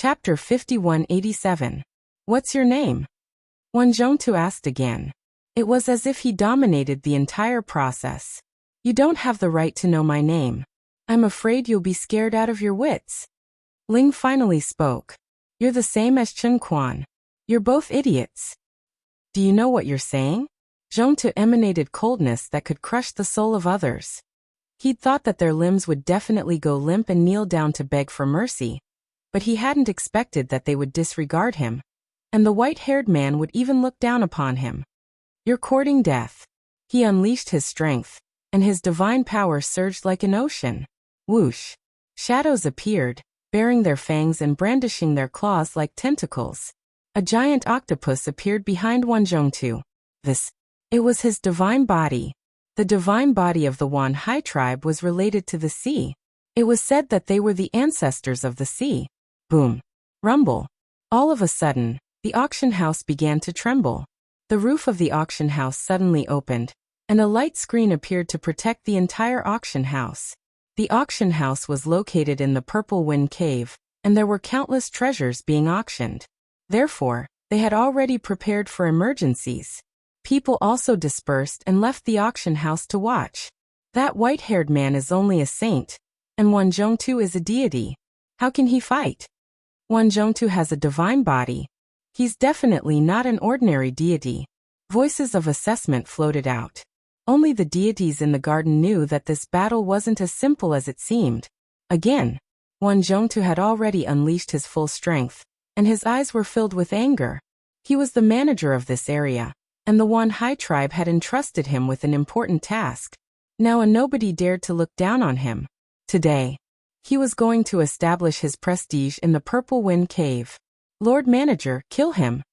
Chapter 5187. What's your name? Wan Zhongtu asked again. It was as if he dominated the entire process. You don't have the right to know my name. I'm afraid you'll be scared out of your wits. Ling finally spoke. You're the same as Chen Quan. You're both idiots. Do you know what you're saying? Zhongtu emanated coldness that could crush the soul of others. He'd thought that their limbs would definitely go limp and kneel down to beg for mercy, but he hadn't expected that they would disregard him, and the white-haired man would even look down upon him. You're courting death. He unleashed his strength, and his divine power surged like an ocean. Whoosh! Shadows appeared, baring their fangs and brandishing their claws like tentacles. A giant octopus appeared behind Wan Zhongtu. It was his divine body. The divine body of the Wan Hai tribe was related to the sea. It was said that they were the ancestors of the sea. Boom! Rumble! All of a sudden, the auction house began to tremble. The roof of the auction house suddenly opened, and a light screen appeared to protect the entire auction house. The auction house was located in the Purple Wind Cave, and there were countless treasures being auctioned. Therefore, they had already prepared for emergencies. People also dispersed and left the auction house to watch. That white-haired man is only a saint, and Wan Zhongtu is a deity. How can he fight? Wan Zhongtu has a divine body. He's definitely not an ordinary deity. Voices of assessment floated out. Only the deities in the garden knew that this battle wasn't as simple as it seemed. Again, Wan Zhongtu had already unleashed his full strength, and his eyes were filled with anger. He was the manager of this area, and the Wan Hai tribe had entrusted him with an important task. Now nobody dared to look down on him. Today, he was going to establish his prestige in the Purple Wind Cave. Lord Manager, kill him!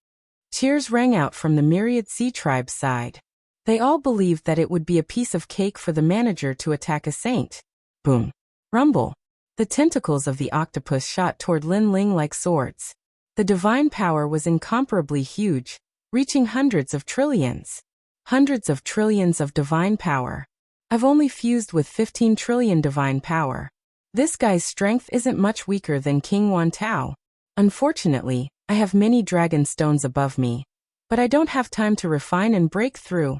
Cheers rang out from the myriad sea tribe's side. They all believed that it would be a piece of cake for the manager to attack a saint. Boom! Rumble! The tentacles of the octopus shot toward Lin Ling like swords. The divine power was incomparably huge, reaching hundreds of trillions. Hundreds of trillions of divine power. I've only fused with 15 trillion divine power. This guy's strength isn't much weaker than King Wan Tao. Unfortunately, I have many dragon stones above me, but I don't have time to refine and break through.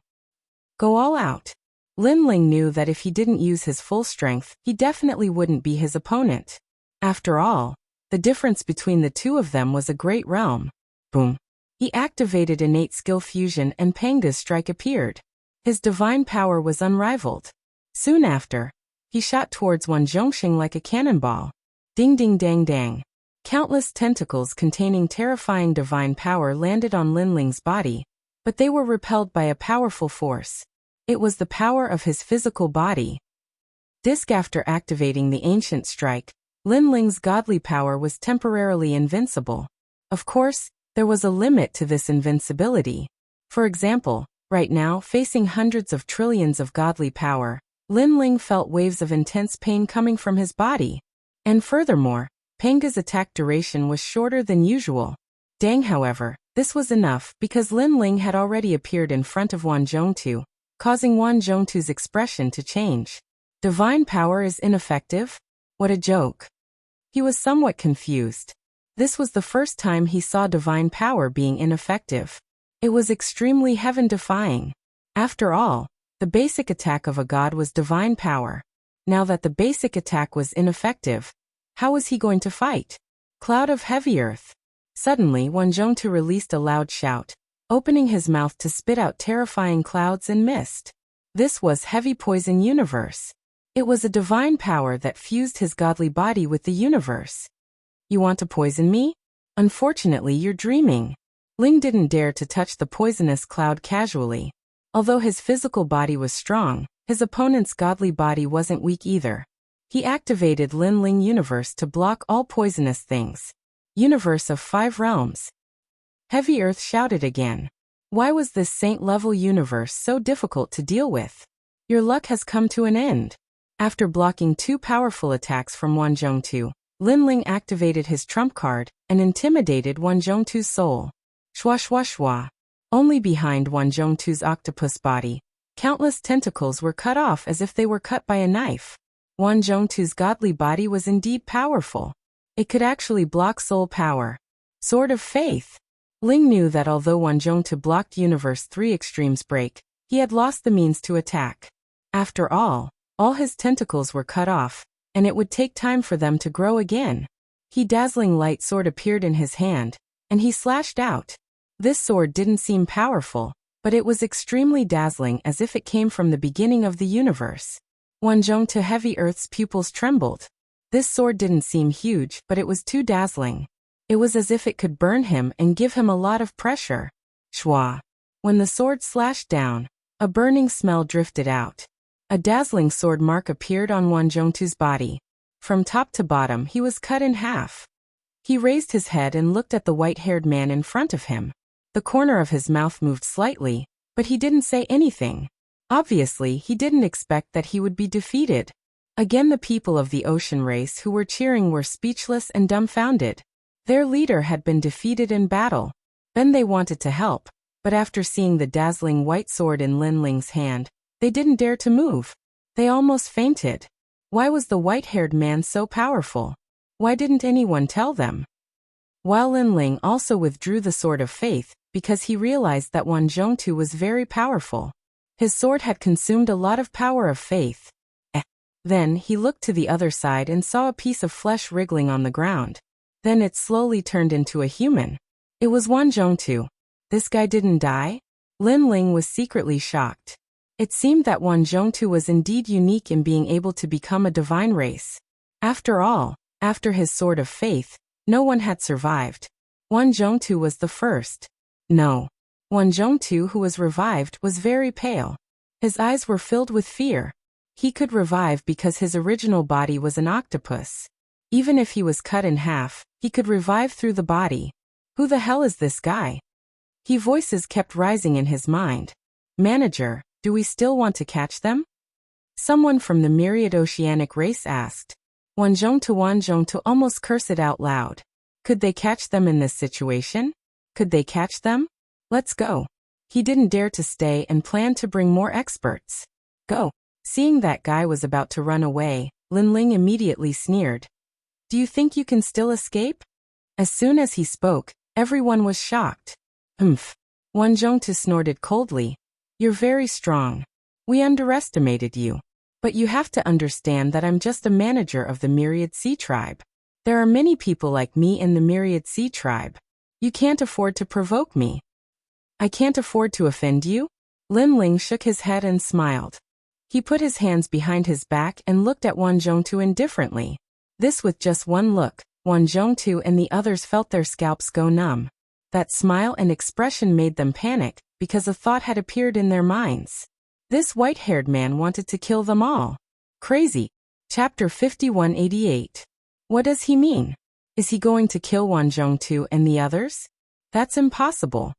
Go all out. Lin Ling knew that if he didn't use his full strength, he definitely wouldn't be his opponent. After all, the difference between the two of them was a great realm. Boom! He activated innate skill fusion and Panga's strike appeared. His divine power was unrivaled. Soon after, he shot towards Wan Zhongxing like a cannonball. Ding ding dang dang. Countless tentacles containing terrifying divine power landed on Lin Ling's body, but they were repelled by a powerful force. It was the power of his physical body. After activating the ancient strike, Lin Ling's godly power was temporarily invincible. Of course, there was a limit to this invincibility. For example, right now, facing hundreds of trillions of godly power, Lin Ling felt waves of intense pain coming from his body. And furthermore, Panga's attack duration was shorter than usual. Dang, however, this was enough because Lin Ling had already appeared in front of Wan Zhongtu, causing Wan Zhongtu's expression to change. Divine power is ineffective? What a joke. He was somewhat confused. This was the first time he saw divine power being ineffective. It was extremely heaven-defying. After all, the basic attack of a god was divine power. Now that the basic attack was ineffective, how was he going to fight? Cloud of heavy earth. Suddenly, Wan Zhongtu released a loud shout, opening his mouth to spit out terrifying clouds and mist. This was heavy poison universe. It was a divine power that fused his godly body with the universe. You want to poison me? Unfortunately, you're dreaming. Ling didn't dare to touch the poisonous cloud casually. Although his physical body was strong, his opponent's godly body wasn't weak either. He activated Lin Ling Universe to block all poisonous things. Universe of 5 realms. Heavy Earth shouted again. Why was this saint-level universe so difficult to deal with? Your luck has come to an end. After blocking 2 powerful attacks from Wan Zhongtu, Lin Ling activated his trump card and intimidated Wan Zhongtu's soul. Shwa shwa shwa. Only behind Wan Zhongtu's octopus body, countless tentacles were cut off as if they were cut by a knife. Wan Zhongtu's godly body was indeed powerful. It could actually block soul power. Sword of Faith. Ling knew that although Wanzhongtu blocked Universe 3 Extreme's break, he had lost the means to attack. After all his tentacles were cut off, and it would take time for them to grow again. Dazzling light sword appeared in his hand, and he slashed out. This sword didn't seem powerful, but it was extremely dazzling as if it came from the beginning of the universe. Wanzhongtu Heavy Earth's pupils trembled. This sword didn't seem huge, but it was too dazzling. It was as if it could burn him and give him a lot of pressure. Shwa. When the sword slashed down, a burning smell drifted out. A dazzling sword mark appeared on Wanzhongtu's body. From top to bottom he was cut in half. He raised his head and looked at the white-haired man in front of him. The corner of his mouth moved slightly, but he didn't say anything. Obviously, he didn't expect that he would be defeated. Again, the people of the ocean race who were cheering were speechless and dumbfounded. Their leader had been defeated in battle. Then they wanted to help, but after seeing the dazzling white sword in Lin Ling's hand, they didn't dare to move. They almost fainted. Why was the white-haired man so powerful? Why didn't anyone tell them? While Lin Ling also withdrew the Sword of Faith, because he realized that Wanzhongtu was very powerful. His sword had consumed a lot of power of faith. Then he looked to the other side and saw a piece of flesh wriggling on the ground. Then it slowly turned into a human. It was Wanzhongtu. This guy didn't die? Lin Ling was secretly shocked. It seemed that Wanzhongtu was indeed unique in being able to become a divine race. After all, after his Sword of Faith, no one had survived. Wanzhongtu was the first. No. Wanzhongtu, who was revived, was very pale. His eyes were filled with fear. He could revive because his original body was an octopus. Even if he was cut in half, he could revive through the body. Who the hell is this guy? Voices kept rising in his mind. Manager, do we still want to catch them? Someone from the myriad oceanic race asked. Wanzhongtu almost cursed it out loud. Could they catch them in this situation? Could they catch them? Let's go. He didn't dare to stay and planned to bring more experts. Go. Seeing that guy was about to run away, Lin Ling immediately sneered. Do you think you can still escape? As soon as he spoke, everyone was shocked. Humph. Wanzhongtu snorted coldly. You're very strong. We underestimated you. But you have to understand that I'm just a manager of the Myriad Sea Tribe. There are many people like me in the Myriad Sea Tribe. You can't afford to provoke me. I can't afford to offend you? Lin Ling shook his head and smiled. He put his hands behind his back and looked at Wanzhongtu indifferently. This with just one look, Wanzhongtu and the others felt their scalps go numb. That smile and expression made them panic, because a thought had appeared in their minds. This white-haired man wanted to kill them all. Crazy. Chapter 5188. What does he mean? Is he going to kill Wanzhongtu and the others? That's impossible.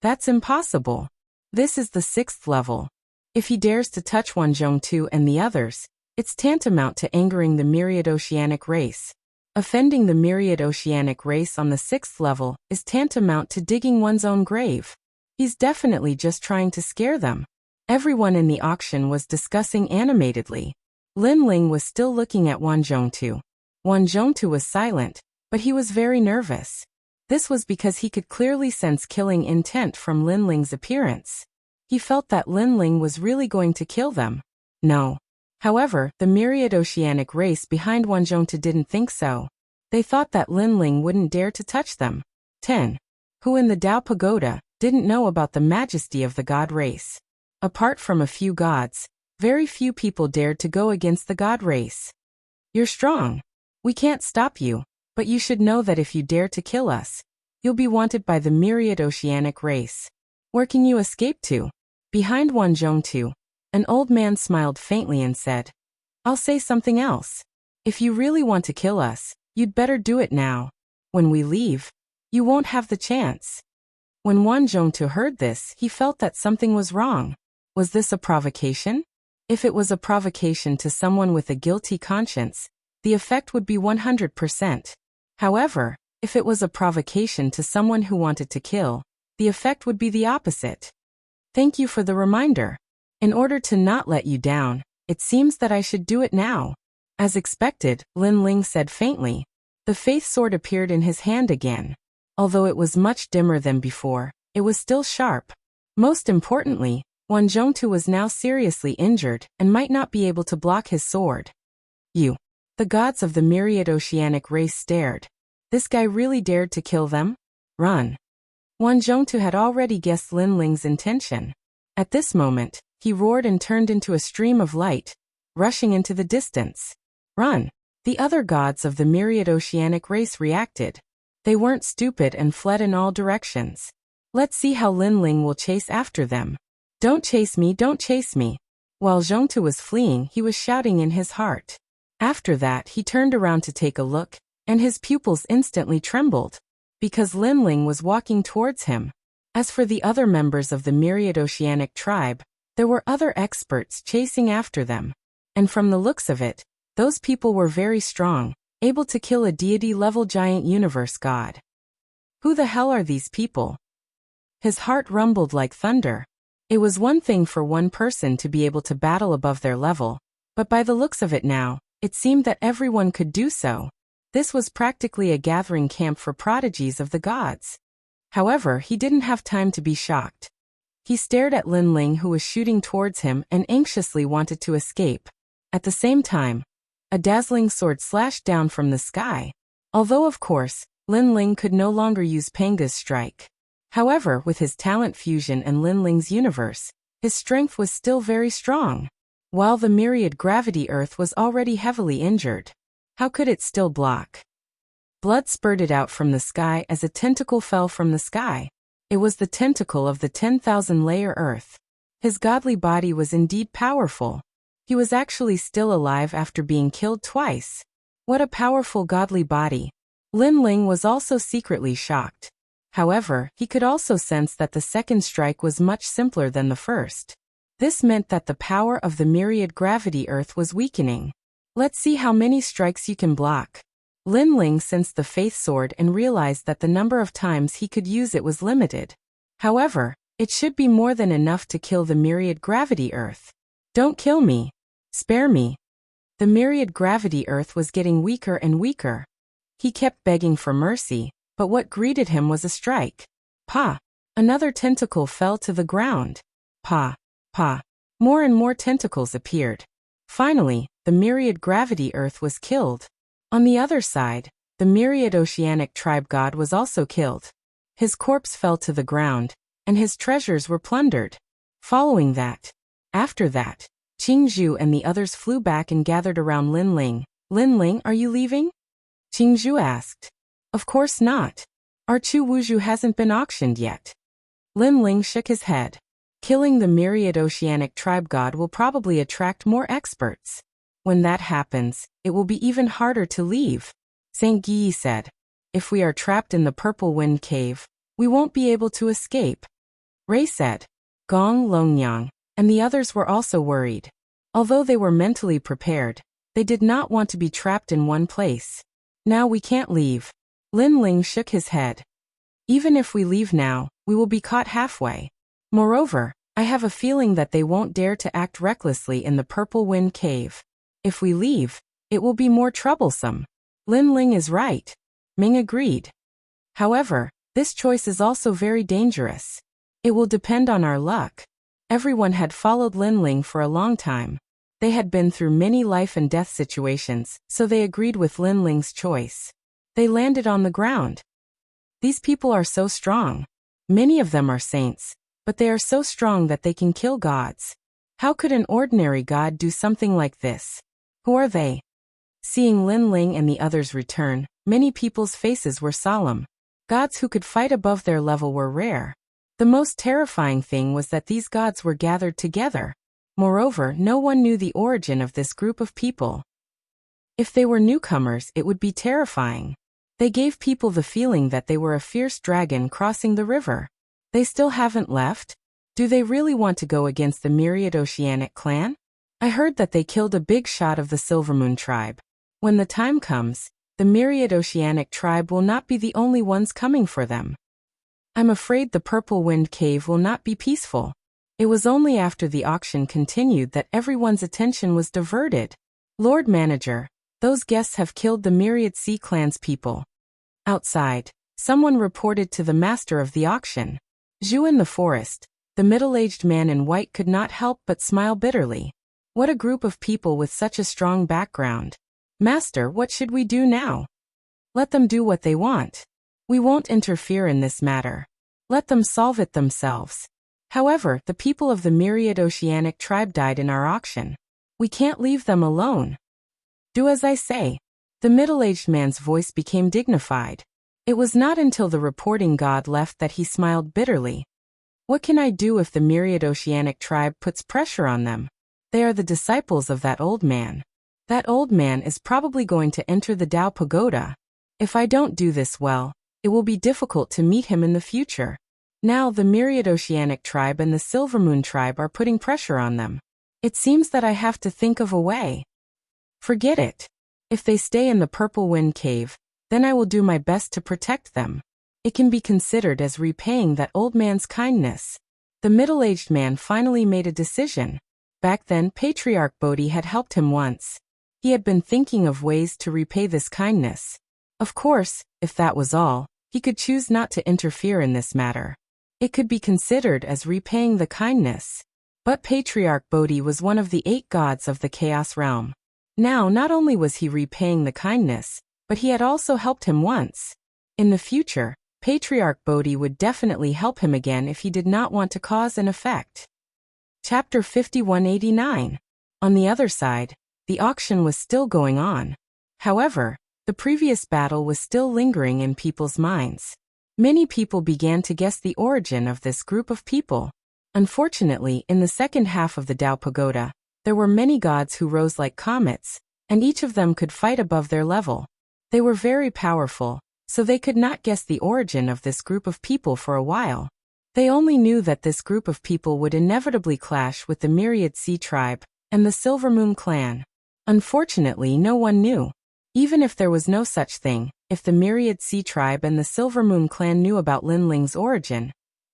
That's impossible. This is the 6th level. If he dares to touch Wanzhongtu and the others, it's tantamount to angering the myriad oceanic race. Offending the myriad oceanic race on the 6th level is tantamount to digging one's own grave. He's definitely just trying to scare them. Everyone in the auction was discussing animatedly. Lin Ling was still looking at Wanzhongtu. Wanzhongtu was silent, but he was very nervous. This was because he could clearly sense killing intent from Lin Ling's appearance. He felt that Lin Ling was really going to kill them. No. However, the myriad oceanic race behind Wanzhongtu didn't think so. They thought that Lin Ling wouldn't dare to touch them. 10. Who in the Dao Pagoda didn't know about the majesty of the god race. Apart from a few gods, very few people dared to go against the god race. You're strong. We can't stop you, but you should know that if you dare to kill us, you'll be wanted by the myriad oceanic race. Where can you escape to? Behind Wanzhongtu, an old man smiled faintly and said, I'll say something else. If you really want to kill us, you'd better do it now. When we leave, you won't have the chance. When Wanzhongtu heard this, he felt that something was wrong. Was this a provocation? If it was a provocation to someone with a guilty conscience, the effect would be 100%. However, if it was a provocation to someone who wanted to kill, the effect would be the opposite. Thank you for the reminder. In order to not let you down, it seems that I should do it now. As expected, Lin Ling said faintly. The faith sword appeared in his hand again. Although it was much dimmer than before, it was still sharp. Most importantly, Wan Zhongtu was now seriously injured and might not be able to block his sword. You. The gods of the myriad oceanic race stared. This guy really dared to kill them? Run. Wan Zhongtu had already guessed Lin Ling's intention. At this moment, he roared and turned into a stream of light, rushing into the distance. Run. The other gods of the myriad oceanic race reacted. They weren't stupid and fled in all directions. Let's see how Lin Ling will chase after them. Don't chase me, don't chase me. While Zhongtu was fleeing, he was shouting in his heart. After that, he turned around to take a look, and his pupils instantly trembled, because Lin Ling was walking towards him. As for the other members of the myriad oceanic tribe, there were other experts chasing after them. And from the looks of it, those people were very strong, able to kill a deity-level giant universe god. Who the hell are these people? His heart rumbled like thunder. It was one thing for one person to be able to battle above their level, but by the looks of it now, it seemed that everyone could do so. This was practically a gathering camp for prodigies of the gods. However, he didn't have time to be shocked. He stared at Lin Ling, who was shooting towards him and anxiously wanted to escape. At the same time, a dazzling sword slashed down from the sky. Although of course, Lin Ling could no longer use Panga's strike. However, with his talent fusion and Lin Ling's universe, his strength was still very strong. While the myriad gravity earth was already heavily injured, how could it still block? Blood spurted out from the sky as a tentacle fell from the sky. It was the tentacle of the 10,000-layer earth. His godly body was indeed powerful. He was actually still alive after being killed twice. What a powerful godly body. Lin Ling was also secretly shocked. However, he could also sense that the second strike was much simpler than the first. This meant that the power of the myriad gravity earth was weakening. Let's see how many strikes you can block. Lin Ling sensed the faith sword and realized that the number of times he could use it was limited. However, it should be more than enough to kill the myriad gravity earth. Don't kill me. Spare me. The myriad gravity earth was getting weaker and weaker. He kept begging for mercy, but what greeted him was a strike. Pa! Another tentacle fell to the ground. Pa! Pa! More and more tentacles appeared. Finally, the myriad gravity earth was killed. On the other side, the myriad oceanic tribe god was also killed. His corpse fell to the ground, and his treasures were plundered. After that, Qingzhu and the others flew back and gathered around Lin Ling. Lin Ling, are you leaving? Qingzhu asked. Of course not. Our Chu Wuzhu hasn't been auctioned yet. Lin Ling shook his head. Killing the myriad oceanic tribe god will probably attract more experts. When that happens, it will be even harder to leave. Saint Guyi said. If we are trapped in the Purple Wind Cave, we won't be able to escape. Ray said. Gong Longyang and the others were also worried. Although they were mentally prepared, they did not want to be trapped in one place. Now we can't leave. Lin Ling shook his head. Even if we leave now, we will be caught halfway. Moreover, I have a feeling that they won't dare to act recklessly in the Purple Wind Cave. If we leave, it will be more troublesome. Lin Ling is right. Ming agreed. However, this choice is also very dangerous. It will depend on our luck. Everyone had followed Lin Ling for a long time. They had been through many life and death situations, so they agreed with Lin Ling's choice. They landed on the ground. These people are so strong. Many of them are saints, but they are so strong that they can kill gods. How could an ordinary god do something like this? Who are they? Seeing Lin Ling and the others return, many people's faces were solemn. Gods who could fight above their level were rare. The most terrifying thing was that these gods were gathered together. Moreover, no one knew the origin of this group of people. If they were newcomers, it would be terrifying. They gave people the feeling that they were a fierce dragon crossing the river. They still haven't left? Do they really want to go against the Myriad Oceanic clan? I heard that they killed a big shot of the Silvermoon tribe. When the time comes, the Myriad Oceanic tribe will not be the only ones coming for them. I'm afraid the Purple Wind Cave will not be peaceful. It was only after the auction continued that everyone's attention was diverted. Lord Manager, Those guests have killed the myriad Sea Clan's people. Outside, someone reported to the master of the auction. Zhu in the forest, the middle-aged man in white could not help but smile bitterly. What a group of people with such a strong background. Master, what should we do now? Let them do what they want. We won't interfere in this matter. Let them solve it themselves. However, the people of the myriad oceanic tribe died in our auction. We can't leave them alone. Do as I say. The middle-aged man's voice became dignified. It was not until the reporting god left that he smiled bitterly. What can I do if the myriad oceanic tribe puts pressure on them? They are the disciples of that old man. That old man is probably going to enter the Tao Pagoda. If I don't do this well, it will be difficult to meet him in the future. Now the myriad oceanic tribe and the Silvermoon tribe are putting pressure on them. It seems that I have to think of a way. Forget it. If they stay in the Purple Wind Cave, then I will do my best to protect them. It can be considered as repaying that old man's kindness. The middle-aged man finally made a decision. Back then, Patriarch Bodhi had helped him once. He had been thinking of ways to repay this kindness. Of course, if that was all, he could choose not to interfere in this matter. It could be considered as repaying the kindness. But Patriarch Bodhi was one of the 8 gods of the Chaos Realm. Now, not only was he repaying the kindness, but he had also helped him once. In the future, Patriarch Bodhi would definitely help him again if he did not want to cause an effect. Chapter 5189. On the other side, the auction was still going on. However, the previous battle was still lingering in people's minds. Many people began to guess the origin of this group of people. Unfortunately, in the second half of the Tao Pagoda, there were many gods who rose like comets, and each of them could fight above their level. They were very powerful, so they could not guess the origin of this group of people for a while. They only knew that this group of people would inevitably clash with the Myriad Sea Tribe and the Silvermoon clan. Unfortunately, no one knew. Even if there was no such thing, if the Myriad Sea Tribe and the Silvermoon clan knew about Lin Ling's origin,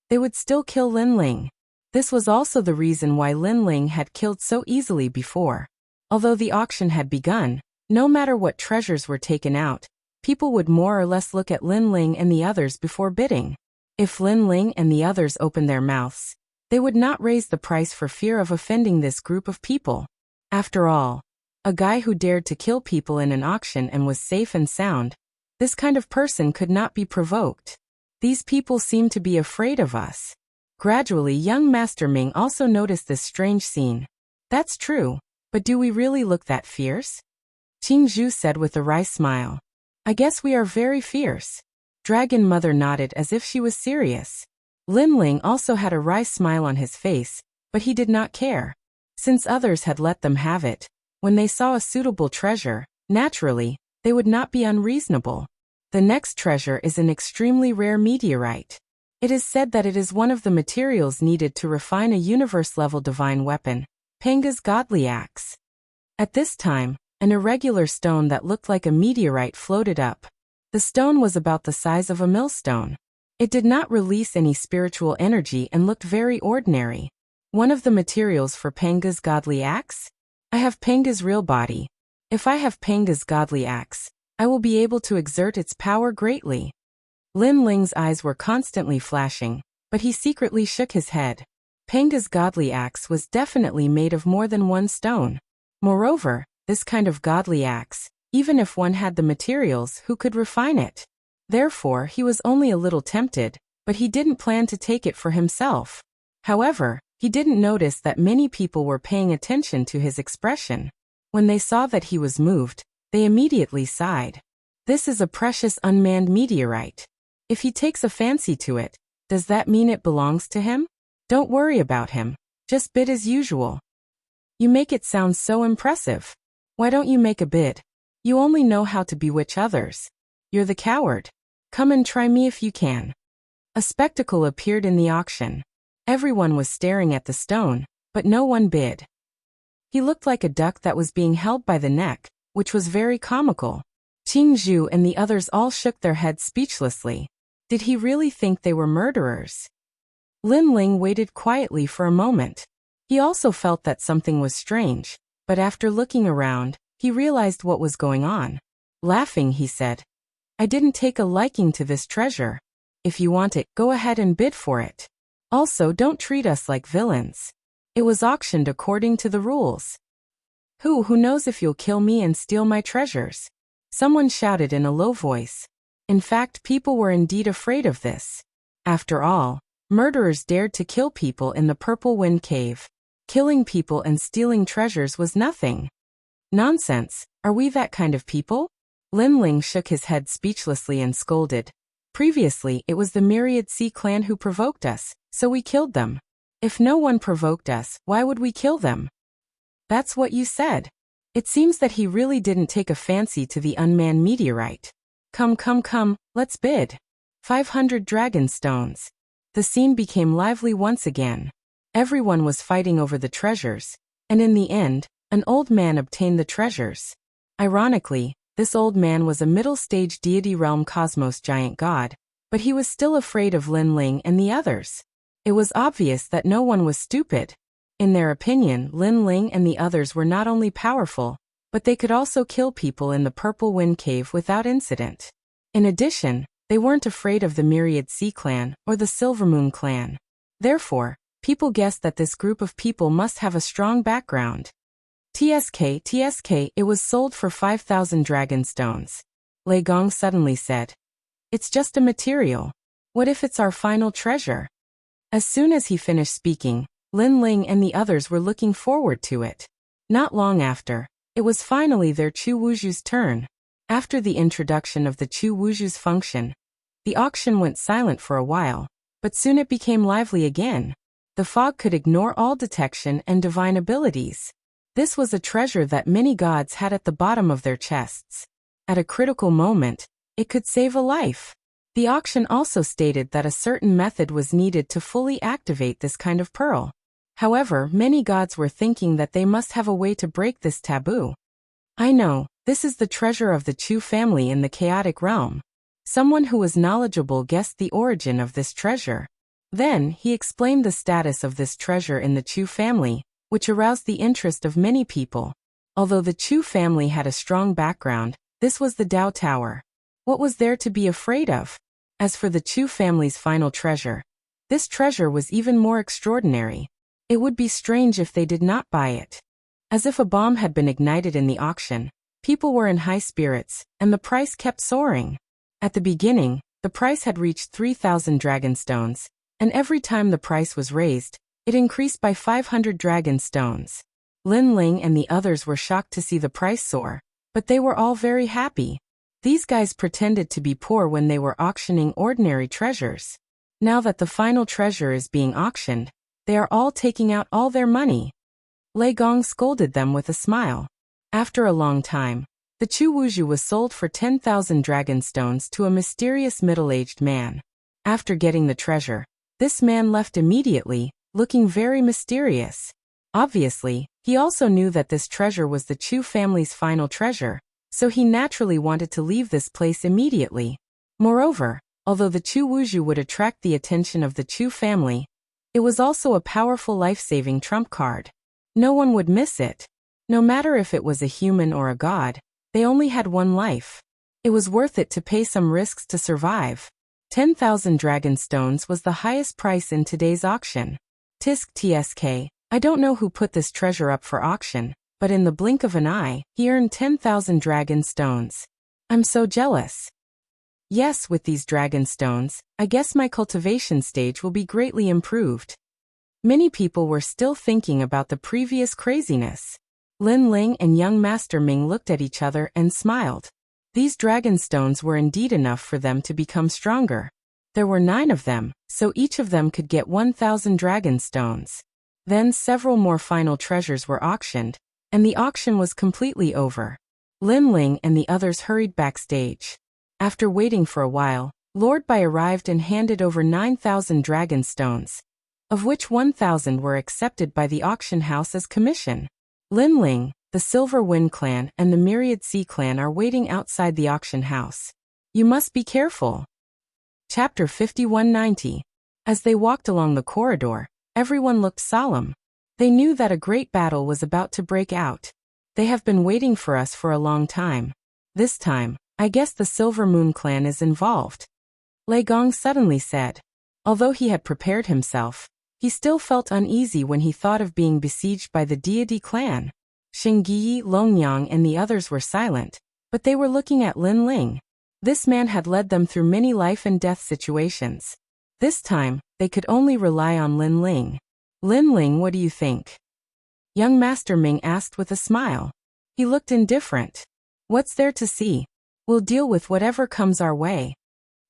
they would still kill Lin Ling. This was also the reason why Lin Ling had killed so easily before. Although the auction had begun, no matter what treasures were taken out, people would more or less look at Lin Ling and the others before bidding. If Lin Ling and the others opened their mouths, they would not raise the price for fear of offending this group of people. After all, a guy who dared to kill people in an auction and was safe and sound, this kind of person could not be provoked. These people seem to be afraid of us. Gradually, young Master Ming also noticed this strange scene. That's true, but do we really look that fierce? Qing Zhu said with a wry smile. I guess we are very fierce. Dragon Mother nodded as if she was serious. Lin Ling also had a wry smile on his face, but he did not care. Since others had let them have it, when they saw a suitable treasure, naturally, they would not be unreasonable. The next treasure is an extremely rare meteorite. It is said that it is one of the materials needed to refine a universe-level divine weapon, Panga's godly axe. At this time, an irregular stone that looked like a meteorite floated up. The stone was about the size of a millstone. It did not release any spiritual energy and looked very ordinary. One of the materials for Panga's godly axe? I have Panga's real body. If I have Panga's godly axe, I will be able to exert its power greatly. Lin Ling's eyes were constantly flashing, but he secretly shook his head. Panga's godly axe was definitely made of more than one stone. Moreover, this kind of godly axe, even if one had the materials, who could refine it? Therefore, he was only a little tempted, but he didn't plan to take it for himself. However, he didn't notice that many people were paying attention to his expression. When they saw that he was moved, they immediately sighed. This is a precious unmanned meteorite. If he takes a fancy to it, does that mean it belongs to him? Don't worry about him. Just bid as usual. You make it sound so impressive. Why don't you make a bid? You only know how to bewitch others. You're the coward. Come and try me if you can. A spectacle appeared in the auction. Everyone was staring at the stone, but no one bid. He looked like a duck that was being held by the neck, which was very comical. Qing Zhu and the others all shook their heads speechlessly. Did he really think they were murderers? Lin Ling waited quietly for a moment. He also felt that something was strange, but after looking around, he realized what was going on. Laughing, he said, "I didn't take a liking to this treasure. If you want it, go ahead and bid for it. Also, don't treat us like villains. It was auctioned according to the rules." Who knows if you'll kill me and steal my treasures?" someone shouted in a low voice. In fact, people were indeed afraid of this. After all, murderers dared to kill people in the Purple Wind Cave. Killing people and stealing treasures was nothing. "Nonsense, are we that kind of people?" Lin Ling shook his head speechlessly and scolded. "Previously, it was the Myriad Sea clan who provoked us, so we killed them. If no one provoked us, why would we kill them?" "That's what you said." It seems that he really didn't take a fancy to the unmanned meteorite. Come, let's bid. 500 dragon stones. The scene became lively once again. Everyone was fighting over the treasures, and in the end, an old man obtained the treasures. Ironically, this old man was a middle-stage deity realm cosmos giant god, but he was still afraid of Lin Ling and the others. It was obvious that no one was stupid. In their opinion, Lin Ling and the others were not only powerful, but they could also kill people in the Purple Wind Cave without incident. In addition, they weren't afraid of the Myriad Sea clan or the Silvermoon clan. Therefore, people guessed that this group of people must have a strong background. TSK, it was sold for 5,000 dragon stones. Lei Gong suddenly said. "It's just a material. What if it's our final treasure?" As soon as he finished speaking, Lin Ling and the others were looking forward to it. Not long after, it was finally their Chu Wuju's turn. After the introduction of the Chu Wuju's function, the auction went silent for a while, but soon it became lively again. The fog could ignore all detection and divine abilities. This was a treasure that many gods had at the bottom of their chests. At a critical moment, it could save a life. The auction also stated that a certain method was needed to fully activate this kind of pearl. However, many gods were thinking that they must have a way to break this taboo. "I know, this is the treasure of the Chu family in the chaotic realm." Someone who was knowledgeable guessed the origin of this treasure. Then, he explained the status of this treasure in the Chu family, which aroused the interest of many people. Although the Chu family had a strong background, this was the Dao Tower. What was there to be afraid of? As for the Chu family's final treasure, this treasure was even more extraordinary. It would be strange if they did not buy it. As if a bomb had been ignited in the auction, people were in high spirits, and the price kept soaring. At the beginning, the price had reached 3,000 dragon stones, and every time the price was raised, it increased by 500 dragon stones. Lin Ling and the others were shocked to see the price soar, but they were all very happy. These guys pretended to be poor when they were auctioning ordinary treasures. Now that the final treasure is being auctioned, they are all taking out all their money. Lei Gong scolded them with a smile. After a long time, the Chu Wuju was sold for 10,000 dragon stones to a mysterious middle-aged man. After getting the treasure, this man left immediately, looking very mysterious. Obviously, he also knew that this treasure was the Chu family's final treasure, so he naturally wanted to leave this place immediately. Moreover, although the Chu Wuju would attract the attention of the Chu family, it was also a powerful life-saving trump card. No one would miss it. No matter if it was a human or a god, they only had one life. It was worth it to pay some risks to survive. 10,000 dragon stones was the highest price in today's auction. TSK, I don't know who put this treasure up for auction, but in the blink of an eye, he earned 10,000 dragon stones. I'm so jealous. Yes, with these dragon stones, I guess my cultivation stage will be greatly improved. Many people were still thinking about the previous craziness. Lin Ling and young Master Ming looked at each other and smiled. These dragon stones were indeed enough for them to become stronger. There were 9 of them, so each of them could get 1,000 dragon stones. Then several more final treasures were auctioned, and the auction was completely over. Lin Ling and the others hurried backstage. After waiting for a while, Lord Bai arrived and handed over 9,000 dragon stones, of which 1,000 were accepted by the auction house as commission. Lin Ling, the Silver Wind clan and the Myriad Sea clan are waiting outside the auction house. You must be careful. Chapter 5190. As they walked along the corridor, everyone looked solemn. They knew that a great battle was about to break out. They have been waiting for us for a long time. This time, I guess the Silver Moon clan is involved. Lei Gong suddenly said. Although he had prepared himself, he still felt uneasy when he thought of being besieged by the deity clan. Xing Yi, Longyang and the others were silent, but they were looking at Lin Ling. This man had led them through many life and death situations. This time, they could only rely on Lin Ling. Lin Ling, what do you think? Young Master Ming asked with a smile. He looked indifferent. What's there to see? We'll deal with whatever comes our way.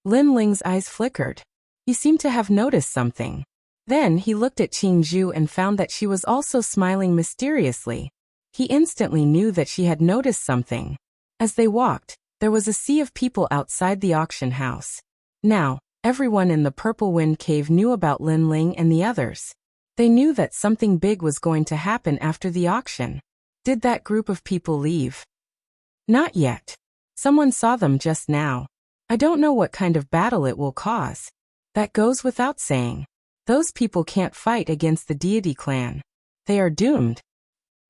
Lin Ling's eyes flickered. He seemed to have noticed something. Then he looked at Qing Zhu and found that she was also smiling mysteriously. He instantly knew that she had noticed something. As they walked, there was a sea of people outside the auction house. Now, everyone in the Purple Wind Cave knew about Lin Ling and the others. They knew that something big was going to happen after the auction. Did that group of people leave? Not yet. Someone saw them just now. I don't know what kind of battle it will cause. That goes without saying. Those people can't fight against the deity clan. They are doomed.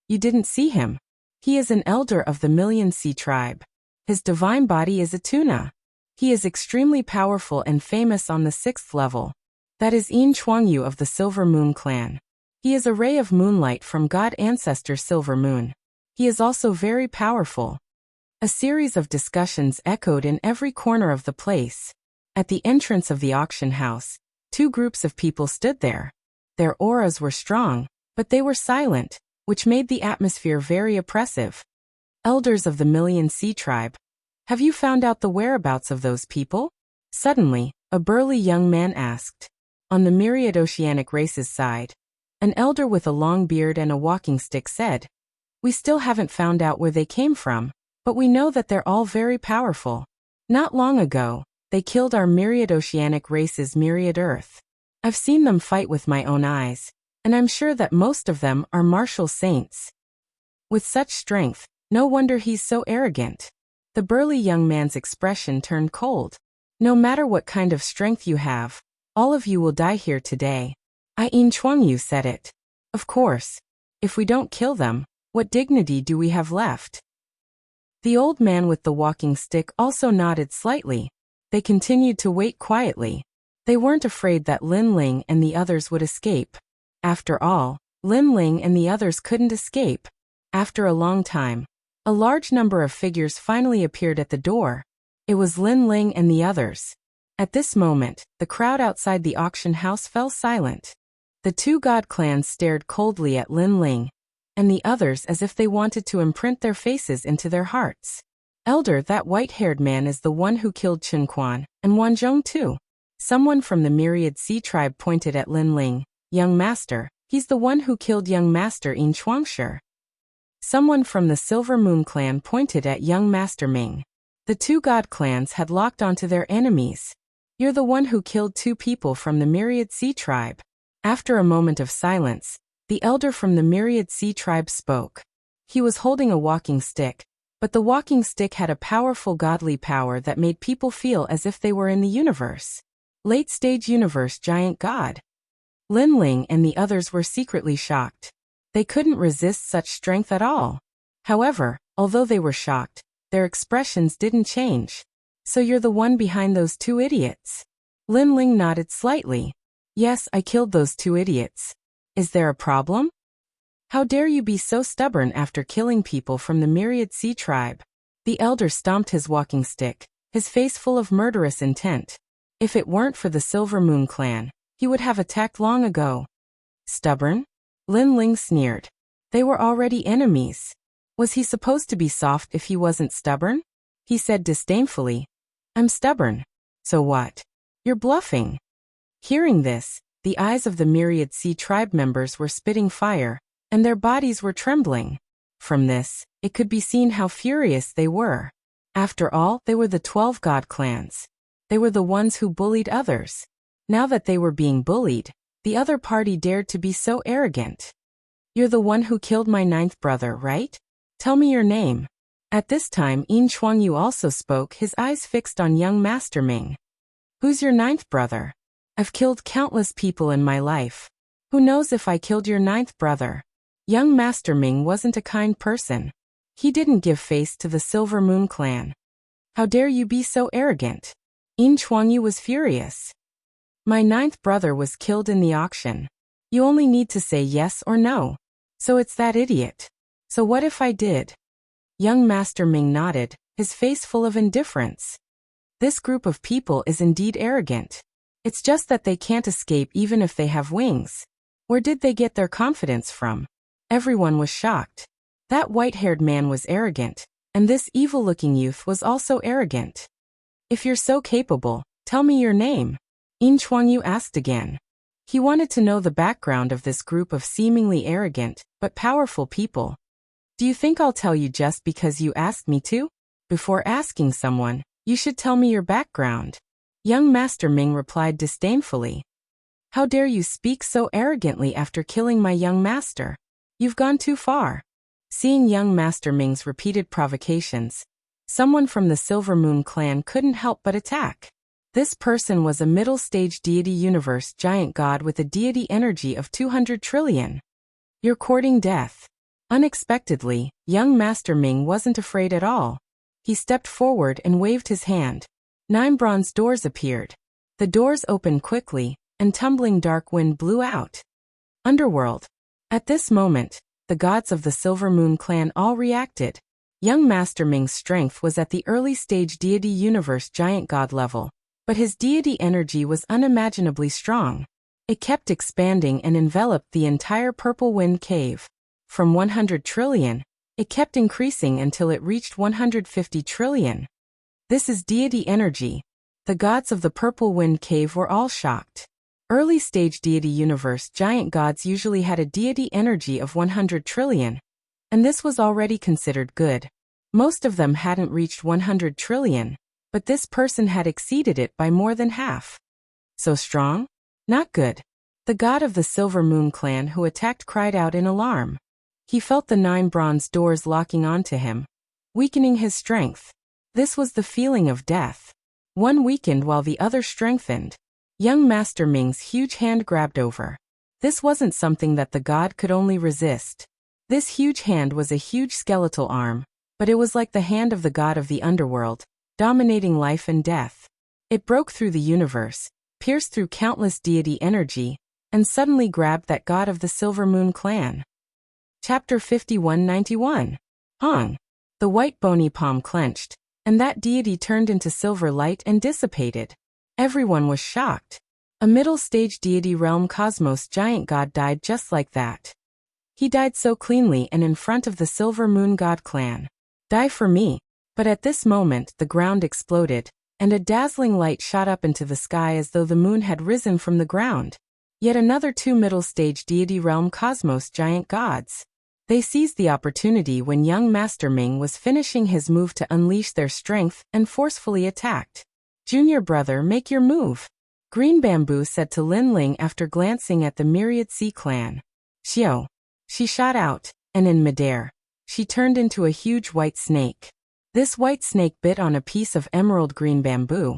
You didn't see him. He is an elder of the Million Sea tribe. His divine body is a tuna. He is extremely powerful and famous on the 6th level. That is Yin Chuangyu of the Silver Moon clan. He is a ray of moonlight from God Ancestor Silver Moon. He is also very powerful. A series of discussions echoed in every corner of the place. At the entrance of the auction house, 2 groups of people stood there. Their auras were strong, but they were silent, which made the atmosphere very oppressive. Elders of the Million Sea tribe, have you found out the whereabouts of those people? Suddenly, a burly young man asked. On the myriad oceanic races side, an elder with a long beard and a walking stick said, we still haven't found out where they came from, but we know that they're all very powerful. Not long ago, they killed our myriad oceanic races myriad Earth. I've seen them fight with my own eyes, and I'm sure that most of them are martial saints. With such strength, no wonder he's so arrogant. The burly young man's expression turned cold. No matter what kind of strength you have, all of you will die here today. Yin Chuangyu said it. Of course. If we don't kill them, what dignity do we have left? The old man with the walking stick also nodded slightly. They continued to wait quietly. They weren't afraid that Lin Ling and the others would escape. After all, Lin Ling and the others couldn't escape. After a long time, a large number of figures finally appeared at the door. It was Lin Ling and the others. At this moment, the crowd outside the auction house fell silent. The 2 god clans stared coldly at Lin Ling and the others as if they wanted to imprint their faces into their hearts. Elder, that white-haired man is the one who killed Chen Quan, and Wanzhong too. Someone from the Myriad Sea tribe pointed at Lin Ling. Young Master, he's the one who killed Young Master Yin Chuangshi. Someone from the Silver Moon clan pointed at Young Master Ming. The 2 god clans had locked onto their enemies. You're the one who killed 2 people from the Myriad Sea tribe. After a moment of silence, the elder from the Myriad Sea tribe spoke. He was holding a walking stick, but the walking stick had a powerful godly power that made people feel as if they were in the universe. Late-stage universe giant god. Lin Ling and the others were secretly shocked. They couldn't resist such strength at all. However, although they were shocked, their expressions didn't change. So you're the one behind those 2 idiots? Lin Ling nodded slightly. Yes, I killed those 2 idiots. Is there a problem? How dare you be so stubborn after killing people from the Myriad Sea tribe? The elder stomped his walking stick, his face full of murderous intent. If it weren't for the Silver Moon clan, he would have attacked long ago. Stubborn? Lin Ling sneered. They were already enemies. Was he supposed to be soft if he wasn't stubborn? He said disdainfully. I'm stubborn. So what? You're bluffing. Hearing this, the eyes of the Myriad Sea tribe members were spitting fire, and their bodies were trembling. From this, it could be seen how furious they were. After all, they were the 12 god clans. They were the ones who bullied others. Now that they were being bullied, the other party dared to be so arrogant. You're the one who killed my 9th brother, right? Tell me your name. At this time Yin Chuangyu also spoke, his eyes fixed on young Master Ming. Who's your 9th brother? I've killed countless people in my life. Who knows if I killed your 9th brother? Young Master Ming wasn't a kind person. He didn't give face to the Silver Moon clan. How dare you be so arrogant? Yin Chuangyu was furious. My 9th brother was killed in the auction. You only need to say yes or no. So it's that idiot. So what if I did? Young Master Ming nodded, his face full of indifference. This group of people is indeed arrogant. It's just that they can't escape even if they have wings. Where did they get their confidence from? Everyone was shocked. That white-haired man was arrogant, and this evil-looking youth was also arrogant. If you're so capable, tell me your name. Yin Chuangyu asked again. He wanted to know the background of this group of seemingly arrogant, but powerful people. Do you think I'll tell you just because you asked me to? Before asking someone, you should tell me your background. Young Master Ming replied disdainfully. How dare you speak so arrogantly after killing my young master? You've gone too far. Seeing young Master Ming's repeated provocations, someone from the Silver Moon clan couldn't help but attack. This person was a middle-stage deity universe giant god with a deity energy of 200 trillion. You're courting death. Unexpectedly, young Master Ming wasn't afraid at all. He stepped forward and waved his hand. 9 bronze doors appeared. The doors opened quickly, and tumbling dark wind blew out. Underworld. At this moment, the gods of the Silver Moon clan all reacted. Young Master Ming's strength was at the early-stage deity universe giant god level, but his deity energy was unimaginably strong. It kept expanding and enveloped the entire Purple Wind Cave. From 100 trillion, it kept increasing until it reached 150 trillion. This is deity energy. The gods of the Purple Wind Cave were all shocked. Early-stage deity universe giant gods usually had a deity energy of 100 trillion, and this was already considered good. Most of them hadn't reached 100 trillion, but this person had exceeded it by more than half. So strong? Not good. The god of the Silver Moon clan who attacked cried out in alarm. He felt the 9 bronze doors locking onto him, weakening his strength. This was the feeling of death. One weakened while the other strengthened. Young Master Ming's huge hand grabbed over. This wasn't something that the god could only resist. This huge hand was a huge skeletal arm, but it was like the hand of the god of the underworld, dominating life and death. It broke through the universe, pierced through countless deity energy, and suddenly grabbed that god of the Silver Moon clan. Chapter 5191. Hong. The white bony palm clenched, and that deity turned into silver light and dissipated. Everyone was shocked. A middle-stage deity realm cosmos giant god died just like that. He died so cleanly and in front of the Silver Moon god clan. Die for me. But at this moment the ground exploded, and a dazzling light shot up into the sky as though the moon had risen from the ground. Yet another 2 middle-stage deity realm cosmos giant gods. They seized the opportunity when young Master Ming was finishing his move to unleash their strength and forcefully attacked. Junior brother, make your move. Green Bamboo said to Lin Ling after glancing at the myriad sea clan. Xiao. She shot out, and in midair, she turned into a huge white snake. This white snake bit on a piece of emerald green bamboo,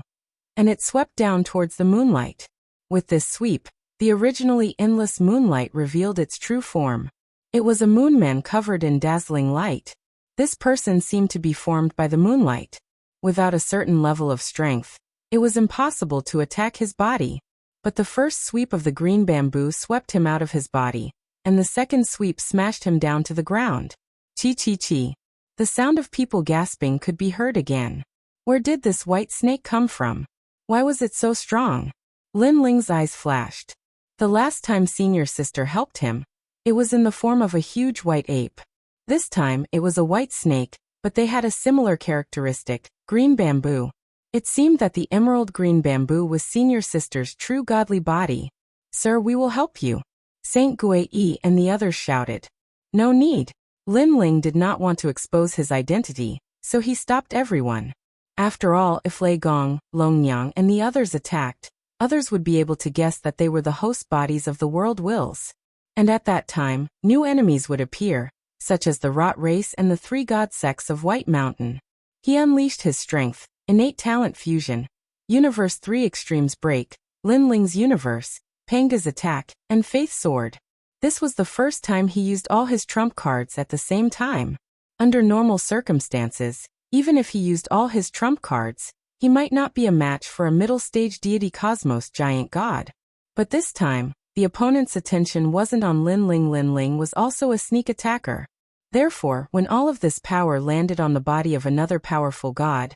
and it swept down towards the moonlight. With this sweep, the originally endless moonlight revealed its true form. It was a moonman covered in dazzling light. This person seemed to be formed by the moonlight. Without a certain level of strength, it was impossible to attack his body. But the first sweep of the green bamboo swept him out of his body, and the second sweep smashed him down to the ground. Chi chi chi. The sound of people gasping could be heard again. Where did this white snake come from? Why was it so strong? Lin Ling's eyes flashed. The last time senior sister helped him, it was in the form of a huge white ape. This time it was a white snake, but they had a similar characteristic, green bamboo. It seemed that the emerald green bamboo was senior sister's true godly body. Sir, we will help you. Saint Gui and the others shouted. No need. Lin Ling did not want to expose his identity, so he stopped everyone. After all, if Lei Gong, Longyang and the others attacked, others would be able to guess that they were the host bodies of the world wills. And at that time, new enemies would appear, such as the Rot Race and the 3 god sects of White Mountain. He unleashed his strength, innate talent fusion, Universe 3 Extremes Break, Lin Ling's Universe, Panga's Attack, and Faith Sword. This was the first time he used all his trump cards at the same time. Under normal circumstances, even if he used all his trump cards, he might not be a match for a middle-stage deity cosmos giant god. But this time, the opponent's attention wasn't on Lin Ling. Lin Ling was also a sneak attacker. Therefore, when all of this power landed on the body of another powerful god,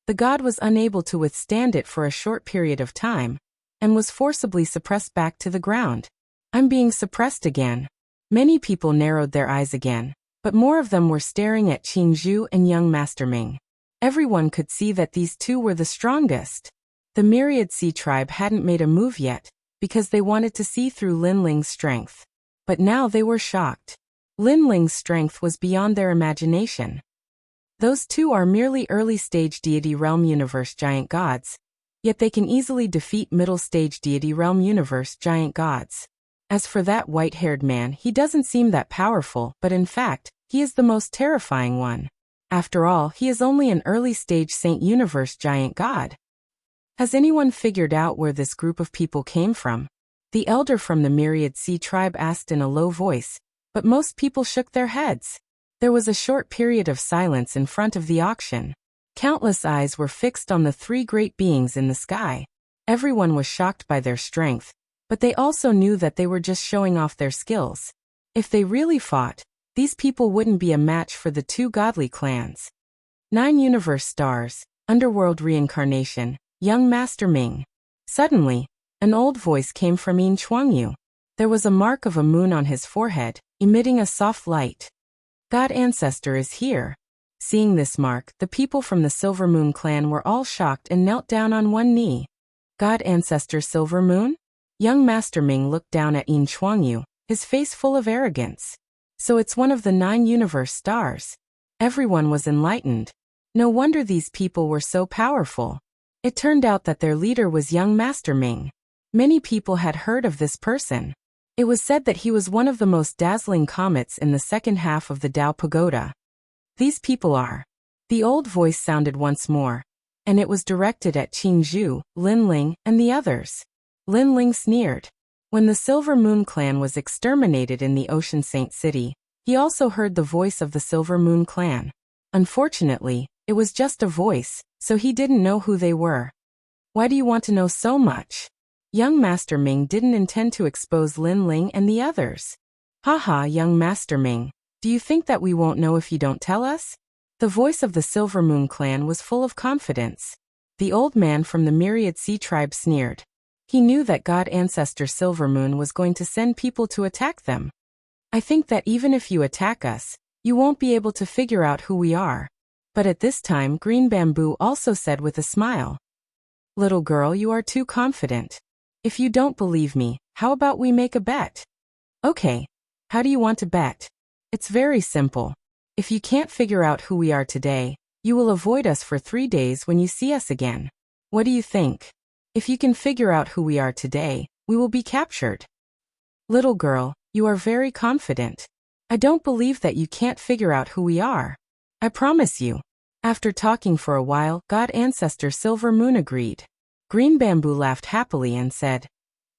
the god was unable to withstand it for a short period of time, and was forcibly suppressed back to the ground. I'm being suppressed again. Many people narrowed their eyes again, but more of them were staring at Qin Zhu and young Master Ming. Everyone could see that these two were the strongest. The Myriad Sea Tribe hadn't made a move yet, because they wanted to see through Lin Ling's strength. But now they were shocked. Lin Ling's strength was beyond their imagination. Those two are merely early-stage deity realm universe giant gods, yet they can easily defeat middle-stage deity realm universe giant gods. As for that white-haired man, he doesn't seem that powerful, but in fact, he is the most terrifying one. After all, he is only an early-stage Saint Universe giant god. Has anyone figured out where this group of people came from? The elder from the Myriad Sea Tribe asked in a low voice, but most people shook their heads. There was a short period of silence in front of the auction. Countless eyes were fixed on the three great beings in the sky. Everyone was shocked by their strength, but they also knew that they were just showing off their skills. If they really fought, these people wouldn't be a match for the two godly clans. 9 Universe Stars, Underworld Reincarnation, Young Master Ming. Suddenly, an old voice came from Yin Chuangyu. There was a mark of a moon on his forehead, emitting a soft light. God Ancestor is here. Seeing this mark, the people from the Silver Moon clan were all shocked and knelt down on one knee. God Ancestor Silver Moon? Young Master Ming looked down at Yin Chuangyu, his face full of arrogance. So it's one of the 9 universe stars. Everyone was enlightened. No wonder these people were so powerful. It turned out that their leader was young Master Ming. Many people had heard of this person. It was said that he was one of the most dazzling comets in the second half of the Tao Pagoda. These people are. The old voice sounded once more, and it was directed at Qin Zhu, Lin Ling, and the others. Lin Ling sneered. When the Silver Moon clan was exterminated in the Ocean Saint City, he also heard the voice of the Silver Moon clan. Unfortunately, it was just a voice, so he didn't know who they were. Why do you want to know so much? Young Master Ming didn't intend to expose Lin Ling and the others. Haha, young Master Ming, do you think that we won't know if you don't tell us? The voice of the Silver Moon clan was full of confidence. The old man from the Myriad Sea Tribe sneered. He knew that God Ancestor Silver Moon was going to send people to attack them. I think that even if you attack us, you won't be able to figure out who we are. But at this time, Green Bamboo also said with a smile. Little girl, you are too confident. If you don't believe me, how about we make a bet? Okay. How do you want to bet? It's very simple. If you can't figure out who we are today, you will avoid us for 3 days when you see us again. What do you think? If you can figure out who we are today, we will be captured. Little girl, you are very confident. I don't believe that you can't figure out who we are. I promise you. After talking for a while, God Ancestor Silver Moon agreed. Green Bamboo laughed happily and said,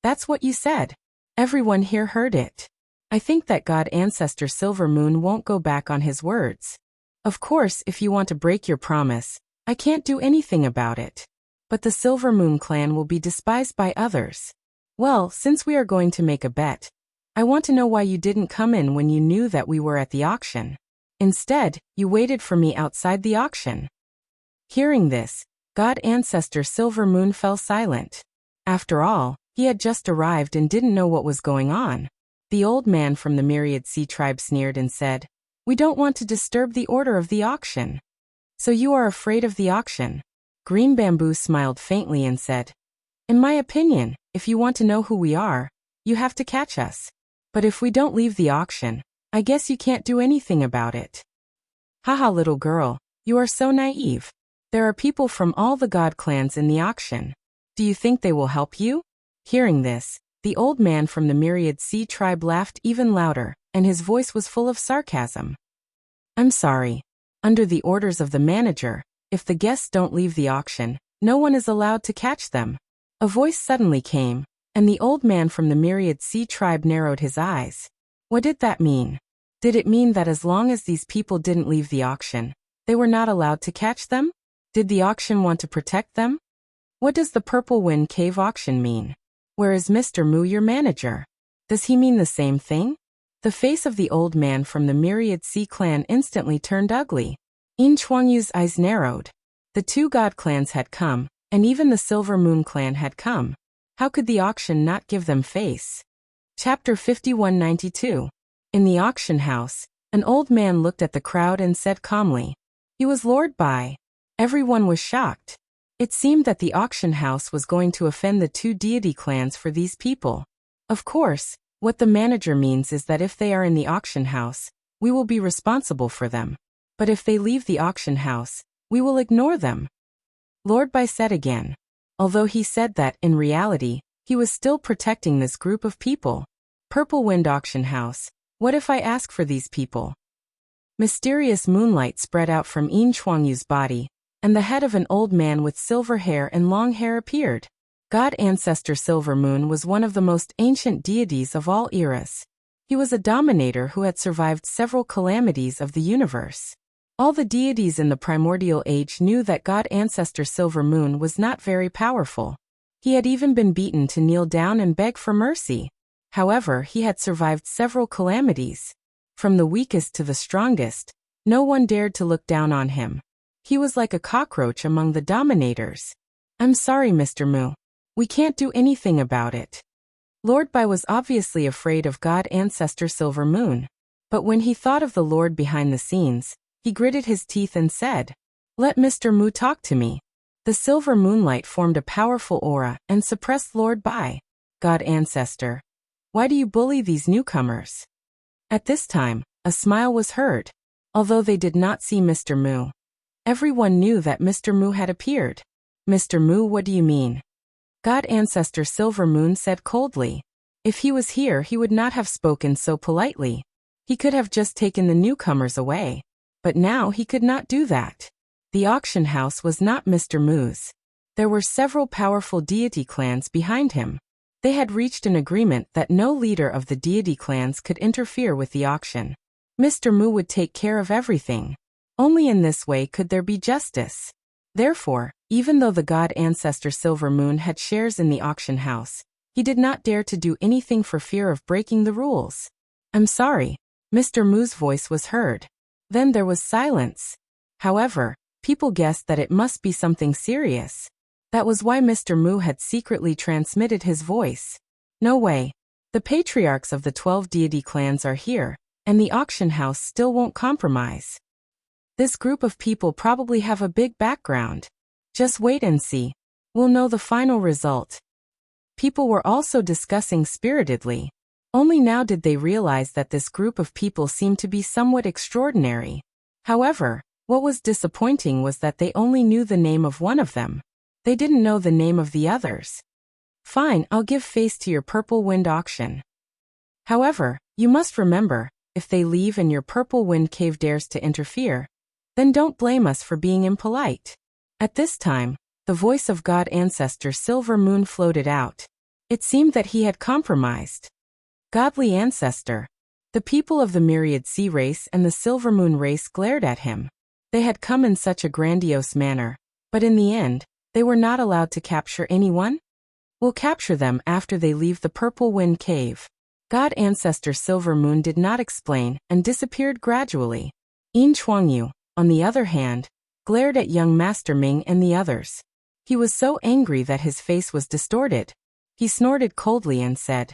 That's what you said. Everyone here heard it. I think that God Ancestor Silver Moon won't go back on his words. Of course, if you want to break your promise, I can't do anything about it. But the Silver Moon clan will be despised by others. Well, since we are going to make a bet, I want to know why you didn't come in when you knew that we were at the auction. Instead, you waited for me outside the auction. Hearing this, God Ancestor Silver Moon fell silent. After all, he had just arrived and didn't know what was going on. The old man from the Myriad Sea Tribe sneered and said, We don't want to disturb the order of the auction. So you are afraid of the auction? Green Bamboo smiled faintly and said, In my opinion, if you want to know who we are, you have to catch us. But if we don't leave the auction, I guess you can't do anything about it. Haha, little girl, you are so naive. There are people from all the god clans in the auction. Do you think they will help you? Hearing this, the old man from the Myriad Sea Tribe laughed even louder, and his voice was full of sarcasm. I'm sorry. Under the orders of the manager, if the guests don't leave the auction, no one is allowed to catch them. A voice suddenly came, and the old man from the Myriad Sea Tribe narrowed his eyes. What did that mean? Did it mean that as long as these people didn't leave the auction, they were not allowed to catch them? Did the auction want to protect them? What does the Purple Wind Cave auction mean? Where is Mr. Mu, your manager? Does he mean the same thing? The face of the old man from the Myriad Sea clan instantly turned ugly. Yin Chuangyu's eyes narrowed. The two god clans had come, and even the Silver Moon clan had come. How could the auction not give them face? Chapter 5192. In the auction house, an old man looked at the crowd and said calmly. He was Lord Bai. Everyone was shocked. It seemed that the auction house was going to offend the two deity clans for these people. Of course, what the manager means is that if they are in the auction house, we will be responsible for them. But if they leave the auction house, we will ignore them. Lord Bai said again. Although he said that, in reality, he was still protecting this group of people. Purple Wind Auction House, what if I ask for these people? Mysterious moonlight spread out from Yin Chuangyu's body, and the head of an old man with silver hair and long hair appeared. God Ancestor Silver Moon was one of the most ancient deities of all eras. He was a dominator who had survived several calamities of the universe. All the deities in the primordial age knew that God Ancestor Silver Moon was not very powerful. He had even been beaten to kneel down and beg for mercy. However, he had survived several calamities. From the weakest to the strongest, no one dared to look down on him. He was like a cockroach among the dominators. I'm sorry, Mr. Mu. We can't do anything about it. Lord Bai was obviously afraid of God Ancestor Silver Moon. But when he thought of the Lord behind the scenes, he gritted his teeth and said, Let Mr. Mu talk to me. The silver moonlight formed a powerful aura and suppressed Lord Bai. God Ancestor, why do you bully these newcomers? At this time, a smile was heard. Although they did not see Mr. Mu, everyone knew that Mr. Mu had appeared. Mr. Mu, what do you mean? God Ancestor Silver Moon said coldly. If he was here, he would not have spoken so politely. He could have just taken the newcomers away. But now he could not do that. The auction house was not Mr. Mu's. There were several powerful deity clans behind him. They had reached an agreement that no leader of the deity clans could interfere with the auction. Mr. Mu would take care of everything. Only in this way could there be justice. Therefore, even though the God Ancestor Silver Moon had shares in the auction house, he did not dare to do anything for fear of breaking the rules. I'm sorry. Mr. Mu's voice was heard. Then there was silence. However, people guessed that it must be something serious. That was why Mr. Mu had secretly transmitted his voice. No way. The patriarchs of the 12 deity clans are here, and the auction house still won't compromise. This group of people probably have a big background. Just wait and see. We'll know the final result. People were also discussing spiritedly. Only now did they realize that this group of people seemed to be somewhat extraordinary. However, what was disappointing was that they only knew the name of one of them. They didn't know the name of the others. Fine, I'll give face to your Purple Wind auction. However, you must remember, if they leave and your Purple Wind Cave dares to interfere, then don't blame us for being impolite. At this time, the voice of God Ancestor Silver Moon floated out. It seemed that he had compromised. Godly Ancestor. The people of the Myriad Sea race and the Silver Moon race glared at him. They had come in such a grandiose manner, but in the end, they were not allowed to capture anyone? We'll capture them after they leave the Purple Wind Cave. God Ancestor Silver Moon did not explain and disappeared gradually. Yin Chuangyu, on the other hand, glared at young Master Ming and the others. He was so angry that his face was distorted. He snorted coldly and said,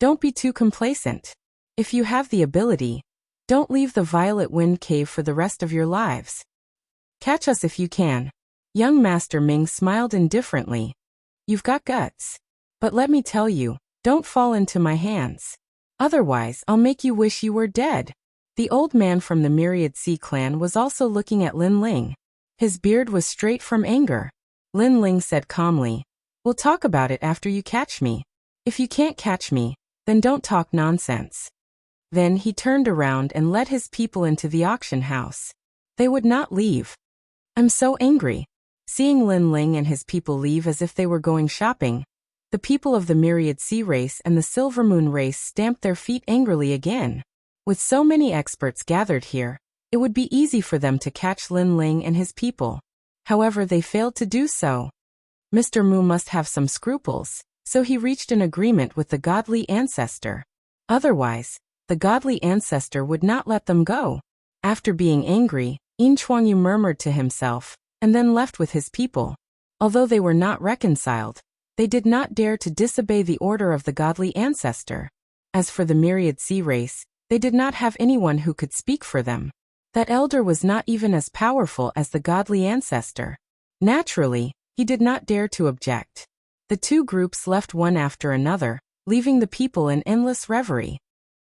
Don't be too complacent. If you have the ability, don't leave the Violet Wind Cave for the rest of your lives. Catch us if you can. Young Master Ming smiled indifferently. You've got guts. But let me tell you, don't fall into my hands. Otherwise, I'll make you wish you were dead. The old man from the Myriad Sea clan was also looking at Lin Ling. His beard was straight from anger. Lin Ling said calmly, We'll talk about it after you catch me. If you can't catch me, then don't talk nonsense. Then he turned around and led his people into the auction house. They would not leave. I'm so angry. Seeing Lin Ling and his people leave as if they were going shopping, the people of the Myriad Sea race and the Silver Moon race stamped their feet angrily again. With so many experts gathered here, it would be easy for them to catch Lin Ling and his people. However, they failed to do so. Mr. Mu must have some scruples, so he reached an agreement with the godly ancestor. Otherwise, the godly ancestor would not let them go. After being angry, Yin Chuangyu murmured to himself, and then left with his people. Although they were not reconciled, they did not dare to disobey the order of the godly ancestor. As for the myriad sea race, they did not have anyone who could speak for them. That elder was not even as powerful as the godly ancestor. Naturally, he did not dare to object. The two groups left one after another, leaving the people in endless reverie.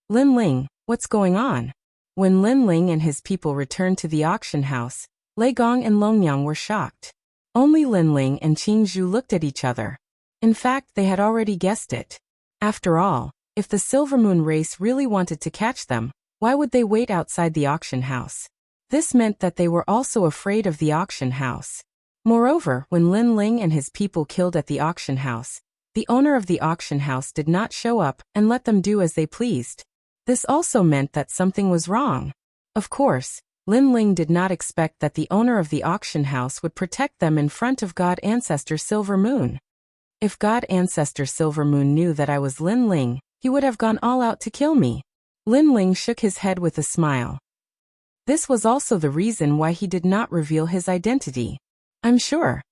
Lin Ling, what's going on? When Lin Ling and his people returned to the auction house, Lei Gong and Longyang were shocked. Only Lin Ling and Qing Zhu looked at each other. In fact, they had already guessed it. After all, if the Silver Moon race really wanted to catch them, why would they wait outside the auction house? This meant that they were also afraid of the auction house. Moreover, when Lin Ling and his people killed at the auction house, the owner of the auction house did not show up and let them do as they pleased. This also meant that something was wrong. Of course, Lin Ling did not expect that the owner of the auction house would protect them in front of God Ancestor Silver Moon. If God Ancestor Silver Moon knew that I was Lin Ling, he would have gone all out to kill me. Lin Ling shook his head with a smile. This was also the reason why he did not reveal his identity. I'm sure.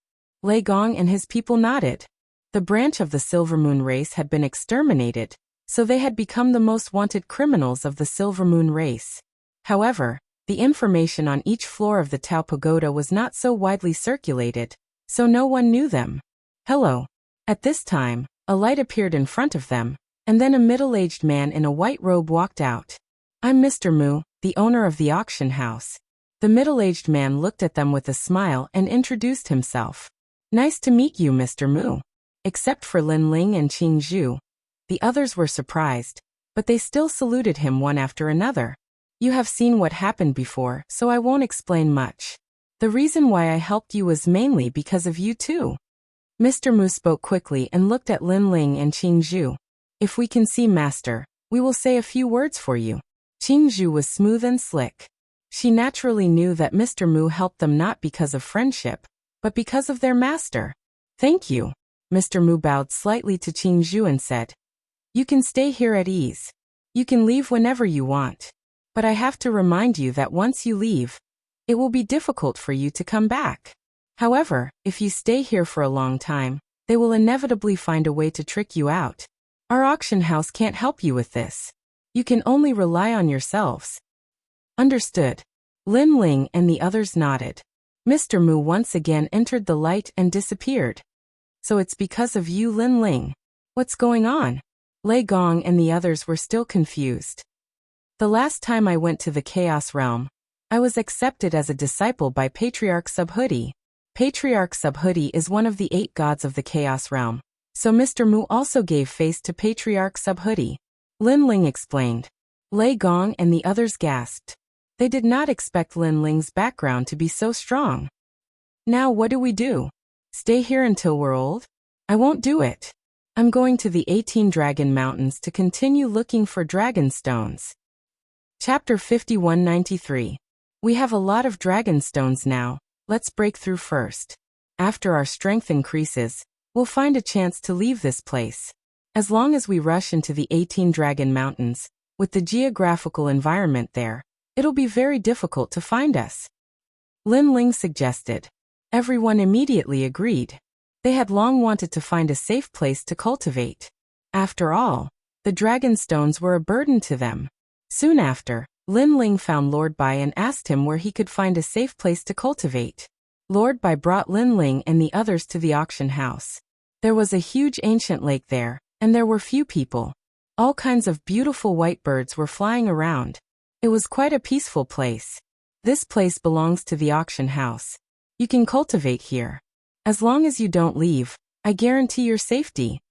Lei Gong and his people nodded. The branch of the Silver Moon race had been exterminated, so they had become the most wanted criminals of the Silver Moon race. However, the information on each floor of the Tao Pagoda was not so widely circulated, so no one knew them. Hello. At this time, a light appeared in front of them, and then a middle-aged man in a white robe walked out. I'm Mr. Mu, the owner of the auction house. The middle-aged man looked at them with a smile and introduced himself. Nice to meet you, Mr. Mu. Except for Lin Ling and Qing Zhu. The others were surprised, but they still saluted him one after another. You have seen what happened before, so I won't explain much. The reason why I helped you was mainly because of you too. Mr. Mu spoke quickly and looked at Lin Ling and Qing Zhu. If we can see Master, we will say a few words for you. Qing Zhu was smooth and slick. She naturally knew that Mr. Mu helped them not because of friendship, but because of their master. Thank you. Mr. Mu bowed slightly to Qing Zhu and said, You can stay here at ease. You can leave whenever you want. But I have to remind you that once you leave, it will be difficult for you to come back. However, if you stay here for a long time, they will inevitably find a way to trick you out. Our auction house can't help you with this. You can only rely on yourselves. Understood. Lin Ling and the others nodded. Mr. Mu once again entered the light and disappeared. So it's because of you, Lin Ling. What's going on? Lei Gong and the others were still confused. The last time I went to the Chaos Realm, I was accepted as a disciple by Patriarch Subhoodie. Patriarch Subhoodie is one of the 8 gods of the Chaos Realm, so Mr. Mu also gave face to Patriarch Subhoodie. Lin Ling explained. Lei Gong and the others gasped. They did not expect Lin Ling's background to be so strong. Now what do we do? Stay here until we're old? I won't do it. I'm going to the 18 Dragon Mountains to continue looking for dragon stones. Chapter 5193. We have a lot of dragon stones now. Let's break through first. After our strength increases, we'll find a chance to leave this place. As long as we rush into the 18 Dragon Mountains, with the geographical environment there, it'll be very difficult to find us. Lin Ling suggested. Everyone immediately agreed. They had long wanted to find a safe place to cultivate. After all, the dragon stones were a burden to them. Soon after, Lin Ling found Lord Bai and asked him where he could find a safe place to cultivate. Lord Bai brought Lin Ling and the others to the auction house. There was a huge ancient lake there, and there were few people. All kinds of beautiful white birds were flying around. It was quite a peaceful place. This place belongs to the auction house. You can cultivate here. As long as you don't leave, I guarantee your safety.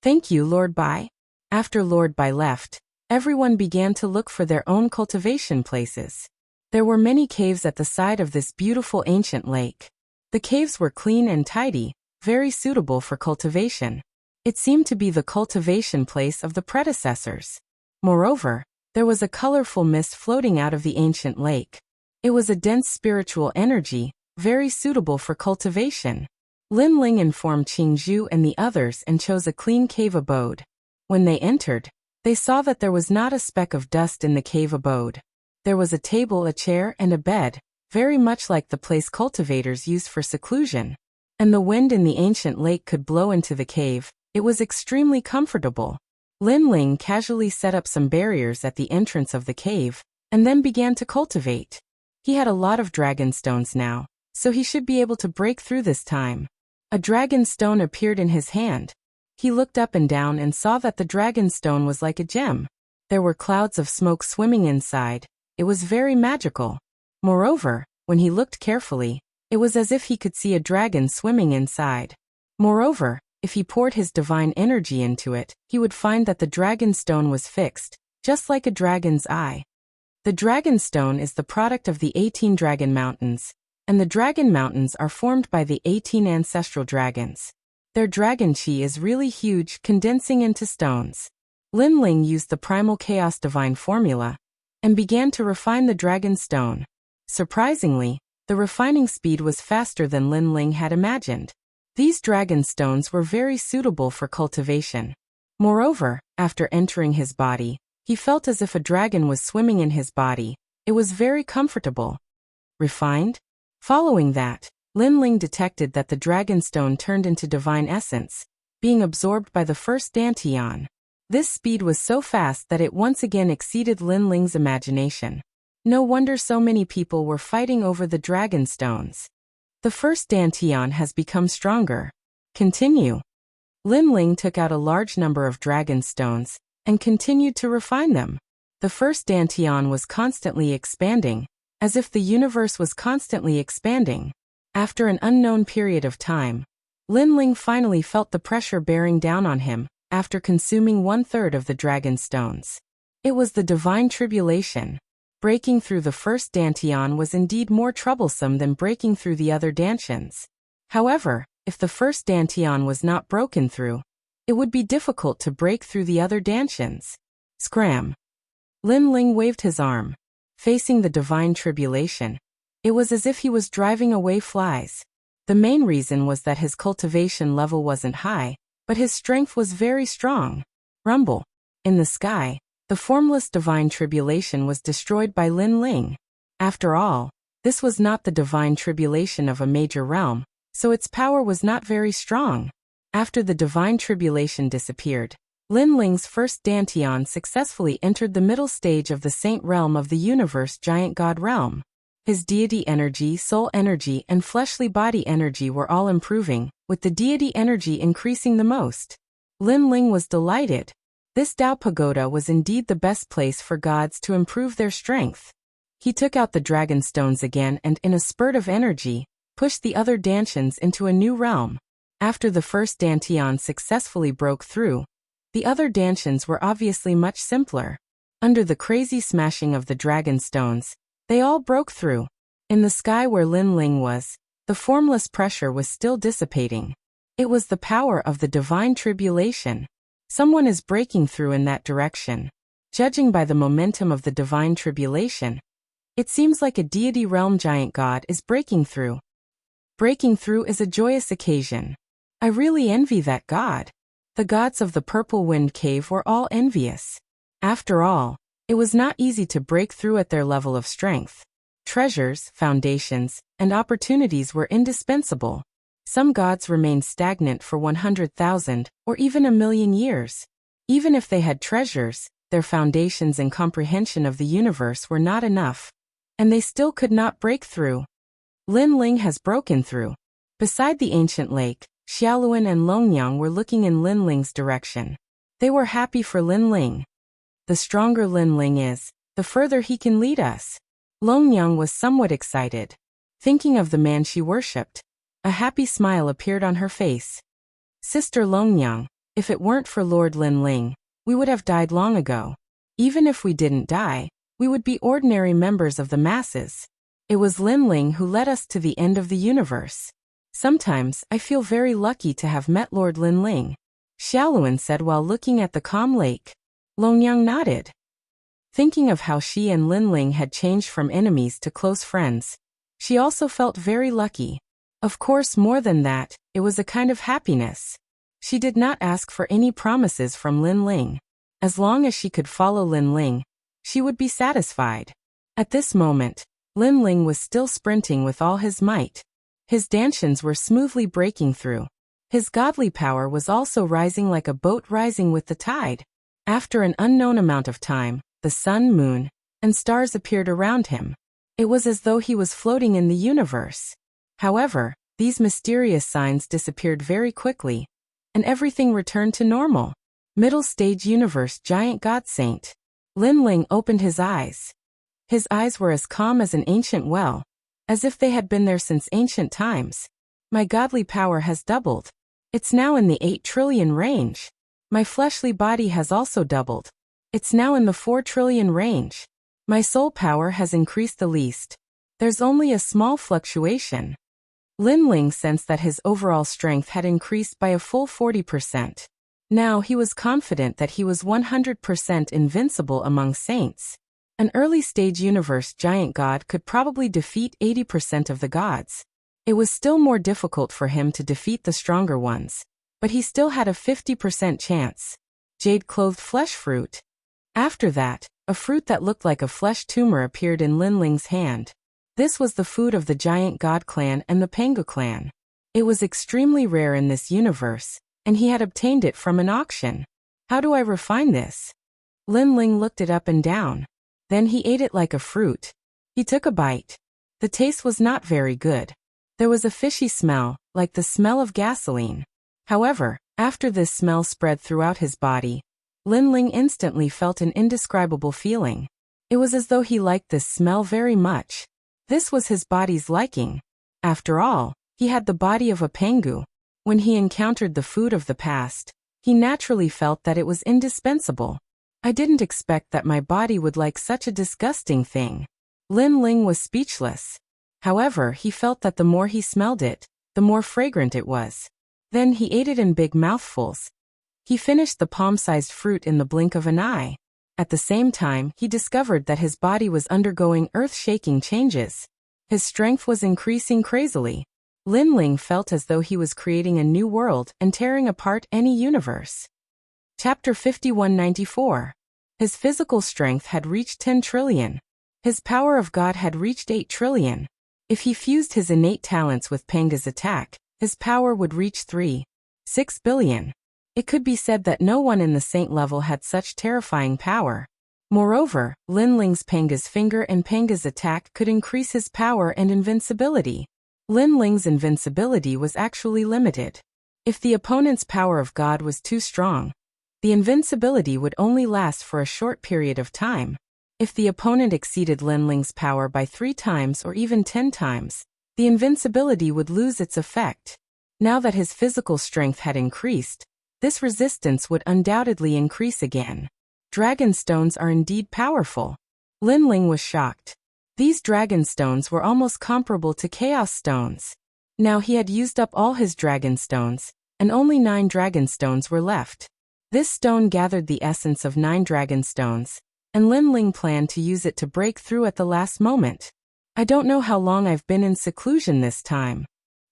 Thank you, Lord Bai. After Lord Bai left, everyone began to look for their own cultivation places. There were many caves at the side of this beautiful ancient lake. The caves were clean and tidy, very suitable for cultivation. It seemed to be the cultivation place of the predecessors. Moreover, There was a colorful mist floating out of the ancient lake. It was a dense spiritual energy, very suitable for cultivation. Lin Ling informed Qingzhu and the others and chose a clean cave abode. When they entered, they saw that there was not a speck of dust in the cave abode. There was a table, a chair, and a bed, very much like the place cultivators use for seclusion. And the wind in the ancient lake could blow into the cave. It was extremely comfortable. Lin Ling casually set up some barriers at the entrance of the cave, and then began to cultivate. He had a lot of dragon stones now, so he should be able to break through this time. A dragon stone appeared in his hand. He looked up and down and saw that the dragon stone was like a gem. There were clouds of smoke swimming inside. It was very magical. Moreover, when he looked carefully, it was as if he could see a dragon swimming inside. Moreover, if he poured his divine energy into it, he would find that the dragon stone was fixed, just like a dragon's eye. The dragon stone is the product of the 18 dragon mountains, and the dragon mountains are formed by the 18 ancestral dragons. Their dragon chi is really huge, condensing into stones. Lin Ling used the primal chaos divine formula and began to refine the dragon stone. Surprisingly, the refining speed was faster than Lin Ling had imagined. These dragon stones were very suitable for cultivation. Moreover, after entering his body, he felt as if a dragon was swimming in his body. It was very comfortable. Refined? Following that, Lin Ling detected that the dragon stone turned into divine essence, being absorbed by the first Dantian. This speed was so fast that it once again exceeded Lin Ling's imagination. No wonder so many people were fighting over the dragon stones. The first Dantian has become stronger. Continue. Lin Ling took out a large number of dragon stones and continued to refine them. The first Dantian was constantly expanding, as if the universe was constantly expanding. After an unknown period of time, Lin Ling finally felt the pressure bearing down on him after consuming 1/3 of the dragon stones. It was the divine tribulation. Breaking through the first Dantian was indeed more troublesome than breaking through the other Dantians. However, if the first Dantian was not broken through, it would be difficult to break through the other Dantians. Scram! Lin Ling waved his arm. Facing the divine tribulation, it was as if he was driving away flies. The main reason was that his cultivation level wasn't high, but his strength was very strong. Rumble. In the sky, the formless divine tribulation was destroyed by Lin Ling. After all, this was not the divine tribulation of a major realm, so its power was not very strong. After the divine tribulation disappeared, Lin Ling's first Dantian successfully entered the middle stage of the saint realm of the universe giant god realm. His deity energy, soul energy, and fleshly body energy were all improving, with the deity energy increasing the most. Lin Ling was delighted. This Dao Pagoda was indeed the best place for gods to improve their strength. He took out the dragon stones again and, in a spurt of energy, pushed the other Dantians into a new realm. After the first Dantian successfully broke through, the other Dantians were obviously much simpler. Under the crazy smashing of the dragon stones, they all broke through. In the sky where Lin Ling was, the formless pressure was still dissipating. It was the power of the divine tribulation. Someone is breaking through in that direction. Judging by the momentum of the divine tribulation, it seems like a deity realm giant god is breaking through. Breaking through is a joyous occasion. I really envy that god. The gods of the Purple Wind Cave were all envious. After all, it was not easy to break through at their level of strength. Treasures, foundations, and opportunities were indispensable. Some gods remained stagnant for 100,000 or even 1,000,000 years. Even if they had treasures, their foundations and comprehension of the universe were not enough, and they still could not break through. Lin Ling has broken through. Beside the ancient lake, Xiaoluan and Longyang were looking in Lin Ling's direction. They were happy for Lin Ling. The stronger Lin Ling is, the further he can lead us. Longyang was somewhat excited. Thinking of the man she worshipped, a happy smile appeared on her face. Sister Longyang, if it weren't for Lord Lin Ling, we would have died long ago. Even if we didn't die, we would be ordinary members of the masses. It was Lin Ling who led us to the end of the universe. Sometimes I feel very lucky to have met Lord Lin Ling, Xiaoluan said while looking at the calm lake. Longyang nodded. Thinking of how she and Lin Ling had changed from enemies to close friends, she also felt very lucky. Of course, more than that, it was a kind of happiness. She did not ask for any promises from Lin Ling. As long as she could follow Lin Ling, she would be satisfied. At this moment, Lin Ling was still sprinting with all his might. His dantians were smoothly breaking through. His godly power was also rising like a boat rising with the tide. After an unknown amount of time, the sun, moon, and stars appeared around him. It was as though he was floating in the universe. However, these mysterious signs disappeared very quickly, and everything returned to normal. Middle stage universe giant god saint. Lin Ling opened his eyes. His eyes were as calm as an ancient well, as if they had been there since ancient times. My godly power has doubled. It's now in the 8 trillion range. My fleshly body has also doubled. It's now in the 4 trillion range. My soul power has increased the least. There's only a small fluctuation. Lin Ling sensed that his overall strength had increased by a full 40%. Now he was confident that he was 100% invincible among saints. An early-stage universe giant god could probably defeat 80% of the gods. It was still more difficult for him to defeat the stronger ones, but he still had a 50% chance. Jade-clothed flesh fruit. After that, a fruit that looked like a flesh tumor appeared in Lin Ling's hand. This was the food of the giant god clan and the Pengu clan. It was extremely rare in this universe, and he had obtained it from an auction. How do I refine this? Lin Ling looked it up and down. Then he ate it like a fruit. He took a bite. The taste was not very good. There was a fishy smell, like the smell of gasoline. However, after this smell spread throughout his body, Lin Ling instantly felt an indescribable feeling. It was as though he liked this smell very much. This was his body's liking. After all, he had the body of a Pengu. When he encountered the food of the past, he naturally felt that it was indispensable. I didn't expect that my body would like such a disgusting thing. Lin Ling was speechless. However, he felt that the more he smelled it, the more fragrant it was. Then he ate it in big mouthfuls. He finished the palm-sized fruit in the blink of an eye. At the same time, he discovered that his body was undergoing earth-shaking changes. His strength was increasing crazily. Lin Ling felt as though he was creating a new world and tearing apart any universe. Chapter 5194. His physical strength had reached 10 trillion. His power of God had reached 8 trillion. If he fused his innate talents with Pengu's attack, his power would reach 3.6 billion. It could be said that no one in the saint level had such terrifying power. Moreover, Lin Ling's Pengu's finger and Pengu's attack could increase his power and invincibility. Lin Ling's invincibility was actually limited. If the opponent's power of God was too strong, the invincibility would only last for a short period of time. If the opponent exceeded Lin Ling's power by 3 times or even 10 times, the invincibility would lose its effect. Now that his physical strength had increased, this resistance would undoubtedly increase again. Dragon stones are indeed powerful. Lin Ling was shocked. These dragon stones were almost comparable to chaos stones. Now he had used up all his dragon stones, and only 9 dragon stones were left. This stone gathered the essence of 9 dragon stones, and Lin Ling planned to use it to break through at the last moment. I don't know how long I've been in seclusion this time.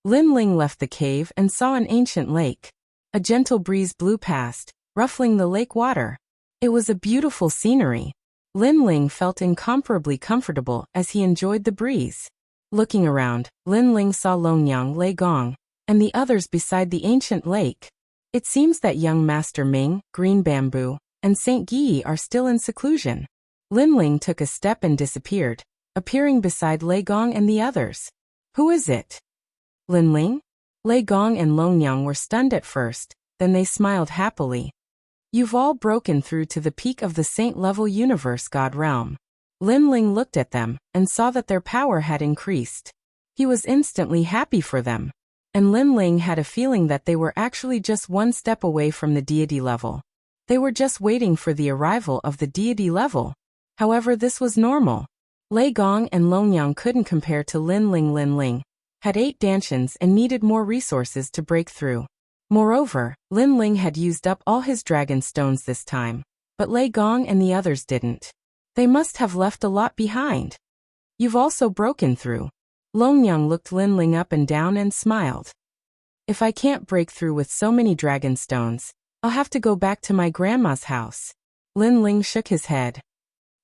Lin Ling left the cave and saw an ancient lake. A gentle breeze blew past, ruffling the lake water. It was a beautiful scenery. Lin Ling felt incomparably comfortable as he enjoyed the breeze. Looking around, Lin Ling saw Longyang, Lei Gong, and the others beside the ancient lake. It seems that young Master Ming, Green Bamboo, and Saint Yi are still in seclusion. Lin Ling took a step and disappeared, appearing beside Lei Gong and the others. Who is it? Lin Ling? Lei Gong and Longyang were stunned at first, then they smiled happily. You've all broken through to the peak of the saint-level universe god realm. Lin Ling looked at them and saw that their power had increased. He was instantly happy for them. And Lin Ling had a feeling that they were actually just one step away from the deity level. They were just waiting for the arrival of the deity level. However, this was normal. Lei Gong and Longyang couldn't compare to Lin Ling. Lin Ling had 8 dantians and needed more resources to break through. Moreover, Lin Ling had used up all his dragon stones this time, but Lei Gong and the others didn't. They must have left a lot behind. You've also broken through. Longyang looked Linling up and down and smiled. If I can't break through with so many dragon stones, I'll have to go back to my grandma's house. Linling shook his head.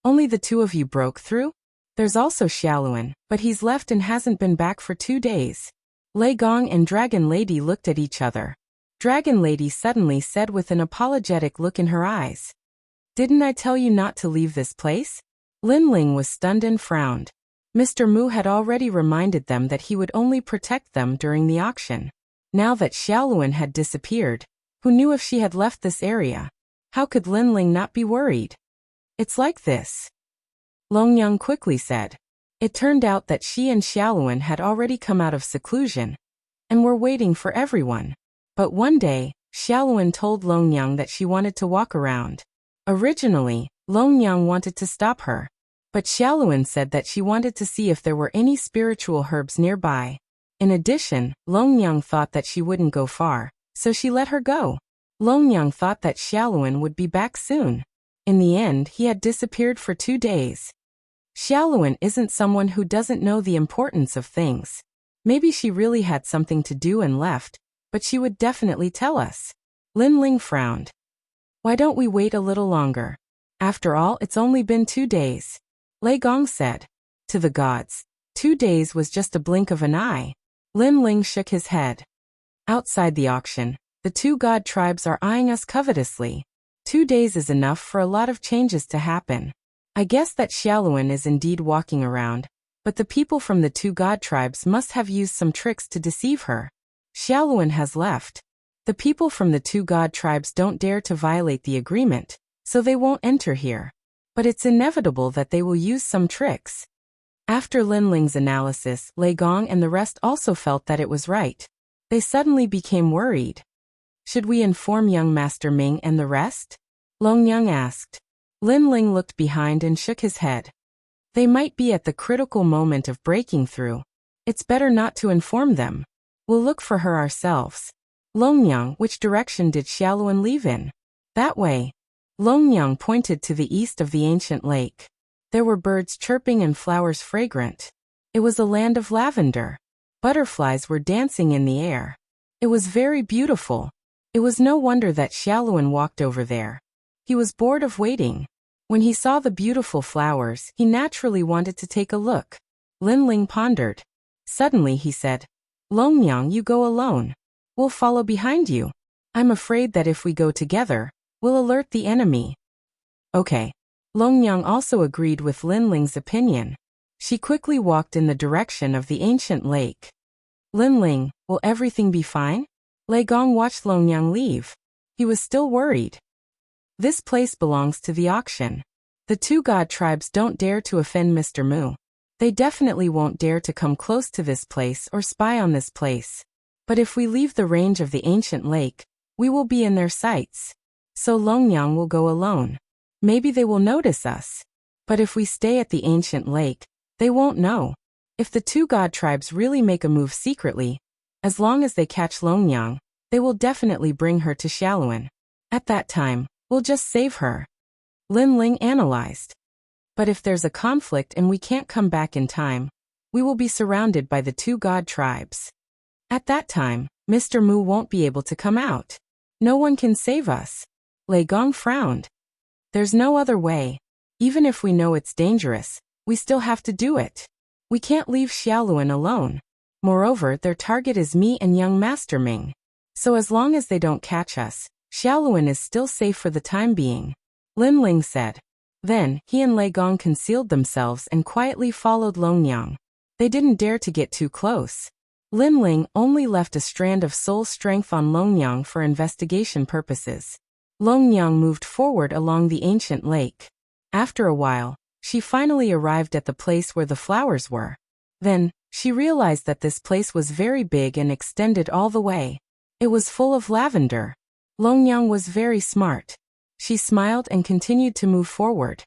Only the two of you broke through? There's also Xiaoluan, but he's left and hasn't been back for 2 days. Lei Gong and Dragon Lady looked at each other. Dragon Lady suddenly said with an apologetic look in her eyes. Didn't I tell you not to leave this place? Linling was stunned and frowned. Mr. Mu had already reminded them that he would only protect them during the auction. Now that Xiaoluan had disappeared, who knew if she had left this area? How could Linling not be worried? It's like this. Longyang quickly said. It turned out that she and Xiaoluan had already come out of seclusion and were waiting for everyone. But one day, Xiaoluan told Longyang that she wanted to walk around. Originally, Longyang wanted to stop her, but Xiaoluan said that she wanted to see if there were any spiritual herbs nearby. In addition, Longyang thought that she wouldn't go far, so she let her go. Longyang thought that Xiaoluan would be back soon. In the end, he had disappeared for 2 days. Xiaoluan isn't someone who doesn't know the importance of things. Maybe she really had something to do and left, but she would definitely tell us. Linling frowned. Why don't we wait a little longer? After all, it's only been 2 days. Lei Gong said. To the gods, 2 days was just a blink of an eye. Linling shook his head. Outside the auction, the 2 god tribes are eyeing us covetously. 2 days is enough for a lot of changes to happen. I guess that Xiaoluan is indeed walking around, but the people from the 2 god tribes must have used some tricks to deceive her. Xiaoluan has left. The people from the 2 god tribes don't dare to violate the agreement, so they won't enter here. But it's inevitable that they will use some tricks. After Linling's analysis, Lei Gong and the rest also felt that it was right. They suddenly became worried. Should we inform young Master Ming and the rest? Longyang asked. Linling looked behind and shook his head. They might be at the critical moment of breaking through. It's better not to inform them. We'll look for her ourselves. Longyang, which direction did Xiaoluan leave in? That way. Longyang pointed to the east of the ancient lake. There were birds chirping and flowers fragrant. It was a land of lavender. Butterflies were dancing in the air. It was very beautiful. It was no wonder that Xiaoluan walked over there. He was bored of waiting. When he saw the beautiful flowers, he naturally wanted to take a look. Linling pondered. Suddenly he said, Longyang, you go alone. We'll follow behind you. I'm afraid that if we go together, we'll alert the enemy. Okay. Longyang also agreed with Linling's opinion. She quickly walked in the direction of the ancient lake. Linling, will everything be fine? Lei Gong watched Longyang leave. He was still worried. This place belongs to the auction. The 2 god tribes don't dare to offend Mr. Mu. They definitely won't dare to come close to this place or spy on this place. But if we leave the range of the ancient lake, we will be in their sights. So Longyang will go alone. Maybe they will notice us. But if we stay at the ancient lake, they won't know. If the 2 god tribes really make a move secretly, as long as they catch Longyang, they will definitely bring her to Xiaoluan. At that time, we'll just save her. Linling analyzed. But if there's a conflict and we can't come back in time, we will be surrounded by the 2 god tribes. At that time, Mr. Mu won't be able to come out. No one can save us. Lei Gong frowned. There's no other way. Even if we know it's dangerous, we still have to do it. We can't leave Xiaoluan alone. Moreover, their target is me and young Master Ming. So as long as they don't catch us, Xiaoluan is still safe for the time being. Linling said. Then, he and Lei Gong concealed themselves and quietly followed Longyang. They didn't dare to get too close. Linling only left a strand of soul strength on Longyang for investigation purposes. Longyang moved forward along the ancient lake. After a while, she finally arrived at the place where the flowers were. Then, she realized that this place was very big and extended all the way. It was full of lavender. Longyang was very smart. She smiled and continued to move forward.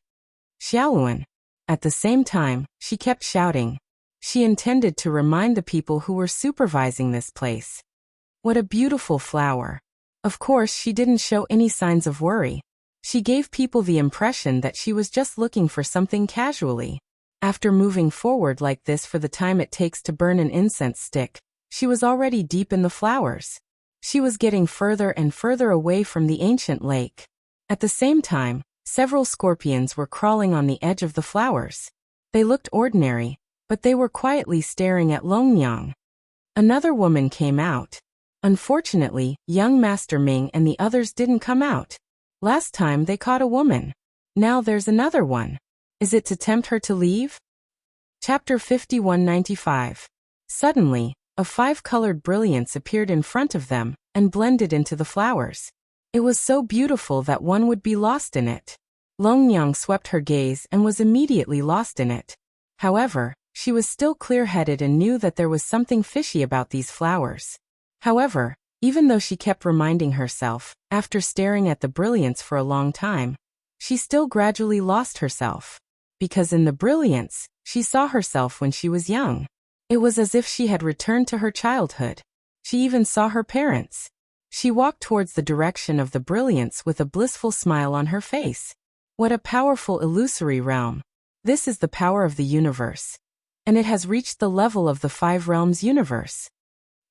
Xiaoluan. At the same time, she kept shouting. She intended to remind the people who were supervising this place. What a beautiful flower. Of course, she didn't show any signs of worry. She gave people the impression that she was just looking for something casually. After moving forward like this for the time it takes to burn an incense stick, she was already deep in the flowers. She was getting further and further away from the ancient lake. At the same time, several scorpions were crawling on the edge of the flowers. They looked ordinary, but they were quietly staring at Longyang. Another woman came out. Unfortunately, young Master Ming and the others didn't come out. Last time they caught a woman. Now there's another one. Is it to tempt her to leave? Chapter 5195. Suddenly, a five-colored brilliance appeared in front of them and blended into the flowers. It was so beautiful that one would be lost in it. Longyang swept her gaze and was immediately lost in it. However, she was still clear-headed and knew that there was something fishy about these flowers. However, even though she kept reminding herself, after staring at the brilliance for a long time, she still gradually lost herself. Because in the brilliance, she saw herself when she was young. It was as if she had returned to her childhood. She even saw her parents. She walked towards the direction of the brilliance with a blissful smile on her face. What a powerful illusory realm. This is the power of the universe. And it has reached the level of the five realms universe.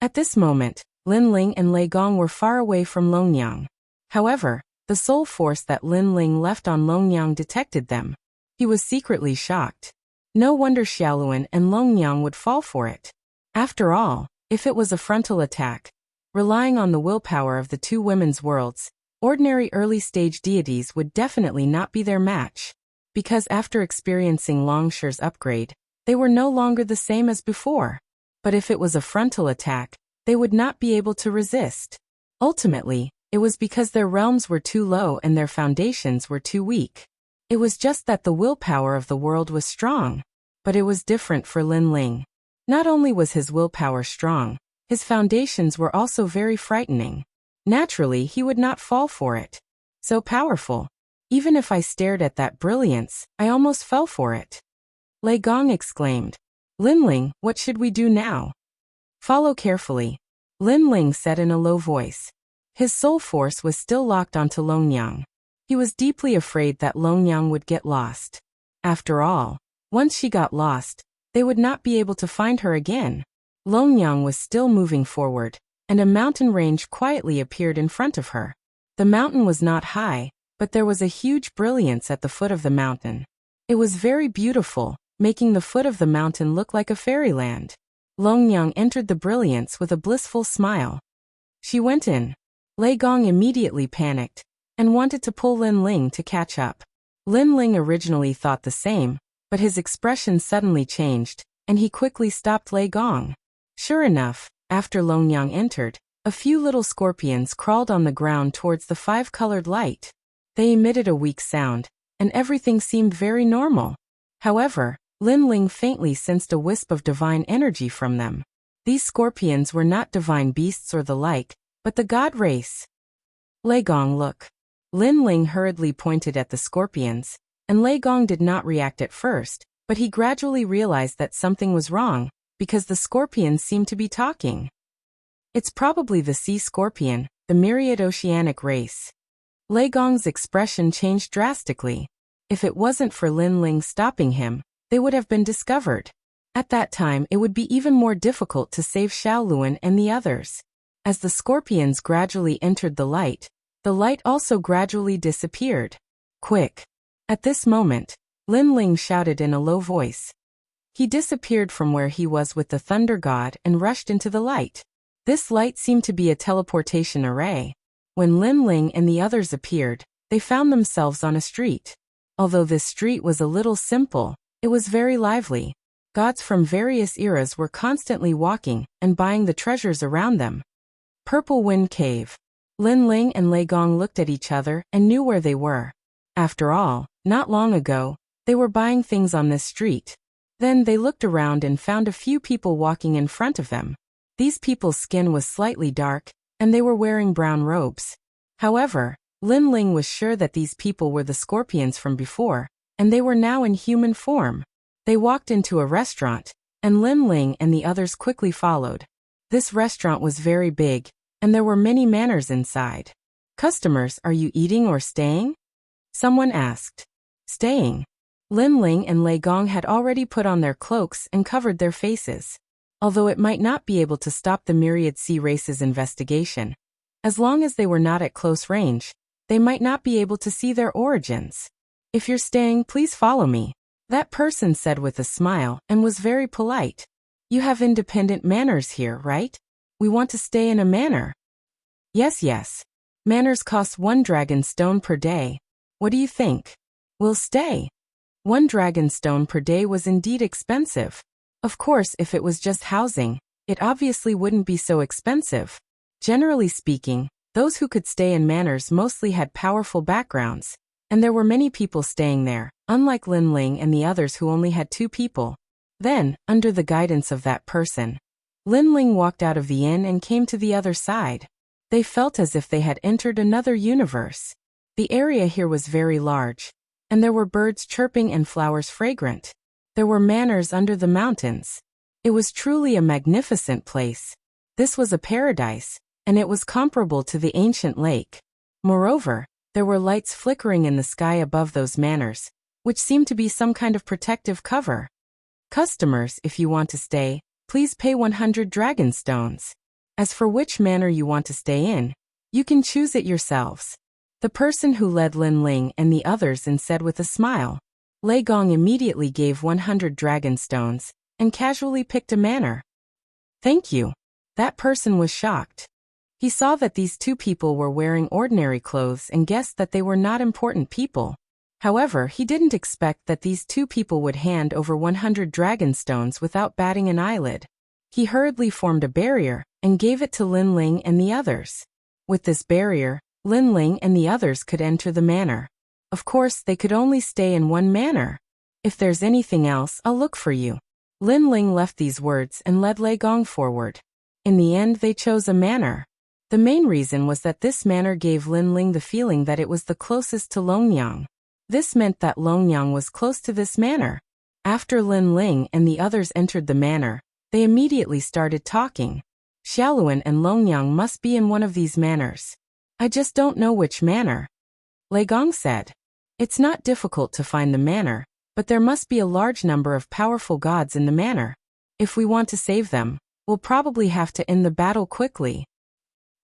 At this moment, Lin Ling and Lei Gong were far away from Longyang. However, the soul force that Lin Ling left on Longyang detected them. He was secretly shocked. No wonder Xiaoluan and Longyang would fall for it. After all, if it was a frontal attack, relying on the willpower of the two women's worlds, ordinary early-stage deities would definitely not be their match. Because after experiencing Longshi's upgrade, they were no longer the same as before. But if it was a frontal attack, they would not be able to resist. Ultimately, it was because their realms were too low and their foundations were too weak. It was just that the willpower of the world was strong. But it was different for Lin Ling. Not only was his willpower strong, his foundations were also very frightening. Naturally, he would not fall for it. So powerful. Even if I stared at that brilliance, I almost fell for it. Lei Gong exclaimed. Lin Ling, what should we do now? Follow carefully. Lin Ling said in a low voice. His soul force was still locked onto Longyang. He was deeply afraid that Longyang would get lost. After all, once she got lost, they would not be able to find her again. Longyang was still moving forward, and a mountain range quietly appeared in front of her. The mountain was not high, but there was a huge brilliance at the foot of the mountain. It was very beautiful, making the foot of the mountain look like a fairyland. Longyang entered the brilliance with a blissful smile. She went in. Lei Gong immediately panicked and wanted to pull Lin Ling to catch up. Lin Ling originally thought the same, but his expression suddenly changed, and he quickly stopped Lei Gong. Sure enough, after Longyang entered, a few little scorpions crawled on the ground towards the five-colored light. They emitted a weak sound, and everything seemed very normal. However, Lin Ling faintly sensed a wisp of divine energy from them. These scorpions were not divine beasts or the like, but the god race. Lei Gong, look. Lin Ling hurriedly pointed at the scorpions, and Lei Gong did not react at first, but he gradually realized that something was wrong, because the scorpions seemed to be talking. It's probably the sea scorpion, the myriad oceanic race. Lei Gong's expression changed drastically. If it wasn't for Lin Ling stopping him, they would have been discovered. At that time it would be even more difficult to save Xiaoluan and the others. As the scorpions gradually entered the light also gradually disappeared. Quick! At this moment, Lin Ling shouted in a low voice. He disappeared from where he was with the thunder god and rushed into the light. This light seemed to be a teleportation array. When Lin Ling and the others appeared, they found themselves on a street. Although this street was a little simple, it was very lively. Gods from various eras were constantly walking and buying the treasures around them. Purple Wind Cave. Lin Ling and Lei Gong looked at each other and knew where they were. After all, not long ago, they were buying things on this street. Then they looked around and found a few people walking in front of them. These people's skin was slightly dark, and they were wearing brown robes. However, Lin Ling was sure that these people were the scorpions from before, and they were now in human form. They walked into a restaurant, and Lin Ling and the others quickly followed. This restaurant was very big, and there were many manners inside. Customers, are you eating or staying? Someone asked. Staying. Lin Ling and Lei Gong had already put on their cloaks and covered their faces. Although it might not be able to stop the myriad sea race's investigation, as long as they were not at close range, they might not be able to see their origins. If you're staying, please follow me, that person said with a smile and was very polite. You have independent manners here, right? We want to stay in a manor. Yes. Manors cost 1 dragon stone per day. What do you think? We'll stay. 1 dragon stone per day was indeed expensive. Of course, if it was just housing, it obviously wouldn't be so expensive. Generally speaking, those who could stay in manors mostly had powerful backgrounds, and there were many people staying there, unlike Lin Ling and the others who only had 2 people. Then, under the guidance of that person, Lin Ling walked out of the inn and came to the other side. They felt as if they had entered another universe. The area here was very large, and there were birds chirping and flowers fragrant. There were manors under the mountains. It was truly a magnificent place. This was a paradise, and it was comparable to the ancient lake. Moreover, there were lights flickering in the sky above those manors, which seemed to be some kind of protective cover. Customers, if you want to stay, please pay 100 dragon stones. As for which manor you want to stay in, you can choose it yourselves. The person who led Lin Ling and the others and said with a smile. Lei Gong immediately gave 100 dragon stones and casually picked a manor. Thank you. That person was shocked. He saw that these 2 people were wearing ordinary clothes and guessed that they were not important people. However, he didn't expect that these 2 people would hand over 100 dragon stones without batting an eyelid. He hurriedly formed a barrier and gave it to Lin Ling and the others. With this barrier, Lin Ling and the others could enter the manor. Of course, they could only stay in 1 manor. If there's anything else, I'll look for you. Lin Ling left these words and led Lei Gong forward. In the end, they chose a manor. The main reason was that this manor gave Lin Ling the feeling that it was the closest to Longyang. This meant that Longyang was close to this manor. After Lin Ling and the others entered the manor, they immediately started talking. Xiaoluan and Longyang must be in one of these manors. I just don't know which manor. Lei Gong said. It's not difficult to find the manor, but there must be a large number of powerful gods in the manor. If we want to save them, we'll probably have to end the battle quickly.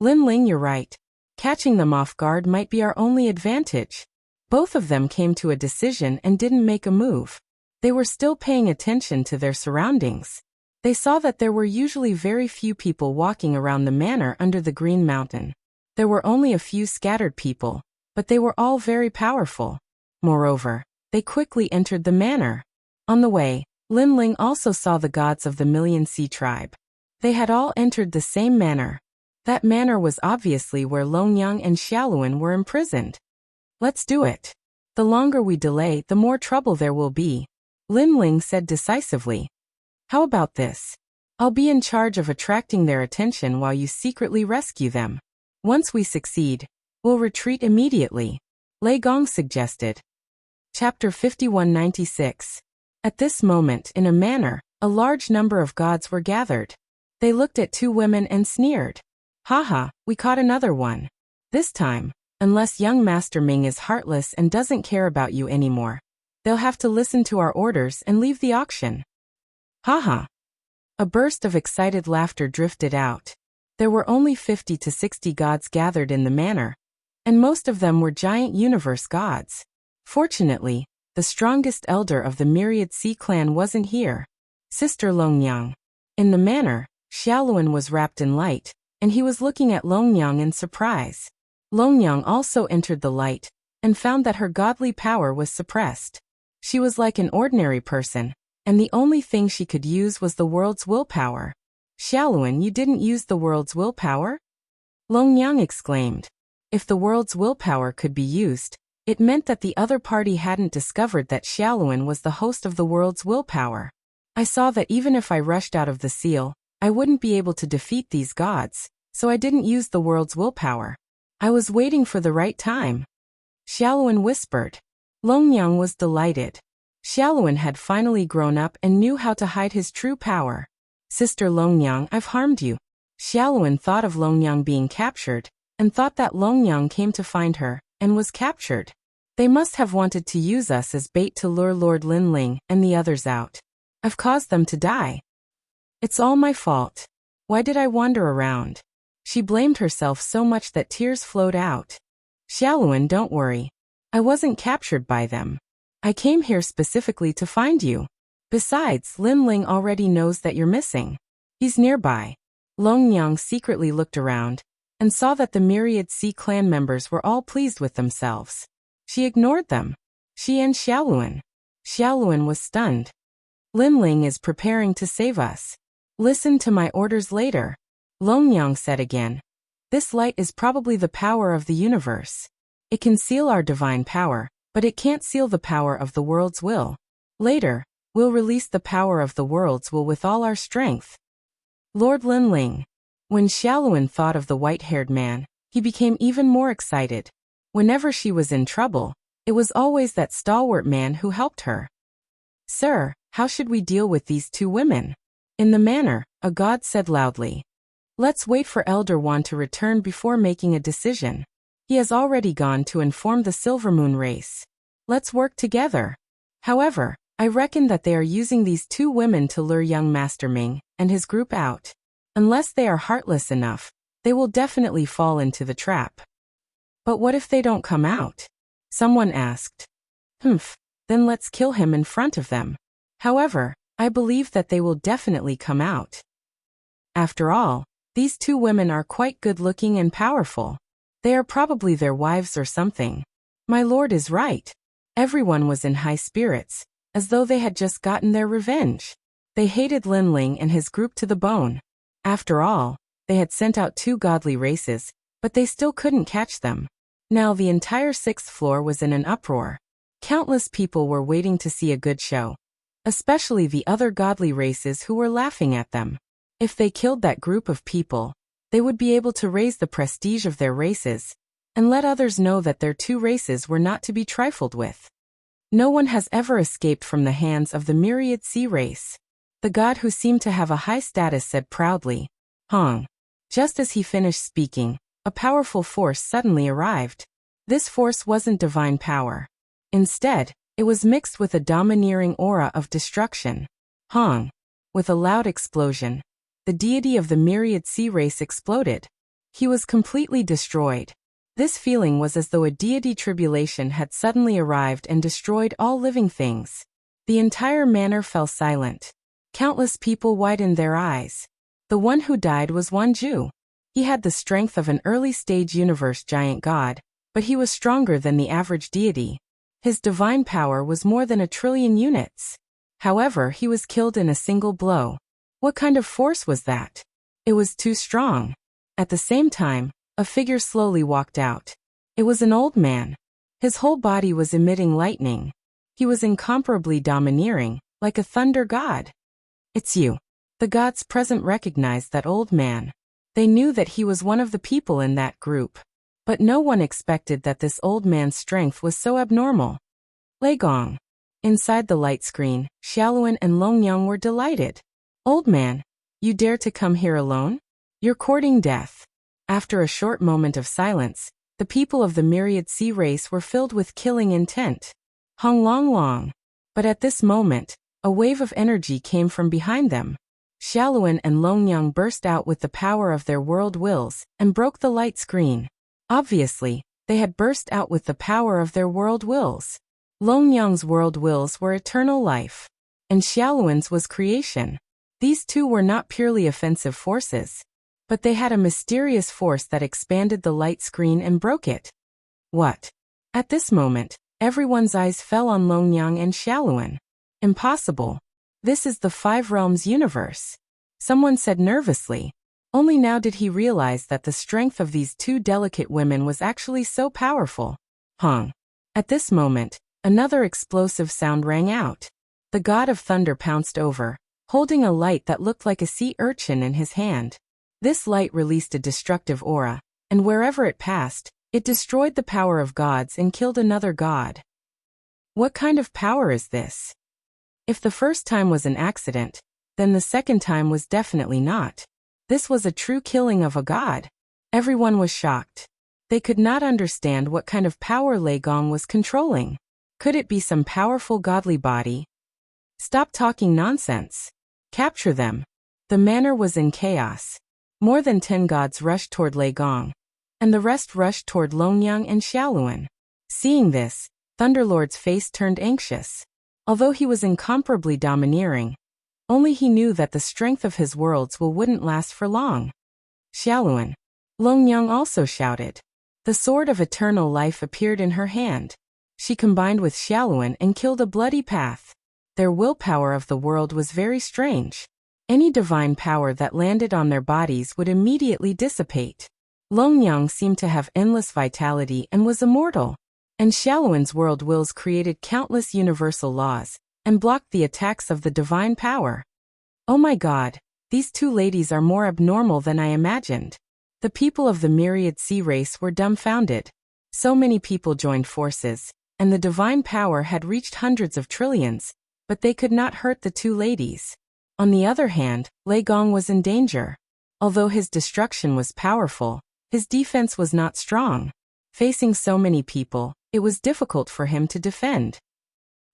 Lin Ling, you're right. Catching them off guard might be our only advantage. Both of them came to a decision and didn't make a move. They were still paying attention to their surroundings. They saw that there were usually very few people walking around the manor under the Green Mountain. There were only a few scattered people, but they were all very powerful. Moreover, they quickly entered the manor. On the way, Lin Ling also saw the gods of the Million Sea tribe. They had all entered the same manor. That manor was obviously where Longyang and Xiaoluan were imprisoned. Let's do it. The longer we delay, the more trouble there will be, Lin Ling said decisively. How about this? I'll be in charge of attracting their attention while you secretly rescue them. Once we succeed, we'll retreat immediately, Lei Gong suggested. Chapter 5196. At this moment, in a manor, a large number of gods were gathered. They looked at 2 women and sneered. Haha, we caught another one. This time, unless young Master Ming is heartless and doesn't care about you anymore, they'll have to listen to our orders and leave the auction. Haha. A burst of excited laughter drifted out. There were only 50 to 60 gods gathered in the manor, and most of them were giant universe gods. Fortunately, the strongest elder of the Myriad Sea clan wasn't here. Sister Longyang. In the manor, Xiaoluan was wrapped in light, and he was looking at Longyang in surprise. Longyang also entered the light, and found that her godly power was suppressed. She was like an ordinary person, and the only thing she could use was the world's willpower. Xiaoluan, you didn't use the world's willpower? Longyang exclaimed. If the world's willpower could be used, it meant that the other party hadn't discovered that Xiaoluan was the host of the world's willpower. I saw that even if I rushed out of the seal, I wouldn't be able to defeat these gods, so I didn't use the world's willpower. I was waiting for the right time. Xiaoluan whispered. Longyang was delighted. Xiaoluan had finally grown up and knew how to hide his true power. Sister Longyang, I've harmed you. Xiaoluan thought of Longyang being captured, and thought that Longyang came to find her, and was captured. They must have wanted to use us as bait to lure Lord Linling and the others out. I've caused them to die. It's all my fault. Why did I wander around? She blamed herself so much that tears flowed out. Xiaoluan, don't worry. I wasn't captured by them. I came here specifically to find you. Besides, Linling already knows that you're missing. He's nearby. Longnyang secretly looked around and saw that the myriad Sea clan members were all pleased with themselves. She ignored them. She and Xiaoluan. Xiaoluan was stunned. Linling is preparing to save us. Listen to my orders later. Longnyang said again. This light is probably the power of the universe. It can seal our divine power, but it can't seal the power of the world's will. Later, we'll release the power of the world's will with all our strength. Lord Linling. When Xiaoluan thought of the white-haired man, he became even more excited. Whenever she was in trouble, it was always that stalwart man who helped her. Sir, how should we deal with these two women? In the manor, a god said loudly. Let's wait for Elder Wan to return before making a decision. He has already gone to inform the Silvermoon race. Let's work together. However, I reckon that they are using these two women to lure young Master Ming and his group out. Unless they are heartless enough, they will definitely fall into the trap. But what if they don't come out? Someone asked. Then let's kill him in front of them. However, I believe that they will definitely come out. After all, these two women are quite good-looking and powerful. They are probably their wives or something. My lord is right. Everyone was in high spirits, as though they had just gotten their revenge. They hated Linling and his group to the bone. After all, they had sent out two godly races, but they still couldn't catch them. Now the entire 6th floor was in an uproar. Countless people were waiting to see a good show, especially the other godly races who were laughing at them. If they killed that group of people, they would be able to raise the prestige of their races and let others know that their two races were not to be trifled with. No one has ever escaped from the hands of the myriad sea race. The god who seemed to have a high status said proudly, Hong. Just as he finished speaking, a powerful force suddenly arrived. This force wasn't divine power. Instead, it was mixed with a domineering aura of destruction. Hong. With a loud explosion, the deity of the myriad sea race exploded. He was completely destroyed. This feeling was as though a deity tribulation had suddenly arrived and destroyed all living things. The entire manor fell silent. Countless people widened their eyes. The one who died was Wanju. He had the strength of an early-stage universe giant god, but he was stronger than the average deity. His divine power was more than 1 trillion units. However, he was killed in a single blow. What kind of force was that? It was too strong. At the same time, a figure slowly walked out. It was an old man. His whole body was emitting lightning. He was incomparably domineering, like a thunder god. It's you. The gods present recognized that old man. They knew that he was one of the people in that group. But no one expected that this old man's strength was so abnormal. Lei Gong. Inside the light screen, Xiaoluan and Longyang were delighted. Old man, you dare to come here alone? You're courting death. After a short moment of silence, the people of the myriad sea race were filled with killing intent. Hong Long Long. But at this moment, a wave of energy came from behind them. Xiaoluan and Longyang burst out with the power of their world wills and broke the light screen. Obviously, they had burst out with the power of their world wills. Longyang's world wills were eternal life, and Xiaoluan's was creation. These two were not purely offensive forces, but they had a mysterious force that expanded the light screen and broke it. What? At this moment, everyone's eyes fell on Longyang and Xiaoluan. Impossible. This is the 5 realms universe. Someone said nervously. Only now did he realize that the strength of these two delicate women was actually so powerful. Hong. At this moment, another explosive sound rang out. The god of thunder pounced over, holding a light that looked like a sea urchin in his hand. This light released a destructive aura, and wherever it passed, it destroyed the power of gods and killed another god. What kind of power is this? If the first time was an accident, then the second time was definitely not. This was a true killing of a god. Everyone was shocked. They could not understand what kind of power Lei Gong was controlling. Could it be some powerful godly body? Stop talking nonsense. Capture them. The manor was in chaos. More than 10 gods rushed toward Lei Gong, and the rest rushed toward Longyang and Xiaoluan. Seeing this, Thunderlord's face turned anxious. Although he was incomparably domineering, only he knew that the strength of his worlds wouldn't last for long. Xiaoluan. Longyang also shouted. The sword of eternal life appeared in her hand. She combined with Xiaoluan and killed a bloody path. Their willpower of the world was very strange. Any divine power that landed on their bodies would immediately dissipate. Longyang seemed to have endless vitality and was immortal. And Xiaoluan's world wills created countless universal laws and blocked the attacks of the divine power. Oh my God, these two ladies are more abnormal than I imagined. The people of the myriad sea race were dumbfounded. So many people joined forces, and the divine power had reached hundreds of trillions, but they could not hurt the two ladies. On the other hand, Lei Gong was in danger. Although his destruction was powerful, his defense was not strong. Facing so many people, it was difficult for him to defend.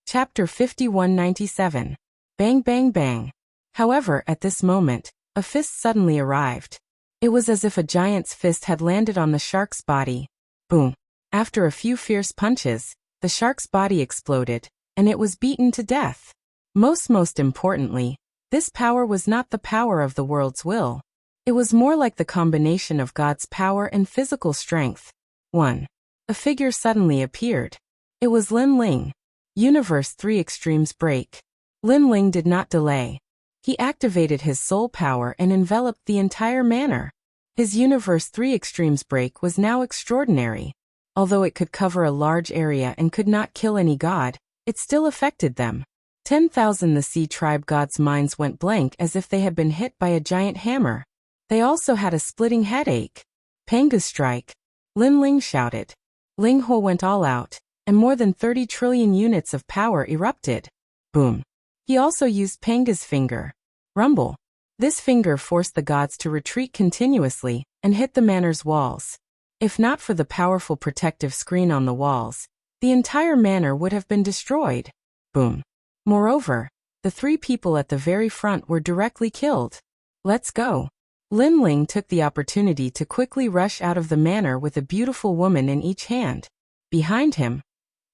Chapter 5197. Bang bang bang. However, at this moment, a fist suddenly arrived. It was as if a giant's fist had landed on the shark's body. Boom. After a few fierce punches, the shark's body exploded, and it was beaten to death. Most importantly, this power was not the power of the world's will. It was more like the combination of God's power and physical strength. 1. A figure suddenly appeared. It was Lin Ling. Universe 3 Extremes Break. Lin Ling did not delay. He activated his soul power and enveloped the entire manor. His Universe 3 Extremes Break was now extraordinary. Although it could cover a large area and could not kill any god, it still affected them. 10,000 The Sea Tribe gods' minds went blank as if they had been hit by a giant hammer. They also had a splitting headache. Panga's strike. Lin Ling shouted. Ling Ho went all out, and more than 30 trillion units of power erupted. Boom. He also used Panga's finger. Rumble. This finger forced the gods to retreat continuously and hit the manor's walls. If not for the powerful protective screen on the walls, the entire manor would have been destroyed. Boom. Moreover, the 3 people at the very front were directly killed. Let's go. Lin Ling took the opportunity to quickly rush out of the manor with a beautiful woman in each hand. Behind him,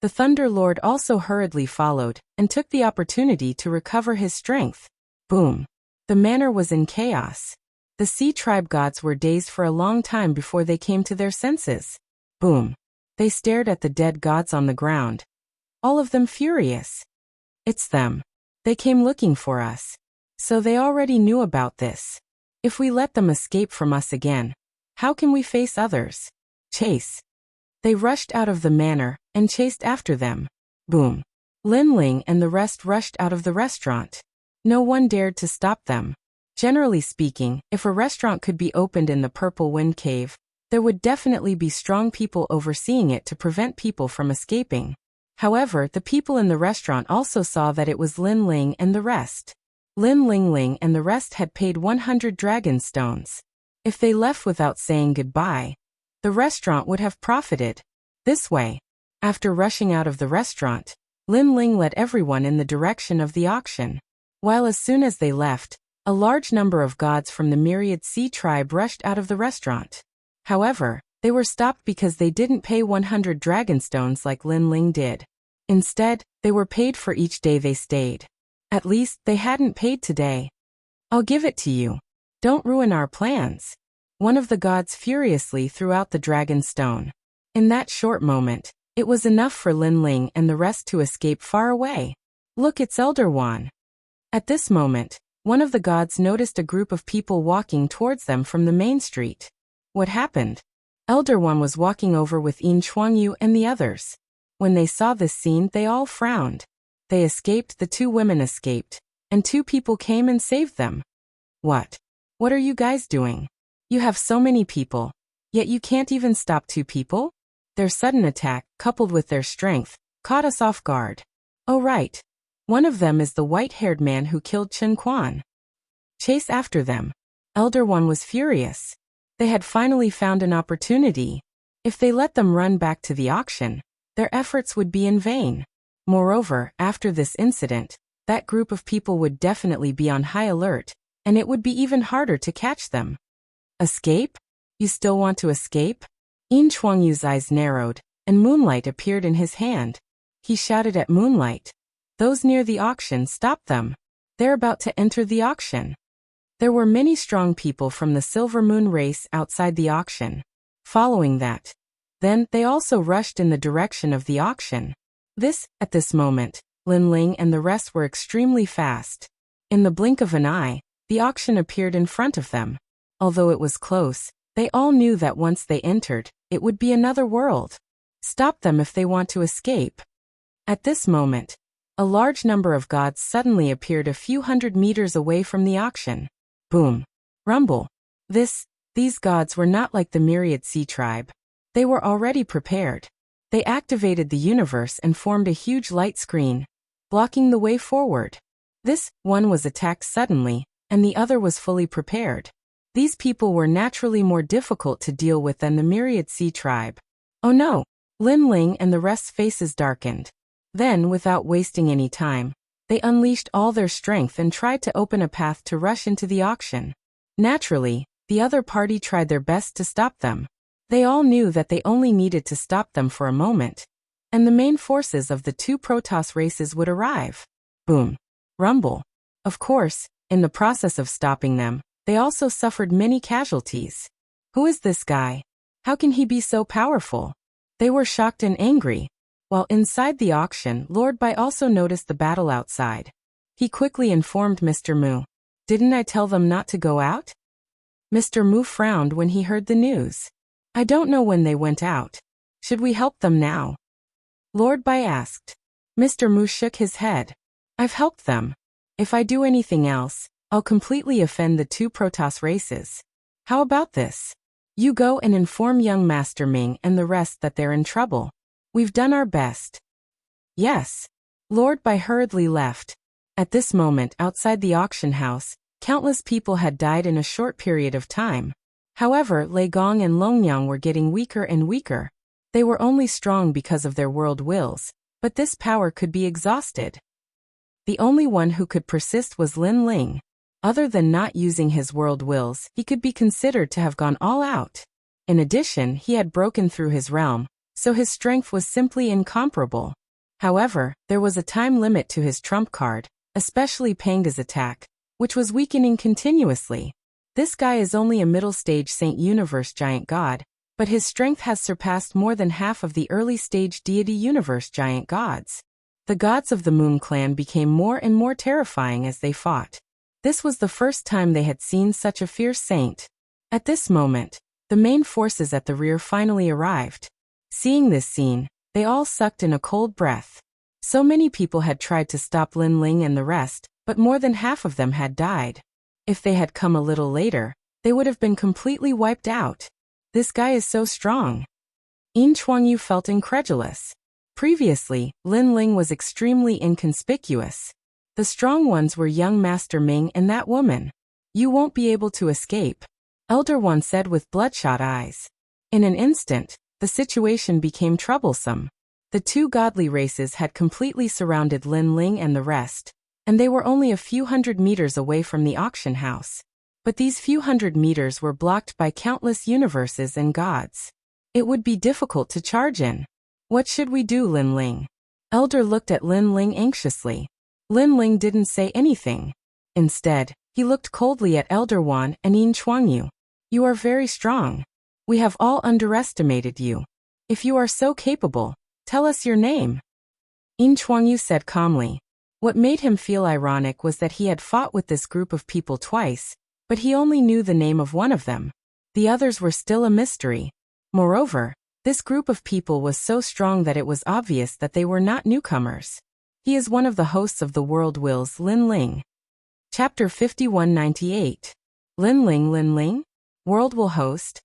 the Thunder Lord also hurriedly followed and took the opportunity to recover his strength. Boom. The manor was in chaos. The Sea Tribe gods were dazed for a long time before they came to their senses. Boom. They stared at the dead gods on the ground. All of them furious. It's them. They came looking for us. So they already knew about this. If we let them escape from us again, how can we face others? Chase. They rushed out of the manor and chased after them. Boom. Lin Ling and the rest rushed out of the restaurant. No one dared to stop them. Generally speaking, if a restaurant could be opened in the Purple Wind Cave, there would definitely be strong people overseeing it to prevent people from escaping. However, the people in the restaurant also saw that it was Lin Ling and the rest. Lin Ling and the rest had paid 100 dragon stones. If they left without saying goodbye, the restaurant would have profited. This way. After rushing out of the restaurant, Lin Ling led everyone in the direction of the auction. While as soon as they left, a large number of gods from the myriad sea tribe rushed out of the restaurant. However, they were stopped because they didn't pay 100 dragon stones like Lin Ling did. Instead, they were paid for each day they stayed. At least, they hadn't paid today. I'll give it to you. Don't ruin our plans. One of the gods furiously threw out the dragon stone. In that short moment, it was enough for Lin Ling and the rest to escape far away. Look, it's Elder Wan. At this moment, one of the gods noticed a group of people walking towards them from the main street. What happened? Elder Wan was walking over with Yin Chuangyu and the others. When they saw this scene, they all frowned. They escaped, the 2 women escaped, and 2 people came and saved them. What? What are you guys doing? You have so many people, yet you can't even stop 2 people? Their sudden attack, coupled with their strength, caught us off guard. Oh right. One of them is the white-haired man who killed Chen Quan. Chase after them. Elder One was furious. They had finally found an opportunity. If they let them run back to the auction, their efforts would be in vain. Moreover, after this incident, that group of people would definitely be on high alert, and it would be even harder to catch them. Escape? You still want to escape? Yin Chuangyu's eyes narrowed, and moonlight appeared in his hand. He shouted at Moonlight. Those near the auction, stop them. They're about to enter the auction. There were many strong people from the Silver Moon race outside the auction. Following that, then they also rushed in the direction of the auction. At this moment, Lin Ling and the rest were extremely fast. In the blink of an eye, the auction appeared in front of them. Although it was close, they all knew that once they entered, it would be another world. Stop them if they want to escape. At this moment, a large number of gods suddenly appeared a few hundred meters away from the auction. Boom. Rumble. These gods were not like the myriad sea tribe. They were already prepared. They activated the universe and formed a huge light screen, blocking the way forward. One was attacked suddenly, and the other was fully prepared. These people were naturally more difficult to deal with than the myriad sea tribe. Oh no! Lin Ling and the rest's faces darkened. Then, without wasting any time, they unleashed all their strength and tried to open a path to rush into the auction. Naturally, the other party tried their best to stop them. They all knew that they only needed to stop them for a moment, and the main forces of the two Protoss races would arrive. Boom. Rumble. Of course, in the process of stopping them, they also suffered many casualties. Who is this guy? How can he be so powerful? They were shocked and angry. While inside the auction, Lord Bai also noticed the battle outside. He quickly informed Mr. Mu. Didn't I tell them not to go out? Mr. Mu frowned when he heard the news. I don't know when they went out. Should we help them now? Lord Bai asked. Mr. Mu shook his head. I've helped them. If I do anything else, I'll completely offend the two Protoss races. How about this? You go and inform young Master Ming and the rest that they're in trouble. We've done our best. Yes. Lord Bai hurriedly left. At this moment outside the auction house, countless people had died in a short period of time. However, Lei Gong and Longyang were getting weaker and weaker. They were only strong because of their world wills, but this power could be exhausted. The only one who could persist was Lin Ling. Other than not using his world wills, he could be considered to have gone all out. In addition, he had broken through his realm, so his strength was simply incomparable. However, there was a time limit to his trump card, especially Panga's attack, which was weakening continuously. This guy is only a middle-stage Saint Universe giant god, but his strength has surpassed more than half of the early-stage deity universe giant gods. The gods of the Moon Clan became more and more terrifying as they fought. This was the first time they had seen such a fierce saint. At this moment, the main forces at the rear finally arrived. Seeing this scene, they all sucked in a cold breath. So many people had tried to stop Lin Ling and the rest, but more than half of them had died. If they had come a little later, they would have been completely wiped out. This guy is so strong. Yin Chuangyu felt incredulous. Previously, Lin Ling was extremely inconspicuous. The strong ones were young Master Ming and that woman. You won't be able to escape, Elder One said with bloodshot eyes. In an instant, the situation became troublesome. The two godly races had completely surrounded Lin Ling and the rest, and they were only a few hundred meters away from the auction house. But these few hundred meters were blocked by countless universes and gods. It would be difficult to charge in. What should we do, Lin Ling? Elder looked at Lin Ling anxiously. Lin Ling didn't say anything. Instead, he looked coldly at Elder Wan and Yin Chuangyu. You are very strong. We have all underestimated you. If you are so capable, tell us your name. Yin Chuangyu said calmly. What made him feel ironic was that he had fought with this group of people twice, but he only knew the name of one of them. The others were still a mystery. Moreover, this group of people was so strong that it was obvious that they were not newcomers. He is one of the hosts of the World Wills, Lin Ling. Chapter 5198. Lin Ling? World Will host?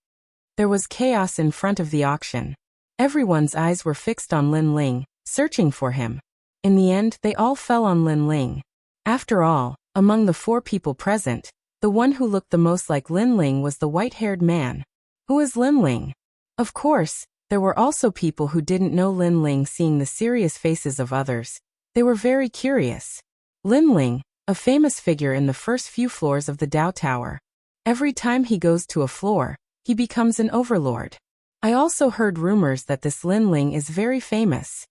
There was chaos in front of the auction. Everyone's eyes were fixed on Lin Ling, searching for him. In the end, they all fell on Lin Ling. After all, among the four people present, the one who looked the most like Lin Ling was the white-haired man. Who is Lin Ling? Of course, there were also people who didn't know Lin Ling. Seeing the serious faces of others, they were very curious. Lin Ling, a famous figure in the first few floors of the Dao Tower. Every time he goes to a floor, he becomes an overlord. I also heard rumors that this Lin Ling is very famous.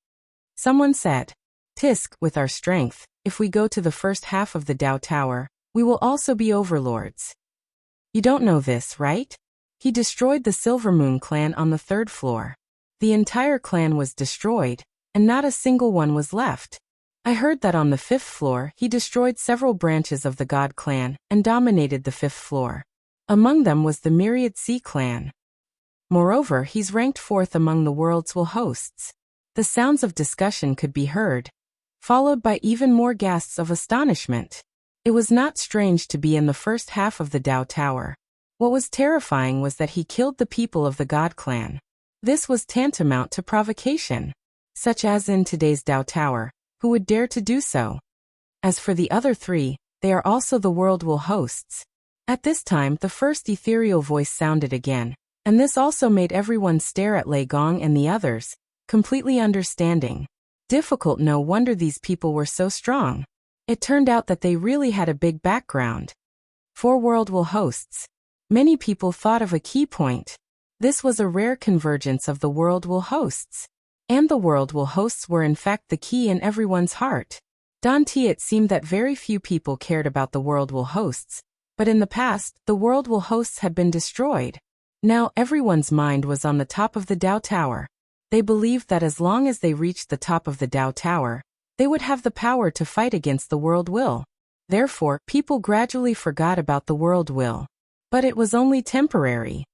Someone said, Tisk, with our strength, if we go to the first half of the Dao Tower, we will also be overlords. You don't know this, right? He destroyed the Silver Moon clan on the 3rd floor. The entire clan was destroyed, and not a single one was left. I heard that on the 5th floor he destroyed several branches of the God clan and dominated the 5th floor. Among them was the Myriad Sea clan. Moreover, he's ranked 4th among the world's will hosts. The sounds of discussion could be heard, followed by even more gasps of astonishment. It was not strange to be in the first half of the Dao Tower. What was terrifying was that he killed the people of the God clan. This was tantamount to provocation, such as in today's Dao Tower. Who would dare to do so? As for the other 3, they are also the world will hosts. At this time, the first ethereal voice sounded again, and this also made everyone stare at Lei Gong and the others, completely understanding. Difficult, no wonder these people were so strong. It turned out that they really had a big background. 4 world will hosts. Many people thought of a key point. This was a rare convergence of the world will hosts. And the world will hosts were in fact the key in everyone's heart. Danti, it seemed that very few people cared about the world will hosts, but in the past, the world will hosts had been destroyed. Now everyone's mind was on the top of the Dao Tower. They believed that as long as they reached the top of the Dao Tower, they would have the power to fight against the world will. Therefore, people gradually forgot about the world will. But it was only temporary.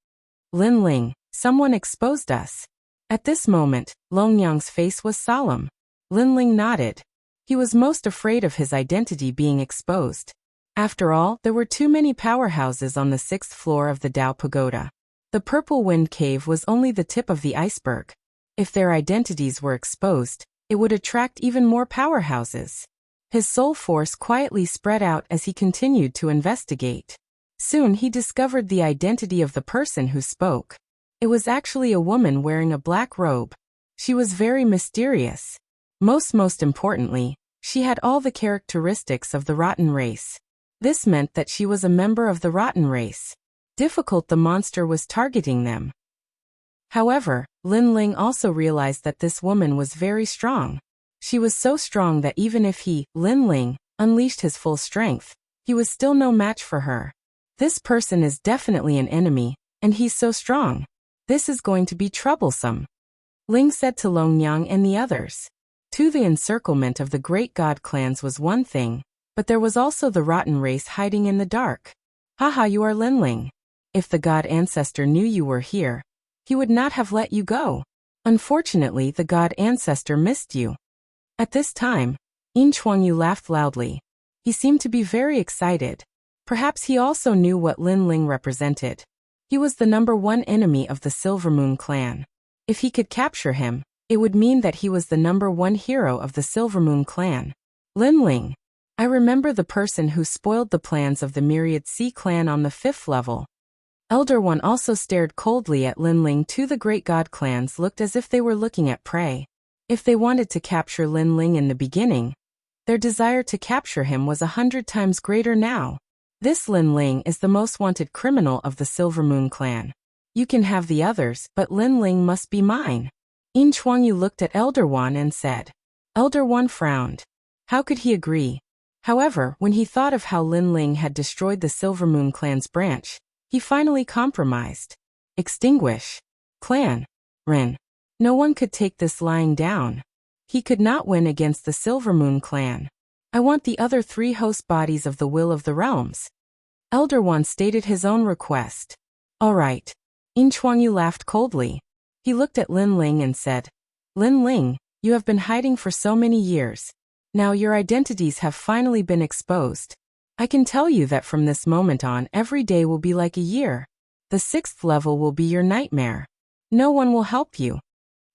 Lin Ling, someone exposed us. At this moment, Long Yang's face was solemn. Lin Ling nodded. He was most afraid of his identity being exposed. After all, there were too many powerhouses on the 6th floor of the Dao Pagoda. The Purple Wind Cave was only the tip of the iceberg. If their identities were exposed, it would attract even more powerhouses. His soul force quietly spread out as he continued to investigate. Soon he discovered the identity of the person who spoke. It was actually a woman wearing a black robe. She was very mysterious. Most importantly, she had all the characteristics of the rotten race. This meant that she was a member of the rotten race. Difficult, the monster was targeting them. However, Lin Ling also realized that this woman was very strong. She was so strong that even if he, Lin Ling, unleashed his full strength, he was still no match for her. This person is definitely an enemy, and he's so strong. This is going to be troublesome. Ling said to Long Yang and the others. To the encirclement of the great god clans was one thing, but there was also the rotten race hiding in the dark. Haha, you are Lin Ling. If the god ancestor knew you were here, he would not have let you go. Unfortunately, the god ancestor missed you. At this time, Yin Chuangyu laughed loudly. He seemed to be very excited. Perhaps he also knew what Lin Ling represented. He was the #1 enemy of the Silver Moon clan. If he could capture him, it would mean that he was the #1 hero of the Silver Moon clan. Lin Ling. I remember the person who spoiled the plans of the Myriad Sea clan on the 5th level. Elder One also stared coldly at Lin Ling. Two the great god clans looked as if they were looking at prey. If they wanted to capture Lin Ling in the beginning, their desire to capture him was 100 times greater now. This Lin Ling is the most wanted criminal of the Silver Moon clan. You can have the others, but Lin Ling must be mine. Yin Chuangyu looked at Elder One and said. Elder One frowned. How could he agree? However, when he thought of how Lin Ling had destroyed the Silver Moon clan's branch, he finally compromised. Extinguish. Clan. Ren. No one could take this lying down. He could not win against the Silver Moon clan. I want the other 3 host bodies of the Will of the Realms. Elder One stated his own request. All right. Yin Chuangyu laughed coldly. He looked at Lin Ling and said, Lin Ling, you have been hiding for so many years. Now your identities have finally been exposed. I can tell you that from this moment on, every day will be like a year. The 6th level will be your nightmare. No one will help you.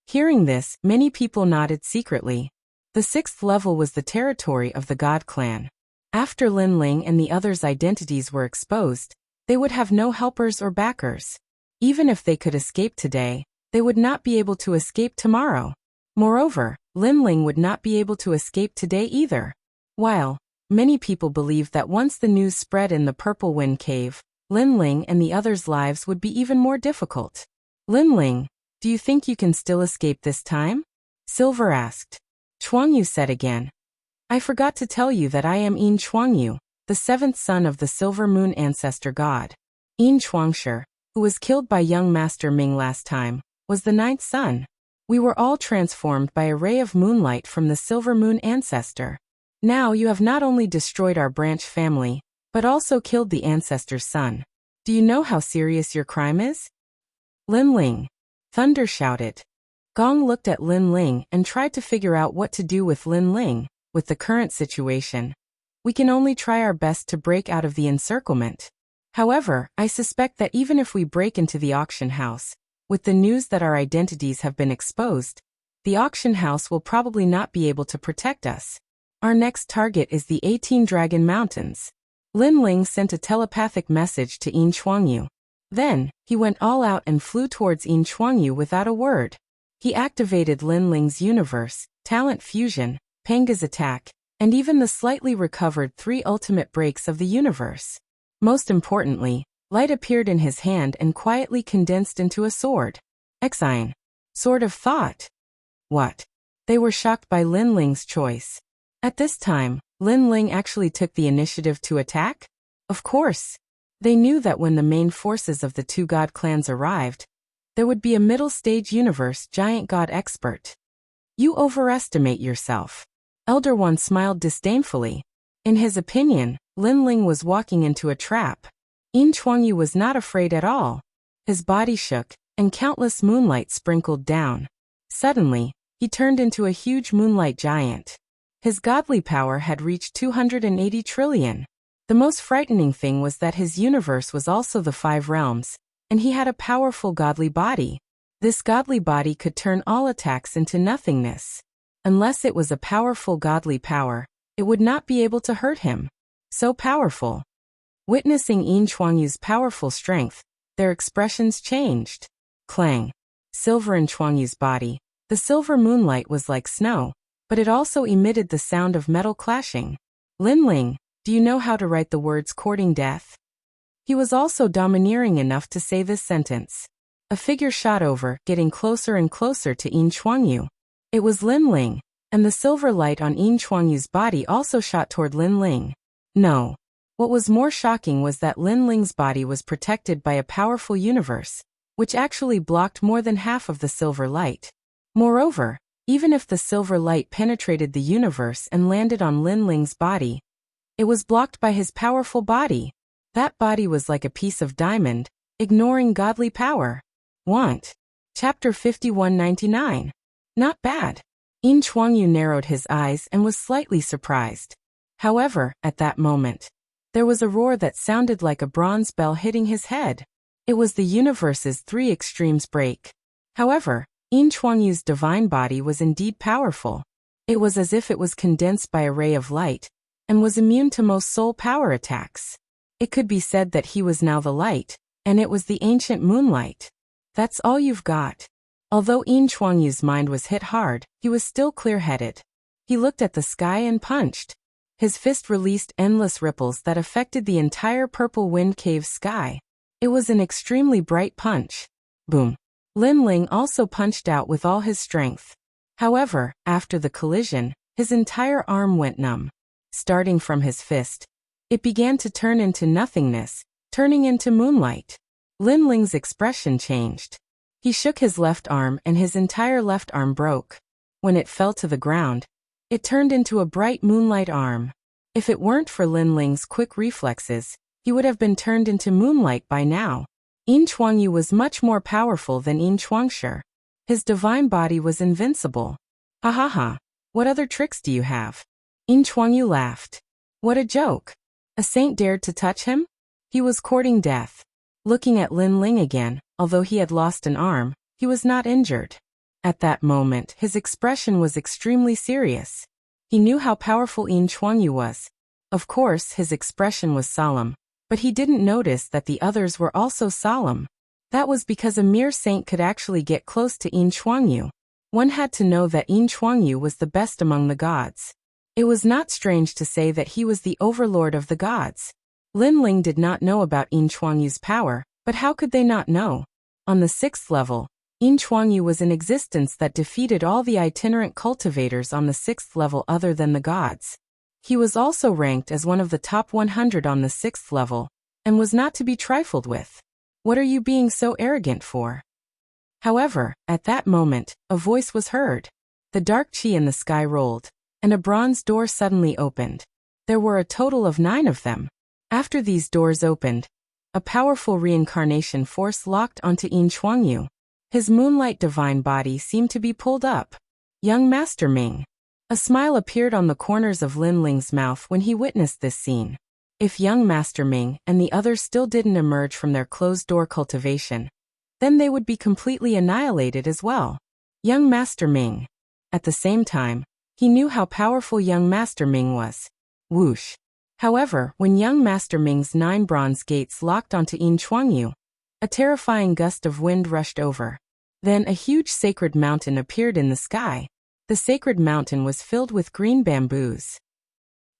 Hearing this, many people nodded secretly. The 6th level was the territory of the God clan. After Lin Ling and the others' identities were exposed, they would have no helpers or backers. Even if they could escape today, They would not be able to escape tomorrow. Moreover, Lin Ling would not be able to escape today either. While many people believed that once the news spread in the Purple Wind Cave, Lin Ling and the others' lives would be even more difficult. Lin Ling, do you think you can still escape this time? Silver asked. Chuangyu said again. I forgot to tell you that I am Yin Chuangyu, the seventh son of the Silver Moon ancestor god. Yin Chuangshi, who was killed by young Master Ming last time, was the ninth son. We were all transformed by a ray of moonlight from the Silver Moon ancestor. Now you have not only destroyed our branch family, but also killed the ancestor's son. Do you know how serious your crime is? Lin Ling. Thunder shouted. Gong looked at Lin Ling and tried to figure out what to do with Lin Ling. With the current situation, we can only try our best to break out of the encirclement. However, I suspect that even if we break into the auction house, with the news that our identities have been exposed, the auction house will probably not be able to protect us. Our next target is the 18 Dragon Mountains. Lin Ling sent a telepathic message to Yin Chuangyu. Then, he went all out and flew towards Yin Chuangyu without a word. He activated Lin Ling's universe, talent fusion, Panga's attack, and even the slightly recovered 3 ultimate breaks of the universe. Most importantly, light appeared in his hand and quietly condensed into a sword. Exine. Sword of Thought. What? They were shocked by Lin Ling's choice. At this time, Lin Ling actually took the initiative to attack? Of course. They knew that when the main forces of the 2 god clans arrived, there would be a middle-stage universe giant god expert. You overestimate yourself. Elder One smiled disdainfully. In his opinion, Lin Ling was walking into a trap. Yin Chuangyu was not afraid at all. His body shook, and countless moonlight sprinkled down. Suddenly, he turned into a huge moonlight giant. His godly power had reached 280 trillion. The most frightening thing was that his universe was also the 5 realms, and he had a powerful godly body. This godly body could turn all attacks into nothingness. Unless it was a powerful godly power, it would not be able to hurt him. So powerful. Witnessing Yin Chuangyu's powerful strength, their expressions changed. Clang. Silver in Chuangyu's body. The silver moonlight was like snow, but it also emitted the sound of metal clashing. Lin Ling, do you know how to write the words courting death? He was also domineering enough to say this sentence. A figure shot over, getting closer and closer to Yin Chuangyu. It was Lin Ling, and the silver light on Yin Chuangyu's body also shot toward Lin Ling. No. What was more shocking was that Lin Ling's body was protected by a powerful universe, which actually blocked more than half of the silver light. Moreover, even if the silver light penetrated the universe and landed on Lin Ling's body, it was blocked by his powerful body. That body was like a piece of diamond, ignoring godly power. Want. Chapter 5199. Not bad. Yin Chuangyu narrowed his eyes and was slightly surprised. However, at that moment, there was a roar that sounded like a bronze bell hitting his head. It was the universe's 3 extremes break. However, Yin Chuangyu's divine body was indeed powerful. It was as if it was condensed by a ray of light, and was immune to most soul power attacks. It could be said that he was now the light, and it was the ancient moonlight. That's all you've got. Although Yin Chuangyu's mind was hit hard, he was still clear-headed. He looked at the sky and punched. His fist released endless ripples that affected the entire Purple Wind Cave sky. It was an extremely bright punch. Boom. Lin Ling also punched out with all his strength. However, after the collision, his entire arm went numb. Starting from his fist, it began to turn into nothingness, turning into moonlight. Lin Ling's expression changed. He shook his left arm and his entire left arm broke. When it fell to the ground, it turned into a bright moonlight arm. If it weren't for Lin Ling's quick reflexes, he would have been turned into moonlight by now. Yin Chuangyu was much more powerful than Yin Chuangshi. His divine body was invincible. Ha ha ha. What other tricks do you have? Yin Chuangyu laughed. What a joke. A saint dared to touch him? He was courting death. Looking at Lin Ling again, although he had lost an arm, he was not injured. At that moment, his expression was extremely serious. He knew how powerful Yin Chuangyu was. Of course, his expression was solemn, but he didn't notice that the others were also solemn. That was because a mere saint could actually get close to Yin Chuangyu. One had to know that Yin Chuangyu was the best among the gods. It was not strange to say that he was the overlord of the gods. Lin Ling did not know about Yin Chuangyu's power, but how could they not know? On the 6th level, Yin Chuangyu was in existence that defeated all the itinerant cultivators on the 6th level other than the gods. He was also ranked as one of the top 100 on the 6th level, and was not to be trifled with. What are you being so arrogant for? However, at that moment, a voice was heard. The dark chi in the sky rolled, and a bronze door suddenly opened. There were a total of 9 of them. After these doors opened, a powerful reincarnation force locked onto Yin Chuangyu. His moonlight divine body seemed to be pulled up. Young Master Ming. A smile appeared on the corners of Lin Ling's mouth when he witnessed this scene. If young Master Ming and the others still didn't emerge from their closed-door cultivation, then they would be completely annihilated as well. Young Master Ming. At the same time, he knew how powerful young Master Ming was. Whoosh. However, when young Master Ming's 9 bronze gates locked onto Yin Chuangyu, a terrifying gust of wind rushed over. Then a huge sacred mountain appeared in the sky. The sacred mountain was filled with green bamboos.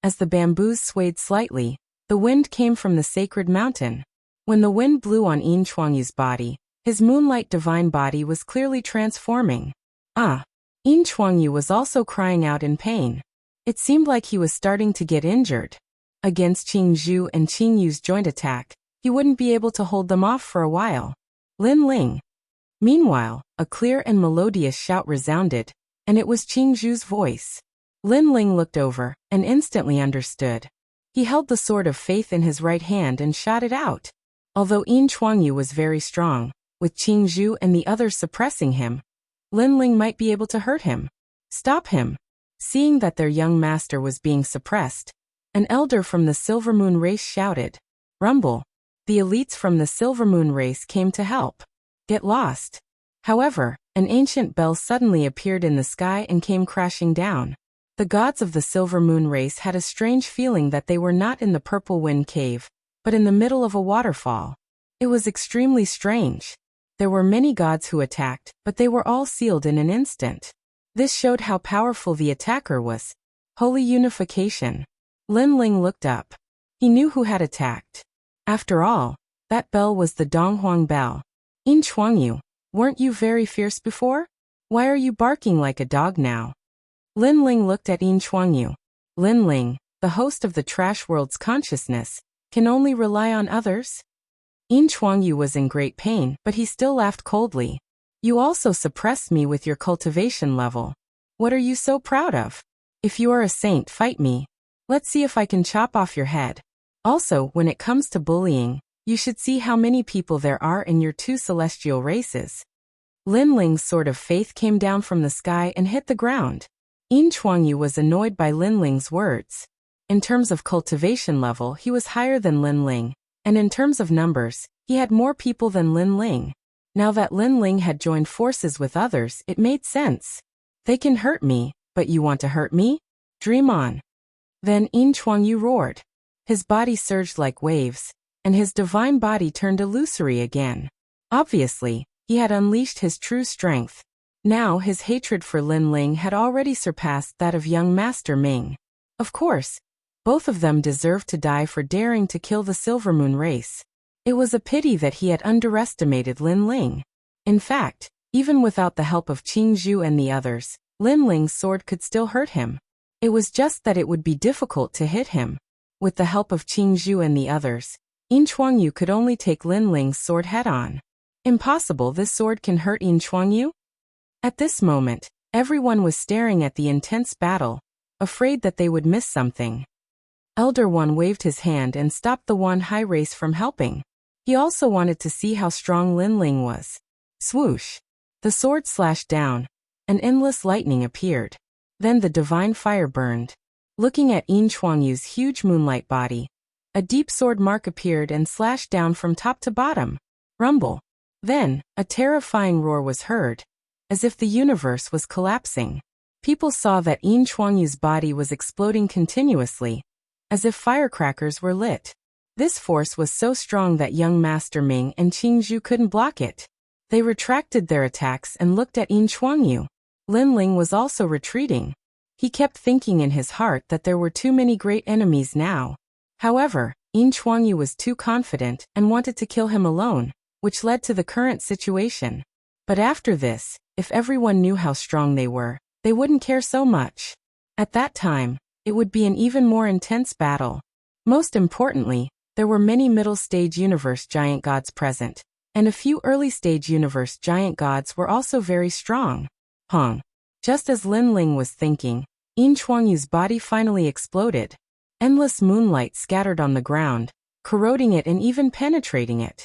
As the bamboos swayed slightly, the wind came from the sacred mountain. When the wind blew on Yin Chuangyu's body, his moonlight divine body was clearly transforming. Yin Chuangyu was also crying out in pain. It seemed like he was starting to get injured. Against Qing Zhu and Qing Yu's joint attack, he wouldn't be able to hold them off for a while. Lin Ling. Meanwhile, a clear and melodious shout resounded, and it was Qing Zhu's voice. Lin Ling looked over, and instantly understood. He held the sword of faith in his right hand and shot it out. Although Yin Chuangyu was very strong, with Qing Zhu and the others suppressing him, Lin Ling might be able to hurt him. Stop him. Seeing that their young master was being suppressed, an elder from the Silver Moon race shouted, "Rumble!" The elites from the Silver Moon race came to help. Get lost. However, an ancient bell suddenly appeared in the sky and came crashing down. The gods of the Silver Moon race had a strange feeling that they were not in the Purple Wind Cave, but in the middle of a waterfall. It was extremely strange. There were many gods who attacked, but they were all sealed in an instant. This showed how powerful the attacker was. Holy unification. Lin Ling looked up. He knew who had attacked. After all, that bell was the Donghuang bell. Yin Chuangyu, weren't you very fierce before? Why are you barking like a dog now? Lin Ling looked at Yin Chuangyu. Lin Ling, the host of the Trash World's consciousness, can only rely on others? Yin Chuangyu was in great pain, but he still laughed coldly. You also suppressed me with your cultivation level. What are you so proud of? If you are a saint, fight me. Let's see if I can chop off your head. Also, when it comes to bullying, you should see how many people there are in your 2 celestial races. Lin Ling's sword of faith came down from the sky and hit the ground. Yin Chuangyu was annoyed by Lin Ling's words. In terms of cultivation level, he was higher than Lin Ling, and in terms of numbers, he had more people than Lin Ling. Now that Lin Ling had joined forces with others, it made sense. They can hurt me, but you want to hurt me? Dream on. Then Yin Chuangyu roared. His body surged like waves, and his divine body turned illusory again. Obviously, he had unleashed his true strength. Now his hatred for Lin Ling had already surpassed that of young Master Ming. Of course, both of them deserved to die for daring to kill the Silver Moon race. It was a pity that he had underestimated Lin Ling. In fact, even without the help of Qing Zhu and the others, Lin Ling's sword could still hurt him. It was just that it would be difficult to hit him. With the help of Qing Zhu and the others, Yin Chuangyu could only take Lin Ling's sword head-on. Impossible, this sword can hurt Yin Chuangyu? At this moment, everyone was staring at the intense battle, afraid that they would miss something. Elder One waved his hand and stopped the Wan Hai race from helping. He also wanted to see how strong Lin Ling was. Swoosh! The sword slashed down, and endless lightning appeared. Then the divine fire burned. Looking at Yin Chuangyu's huge moonlight body, a deep sword mark appeared and slashed down from top to bottom. Rumble. Then, a terrifying roar was heard, as if the universe was collapsing. People saw that Yin Chuangyu's body was exploding continuously, as if firecrackers were lit. This force was so strong that young Master Ming and Qing Zhu couldn't block it. They retracted their attacks and looked at Yin Chuangyu. Lin Ling was also retreating. He kept thinking in his heart that there were too many great enemies now. However, Yin Chuangyu was too confident and wanted to kill him alone, which led to the current situation. But after this, if everyone knew how strong they were, they wouldn't care so much. At that time, it would be an even more intense battle. Most importantly, there were many middle-stage universe giant gods present, and a few early-stage universe giant gods were also very strong. Just as Lin Ling was thinking, Yin Chuangyu's body finally exploded. Endless moonlight scattered on the ground, corroding it and even penetrating it.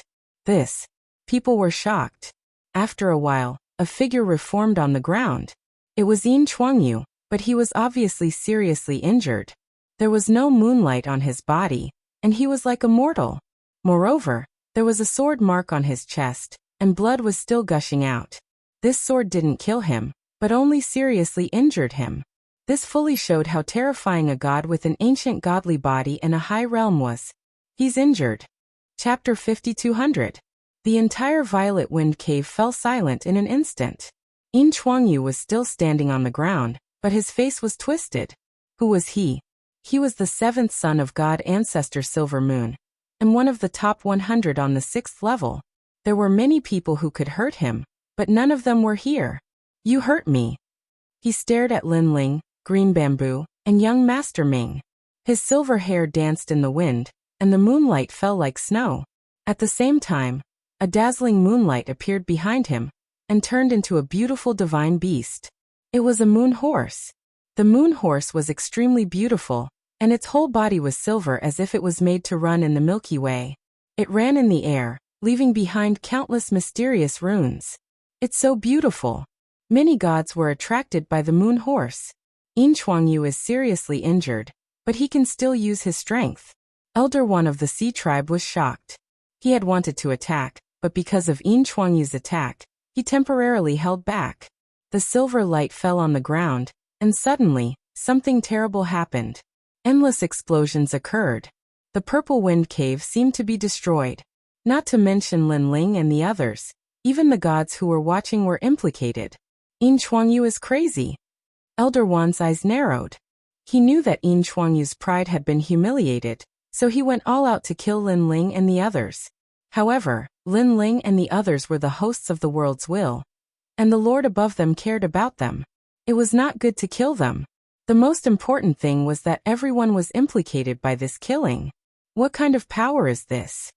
People were shocked. After a while, a figure reformed on the ground. It was Yin Chuangyu, but he was obviously seriously injured. There was no moonlight on his body, and he was like a mortal. Moreover, there was a sword mark on his chest, and blood was still gushing out. This sword didn't kill him, but only seriously injured him. This fully showed how terrifying a god with an ancient godly body and a high realm was. He's injured. Chapter 5200. The entire Violet Wind Cave fell silent in an instant. Yin Chuangyu was still standing on the ground, but his face was twisted. Who was he? He was the seventh son of God ancestor Silver Moon, and one of the top 100 on the 6th level. There were many people who could hurt him, but none of them were here. You hurt me. He stared at Lin Ling, Green Bamboo, and young Master Ming. His silver hair danced in the wind, and the moonlight fell like snow. At the same time, a dazzling moonlight appeared behind him, and turned into a beautiful divine beast. It was a moon horse. The moon horse was extremely beautiful, and its whole body was silver as if it was made to run in the Milky Way. It ran in the air, leaving behind countless mysterious runes. It's so beautiful. Many gods were attracted by the moon horse. Yin Chuangyu is seriously injured, but he can still use his strength. Elder One of the Sea Tribe was shocked. He had wanted to attack, but because of Yin Chuangyu's attack, he temporarily held back. The silver light fell on the ground, and suddenly, something terrible happened. Endless explosions occurred. The Purple Wind Cave seemed to be destroyed. Not to mention Lin Ling and the others. Even the gods who were watching were implicated. Yin Chuangyu is crazy. Elder Wan's eyes narrowed. He knew that Yin Chuangyu's pride had been humiliated, so he went all out to kill Lin Ling and the others. However, Lin Ling and the others were the hosts of the world's will, and the Lord above them cared about them. It was not good to kill them. The most important thing was that everyone was implicated by this killing. What kind of power is this?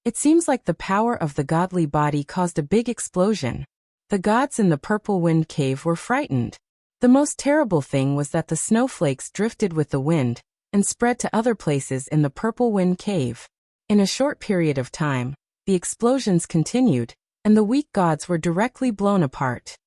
It seems like the power of the godly body caused a big explosion. The gods in the Purple Wind Cave were frightened. The most terrible thing was that the snowflakes drifted with the wind and spread to other places in the Purple Wind Cave. In a short period of time, the explosions continued, and the weak gods were directly blown apart.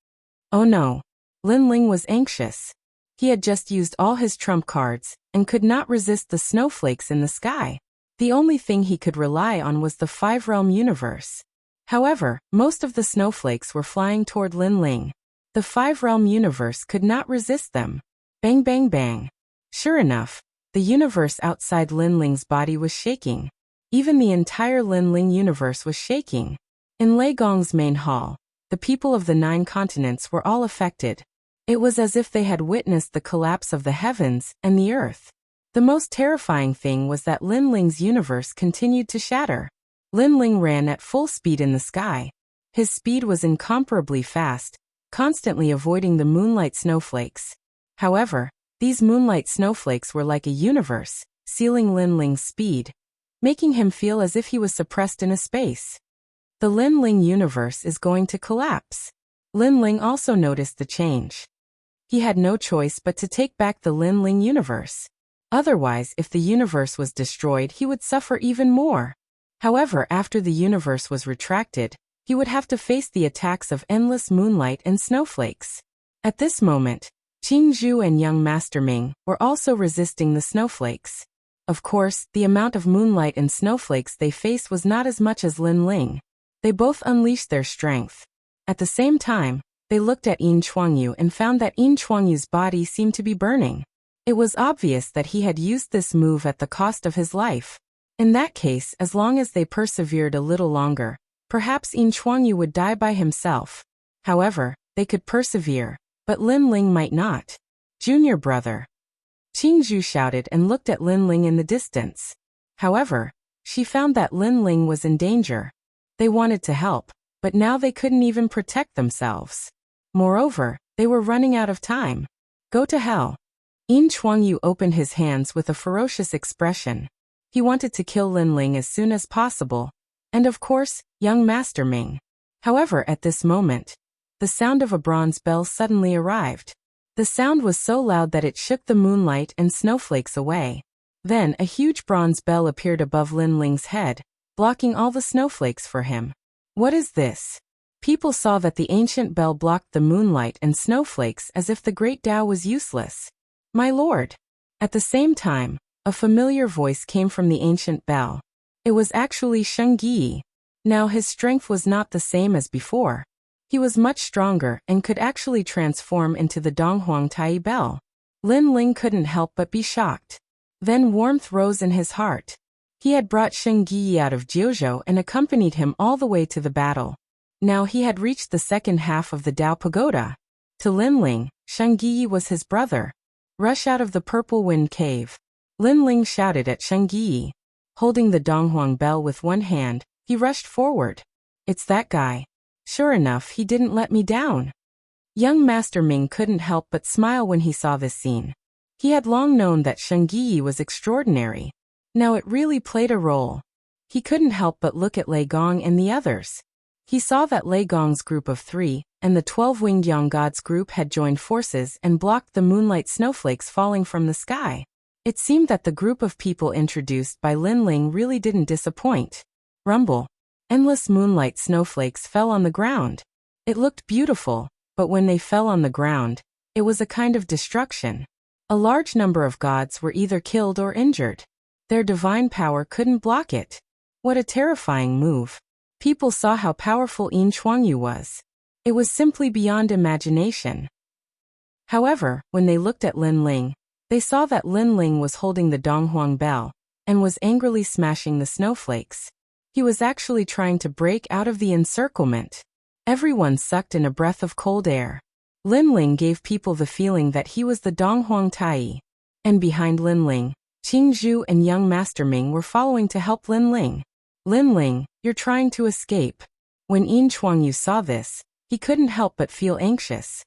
Oh no! Lin Ling was anxious. He had just used all his trump cards, and could not resist the snowflakes in the sky. The only thing he could rely on was the five-realm universe. However, most of the snowflakes were flying toward Lin Ling. The five-realm universe could not resist them. Bang bang bang. Sure enough, the universe outside Lin Ling's body was shaking. Even the entire Lin Ling universe was shaking. In Lei Gong's main hall, the people of the 9 continents were all affected. It was as if they had witnessed the collapse of the heavens and the earth. The most terrifying thing was that Lin Ling's universe continued to shatter. Lin Ling ran at full speed in the sky. His speed was incomparably fast, constantly avoiding the moonlight snowflakes. However, these moonlight snowflakes were like a universe, sealing Lin Ling's speed, making him feel as if he was suppressed in a space. The Lin Ling universe is going to collapse. Lin Ling also noticed the change. He had no choice but to take back the Lin Ling universe. Otherwise, if the universe was destroyed, he would suffer even more. However, after the universe was retracted, he would have to face the attacks of endless moonlight and snowflakes. At this moment, Qing Zhu and young Master Ming were also resisting the snowflakes. Of course, the amount of moonlight and snowflakes they faced was not as much as Lin Ling. They both unleashed their strength. At the same time, they looked at Yin Chuangyu and found that Yin Chuangyu's body seemed to be burning. It was obvious that he had used this move at the cost of his life. In that case, as long as they persevered a little longer, perhaps Yin Chuangyu would die by himself. However, they could persevere, but Lin Ling might not. Junior brother. Qing Zhu shouted and looked at Lin Ling in the distance. However, she found that Lin Ling was in danger. They wanted to help, but now they couldn't even protect themselves. Moreover, they were running out of time. Go to hell. Yin Chuangyu opened his hands with a ferocious expression. He wanted to kill Lin Ling as soon as possible, and of course, young Master Ming. However, at this moment, the sound of a bronze bell suddenly arrived. The sound was so loud that it shook the moonlight and snowflakes away. Then a huge bronze bell appeared above Lin Ling's head, blocking all the snowflakes for him. What is this? People saw that the ancient bell blocked the moonlight and snowflakes as if the great Tao was useless. My lord. At the same time, a familiar voice came from the ancient bell. It was actually Sheng Yi. Now his strength was not the same as before. He was much stronger and could actually transform into the Donghuang Tai bell. Lin Ling couldn't help but be shocked. Then warmth rose in his heart. He had brought Sheng Yi out of Jiuzhou and accompanied him all the way to the battle. Now he had reached the second half of the Dao Pagoda. To Lin Ling, Sheng Yi was his brother. Rush out of the Purple Wind Cave. Lin Ling shouted at Sheng Yi. Holding the Donghuang bell with one hand, he rushed forward. It's that guy. Sure enough, he didn't let me down. Young Master Ming couldn't help but smile when he saw this scene. He had long known that Sheng Yi was extraordinary. Now it really played a role. He couldn't help but look at Lei Gong and the others. He saw that Lei Gong's group of 3 and the 12-winged Yang Gods group had joined forces and blocked the moonlight snowflakes falling from the sky. It seemed that the group of people introduced by Lin Ling really didn't disappoint. Rumble. Endless moonlight snowflakes fell on the ground. It looked beautiful, but when they fell on the ground, it was a kind of destruction. A large number of gods were either killed or injured. Their divine power couldn't block it. What a terrifying move. People saw how powerful Yin Chuangyu was. It was simply beyond imagination. However, when they looked at Lin Ling, they saw that Lin Ling was holding the Donghuang bell and was angrily smashing the snowflakes. He was actually trying to break out of the encirclement. Everyone sucked in a breath of cold air. Lin Ling gave people the feeling that he was the Donghuang Tai. And behind Lin Ling, Qing Zhu and young Master Ming were following to help Lin Ling. Lin Ling, you're trying to escape. When Yin Chuangyu saw this, he couldn't help but feel anxious.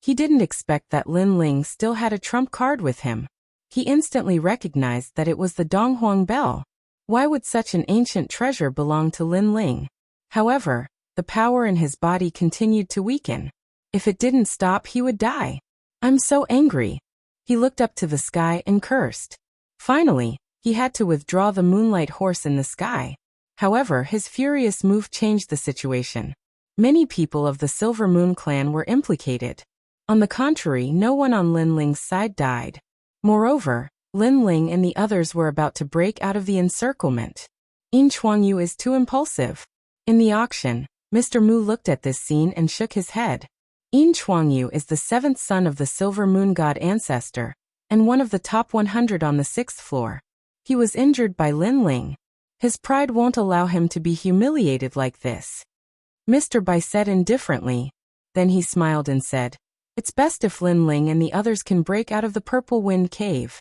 He didn't expect that Lin Ling still had a trump card with him. He instantly recognized that it was the Donghuang bell. Why would such an ancient treasure belong to Lin Ling? However, the power in his body continued to weaken. If it didn't stop, he would die. I'm so angry. He looked up to the sky and cursed. Finally, he had to withdraw the moonlight horse in the sky. However, his furious move changed the situation. Many people of the Silver Moon clan were implicated. On the contrary, no one on Lin Ling's side died. Moreover, Lin Ling and the others were about to break out of the encirclement. Yin Chuangyu is too impulsive. In the auction, Mr. Mu looked at this scene and shook his head. Yin Chuangyu is the 7th son of the Silver Moon God ancestor, and one of the top 100 on the 6th floor. He was injured by Lin Ling. His pride won't allow him to be humiliated like this. Mr. Bai said indifferently. Then he smiled and said, it's best if Lin Ling and the others can break out of the Purple Wind Cave.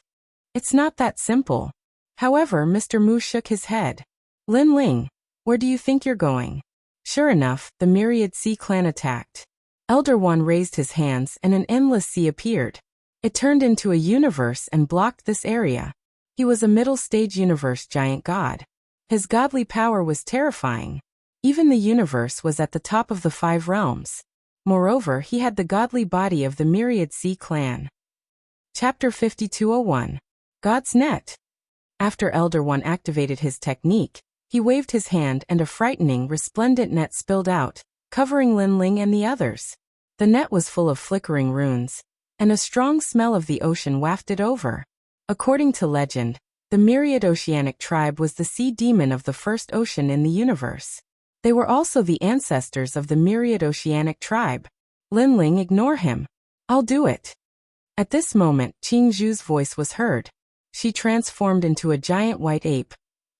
It's not that simple. However, Mr. Mu shook his head. Lin Ling, where do you think you're going? Sure enough, the Myriad Sea clan attacked. Elder One raised his hands and an endless sea appeared. It turned into a universe and blocked this area. He was a middle-stage universe giant god. His godly power was terrifying. Even the universe was at the top of the 5 realms. Moreover, he had the godly body of the Myriad Sea clan. Chapter 5201. God's Net. After Elder One activated his technique, he waved his hand and a frightening, resplendent net spilled out, covering Lin Ling and the others. The net was full of flickering runes, and a strong smell of the ocean wafted over. According to legend, the Myriad Oceanic tribe was the sea demon of the first ocean in the universe. They were also the ancestors of the Myriad Oceanic tribe. Lin Ling, ignore him. I'll do it. At this moment, Qing Zhu's voice was heard. She transformed into a giant white ape.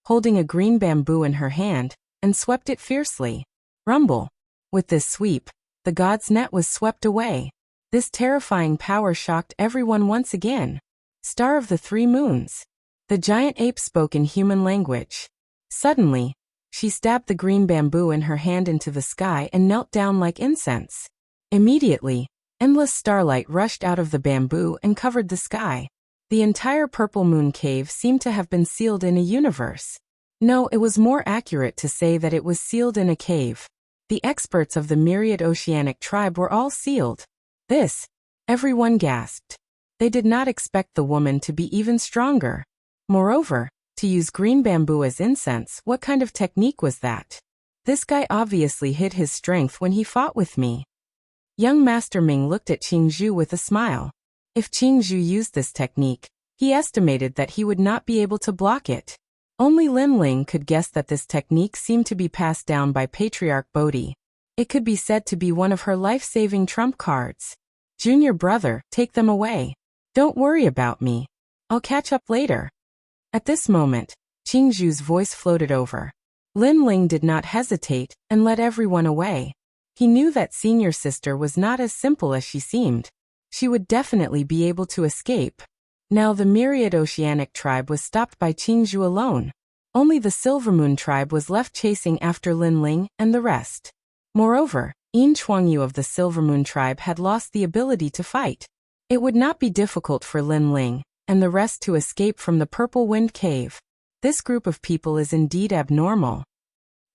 holding a green bamboo in her hand, and swept it fiercely. Rumble. With this sweep, the god's net was swept away. This terrifying power shocked everyone once again. Star of the Three Moons. The giant ape spoke in human language. Suddenly, she stabbed the green bamboo in her hand into the sky and knelt down like incense. Immediately, endless starlight rushed out of the bamboo and covered the sky. The entire Purple Moon Cave seemed to have been sealed in a universe. No, it was more accurate to say that it was sealed in a cave. The experts of the myriad oceanic tribe were all sealed. This, everyone gasped. They did not expect the woman to be even stronger. Moreover, to use green bamboo as incense, what kind of technique was that? This guy obviously hid his strength when he fought with me. Young Master Ming looked at Qingzhu with a smile. If Qingzhu used this technique, he estimated that he would not be able to block it. Only Lin Ling could guess that this technique seemed to be passed down by Patriarch Bodhi. It could be said to be one of her life-saving trump cards. Junior brother, take them away. Don't worry about me. I'll catch up later. At this moment, Qingzhu's voice floated over. Lin Ling did not hesitate and led everyone away. He knew that senior sister was not as simple as she seemed. She would definitely be able to escape. Now the myriad oceanic tribe was stopped by Qingzhu alone. Only the Silvermoon tribe was left chasing after Lin Ling and the rest. Moreover, Yin Chuangyu of the Silvermoon tribe had lost the ability to fight. It would not be difficult for Lin Ling and the rest to escape from the Purple Wind Cave. This group of people is indeed abnormal.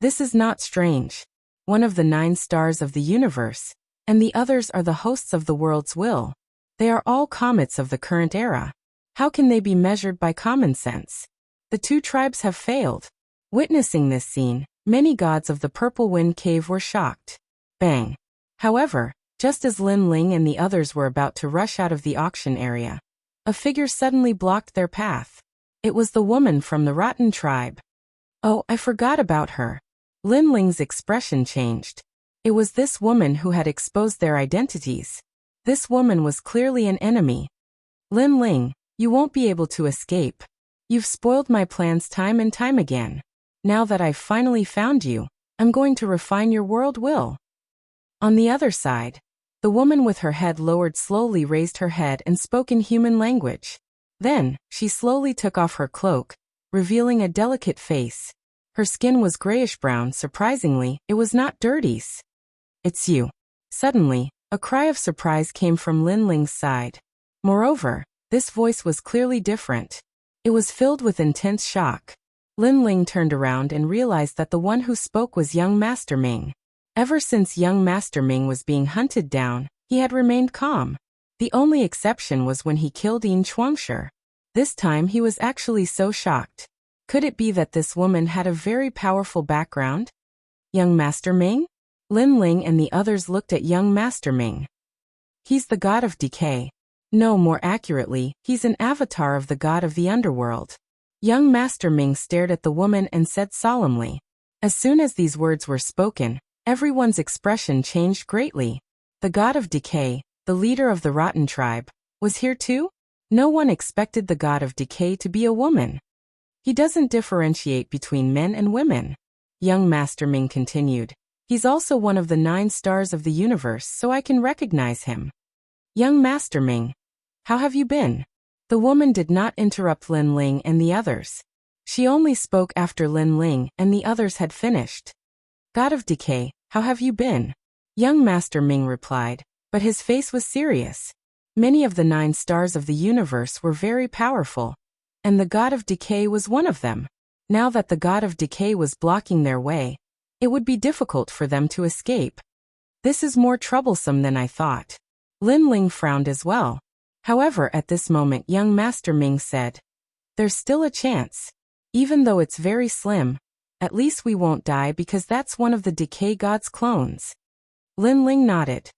This is not strange. One of the 9 stars of the universe, and the others are the hosts of the world's will. They are all comets of the current era. How can they be measured by common sense? The 2 tribes have failed. Witnessing this scene, many gods of the Purple Wind Cave were shocked. Bang. However, just as Lin Ling and the others were about to rush out of the auction area, a figure suddenly blocked their path. It was the woman from the Rotten tribe. Oh, I forgot about her. Lin Ling's expression changed. It was this woman who had exposed their identities. This woman was clearly an enemy. Lin Ling, you won't be able to escape. You've spoiled my plans time and time again. Now that I've finally found you, I'm going to refine your world will. On the other side, the woman with her head lowered slowly raised her head and spoke in human language. Then, she slowly took off her cloak, revealing a delicate face. Her skin was grayish-brown. Surprisingly, it was not dirty. It's you. Suddenly, a cry of surprise came from Lin Ling's side. Moreover, this voice was clearly different. It was filled with intense shock. Lin Ling turned around and realized that the one who spoke was young Master Ming. Ever since young Master Ming was being hunted down, he had remained calm. The only exception was when he killed Yin Chuangshi. This time he was actually so shocked. Could it be that this woman had a very powerful background? Young Master Ming? Lin Ling and the others looked at young Master Ming. He's the god of decay. No, more accurately, he's an avatar of the god of the underworld. Young Master Ming stared at the woman and said solemnly. As soon as these words were spoken, everyone's expression changed greatly. The god of decay, the leader of the Rotten tribe, was here too? No one expected the god of decay to be a woman. He doesn't differentiate between men and women. Young Master Ming continued. He's also one of the 9 stars of the universe, so I can recognize him. Young Master Ming, how have you been? The woman did not interrupt Lin Ling and the others. She only spoke after Lin Ling and the others had finished. God of decay, how have you been? Young Master Ming replied, but his face was serious. Many of the 9 stars of the universe were very powerful, and the god of decay was one of them. Now that the god of decay was blocking their way, it would be difficult for them to escape. This is more troublesome than I thought. Lin Ling frowned as well. However, at this moment young Master Ming said, there's still a chance. Even though it's very slim, at least we won't die because that's one of the decay god's clones. Lin Ling nodded.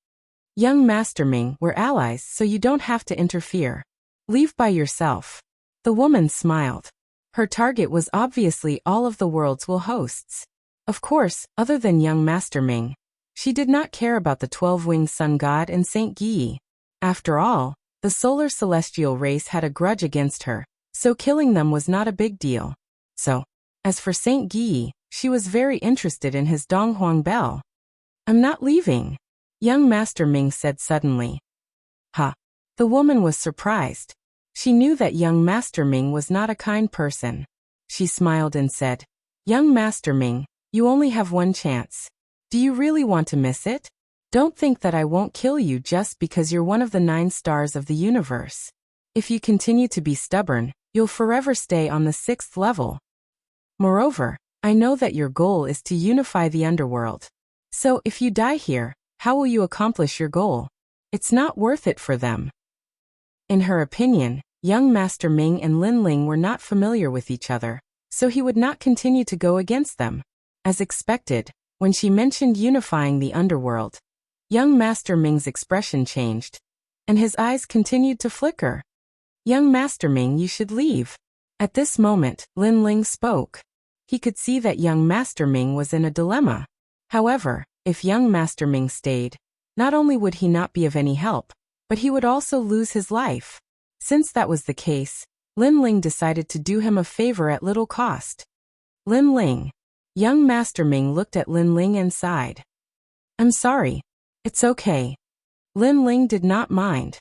Young Master Ming, we're allies, so you don't have to interfere. Leave by yourself. The woman smiled. Her target was obviously all of the world's will hosts. Of course, other than young Master Ming. She did not care about the 12-winged sun god and Saint Guyi. After all, the solar celestial race had a grudge against her, so killing them was not a big deal. So, As for Saint Guy, she was very interested in his Donghuang bell. I'm not leaving, young Master Ming said suddenly. Ha! The woman was surprised. She knew that young Master Ming was not a kind person. She smiled and said, Young Master Ming, you only have one chance. Do you really want to miss it? Don't think that I won't kill you just because you're one of the 9 stars of the universe. If you continue to be stubborn, you'll forever stay on the 6th level. Moreover, I know that your goal is to unify the underworld. So if you die here, how will you accomplish your goal? It's not worth it for them. In her opinion, young Master Ming and Lin Ling were not familiar with each other, so he would not continue to go against them. As expected, when she mentioned unifying the underworld, young Master Ming's expression changed, and his eyes continued to flicker. Young Master Ming, you should leave. At this moment, Lin Ling spoke. He could see that young Master Ming was in a dilemma. However, if young Master Ming stayed, not only would he not be of any help, but he would also lose his life. Since that was the case, Lin Ling decided to do him a favor at little cost. Lin Ling. Young Master Ming looked at Lin Ling and sighed. I'm sorry. It's okay. Lin Ling did not mind.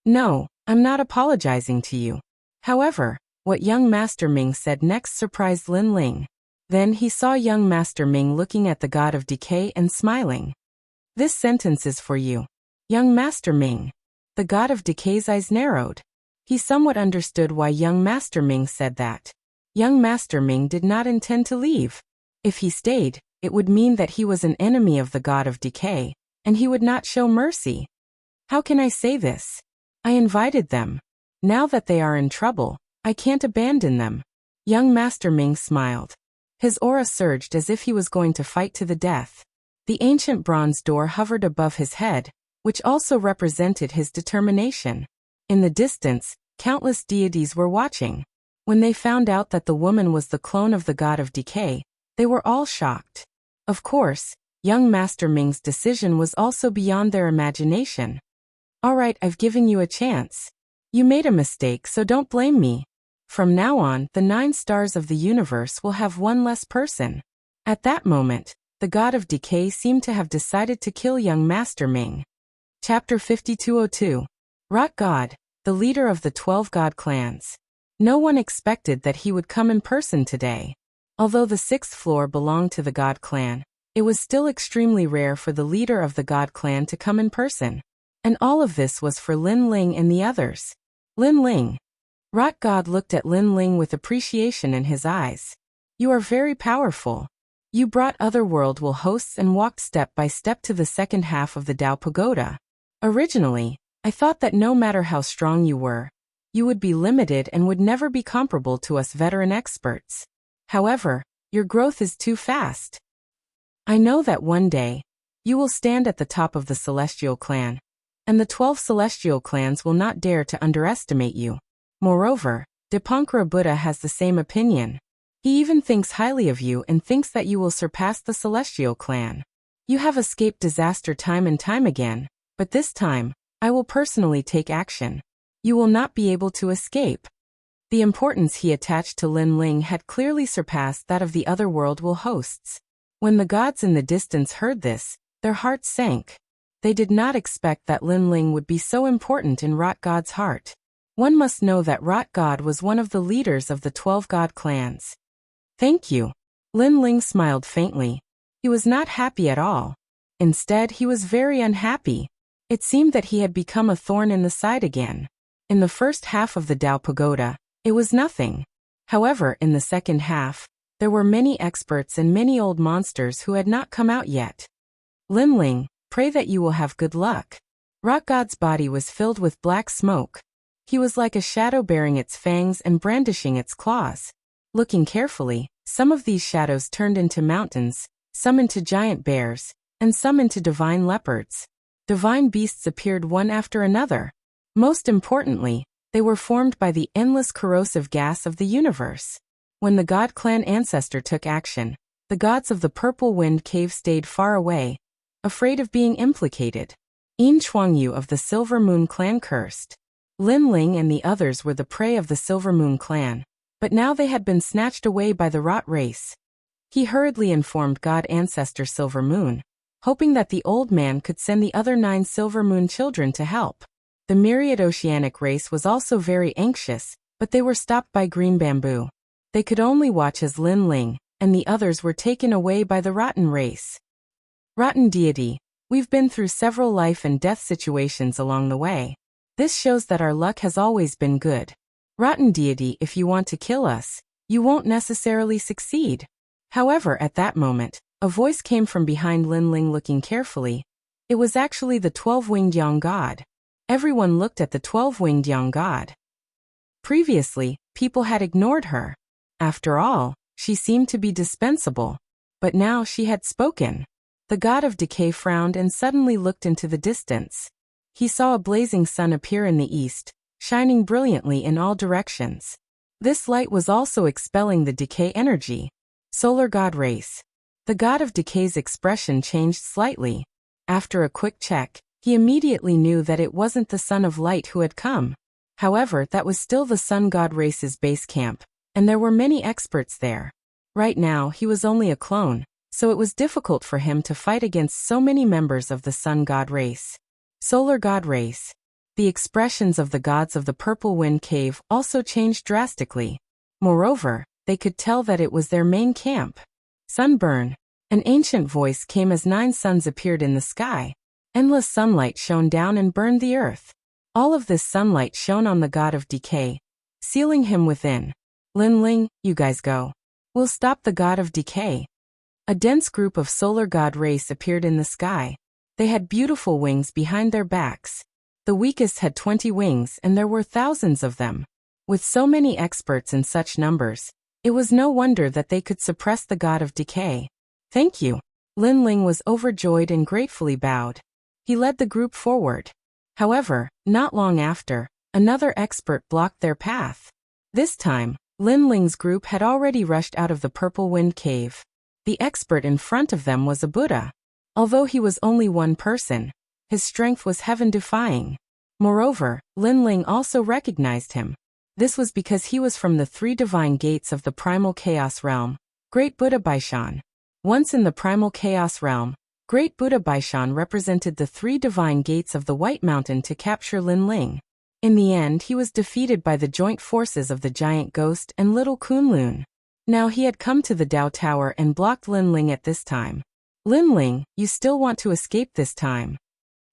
No, I'm not apologizing to you. However, what young Master Ming said next surprised Lin Ling. Then he saw young Master Ming looking at the god of decay and smiling. This sentence is for you. Young Master Ming. The god of decay's eyes narrowed. He somewhat understood why young Master Ming said that. Young Master Ming did not intend to leave. If he stayed, it would mean that he was an enemy of the god of decay, and he would not show mercy. How can I say this? I invited them. Now that they are in trouble, I can't abandon them. Young Master Ming smiled. His aura surged as if he was going to fight to the death. The ancient bronze door hovered above his head, which also represented his determination. In the distance, countless deities were watching. When they found out that the woman was the clone of the god of decay, they were all shocked. Of course, young Master Ming's decision was also beyond their imagination. All right, I've given you a chance. You made a mistake, so don't blame me. From now on, the 9 stars of the universe will have one less person. At that moment, the god of decay seemed to have decided to kill young Master Ming. Chapter 5202. Rot God, the leader of the 12 god clans. No one expected that he would come in person today. Although the 6th floor belonged to the god clan, it was still extremely rare for the leader of the god clan to come in person. And all of this was for Lin Ling and the others. Lin Ling. Rot God looked at Lin Ling with appreciation in his eyes. You are very powerful. You brought otherworldly hosts and walked step by step to the second half of the Dao Pagoda. Originally, I thought that no matter how strong you were, you would be limited and would never be comparable to us veteran experts. However, your growth is too fast. I know that one day, you will stand at the top of the Celestial Clan, and the 12 Celestial Clans will not dare to underestimate you. Moreover, Dipankara Buddha has the same opinion. He even thinks highly of you and thinks that you will surpass the Celestial Clan. You have escaped disaster time and time again, but this time, I will personally take action. You will not be able to escape. The importance he attached to Lin Ling had clearly surpassed that of the otherworldly hosts. When the gods in the distance heard this, their hearts sank. They did not expect that Lin Ling would be so important in Rot God's heart. One must know that Rot God was one of the leaders of the 12 god clans. Thank you. Lin Ling smiled faintly. He was not happy at all. Instead, he was very unhappy. It seemed that he had become a thorn in the side again. In the first half of the Dao Pagoda, it was nothing. However, in the second half, there were many experts and many old monsters who had not come out yet. Lin Ling, pray that you will have good luck. Rot God's body was filled with black smoke. He was like a shadow bearing its fangs and brandishing its claws. Looking carefully, some of these shadows turned into mountains, some into giant bears, and some into divine leopards. Divine beasts appeared one after another. Most importantly, they were formed by the endless corrosive gas of the universe. When the god clan ancestor took action, the gods of the Purple Wind Cave stayed far away, afraid of being implicated. Yin Chuangyu of the Silver Moon clan cursed. Lin Ling and the others were the prey of the Silver Moon clan, but now they had been snatched away by the rot race. He hurriedly informed God Ancestor Silver Moon, hoping that the old man could send the other 9 Silver Moon children to help. The myriad oceanic race was also very anxious, but they were stopped by Green Bamboo. They could only watch as Lin Ling and the others were taken away by the rotten race. Rotten deity, we've been through several life and death situations along the way. This shows that our luck has always been good. Rotten deity, if you want to kill us, you won't necessarily succeed. However, at that moment, a voice came from behind Lin Ling looking carefully. It was actually the 12-winged young god. Everyone looked at the 12-winged young god. Previously, people had ignored her. After all, she seemed to be dispensable. But now she had spoken. The god of decay frowned and suddenly looked into the distance. He saw a blazing sun appear in the east, shining brilliantly in all directions. This light was also expelling the decay energy. Solar god race. The god of decay's expression changed slightly. After a quick check, he immediately knew that it wasn't the son of light who had come. However, that was still the sun god race's base camp, and there were many experts there. Right now, he was only a clone, so it was difficult for him to fight against so many members of the sun god race. Solar god race. The expressions of the gods of the Purple Wind Cave also changed drastically. Moreover, they could tell that it was their main camp. Sunburn. An ancient voice came as 9 suns appeared in the sky. Endless sunlight shone down and burned the earth. All of this sunlight shone on the god of decay, sealing him within. Lin Ling, you guys go. We'll stop the god of decay. A dense group of solar god race appeared in the sky. They had beautiful wings behind their backs. The weakest had 20 wings and there were thousands of them. With so many experts in such numbers, it was no wonder that they could suppress the god of decay. Thank you. Lin Ling was overjoyed and gratefully bowed. He led the group forward. However, not long after, another expert blocked their path. This time, Lin Ling's group had already rushed out of the Purple Wind Cave. The expert in front of them was a Buddha. Although he was only one person, his strength was heaven-defying. Moreover, Lin Ling also recognized him. This was because he was from the 3 divine gates of the Primal Chaos Realm, Great Buddha Baishan. Once in the Primal Chaos Realm, Great Buddha Baishan represented the 3 divine gates of the White Mountain to capture Lin Ling. In the end, he was defeated by the joint forces of the Giant Ghost and Little Kunlun. Now he had come to the Dao Tower and blocked Lin Ling at this time. Lin Ling, you still want to escape this time.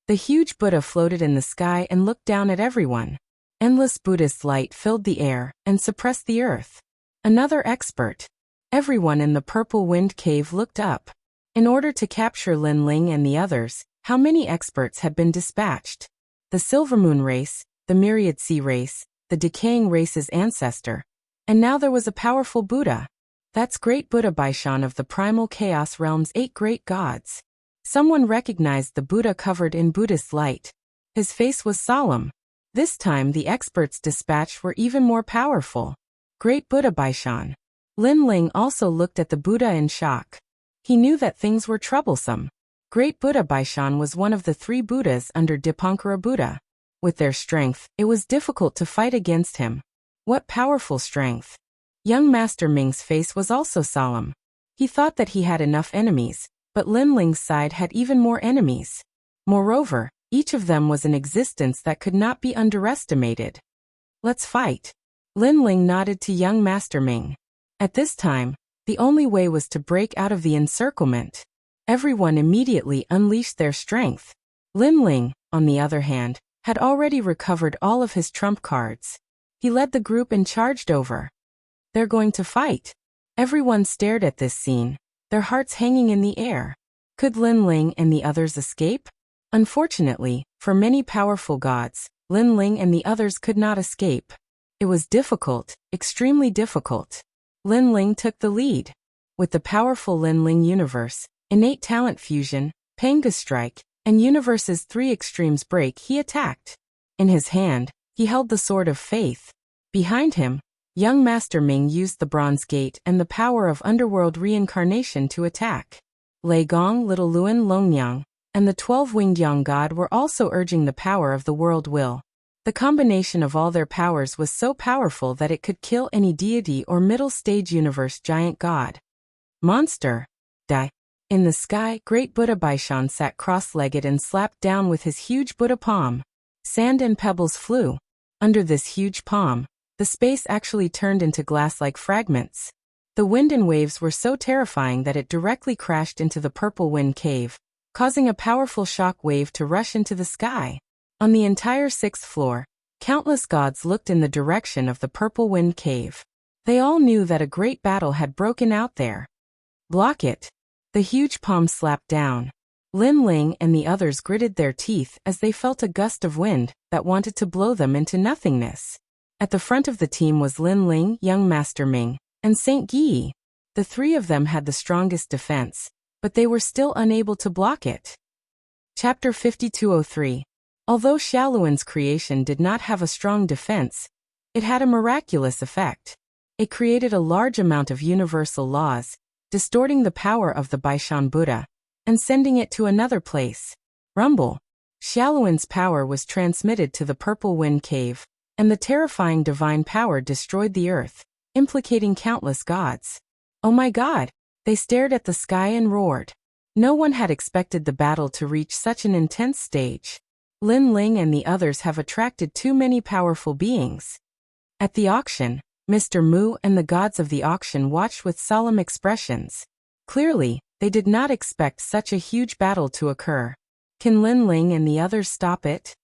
The huge Buddha floated in the sky and looked down at everyone. Endless Buddhist light filled the air and suppressed the earth. Another expert. Everyone in the Purple Wind Cave looked up. In order to capture Lin Ling and the others, how many experts had been dispatched? The Silver Moon race, the Myriad Sea race, the Decaying race's ancestor. And now there was a powerful Buddha. That's Great Buddha Baishan of the Primal Chaos Realm's 8 great gods. Someone recognized the Buddha covered in Buddhist light. His face was solemn. This time the experts dispatched were even more powerful. Great Buddha Baishan. Lin Ling also looked at the Buddha in shock. He knew that things were troublesome. Great Buddha Baishan was one of the 3 Buddhas under Dipankara Buddha. With their strength, it was difficult to fight against him. What powerful strength! Young Master Ming's face was also solemn. He thought that he had enough enemies, but Lin Ling's side had even more enemies. Moreover, each of them was an existence that could not be underestimated. Let's fight. Lin Ling nodded to young Master Ming. At this time, the only way was to break out of the encirclement. Everyone immediately unleashed their strength. Lin Ling, on the other hand, had already recovered all of his trump cards. He led the group and charged over. They're going to fight. Everyone stared at this scene, their hearts hanging in the air. Could Lin Ling and the others escape? Unfortunately, for many powerful gods, Lin Ling and the others could not escape. It was difficult, extremely difficult. Lin Ling took the lead. With the powerful Lin Ling universe, innate talent fusion, Panga strike, and universe's 3 extremes break, he attacked. In his hand, he held the Sword of Faith. Behind him, young Master Ming used the Bronze Gate and the power of underworld reincarnation to attack. Lei Gong, Little Luan Longyang, and the 12-winged young god were also urging the power of the world will. The combination of all their powers was so powerful that it could kill any deity or middle-stage universe giant god. Monster. Die. In the sky, great Buddha Baishan sat cross-legged and slapped down with his huge Buddha palm. Sand and pebbles flew. Under this huge palm, the space actually turned into glass-like fragments. The wind and waves were so terrifying that it directly crashed into the purple wind cave, causing a powerful shock wave to rush into the sky. On the entire 6th floor, countless gods looked in the direction of the purple wind cave. They all knew that a great battle had broken out there. Block it. The huge palm slapped down. Lin Ling and the others gritted their teeth as they felt a gust of wind that wanted to blow them into nothingness. At the front of the team was Lin Ling, Young Master Ming, and Saint Yi. The three of them had the strongest defense, but they were still unable to block it. Chapter 5203. Although Xiaoluan's creation did not have a strong defense, it had a miraculous effect. It created a large amount of universal laws, distorting the power of the Baishan Buddha, and sending it to another place. Rumble. Xiaoluan's power was transmitted to the Purple Wind Cave, and the terrifying divine power destroyed the earth, implicating countless gods. Oh my god! They stared at the sky and roared. No one had expected the battle to reach such an intense stage. Lin Ling and the others have attracted too many powerful beings. At the auction, Mr. Mu and the gods of the auction watched with solemn expressions. Clearly, they did not expect such a huge battle to occur. Can Lin Ling and the others stop it?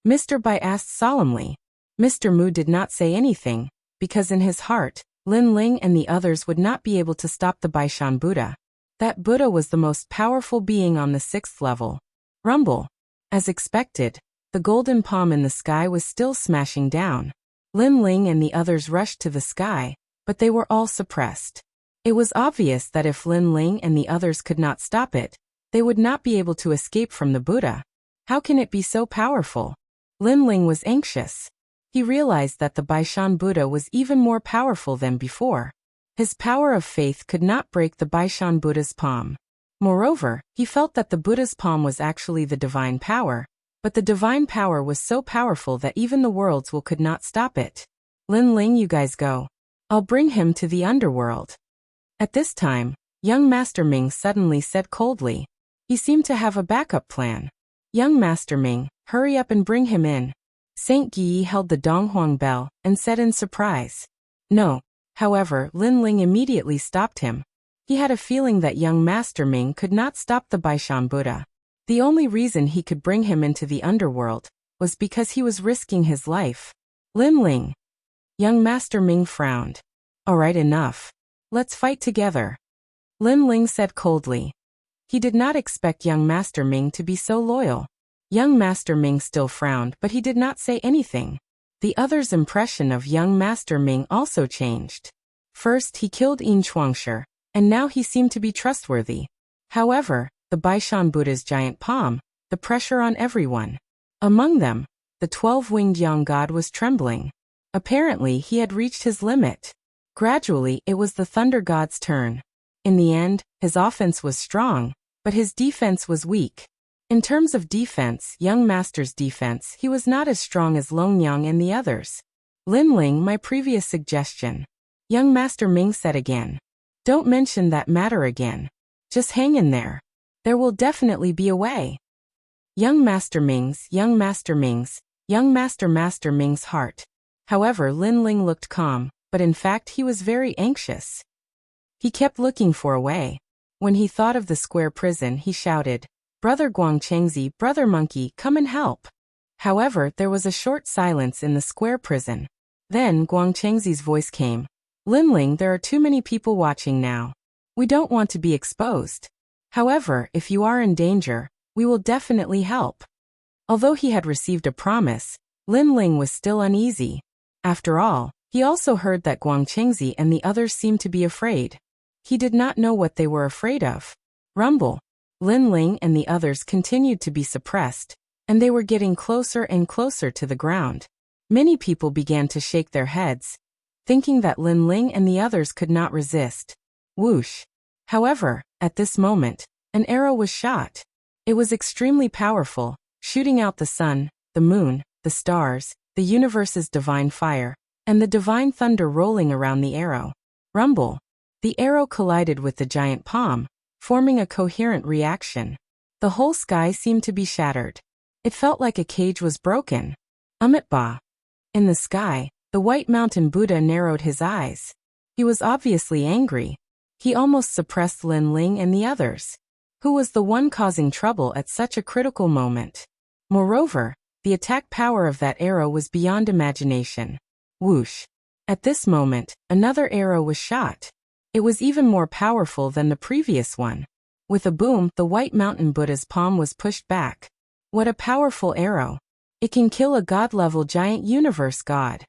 Mr. Bai asked solemnly. Mr. Mu did not say anything, because in his heart, Lin Ling and the others would not be able to stop the Baishan Buddha. That Buddha was the most powerful being on the 6th level. Rumble. As expected, the golden palm in the sky was still smashing down. Lin Ling and the others rushed to the sky, but they were all suppressed. It was obvious that if Lin Ling and the others could not stop it, they would not be able to escape from the Buddha. How can it be so powerful? Lin Ling was anxious. He realized that the Baishan Buddha was even more powerful than before. His power of faith could not break the Baishan Buddha's palm. Moreover, he felt that the Buddha's palm was actually the divine power, but the divine power was so powerful that even the world's will could not stop it. Lin Ling, you guys go. I'll bring him to the underworld. At this time, young Master Ming suddenly said coldly. He seemed to have a backup plan. Young Master Ming, hurry up and bring him in. Saint Yi held the Donghuang bell and said in surprise. No. However, Lin Ling immediately stopped him. He had a feeling that young Master Ming could not stop the Baishan Buddha. The only reason he could bring him into the underworld was because he was risking his life. Lin Ling. Young Master Ming frowned. All right, enough. Let's fight together. Lin Ling said coldly. He did not expect young Master Ming to be so loyal. Young Master Ming still frowned, but he did not say anything. The other's impression of young Master Ming also changed. First, he killed Yin Chuangshi, and now he seemed to be trustworthy. However, the Baishan Buddha's giant palm, the pressure on everyone. Among them, the 12-winged young god was trembling. Apparently, he had reached his limit. Gradually, it was the thunder god's turn. In the end, his offense was strong, but his defense was weak. In terms of defense, young master's defense, he was not as strong as Long Yang and the others. Lin Ling, my previous suggestion. Young Master Ming said again. Don't mention that matter again. Just hang in there. There will definitely be a way. Young Master Ming's Master Ming's heart. However, Lin Ling looked calm, but in fact he was very anxious. He kept looking for a way. When he thought of the square prison, he shouted, Brother Guangchengzi, Brother Monkey, come and help. However, there was a short silence in the square prison. Then Guangchengzi's voice came. Lin Ling, there are too many people watching now. We don't want to be exposed. However, if you are in danger, we will definitely help. Although he had received a promise, Lin Ling was still uneasy. After all, he also heard that Guangchengzi and the others seemed to be afraid. He did not know what they were afraid of. Rumble. Lin Ling and the others continued to be suppressed, and they were getting closer and closer to the ground. Many people began to shake their heads, thinking that Lin Ling and the others could not resist. Whoosh. However, at this moment, an arrow was shot. It was extremely powerful, shooting out the sun, the moon, the stars, the universe's divine fire, and the divine thunder rolling around the arrow. Rumble. The arrow collided with the giant palm, forming a coherent reaction. The whole sky seemed to be shattered. It felt like a cage was broken. Ba. In the sky, the White Mountain Buddha narrowed his eyes. He was obviously angry. He almost suppressed Lin Ling and the others. Who was the one causing trouble at such a critical moment? Moreover, the attack power of that arrow was beyond imagination. Whoosh. At this moment, another arrow was shot. It was even more powerful than the previous one. With a boom, the White Mountain Buddha's palm was pushed back. What a powerful arrow. It can kill a god-level giant universe god.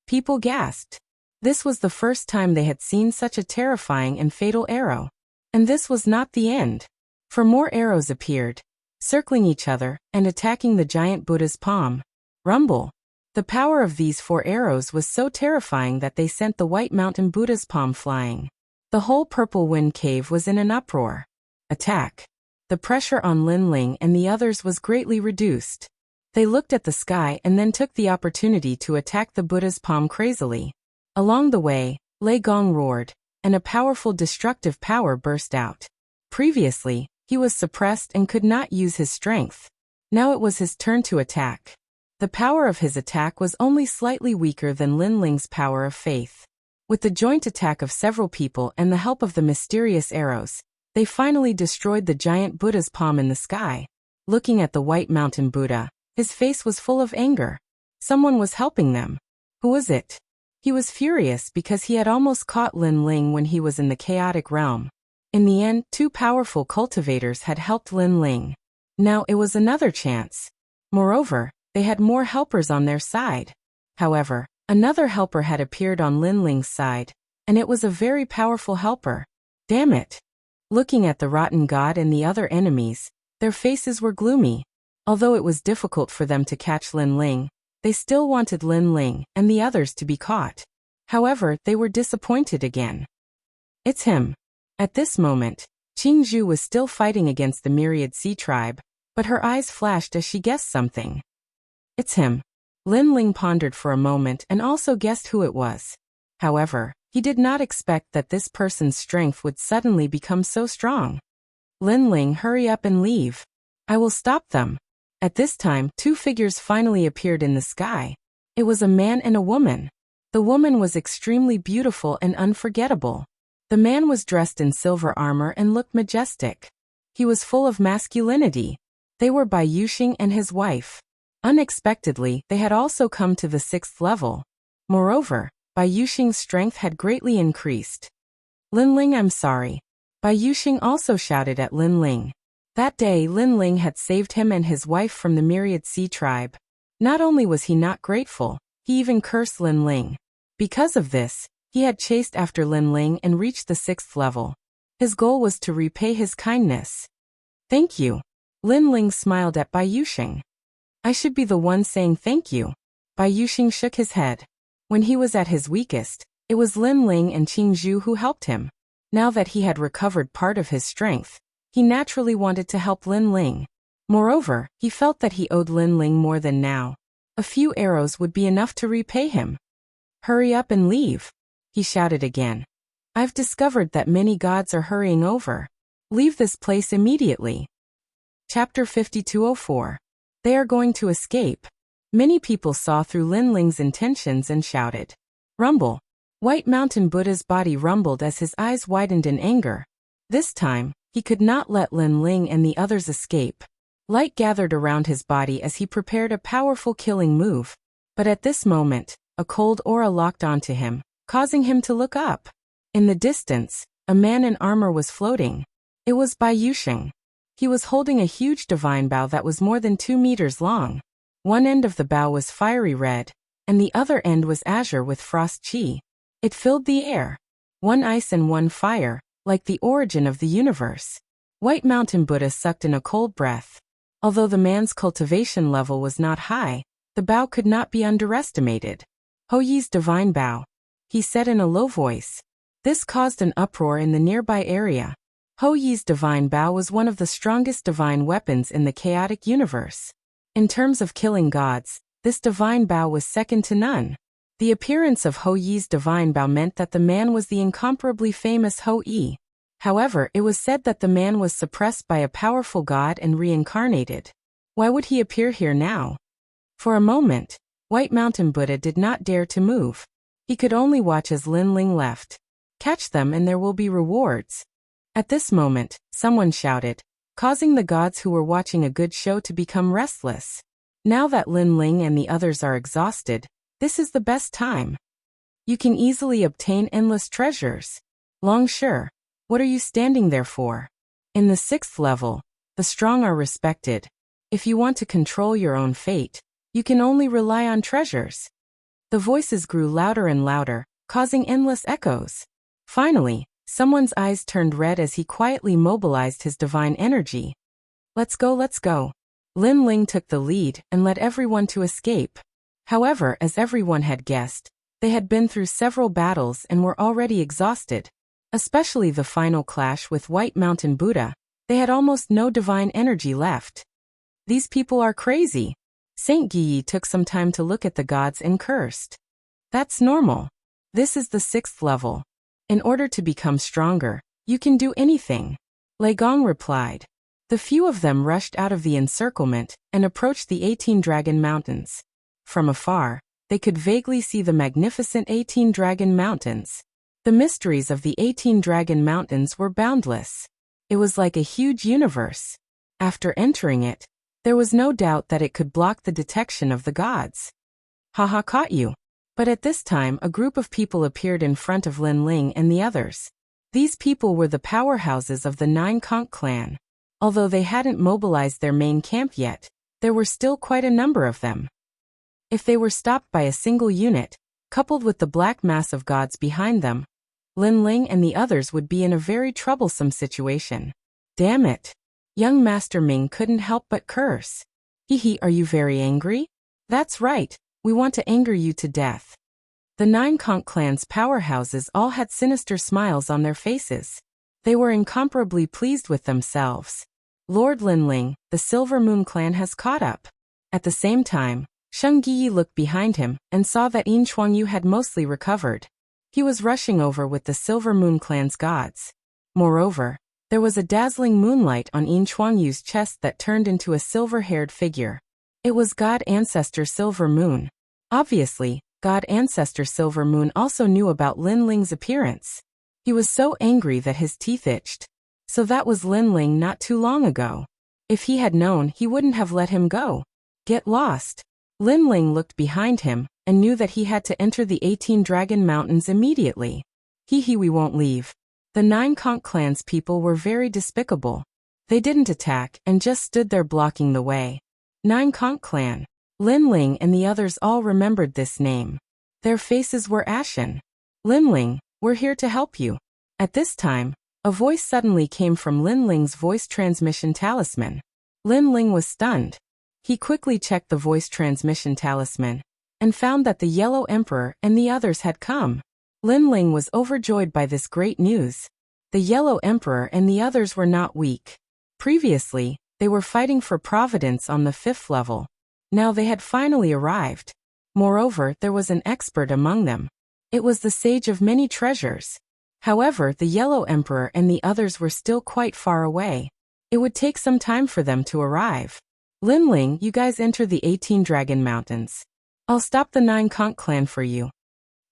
People gasped. This was the first time they had seen such a terrifying and fatal arrow. And this was not the end. For more arrows appeared, circling each other and attacking the giant Buddha's palm. Rumble. The power of these 4 arrows was so terrifying that they sent the White Mountain Buddha's palm flying. The whole Purple Wind Cave was in an uproar. Attack. The pressure on Lin Ling and the others was greatly reduced. They looked at the sky and then took the opportunity to attack the Buddha's palm crazily. Along the way, Lei Gong roared, and a powerful destructive power burst out. Previously, he was suppressed and could not use his strength. Now it was his turn to attack. The power of his attack was only slightly weaker than Lin Ling's power of faith. With the joint attack of several people and the help of the mysterious arrows, they finally destroyed the giant Buddha's palm in the sky. Looking at the White Mountain Buddha, his face was full of anger. Someone was helping them. Who was it? He was furious because he had almost caught Lin Ling when he was in the chaotic realm. In the end, 2 powerful cultivators had helped Lin Ling. Now it was another chance. Moreover, they had more helpers on their side. However, another helper had appeared on Lin Ling's side, and it was a very powerful helper. Damn it! Looking at the rotten god and the other enemies, their faces were gloomy. Although it was difficult for them to catch Lin Ling, they still wanted Lin Ling and the others to be caught. However, they were disappointed again. It's him. At this moment, Qing Zhu was still fighting against the myriad sea tribe, but her eyes flashed as she guessed something. It's him. Lin Ling pondered for a moment and also guessed who it was. However, he did not expect that this person's strength would suddenly become so strong. Lin Ling, hurry up and leave. I will stop them. At this time, 2 figures finally appeared in the sky. It was a man and a woman. The woman was extremely beautiful and unforgettable. The man was dressed in silver armor and looked majestic. He was full of masculinity. They were Bai Yuxing and his wife. Unexpectedly, they had also come to the 6th level. Moreover, Bai Yuxing's strength had greatly increased. Lin Ling, I'm sorry. Bai Yuxing also shouted at Lin Ling. That day, Lin Ling had saved him and his wife from the myriad sea tribe. Not only was he not grateful, he even cursed Lin Ling. Because of this, he had chased after Lin Ling and reached the 6th level. His goal was to repay his kindness. Thank you. Lin Ling smiled at Bai Yuxing. I should be the one saying thank you. Bai Yuxing shook his head. When he was at his weakest, it was Lin Ling and Qing Zhu who helped him. Now that he had recovered part of his strength, he naturally wanted to help Lin Ling. Moreover, he felt that he owed Lin Ling more than now. A few arrows would be enough to repay him. Hurry up and leave. He shouted again. I've discovered that many gods are hurrying over. Leave this place immediately. Chapter 5204. They are going to escape. Many people saw through Lin Ling's intentions and shouted. Rumble. White Mountain Buddha's body rumbled as his eyes widened in anger. This time, he could not let Lin Ling and the others escape. Light gathered around his body as he prepared a powerful killing move. But at this moment, a cold aura locked onto him, causing him to look up. In the distance, a man in armor was floating. It was Bai Yuxing. He was holding a huge divine bow that was more than 2 meters long. One end of the bow was fiery red, and the other end was azure with frost chi. It filled the air. One ice and one fire, like the origin of the universe. White Mountain Buddha sucked in a cold breath. Although the man's cultivation level was not high, the bow could not be underestimated. Ho Yi's divine bow, he said in a low voice. This caused an uproar in the nearby area. Ho Yi's divine bow was one of the strongest divine weapons in the chaotic universe. In terms of killing gods, This divine bow was second to none. The appearance of Ho Yi's divine bow meant that the man was the incomparably famous Ho Yi. However, it was said that the man was suppressed by a powerful god and reincarnated. Why would he appear here now? For a moment, White Mountain Buddha did not dare to move. He could only watch as Lin Ling left. Catch them and there will be rewards. At this moment, someone shouted, causing the gods who were watching a good show to become restless. Now that Lin Ling and the others are exhausted, this is the best time. You can easily obtain endless treasures. Long Shi, what are you standing there for? In the 6th level, the strong are respected. If you want to control your own fate, you can only rely on treasures. The voices grew louder and louder, causing endless echoes. Finally, someone's eyes turned red as he quietly mobilized his divine energy. Let's go, let's go. Lin Ling took the lead and led everyone to escape. However, as everyone had guessed, they had been through several battles and were already exhausted. Especially the final clash with White Mountain Buddha, they had almost no divine energy left. These people are crazy. Saint Guyi took some time to look at the gods and cursed. That's normal. This is the 6th level. In order to become stronger, you can do anything. Lei Gong replied. The few of them rushed out of the encirclement and approached the 18 Dragon Mountains. From afar, they could vaguely see the magnificent 18 Dragon Mountains. The mysteries of the 18 Dragon Mountains were boundless. It was like a huge universe. After entering it, there was no doubt that it could block the detection of the gods. Haha, caught you. But at this time a group of people appeared in front of Lin Ling and the others. These people were the powerhouses of the 9 Conch clan. Although they hadn't mobilized their main camp yet, there were still quite a number of them. If they were stopped by a single unit, coupled with the black mass of gods behind them, Lin Ling and the others would be in a very troublesome situation. Damn it. Young Master Ming couldn't help but curse. Hehe, are you very angry? That's right, we want to anger you to death. The 9 Conch clan's powerhouses all had sinister smiles on their faces. They were incomparably pleased with themselves. Lord Lin Ling, the Silver Moon clan has caught up. At the same time, Sheng Yi looked behind him and saw that Yin Chuangyu had mostly recovered. He was rushing over with the Silver Moon clan's gods. Moreover, there was a dazzling moonlight on Yin Chuangyu's chest that turned into a silver-haired figure. It was God Ancestor Silver Moon. Obviously, God Ancestor Silver Moon also knew about Lin Ling's appearance. He was so angry that his teeth itched. So that was Lin Ling not too long ago. If he had known, he wouldn't have let him go. Get lost. Lin Ling looked behind him and knew that he had to enter the 18 Dragon Mountains immediately. Hehe, we won't leave. The 9 Conch clan's people were very despicable. They didn't attack and just stood there blocking the way. 9 Conch clan. Lin Ling and the others all remembered this name. Their faces were ashen. Lin Ling, we're here to help you. At this time, a voice suddenly came from Lin Ling's voice transmission talisman. Lin Ling was stunned. He quickly checked the voice transmission talisman and found that the Yellow Emperor and the others had come. Lin Ling was overjoyed by this great news. The Yellow Emperor and the others were not weak. Previously, they were fighting for Providence on the 5th level. Now they had finally arrived. Moreover, there was an expert among them. It was the Sage of Many Treasures. However, the Yellow Emperor and the others were still quite far away. It would take some time for them to arrive. Lin Ling, you guys enter the 18 Dragon Mountains. I'll stop the 9 Conch clan for you.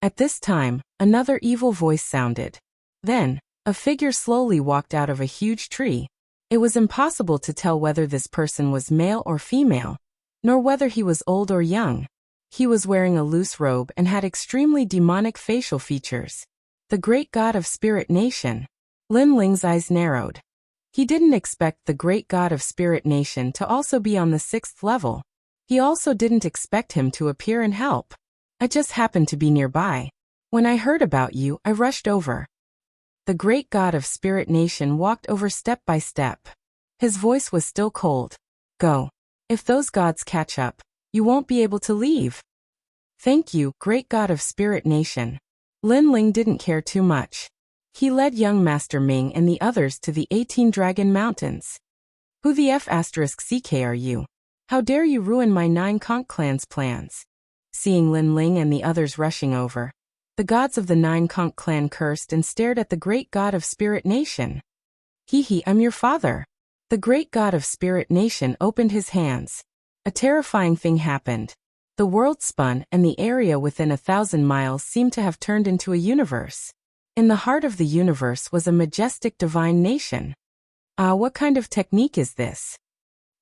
At this time, another evil voice sounded. Then, a figure slowly walked out of a huge tree. It was impossible to tell whether this person was male or female, nor whether he was old or young. He was wearing a loose robe and had extremely demonic facial features. The great god of Spirit Nation. Lin Ling's eyes narrowed. He didn't expect the great god of Spirit Nation to also be on the 6th level. He also didn't expect him to appear and help. I just happened to be nearby. When I heard about you, I rushed over. The great god of Spirit Nation walked over step by step. His voice was still cold. Go. If those gods catch up, you won't be able to leave. Thank you, great god of Spirit Nation. Lin Ling didn't care too much. He led young Master Ming and the others to the 18 Dragon Mountains. Who the F*** CK are you? How dare you ruin my 9 conch clan's plans? Seeing Lin Ling and the others rushing over, the gods of the 9 conch clan cursed and stared at the great god of Spirit Nation. Hee, I'm your father. The great god of Spirit Nation opened his hands. A terrifying thing happened. The world spun and the area within 1,000 miles seemed to have turned into a universe. In the heart of the universe was a majestic divine nation. What kind of technique is this?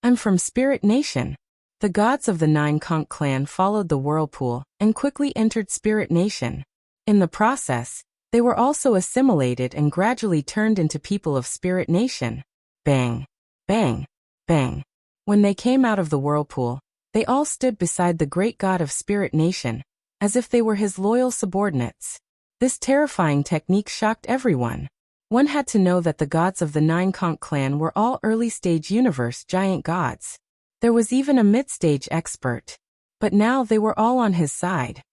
I'm from Spirit Nation. The gods of the 9 conch clan followed the whirlpool and quickly entered Spirit Nation. In the process, they were also assimilated and gradually turned into people of Spirit Nation. Bang, bang, bang. When they came out of the whirlpool, they all stood beside the great god of Spirit Nation, as if they were his loyal subordinates. This terrifying technique shocked everyone. One had to know that the gods of the 9 conch clan were all early-stage universe giant gods. There was even a mid-stage expert. But now they were all on his side.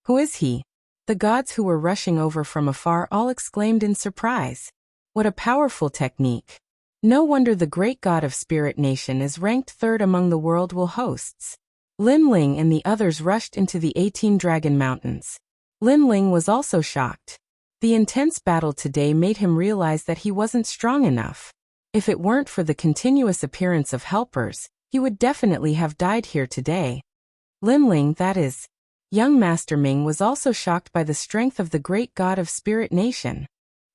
Who is he? The gods who were rushing over from afar all exclaimed in surprise. What a powerful technique. No wonder the great god of Spirit Nation is ranked 3rd among the world will hosts. Lin Ling and the others rushed into the 18 Dragon Mountains. Lin Ling was also shocked. The intense battle today made him realize that he wasn't strong enough. If it weren't for the continuous appearance of helpers, he would definitely have died here today. Lin Ling, that is. Young Master Ming was also shocked by the strength of the great god of Spirit Nation.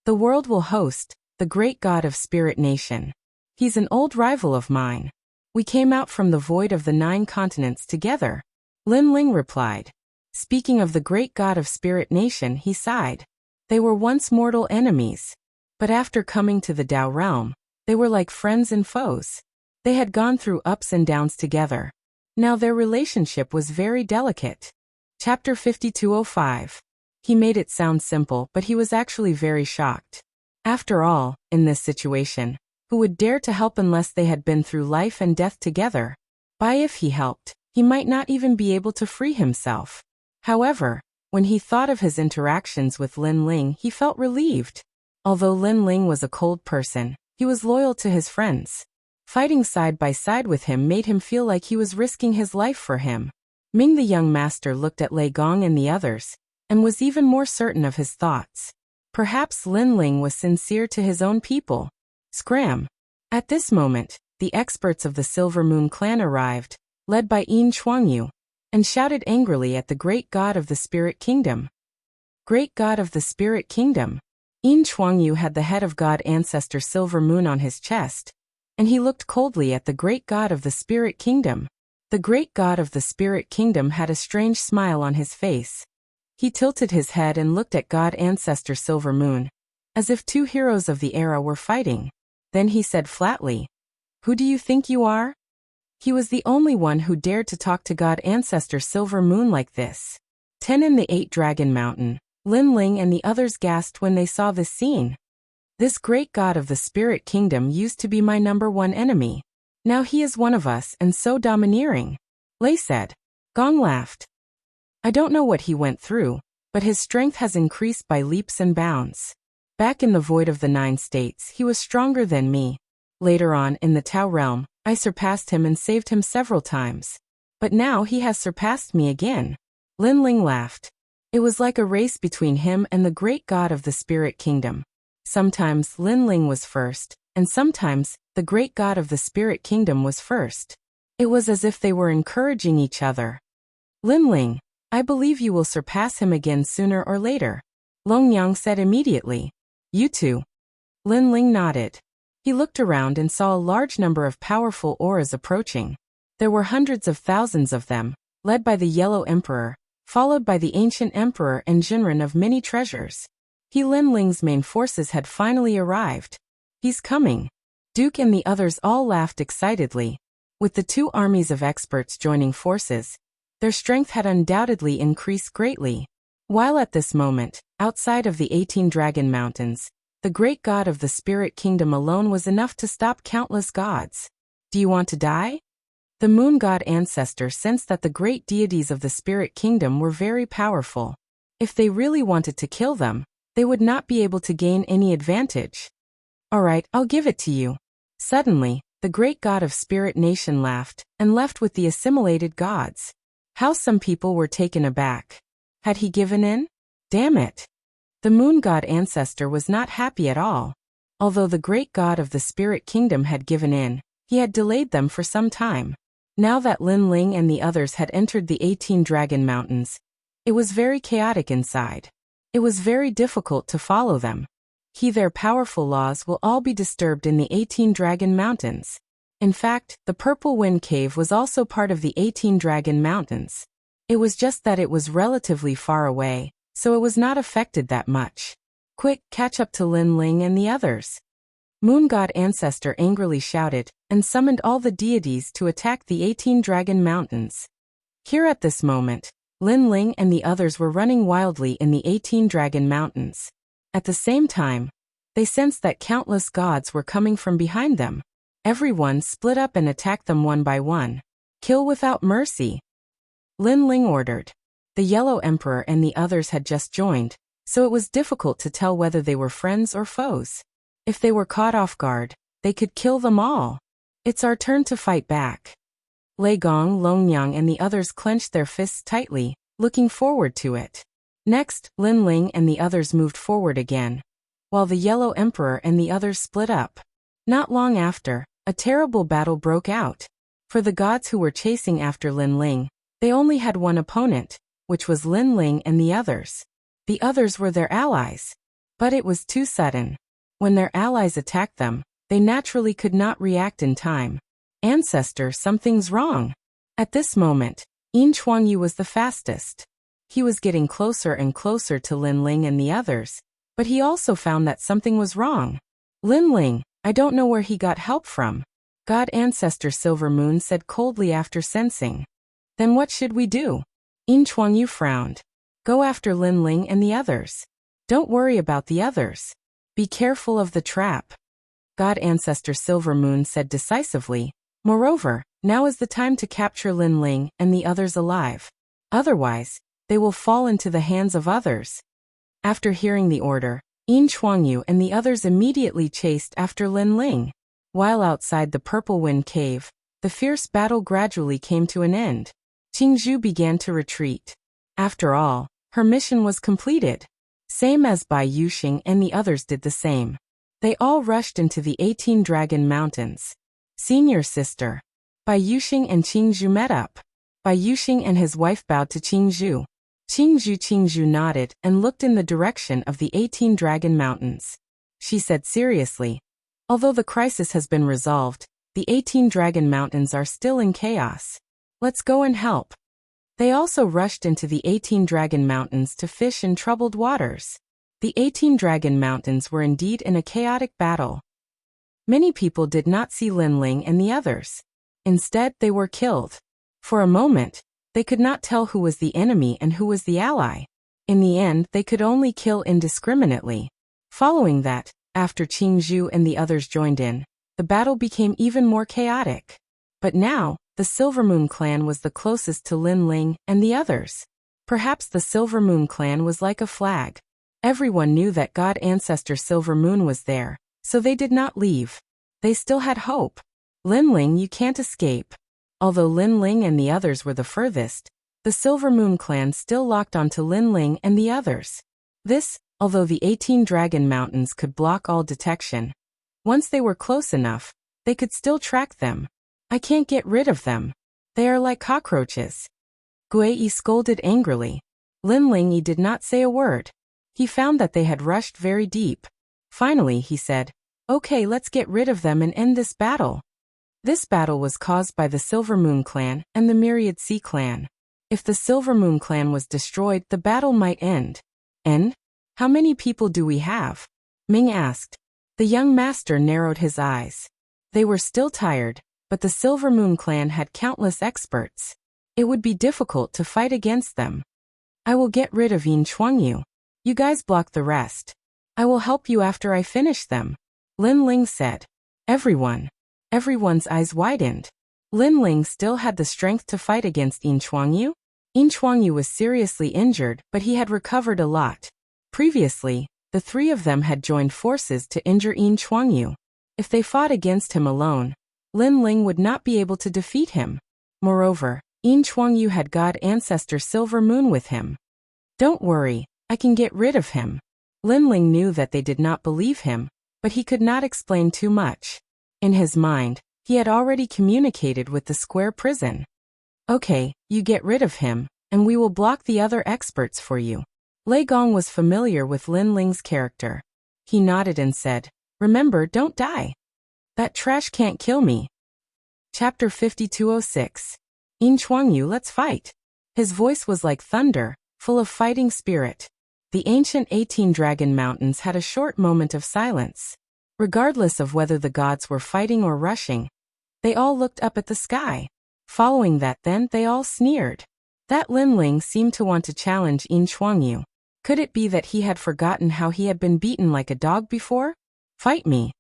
The world will host, the great god of Spirit Nation. He's an old rival of mine. We came out from the void of the 9 continents together. Lin Ling replied. Speaking of the great god of Spirit Nation, he sighed. They were once mortal enemies. But after coming to the Dao realm, they were like friends and foes. They had gone through ups and downs together. Now their relationship was very delicate. Chapter 5205. He made it sound simple, but he was actually very shocked. After all, in this situation, who would dare to help unless they had been through life and death together? If he helped, he might not even be able to free himself. However, when he thought of his interactions with Lin Ling, he felt relieved. Although Lin Ling was a cold person, he was loyal to his friends. Fighting side by side with him made him feel like he was risking his life for him. Ming the young master looked at Lei Gong and the others, and was even more certain of his thoughts. Perhaps Lin Ling was sincere to his own people. Scram! At this moment, the experts of the Silver Moon clan arrived, led by Yin Chuangyu, and shouted angrily at the great god of the Spirit Kingdom. Great god of the Spirit Kingdom. Yin Chuangyu had the head of god ancestor Silver Moon on his chest, and he looked coldly at the great god of the Spirit Kingdom. The great god of the Spirit Kingdom had a strange smile on his face. He tilted his head and looked at god ancestor Silver Moon, as if 2 heroes of the era were fighting. Then he said flatly, "Who do you think you are?" He was the only one who dared to talk to god ancestor Silver Moon like this. 10 in the 8 Dragon Mountain, Lin Ling and the others gasped when they saw this scene. This great god of the Spirit Kingdom used to be my #1 enemy. Now he is one of us and so domineering. Lei said. Gong laughed. I don't know what he went through, but his strength has increased by leaps and bounds. Back in the void of the 9 states, he was stronger than me. Later on, in the Tao realm, I surpassed him and saved him several times. But now he has surpassed me again. Lin Ling laughed. It was like a race between him and the great god of the Spirit Kingdom. Sometimes Lin Ling was first, and sometimes the great god of the Spirit Kingdom was first. It was as if they were encouraging each other. Lin Ling, I believe you will surpass him again sooner or later. Long Yang said immediately. You too. Lin Ling nodded. He looked around and saw a large number of powerful auras approaching. There were hundreds of thousands of them, led by the Yellow Emperor, followed by the Ancient Emperor and Jinren of many treasures. Lin Ling's main forces had finally arrived. He's coming. Duke and the others all laughed excitedly. With the 2 armies of experts joining forces, their strength had undoubtedly increased greatly. While at this moment, outside of the 18 Dragon Mountains, the great god of the Spirit Kingdom alone was enough to stop countless gods. Do you want to die? The moon god ancestor sensed that the great deities of the Spirit Kingdom were very powerful. If they really wanted to kill them, they would not be able to gain any advantage. Alright, I'll give it to you. Suddenly, The great god of Spirit Nation laughed, and left with the assimilated gods. How some people were taken aback. Had he given in? Damn it! The moon god ancestor was not happy at all. Although the great god of the spirit kingdom had given in, he had delayed them for some time. Now that Lin Ling and the others had entered the 18 Dragon Mountains, it was very chaotic inside. It was very difficult to follow them. Their powerful laws will all be disturbed in the 18 Dragon Mountains. In fact, the Purple Wind Cave was also part of the 18 Dragon Mountains. It was just that it was relatively far away, so it was not affected that much. Quick, catch up to Lin Ling and the others. Moon God Ancestor angrily shouted, and summoned all the deities to attack the 18 Dragon Mountains. Here at this moment, Lin Ling and the others were running wildly in the 18 Dragon Mountains. At the same time, they sensed that countless gods were coming from behind them. Everyone split up and attacked them one by one. Kill without mercy. Lin Ling ordered. The Yellow Emperor and the others had just joined, so it was difficult to tell whether they were friends or foes. If they were caught off guard, they could kill them all. It's our turn to fight back. Lei Gong, Longyang and the others clenched their fists tightly, looking forward to it. Next, Lin Ling and the others moved forward again, while the Yellow Emperor and the others split up. Not long after, a terrible battle broke out. For the gods who were chasing after Lin Ling, they only had one opponent, which was Lin Ling and the others. The others were their allies. But it was too sudden. When their allies attacked them, they naturally could not react in time. Ancestor, something's wrong. At this moment, Yin Chuangyu was the fastest. He was getting closer and closer to Lin Ling and the others, but he also found that something was wrong. Lin Ling, I don't know where he got help from. God Ancestor Silver Moon said coldly after sensing. Then what should we do? Yin Chuangyu frowned. Go after Lin Ling and the others. Don't worry about the others. Be careful of the trap. God Ancestor Silver Moon said decisively. Moreover, now is the time to capture Lin Ling and the others alive. Otherwise, they will fall into the hands of others. After hearing the order, Yin Chuangyu and the others immediately chased after Lin Ling. While outside the Purple Wind Cave, the fierce battle gradually came to an end. Qingzhu began to retreat. After all, her mission was completed. Same as Bai Yuxing and the others did the same. They all rushed into the 18 Dragon Mountains. Senior sister. Bai Yuxing and Qingzhu met up. Bai Yuxing and his wife bowed to Qingzhu. Qingzhu nodded and looked in the direction of the 18 Dragon Mountains. She said seriously, although the crisis has been resolved, the 18 Dragon Mountains are still in chaos. Let's go and help. They also rushed into the 18 Dragon Mountains to fish in troubled waters. The 18 Dragon Mountains were indeed in a chaotic battle. Many people did not see Lin Ling and the others. Instead, they were killed. For a moment, they could not tell who was the enemy and who was the ally. In the end, they could only kill indiscriminately. Following that, after Qingzhu and the others joined in, the battle became even more chaotic. But now, the Silver Moon clan was the closest to Lin Ling and the others. Perhaps the Silver Moon clan was like a flag. Everyone knew that God Ancestor Silver Moon was there, so they did not leave. They still had hope. Lin Ling, you can't escape. Although Lin Ling and the others were the furthest, the Silver Moon clan still locked onto Lin Ling and the others. This, although the 18 Dragon Mountains could block all detection. Once they were close enough, they could still track them. I can't get rid of them. They are like cockroaches. Gui Yi scolded angrily. Lin Ling Yi did not say a word. He found that they had rushed very deep. Finally, he said, okay, let's get rid of them and end this battle. This battle was caused by the Silver Moon clan and the Myriad Sea clan. If the Silver Moon clan was destroyed, the battle might end. End? How many people do we have? Ming asked. The young master narrowed his eyes. They were still tired, but the Silver Moon clan had countless experts. It would be difficult to fight against them. I will get rid of Yin Chuangyu. You guys block the rest. I will help you after I finish them. Lin Ling said. Everyone's eyes widened. Lin Ling still had the strength to fight against Yin Chuangyu? Yin Chuangyu was seriously injured, but he had recovered a lot. Previously, the three of them had joined forces to injure Yin Chuangyu. If they fought against him alone, Lin Ling would not be able to defeat him. Moreover, Yin Chuangyu had God Ancestor Silver Moon with him. Don't worry, I can get rid of him. Lin Ling knew that they did not believe him, but he could not explain too much. In his mind, he had already communicated with the square prison. Okay, you get rid of him, and we will block the other experts for you. Lei Gong was familiar with Lin Ling's character. He nodded and said, remember, don't die. That trash can't kill me. Chapter 5206. Yin Chuangyu, let's fight. His voice was like thunder, full of fighting spirit. The ancient 18 Dragon Mountains had a short moment of silence. Regardless of whether the gods were fighting or rushing, they all looked up at the sky. Following that then, they all sneered. That Lin Ling seemed to want to challenge Yin Chuangyu. Could it be that he had forgotten how he had been beaten like a dog before? Fight me.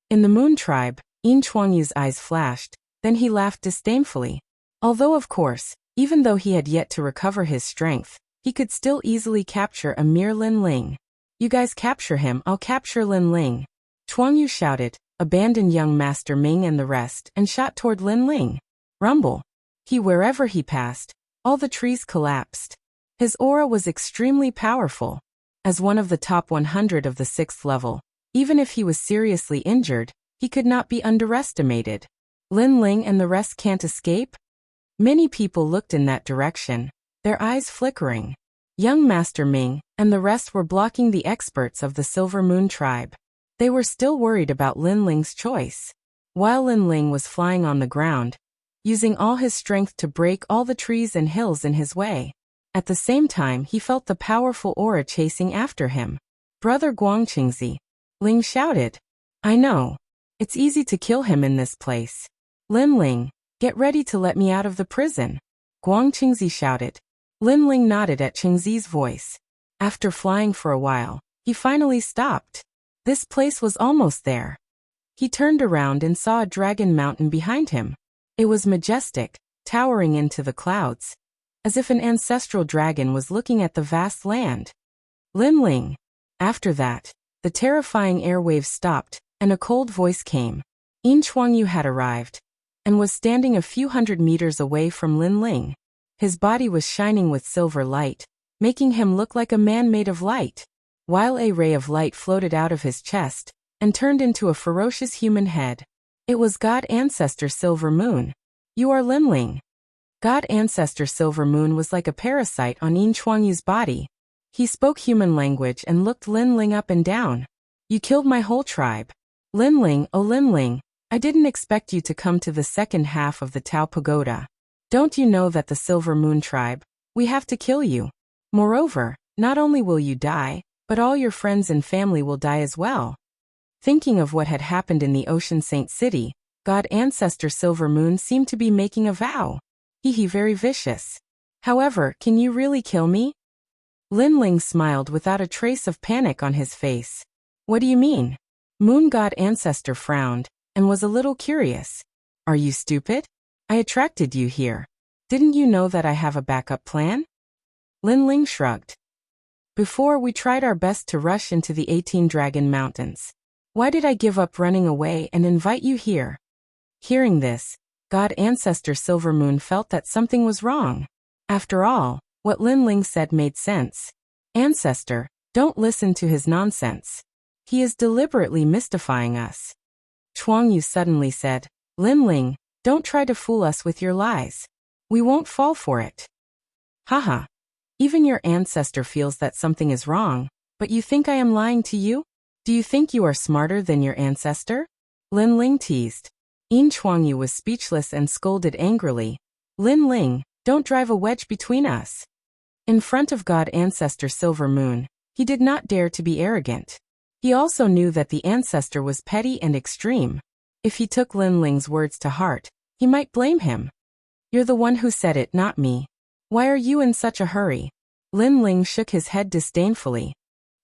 In the Moon Tribe, Yin Chuangyu's eyes flashed, then he laughed disdainfully. Although of course, even though he had yet to recover his strength, he could still easily capture a mere Lin Ling. You guys capture him, I'll capture Lin Ling. Chuangyu shouted, abandoned young Master Ming and the rest, and shot toward Lin Ling. Rumble. Wherever he passed, all the trees collapsed. His aura was extremely powerful. As one of the top 100 of the 6th level, even if he was seriously injured, he could not be underestimated. Lin Ling and the rest can't escape? Many people looked in that direction, their eyes flickering. Young Master Ming and the rest were blocking the experts of the Silver Moon Tribe. They were still worried about Lin Ling's choice. While Lin Ling was flying on the ground, using all his strength to break all the trees and hills in his way. At the same time, he felt the powerful aura chasing after him. Brother Guangqingzi. Ling shouted. I know. It's easy to kill him in this place. Lin Ling, get ready to let me out of the prison. Guangqingzi shouted. Lin Ling nodded at Qingzi's voice. After flying for a while, he finally stopped. This place was almost there. He turned around and saw a dragon mountain behind him. It was majestic, towering into the clouds, as if an ancestral dragon was looking at the vast land. Lin Ling. After that, the terrifying airwaves stopped, and a cold voice came. Yin Chuangyu had arrived, and was standing a few hundred meters away from Lin Ling. His body was shining with silver light, making him look like a man made of light, while a ray of light floated out of his chest, and turned into a ferocious human head. It was God Ancestor Silver Moon. You are Lin Ling. God Ancestor Silver Moon was like a parasite on Yin Chuangyu's body. He spoke human language and looked Lin Ling up and down. You killed my whole tribe. Lin Ling, oh Lin Ling, I didn't expect you to come to the second half of the Tao Pagoda. Don't you know that the Silver Moon Tribe, we have to kill you. Moreover, not only will you die, but all your friends and family will die as well. Thinking of what had happened in the Ocean Saint City, God Ancestor Silver Moon seemed to be making a vow. He very vicious. However, can you really kill me? Lin Ling smiled without a trace of panic on his face. What do you mean? Moon God Ancestor frowned, and was a little curious. Are you stupid? I attracted you here. Didn't you know that I have a backup plan? Lin Ling shrugged. Before, we tried our best to rush into the 18 Dragon Mountains. Why did I give up running away and invite you here? Hearing this, God Ancestor Silver Moon felt that something was wrong. After all, what Lin Ling said made sense. Ancestor, don't listen to his nonsense. He is deliberately mystifying us. Chuangyu suddenly said, Lin Ling, don't try to fool us with your lies. We won't fall for it. Haha. Even your ancestor feels that something is wrong, but you think I am lying to you? Do you think you are smarter than your ancestor? Lin Ling teased. Yin Chuangyu was speechless and scolded angrily. Lin Ling, don't drive a wedge between us. In front of God Ancestor Silver Moon, he did not dare to be arrogant. He also knew that the ancestor was petty and extreme. If he took Lin Ling's words to heart, he might blame him. You're the one who said it, not me. Why are you in such a hurry? Lin Ling shook his head disdainfully.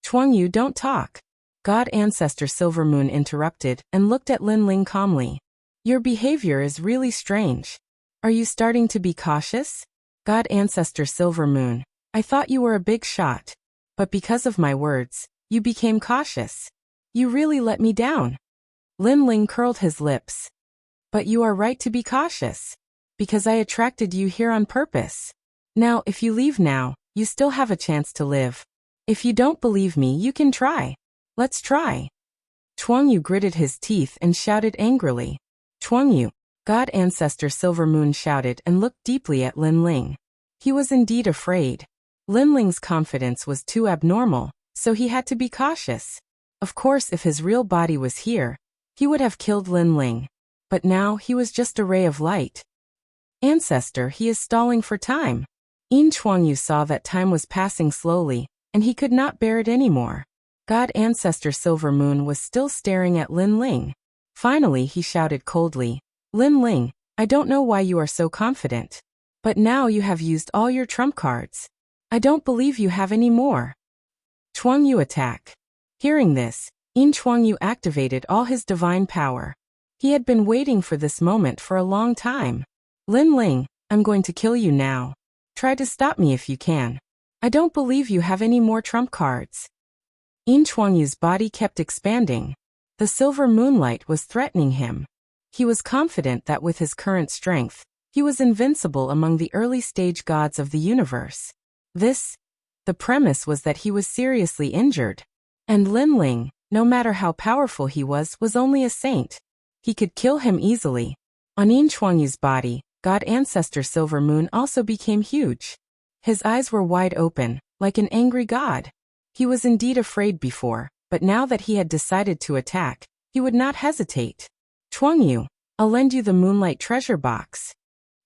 Chuangyu, don't talk. God Ancestor Silver Moon interrupted and looked at Lin Ling calmly. Your behavior is really strange. Are you starting to be cautious? God Ancestor Silver Moon, I thought you were a big shot. But because of my words, you became cautious. You really let me down. Lin Ling curled his lips. But you are right to be cautious. Because I attracted you here on purpose. Now, if you leave now, you still have a chance to live. If you don't believe me, you can try. Let's try. Chuangyu gritted his teeth and shouted angrily. Chuangyu, God Ancestor Silver Moon shouted and looked deeply at Lin Ling. He was indeed afraid. Lin Ling's confidence was too abnormal, so he had to be cautious. Of course, if his real body was here, he would have killed Lin Ling. But now he was just a ray of light. Ancestor, he is stalling for time. Yin Chuangyu saw that time was passing slowly, and he could not bear it anymore. God Ancestor Silver Moon was still staring at Lin Ling. Finally he shouted coldly, Lin Ling, I don't know why you are so confident. But now you have used all your trump cards. I don't believe you have any more. Chuangyu attack. Hearing this, Yin Chuangyu activated all his divine power. He had been waiting for this moment for a long time. Lin Ling, I'm going to kill you now. Try to stop me if you can. I don't believe you have any more trump cards. Yin Chuangyu's body kept expanding. The silver moonlight was threatening him. He was confident that with his current strength, he was invincible among the early-stage gods of the universe. The premise was that he was seriously injured. And Lin Ling, no matter how powerful he was only a saint. He could kill him easily. On Yin Chuangyu's body, God Ancestor Silver Moon also became huge. His eyes were wide open, like an angry god. He was indeed afraid before, but now that he had decided to attack, he would not hesitate. Chuangyu, I'll lend you the moonlight treasure box.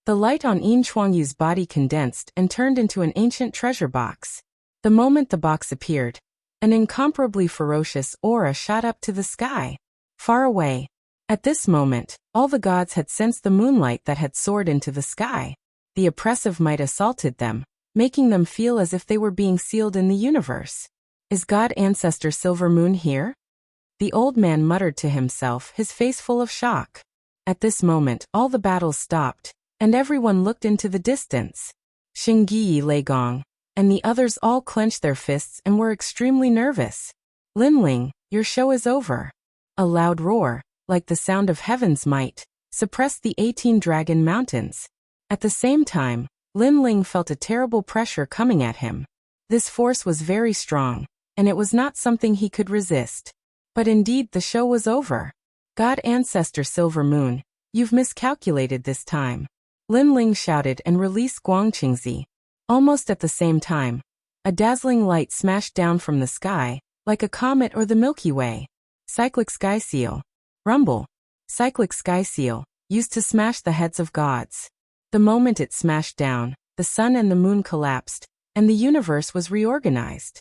The light on Yin Chuangyu's body condensed and turned into an ancient treasure box. The moment the box appeared, an incomparably ferocious aura shot up to the sky. Far away. At this moment, all the gods had sensed the moonlight that had soared into the sky. The oppressive might assaulted them, making them feel as if they were being sealed in the universe. Is God Ancestor Silver Moon here? The old man muttered to himself, his face full of shock. At this moment, all the battles stopped, and everyone looked into the distance. Xingyi Leigong and the others all clenched their fists and were extremely nervous. Lin Ling, your show is over. A loud roar, like the sound of heaven's might, suppressed the 18 Dragon Mountains. At the same time, Lin Ling felt a terrible pressure coming at him. This force was very strong, and it was not something he could resist. But indeed the show was over. God Ancestor Silver Moon, you've miscalculated this time. Lin Ling shouted and released Guangqingzi. Almost at the same time, a dazzling light smashed down from the sky, like a comet or the Milky Way. Cyclic Sky Seal. Rumble. Cyclic Sky Seal, used to smash the heads of gods. The moment it smashed down, the sun and the moon collapsed, and the universe was reorganized.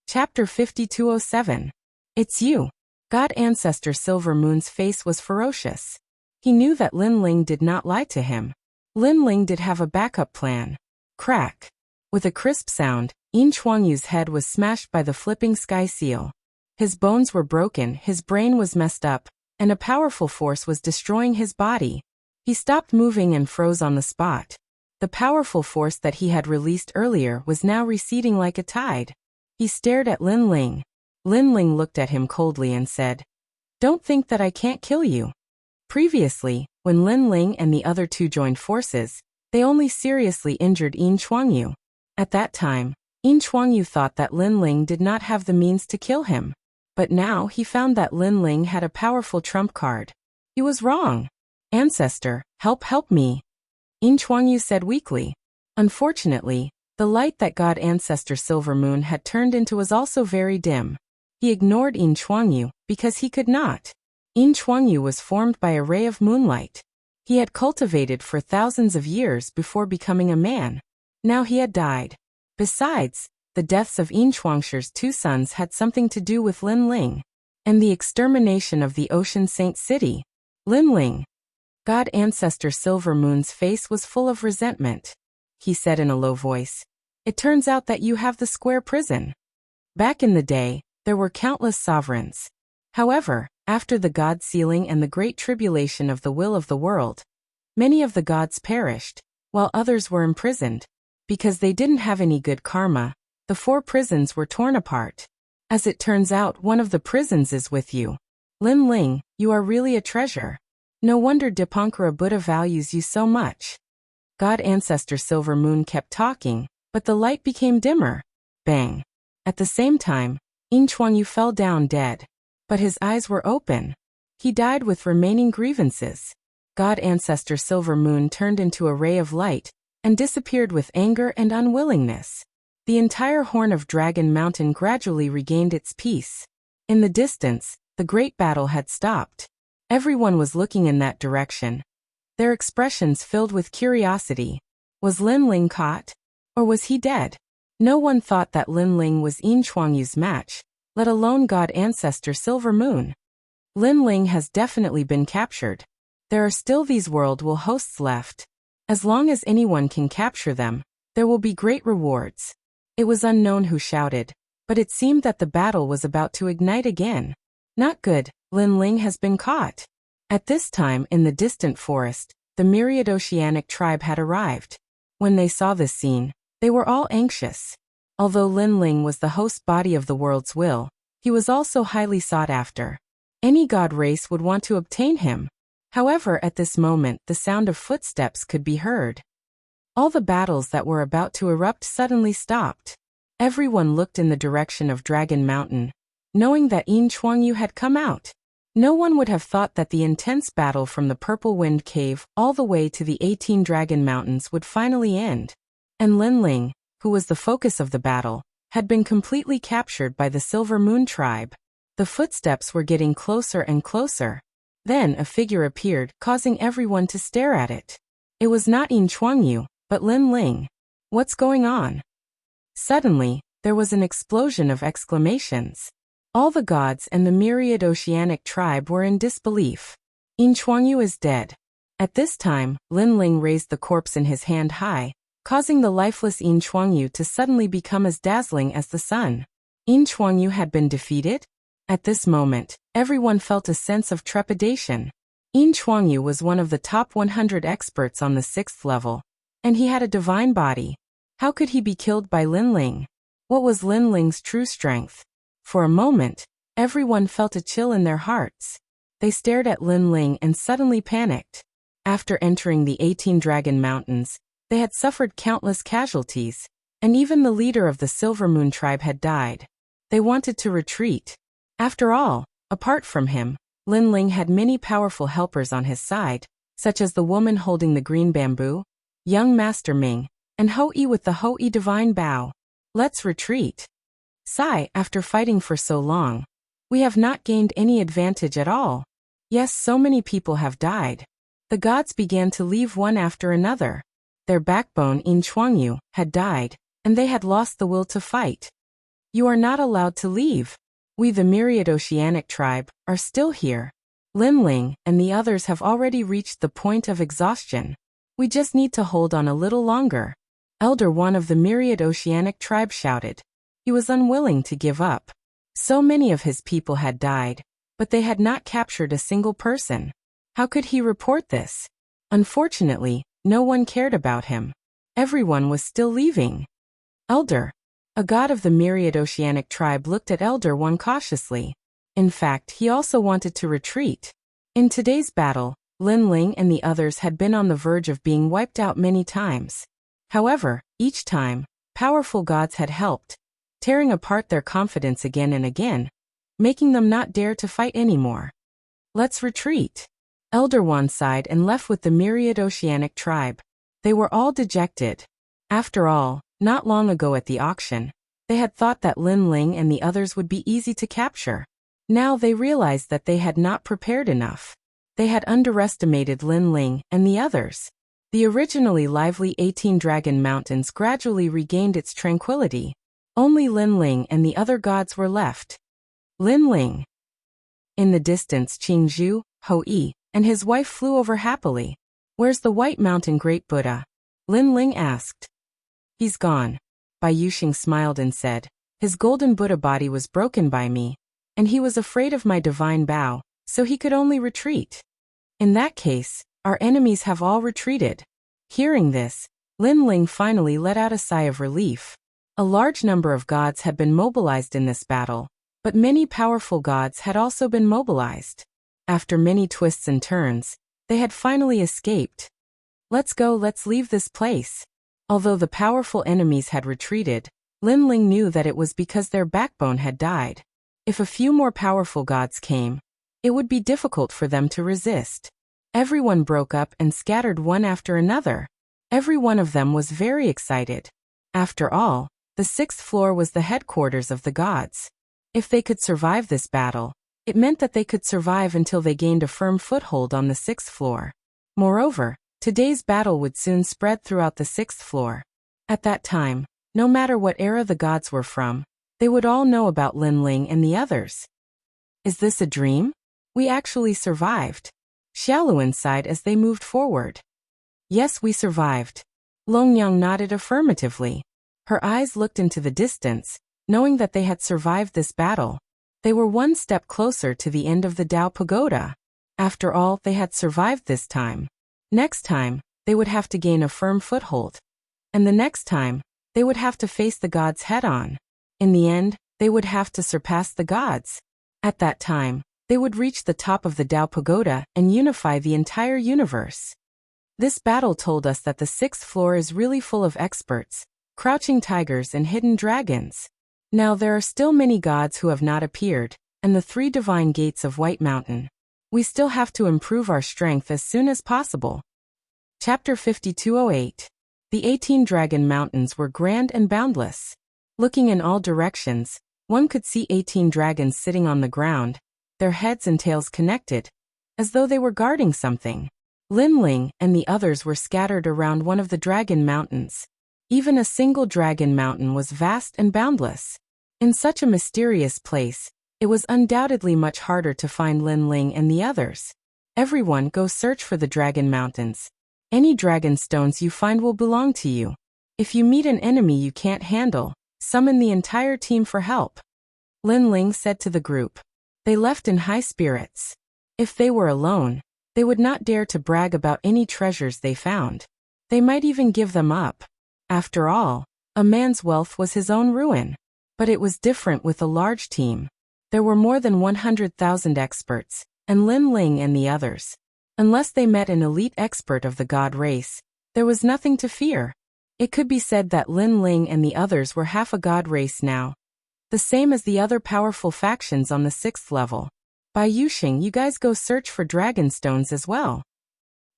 Chapter 5207. It's you. God Ancestor Silver Moon's face was ferocious. He knew that Lin Ling did not lie to him. Lin Ling did have a backup plan. Crack. With a crisp sound, Yin Chuangyu's head was smashed by the flipping sky seal. His bones were broken, his brain was messed up, and a powerful force was destroying his body. He stopped moving and froze on the spot. The powerful force that he had released earlier was now receding like a tide. He stared at Lin Ling. Lin Ling looked at him coldly and said, "Don't think that I can't kill you." Previously, when Lin Ling and the other two joined forces, they only seriously injured Yin Chuangyu. At that time, Yin Chuangyu thought that Lin Ling did not have the means to kill him. But now he found that Lin Ling had a powerful trump card. He was wrong. "Ancestor, help me," Yin Chuangyu said weakly. Unfortunately, the light that God Ancestor Silver Moon had turned into was also very dim. He ignored Yin Chuangyu because he could not. Yin Chuangyu was formed by a ray of moonlight. He had cultivated for thousands of years before becoming a man. Now he had died. Besides, the deaths of Yin Chuangshi's two sons had something to do with Lin Ling, and the extermination of the Ocean Saint City. Lin Ling. God Ancestor Silver Moon's face was full of resentment. He said in a low voice, "It turns out that you have the square prison." Back in the day, there were countless sovereigns. However, after the God sealing and the great tribulation of the will of the world, many of the gods perished, while others were imprisoned. Because they didn't have any good karma, the 4 prisons were torn apart. As it turns out, one of the prisons is with you. Lin Ling, you are really a treasure. No wonder Dipankara Buddha values you so much. God Ancestor Silver Moon kept talking, but the light became dimmer. Bang. At the same time, Yin Chuangyu fell down dead. But his eyes were open. He died with remaining grievances. God Ancestor Silver Moon turned into a ray of light and disappeared with anger and unwillingness. The entire horn of Dragon Mountain gradually regained its peace. In the distance, the great battle had stopped. Everyone was looking in that direction. Their expressions filled with curiosity. Was Lin Ling caught? Or was he dead? No one thought that Lin Ling was Yin Chuangyu's match, let alone God Ancestor Silver Moon. Lin Ling has definitely been captured. There are still these world will hosts left. As long as anyone can capture them, there will be great rewards. It was unknown who shouted, but it seemed that the battle was about to ignite again. Not good, Lin Ling has been caught. At this time in the distant forest, the myriad oceanic tribe had arrived. When they saw this scene, they were all anxious. Although Lin Ling was the host body of the world's will, he was also highly sought after. Any god race would want to obtain him. However, at this moment the sound of footsteps could be heard. All the battles that were about to erupt suddenly stopped. Everyone looked in the direction of Dragon Mountain, knowing that Yin Chuangyu had come out. No one would have thought that the intense battle from the Purple Wind Cave all the way to the 18 Dragon Mountains would finally end. And Lin Ling, who was the focus of the battle, had been completely captured by the Silver Moon tribe. The footsteps were getting closer and closer. Then a figure appeared, causing everyone to stare at it. It was not Yin Chuangyu, but Lin Ling. What's going on? Suddenly, there was an explosion of exclamations. All the gods and the myriad oceanic tribe were in disbelief. Yin Chuangyu is dead. At this time, Lin Ling raised the corpse in his hand high, causing the lifeless Yin Chuangyu to suddenly become as dazzling as the sun. Yin Chuangyu had been defeated? At this moment, everyone felt a sense of trepidation. Yin Chuangyu was one of the top 100 experts on the 6th level, and he had a divine body. How could he be killed by Lin Ling? What was Lin Ling's true strength? For a moment, everyone felt a chill in their hearts. They stared at Lin Ling and suddenly panicked. After entering the 18 Dragon Mountains, they had suffered countless casualties, and even the leader of the Silver Moon tribe had died. They wanted to retreat. After all, apart from him, Lin Ling had many powerful helpers on his side, such as the woman holding the green bamboo, young Master Ming, and Hou-Yi with the Hou-Yi divine bow. Let's retreat. Sigh, after fighting for so long, we have not gained any advantage at all. Yes, so many people have died. The gods began to leave one after another. Their backbone, Yin Chuangyu, had died, and they had lost the will to fight. You are not allowed to leave. We, the myriad oceanic tribe, are still here. Lin Ling and the others have already reached the point of exhaustion. We just need to hold on a little longer. Elder One of the myriad oceanic tribe shouted. He was unwilling to give up. So many of his people had died, but they had not captured a single person. How could he report this? Unfortunately, no one cared about him. Everyone was still leaving. Elder, a god of the myriad oceanic tribe, looked at Elder One cautiously. In fact, he also wanted to retreat. In today's battle, Lin Ling and the others had been on the verge of being wiped out many times. However, each time, powerful gods had helped, tearing apart their confidence again and again, making them not dare to fight anymore. Let's retreat. Elder One sighed and left with the myriad oceanic tribe. They were all dejected. After all, not long ago at the auction, they had thought that Lin Ling and the others would be easy to capture. Now they realized that they had not prepared enough. They had underestimated Lin Ling and the others. The originally lively 18 Dragon Mountains gradually regained its tranquility. Only Lin Ling and the other gods were left. Lin Ling. In the distance, Qingzhu, Hou-Yi, and his wife flew over happily. Where's the White Mountain Great Buddha? Lin Ling asked. He's gone. Bai Yuxing smiled and said, his golden Buddha body was broken by me, and he was afraid of my divine bow, so he could only retreat. In that case, our enemies have all retreated. Hearing this, Lin Ling finally let out a sigh of relief. A large number of gods had been mobilized in this battle, but many powerful gods had also been mobilized. After many twists and turns, They had finally escaped. Let's go, let's leave this place. Although the powerful enemies had retreated, Lin Ling knew that it was because their backbone had died. If a few more powerful gods came, it would be difficult for them to resist. Everyone broke up and scattered one after another. Every one of them was very excited. After all, the 6th floor was the headquarters of the gods. If they could survive this battle, it meant that they could survive until they gained a firm foothold on the 6th floor. Moreover, today's battle would soon spread throughout the 6th floor. At that time, no matter what era the gods were from, they would all know about Lin Ling and the others. Is this a dream? We actually survived. Xiaoluan sighed as they moved forward. Yes, we survived. Longyang nodded affirmatively. Her eyes looked into the distance, knowing that they had survived this battle. They were one step closer to the end of the Dao Pagoda. After all, they had survived this time. Next time, they would have to gain a firm foothold. And the next time, they would have to face the gods head-on. In the end, they would have to surpass the gods. At that time, they would reach the top of the Dao Pagoda and unify the entire universe. This battle told us that the 6th floor is really full of experts, crouching tigers and hidden dragons. Now there are still many gods who have not appeared, and the 3 divine gates of White Mountain. We still have to improve our strength as soon as possible. Chapter 5208. The 18 Dragon Mountains were grand and boundless. Looking in all directions, one could see 18 dragons sitting on the ground, their heads and tails connected, as though they were guarding something. Lin Ling and the others were scattered around one of the Dragon Mountains. Even a single Dragon Mountain was vast and boundless. In such a mysterious place, it was undoubtedly much harder to find Lin Ling and the others. Everyone go search for the Dragon Mountains. Any dragon stones you find will belong to you. If you meet an enemy you can't handle, summon the entire team for help. Lin Ling said to the group. They left in high spirits. If they were alone, they would not dare to brag about any treasures they found. They might even give them up. After all, a man's wealth was his own ruin. But it was different with a large team. There were more than 100,000 experts, and Lin Ling and the others. Unless they met an elite expert of the god race, there was nothing to fear. It could be said that Lin Ling and the others were half a god race now. The same as the other powerful factions on the 6th level. By Yuxing, you guys go search for dragon stones as well.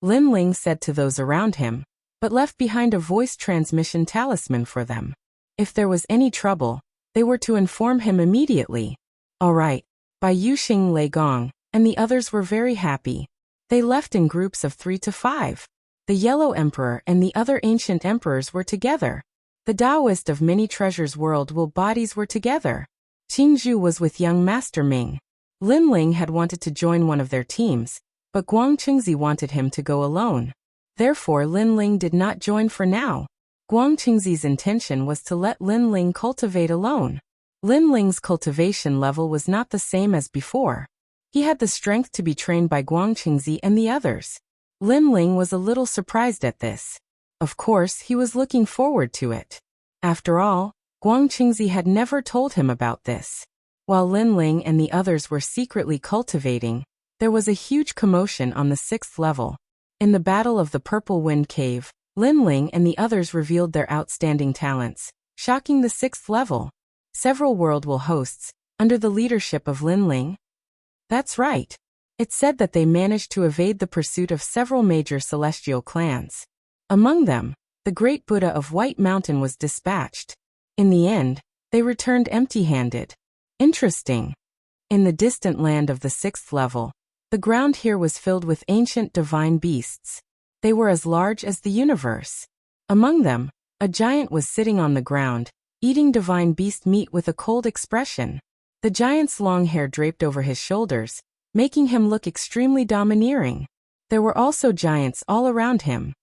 Lin Ling said to those around him, but left behind a voice transmission talisman for them. If there was any trouble, they were to inform him immediately. All right. Bai Yuxing, Lei Gong, and the others were very happy. They left in groups of 3 to 5. The Yellow Emperor and the other ancient emperors were together. The Taoist of many treasures world will bodies were together. Qingzhu was with young Master Ming. Lin Ling had wanted to join one of their teams, but Guang Qingzi wanted him to go alone. Therefore Lin Ling did not join for now. Guang Qingzi's intention was to let Lin Ling cultivate alone. Lin Ling's cultivation level was not the same as before. He had the strength to be trained by Guang Qingzi and the others. Lin Ling was a little surprised at this. Of course, he was looking forward to it. After all, Guang Qingzi had never told him about this. While Lin Ling and the others were secretly cultivating, there was a huge commotion on the 6th level. In the Battle of the Purple Wind Cave, Lin Ling and the others revealed their outstanding talents, shocking the 6th level. Several world will hosts, under the leadership of Lin Ling. That's right. It said that they managed to evade the pursuit of several major celestial clans. Among them, the Great Buddha of White Mountain was dispatched. In the end, they returned empty-handed. Interesting. In the distant land of the 6th level, the ground here was filled with ancient divine beasts. They were as large as the universe. Among them, a giant was sitting on the ground, eating divine beast meat with a cold expression. The giant's long hair draped over his shoulders, making him look extremely domineering. There were also giants all around him.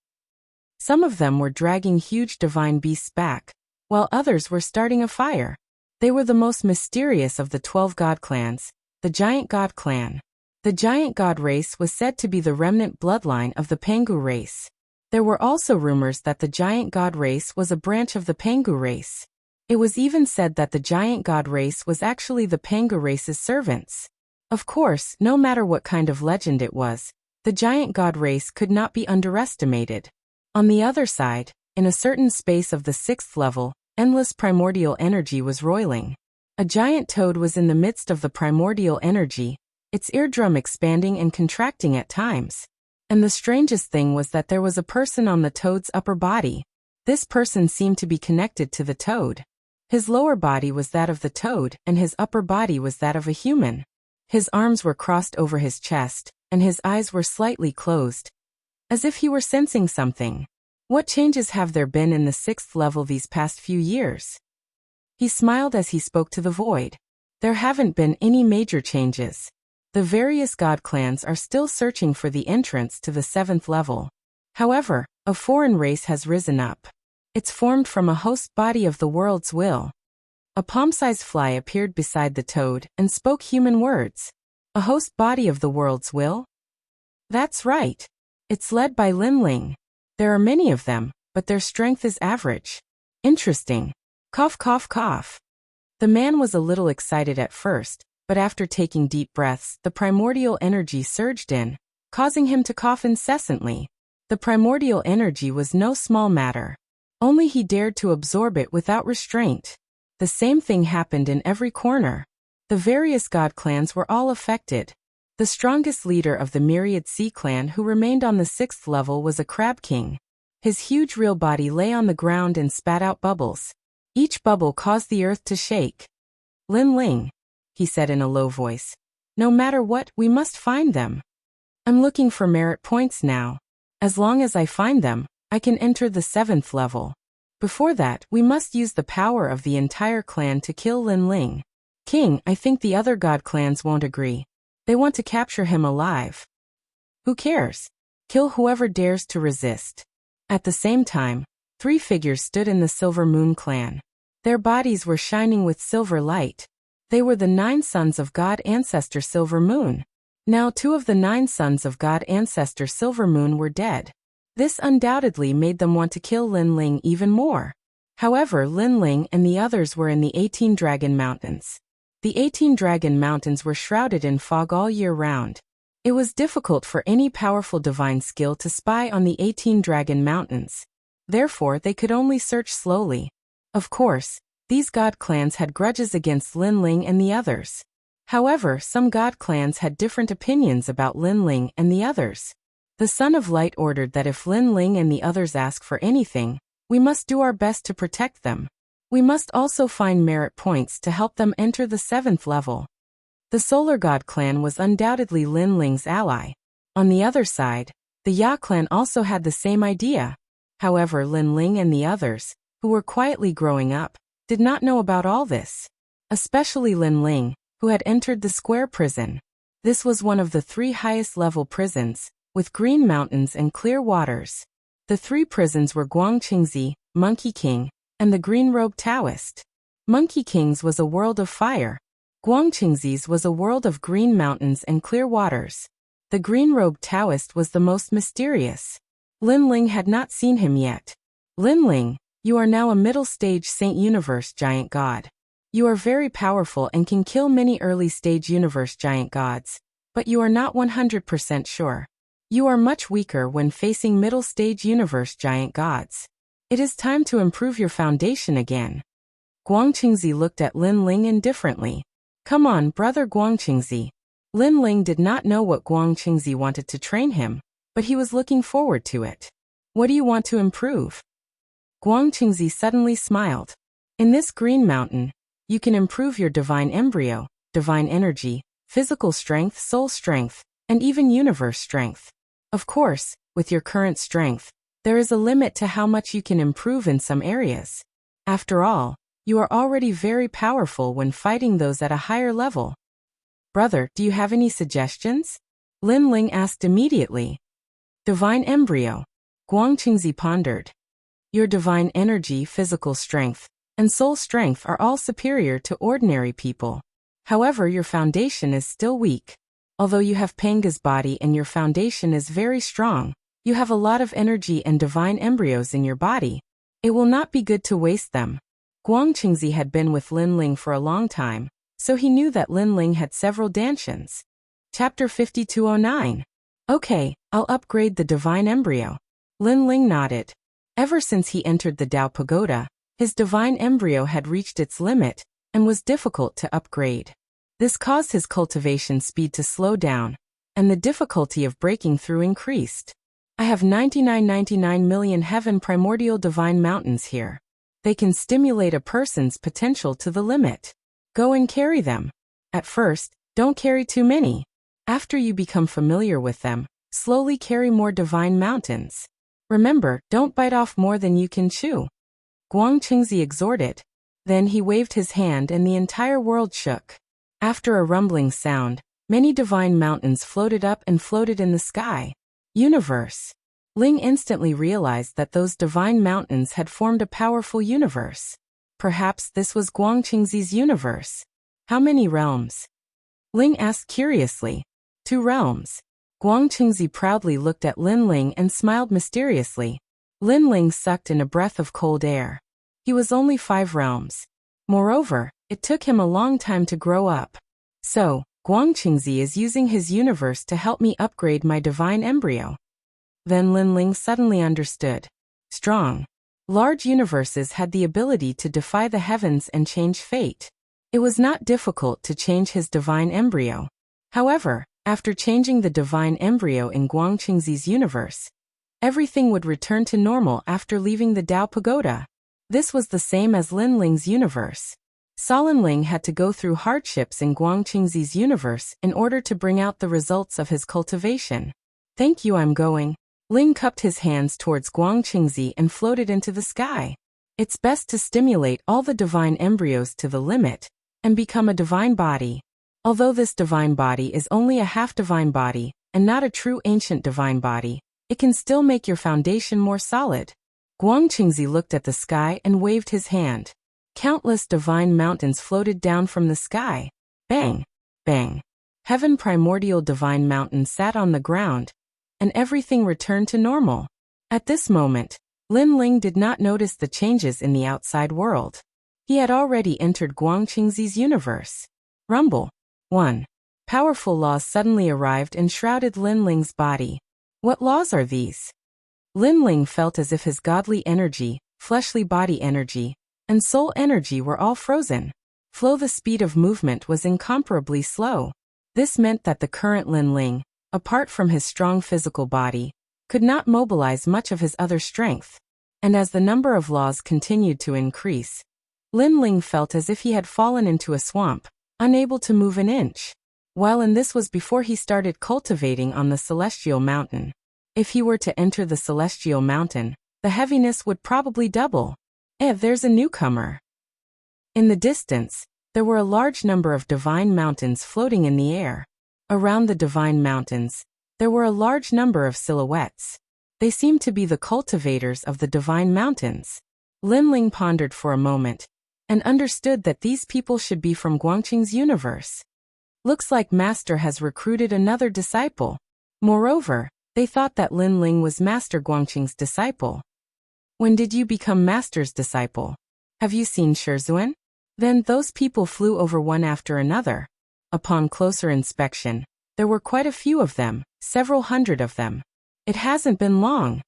Some of them were dragging huge divine beasts back, while others were starting a fire. They were the most mysterious of the 12 god clans, the Giant God Clan. The Giant God race was said to be the remnant bloodline of the Pangu race. There were also rumors that the Giant God race was a branch of the Pangu race. It was even said that the Giant God race was actually the Pangu race's servants. Of course, no matter what kind of legend it was, The giant god race could not be underestimated. On the other side, in a certain space of the 6th level, endless primordial energy was roiling. A giant toad was in the midst of the primordial energy, its eardrum expanding and contracting at times. And the strangest thing was that there was a person on the toad's upper body. This person seemed to be connected to the toad. His lower body was that of the toad, and his upper body was that of a human. His arms were crossed over his chest, and his eyes were slightly closed, as if he were sensing something. What changes have there been in the 6th level these past few years? He smiled as he spoke to the void. There haven't been any major changes. The various god clans are still searching for the entrance to the 7th level. However, a foreign race has risen up. It's formed from a host body of the world's will. A palm-sized fly appeared beside the toad and spoke human words. A host body of the world's will? That's right. It's led by Lin Ling. There are many of them, but their strength is average. Interesting. Cough, cough, cough. The man was a little excited at first, but after taking deep breaths, the primordial energy surged in, causing him to cough incessantly. The primordial energy was no small matter. Only he dared to absorb it without restraint. The same thing happened in every corner. The various god clans were all affected. The strongest leader of the Myriad Sea clan who remained on the 6th level was a crab king. His huge real body lay on the ground and spat out bubbles. Each bubble caused the earth to shake. Lin Ling, he said in a low voice. No matter what, we must find them. I'm looking for merit points now. As long as I find them, I can enter the 7th level. Before that, we must use the power of the entire clan to kill Lin Ling. King, I think the other god clans won't agree. They want to capture him alive. Who cares? Kill whoever dares to resist. At the same time, 3 figures stood in the Silver Moon clan. Their bodies were shining with silver light. They were the 9 sons of God Ancestor Silver Moon. Now 2 of the 9 sons of God Ancestor Silver Moon were dead. This undoubtedly made them want to kill Lin Ling even more. However, Lin Ling and the others were in the 18 Dragon Mountains. The 18 Dragon Mountains were shrouded in fog all year round. It was difficult for any powerful divine skill to spy on the 18 Dragon Mountains. Therefore, they could only search slowly. Of course, these god clans had grudges against Lin Ling and the others. However, some god clans had different opinions about Lin Ling and the others. The Son of Light ordered that if Lin Ling and the others ask for anything, we must do our best to protect them. We must also find merit points to help them enter the 7th level. The Solar God clan was undoubtedly Lin Ling's ally. On the other side, the Ya clan also had the same idea. However, Lin Ling and the others, who were quietly growing up, did not know about all this. Especially Lin Ling, who had entered the square prison. This was one of the 3 highest level prisons, with green mountains and clear waters. The 3 prisons were Guangqingzi, Monkey King, and the Green-Robed Taoist. Monkey King's was a world of fire. Guangqingzi's was a world of green mountains and clear waters. The Green-Robed Taoist was the most mysterious. Lin Ling had not seen him yet. Lin Ling, you are now a middle-stage Saint Universe Giant God. You are very powerful and can kill many early-stage Universe Giant Gods, but you are not 100% sure. You are much weaker when facing middle-stage Universe Giant Gods. It is time to improve your foundation again. Guangqingzi looked at Lin Ling indifferently. Come on, brother Guangqingzi. Lin Ling did not know what Guangqingzi wanted to train him, but he was looking forward to it. What do you want to improve? Guangqingzi suddenly smiled. In this green mountain, you can improve your divine embryo, divine energy, physical strength, soul strength, and even universe strength. Of course, with your current strength, there is a limit to how much you can improve in some areas. After all, you are already very powerful when fighting those at a higher level. Brother, do you have any suggestions? Lin Ling asked immediately. Divine embryo. Guangqingzi pondered. Your divine energy, physical strength, and soul strength are all superior to ordinary people. However, your foundation is still weak. Although you have Panga's body and your foundation is very strong, you have a lot of energy and divine embryos in your body. It will not be good to waste them. Guangqingzi had been with Lin Ling for a long time, so he knew that Lin Ling had several dantians. Chapter 5209. Okay, I'll upgrade the divine embryo. Lin Ling nodded. Ever since he entered the Tao Pagoda, his divine embryo had reached its limit and was difficult to upgrade. This caused his cultivation speed to slow down, and the difficulty of breaking through increased. I have 99 million heaven primordial divine mountains here. They can stimulate a person's potential to the limit. Go and carry them. At first, don't carry too many. After you become familiar with them, slowly carry more divine mountains. Remember, don't bite off more than you can chew. Guang Qingzi exhorted. Then he waved his hand and the entire world shook. After a rumbling sound, many divine mountains floated up and floated in the sky. Universe. Ling instantly realized that those divine mountains had formed a powerful universe. Perhaps this was Guang Qingzi's universe. How many realms? Ling asked curiously. 2 realms. Guang Qingzi proudly looked at Lin Ling and smiled mysteriously. Lin Ling sucked in a breath of cold air. He was only 5 realms. Moreover, it took him a long time to grow up. So, Guang Qingzi is using his universe to help me upgrade my divine embryo. Then Lin Ling suddenly understood. Strong. Large universes had the ability to defy the heavens and change fate. It was not difficult to change his divine embryo. However, after changing the divine embryo in Guang Qingzi's universe, everything would return to normal after leaving the Tao Pagoda. This was the same as Lin Ling's universe. Lin Ling had to go through hardships in Guang Qingzi's universe in order to bring out the results of his cultivation. Thank you, I'm going. Ling cupped his hands towards Guang Qingzi and floated into the sky. It's best to stimulate all the divine embryos to the limit and become a divine body. Although this divine body is only a half-divine body and not a true ancient divine body, it can still make your foundation more solid. Guang Qingzi looked at the sky and waved his hand. Countless divine mountains floated down from the sky. Bang! Bang! Heaven primordial divine mountains sat on the ground, and everything returned to normal. At this moment, Lin Ling did not notice the changes in the outside world. He had already entered Guang Qingzi's universe. Rumble. 1. Powerful laws suddenly arrived and shrouded Lin Ling's body. What laws are these? Lin Ling felt as if his godly energy, fleshly body energy, and soul energy were all frozen. The speed of movement was incomparably slow. This meant that the current Lin Ling, apart from his strong physical body, could not mobilize much of his other strength. And as the number of laws continued to increase, Lin Ling felt as if he had fallen into a swamp, unable to move an inch. And this was before he started cultivating on the Celestial Mountain. If he were to enter the Celestial Mountain, the heaviness would probably double. There's a newcomer. In the distance, there were a large number of divine mountains floating in the air. Around the divine mountains, there were a large number of silhouettes. They seemed to be the cultivators of the divine mountains. Lin Ling pondered for a moment, and understood that these people should be from Guangqing's universe. Looks like Master has recruited another disciple. Moreover, they thought that Lin Ling was Master Guangqing's disciple. When did you become Master's disciple? Have you seen Shizhuan? Then those people flew over one after another. Upon closer inspection, there were quite a few of them, several hundred of them. It hasn't been long.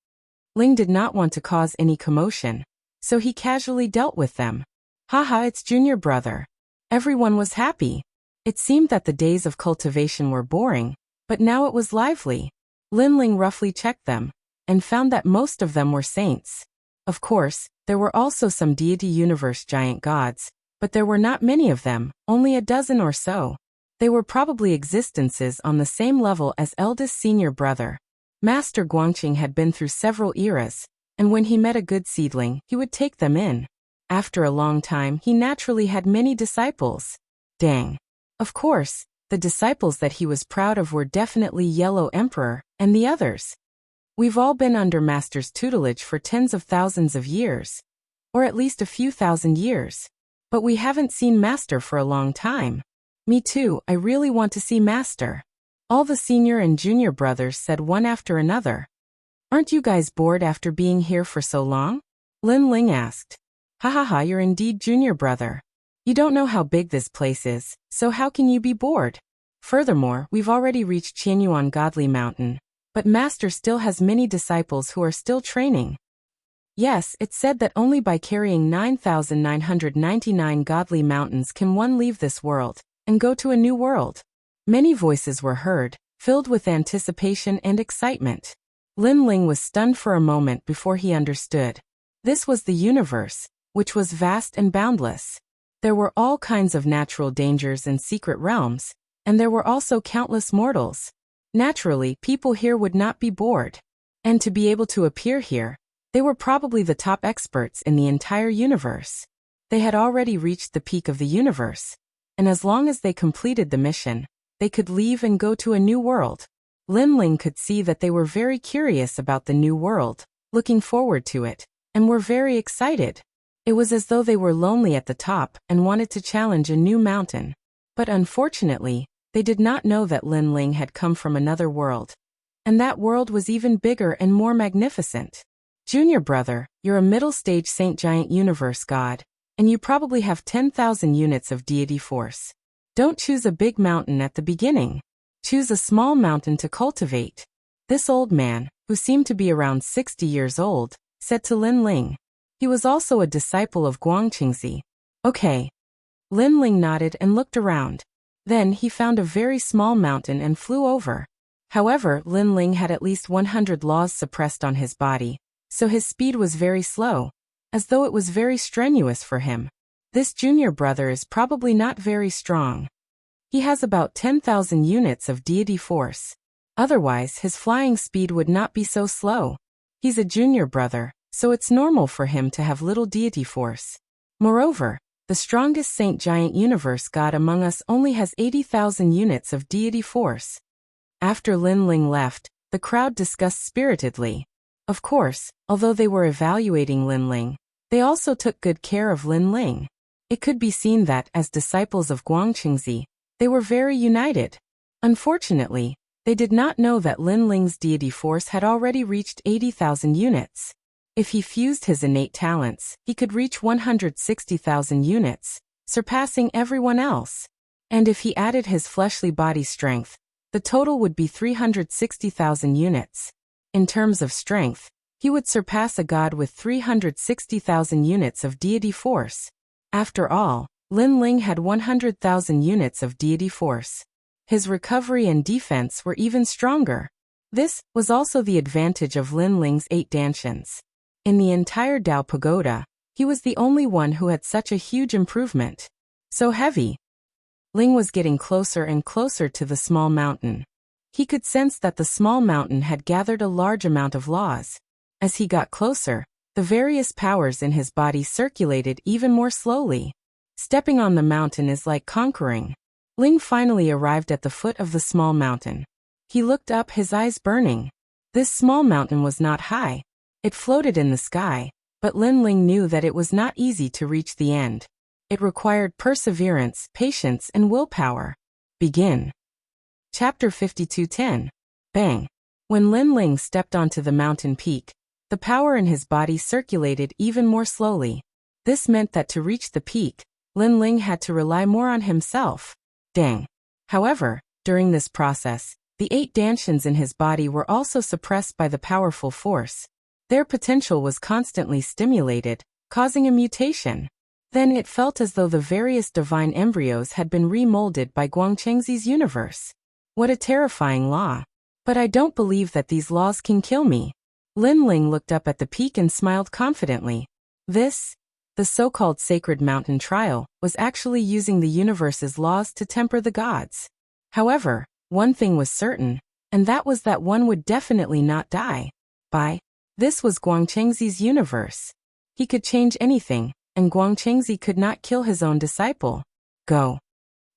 Ling did not want to cause any commotion, so he casually dealt with them. Haha, it's junior brother. Everyone was happy. It seemed that the days of cultivation were boring, but now it was lively. Lin Ling roughly checked them, and found that most of them were saints. Of course, there were also some deity universe giant gods, but there were not many of them, only a dozen or so. They were probably existences on the same level as eldest senior brother. Master Guangqing had been through several eras, and when he met a good seedling, he would take them in. After a long time, he naturally had many disciples. Dang. Of course, the disciples that he was proud of were definitely Yellow Emperor, and the others. We've all been under Master's tutelage for tens of thousands of years. Or at least a few thousand years. But we haven't seen Master for a long time. Me too, I really want to see Master. All the senior and junior brothers said one after another. Aren't you guys bored after being here for so long? Lin Ling asked. Ha, you're indeed junior brother. You don't know how big this place is, so how can you be bored? Furthermore, we've already reached Qianyuan Godly Mountain, But Master still has many disciples who are still training. Yes, it's said that only by carrying 9,999 godly mountains can one leave this world and go to a new world. Many voices were heard, filled with anticipation and excitement. Lin Ling was stunned for a moment before he understood. This was the universe, which was vast and boundless. There were all kinds of natural dangers and secret realms, and there were also countless mortals. Naturally, people here would not be bored. And to be able to appear here, they were probably the top experts in the entire universe. They had already reached the peak of the universe, and as long as they completed the mission, they could leave and go to a new world. Lin Ling could see that they were very curious about the new world, looking forward to it, and were very excited. It was as though they were lonely at the top and wanted to challenge a new mountain. But unfortunately, they did not know that Lin Ling had come from another world. And that world was even bigger and more magnificent. Junior brother, you're a middle-stage Saint Giant Universe god, and you probably have 10,000 units of deity force. Don't choose a big mountain at the beginning. Choose a small mountain to cultivate. This old man, who seemed to be around 60 years old, said to Lin Ling. He was also a disciple of Guangqingzi. Okay. Lin Ling nodded and looked around. Then he found a very small mountain and flew over. However, Lin Ling had at least 100 laws suppressed on his body, so his speed was very slow, as though it was very strenuous for him. This junior brother is probably not very strong. He has about 10,000 units of deity force. Otherwise, his flying speed would not be so slow. He's a junior brother, so it's normal for him to have little deity force. Moreover, the strongest Saint Giant Universe god among us only has 80,000 units of deity force. After Lin Ling left, the crowd discussed spiritedly. Of course, although they were evaluating Lin Ling, they also took good care of Lin Ling. It could be seen that, as disciples of Guangqingzi, they were very united. Unfortunately, they did not know that Lin Ling's deity force had already reached 80,000 units. If he fused his innate talents, he could reach 160,000 units, surpassing everyone else. And if he added his fleshly body strength, the total would be 360,000 units. In terms of strength, he would surpass a god with 360,000 units of deity force. After all, Lin Ling had 100,000 units of deity force. His recovery and defense were even stronger. This was also the advantage of Lin Ling's 8 dantians. In the entire Dao Pagoda, he was the only one who had such a huge improvement. So heavy. Ling was getting closer and closer to the small mountain. He could sense that the small mountain had gathered a large amount of laws. As he got closer, the various powers in his body circulated even more slowly. Stepping on the mountain is like conquering. Ling finally arrived at the foot of the small mountain. He looked up, his eyes burning. This small mountain was not high. It floated in the sky, but Lin Ling knew that it was not easy to reach the end. It required perseverance, patience, and willpower. Begin. Chapter 52:10. Bang. When Lin Ling stepped onto the mountain peak, the power in his body circulated even more slowly. This meant that to reach the peak, Lin Ling had to rely more on himself. Dang. However, during this process, the 8 dantians in his body were also suppressed by the powerful force. Their potential was constantly stimulated, causing a mutation. Then it felt as though the various divine embryos had been remolded by Guangqingzi's universe. What a terrifying law. But I don't believe that these laws can kill me. Lin Ling looked up at the peak and smiled confidently. This, the so-called sacred mountain trial, was actually using the universe's laws to temper the gods. However, one thing was certain, and that was that one would definitely not die. This was Guangqingzi's universe. He could change anything, and Guangqingzi could not kill his own disciple. Go.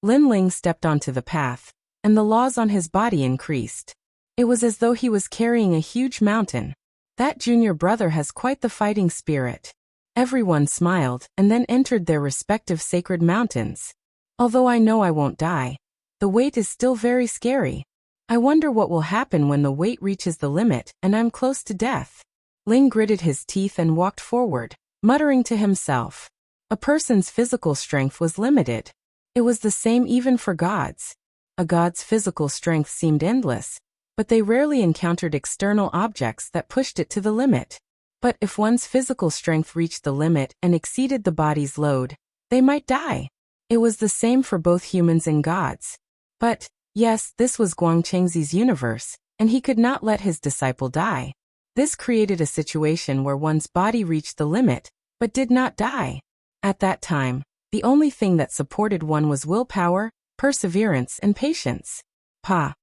Lin Ling stepped onto the path, and the laws on his body increased. It was as though he was carrying a huge mountain. That junior brother has quite the fighting spirit. Everyone smiled and then entered their respective sacred mountains. Although I know I won't die, the weight is still very scary. I wonder what will happen when the weight reaches the limit and I'm close to death. Ling gritted his teeth and walked forward, muttering to himself. A person's physical strength was limited. It was the same even for gods. A god's physical strength seemed endless, but they rarely encountered external objects that pushed it to the limit. But if one's physical strength reached the limit and exceeded the body's load, they might die. It was the same for both humans and gods. But, yes, this was Guangchengzi's universe, and he could not let his disciple die. This created a situation where one's body reached the limit, but did not die. At that time, the only thing that supported one was willpower, perseverance, and patience. Pa.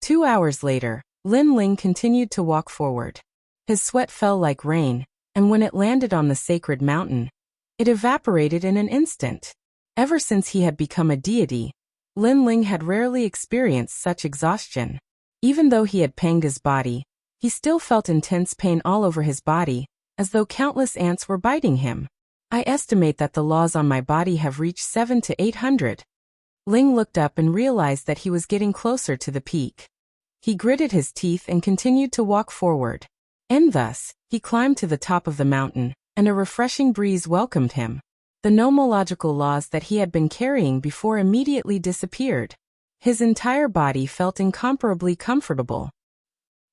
2 hours later, Lin Ling continued to walk forward. His sweat fell like rain, and when it landed on the sacred mountain, it evaporated in an instant. Ever since he had become a deity, Lin Ling had rarely experienced such exhaustion. Even though he had panged his body, he still felt intense pain all over his body, as though countless ants were biting him. I estimate that the laws on my body have reached 700 to 800. Ling looked up and realized that he was getting closer to the peak. He gritted his teeth and continued to walk forward. And thus, he climbed to the top of the mountain, and a refreshing breeze welcomed him. The nomological laws that he had been carrying before immediately disappeared. His entire body felt incomparably comfortable.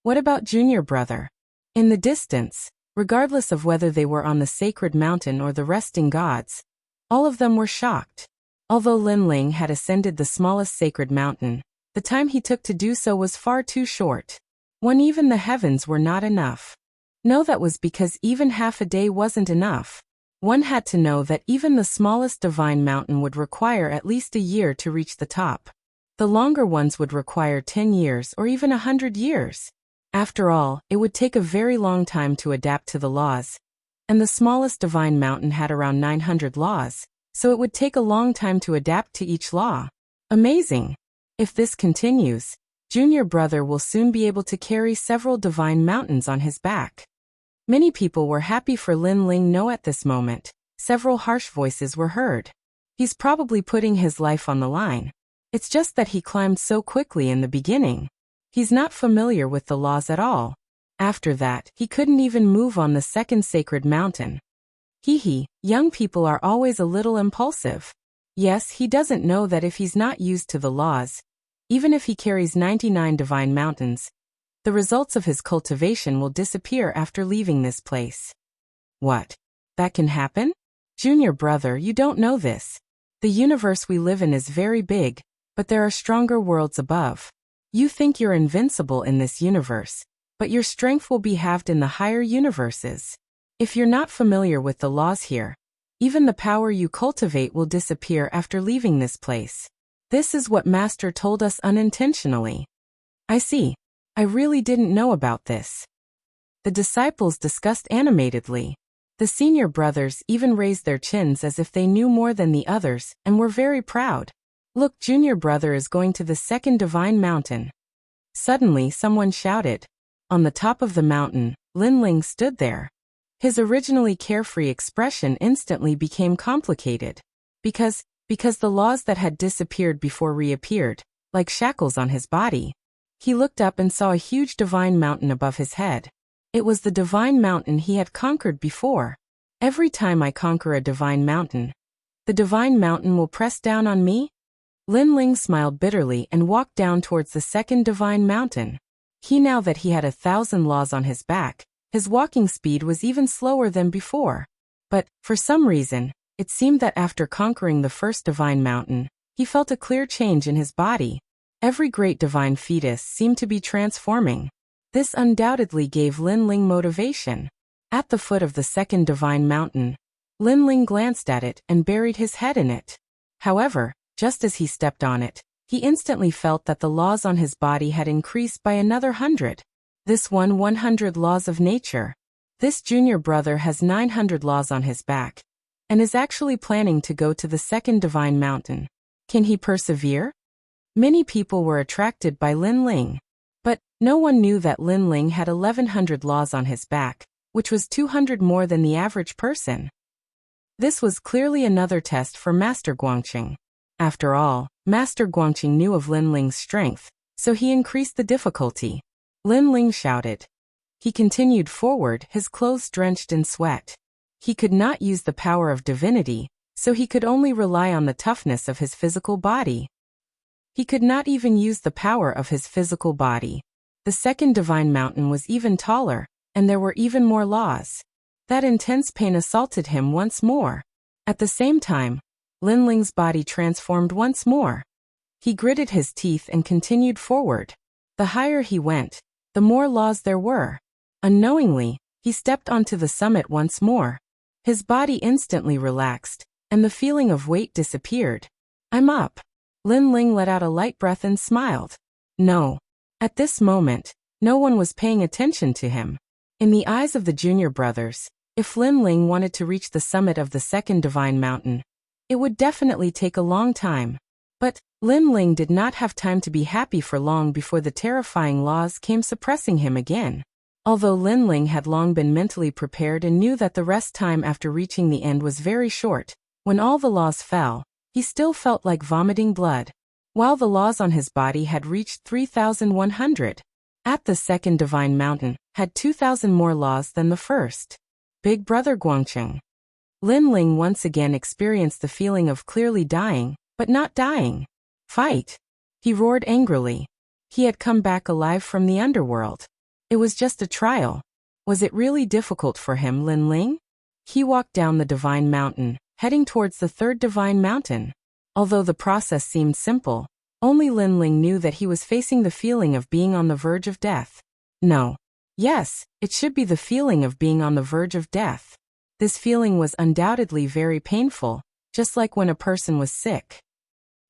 What about junior brother? In the distance, regardless of whether they were on the sacred mountain or the resting gods, all of them were shocked. Although Lin Ling had ascended the smallest sacred mountain, the time he took to do so was far too short. Even the heavens were not enough. No, that was because even half a day wasn't enough. One had to know that even the smallest divine mountain would require at least a year to reach the top. The longer ones would require 10 years or even 100 years. After all, it would take a very long time to adapt to the laws. And the smallest divine mountain had around 900 laws, so it would take a long time to adapt to each law. Amazing! If this continues, junior brother will soon be able to carry several divine mountains on his back. Many people were happy for Lin Ling. No, at this moment, several harsh voices were heard. He's probably putting his life on the line. It's just that he climbed so quickly in the beginning. He's not familiar with the laws at all. After that, he couldn't even move on the second sacred mountain. Young people are always a little impulsive. Yes, he doesn't know that if he's not used to the laws, even if he carries 99 divine mountains, the results of his cultivation will disappear after leaving this place. What? That can happen? Junior brother, you don't know this. The universe we live in is very big, but there are stronger worlds above. You think you're invincible in this universe, but your strength will be halved in the higher universes. If you're not familiar with the laws here, even the power you cultivate will disappear after leaving this place. This is what Master told us unintentionally. I see. I really didn't know about this. The disciples discussed animatedly. The senior brothers even raised their chins as if they knew more than the others and were very proud. Look, junior brother is going to the second divine mountain. Suddenly someone shouted. On the top of the mountain, Lin Ling stood there. His originally carefree expression instantly became complicated. Because the laws that had disappeared before reappeared, like shackles on his body. He looked up and saw a huge divine mountain above his head. It was the divine mountain he had conquered before. Every time I conquer a divine mountain, the divine mountain will press down on me? Lin Ling smiled bitterly and walked down towards the second divine mountain. Now that he had 1,000 laws on his back, his walking speed was even slower than before. But, for some reason, it seemed that after conquering the first divine mountain, he felt a clear change in his body. Every great divine fetus seemed to be transforming. This undoubtedly gave Lin Ling motivation. At the foot of the second divine mountain, Lin Ling glanced at it and buried his head in it. However, just as he stepped on it, he instantly felt that the laws on his body had increased by another 100. This 100 laws of nature. This junior brother has 900 laws on his back, and is actually planning to go to the second divine mountain. Can he persevere? Many people were attracted by Lin Ling, but no one knew that Lin Ling had 1,100 laws on his back, which was 200 more than the average person. This was clearly another test for Master Guangcheng. After all, Master Guangcheng knew of Lin Ling's strength, so he increased the difficulty. Lin Ling shouted. He continued forward, his clothes drenched in sweat. He could not use the power of divinity, so he could only rely on the toughness of his physical body. He could not even use the power of his physical body. The second divine mountain was even taller, and there were even more laws. That intense pain assaulted him once more. At the same time, Lin Ling's body transformed once more. He gritted his teeth and continued forward. The higher he went, the more laws there were. Unknowingly, he stepped onto the summit once more. His body instantly relaxed, and the feeling of weight disappeared. I'm up. Lin Ling let out a light breath and smiled. No. At this moment, no one was paying attention to him. In the eyes of the junior brothers, if Lin Ling wanted to reach the summit of the second divine mountain, it would definitely take a long time. But Lin Ling did not have time to be happy for long before the terrifying laws came suppressing him again. Although Lin Ling had long been mentally prepared and knew that the rest time after reaching the end was very short, when all the laws fell, he still felt like vomiting blood. While the laws on his body had reached 3,100, at the second divine mountain, had 2,000 more laws than the first. Big Brother Guangcheng. Lin Ling once again experienced the feeling of clearly dying, but not dying. Fight! He roared angrily. He had come back alive from the underworld. It was just a trial. Was it really difficult for him, Lin Ling? He walked down the divine mountain, heading towards the third divine mountain. Although the process seemed simple, only Lin Ling knew that he was facing the feeling of being on the verge of death. No. Yes, it should be the feeling of being on the verge of death. This feeling was undoubtedly very painful, just like when a person was sick.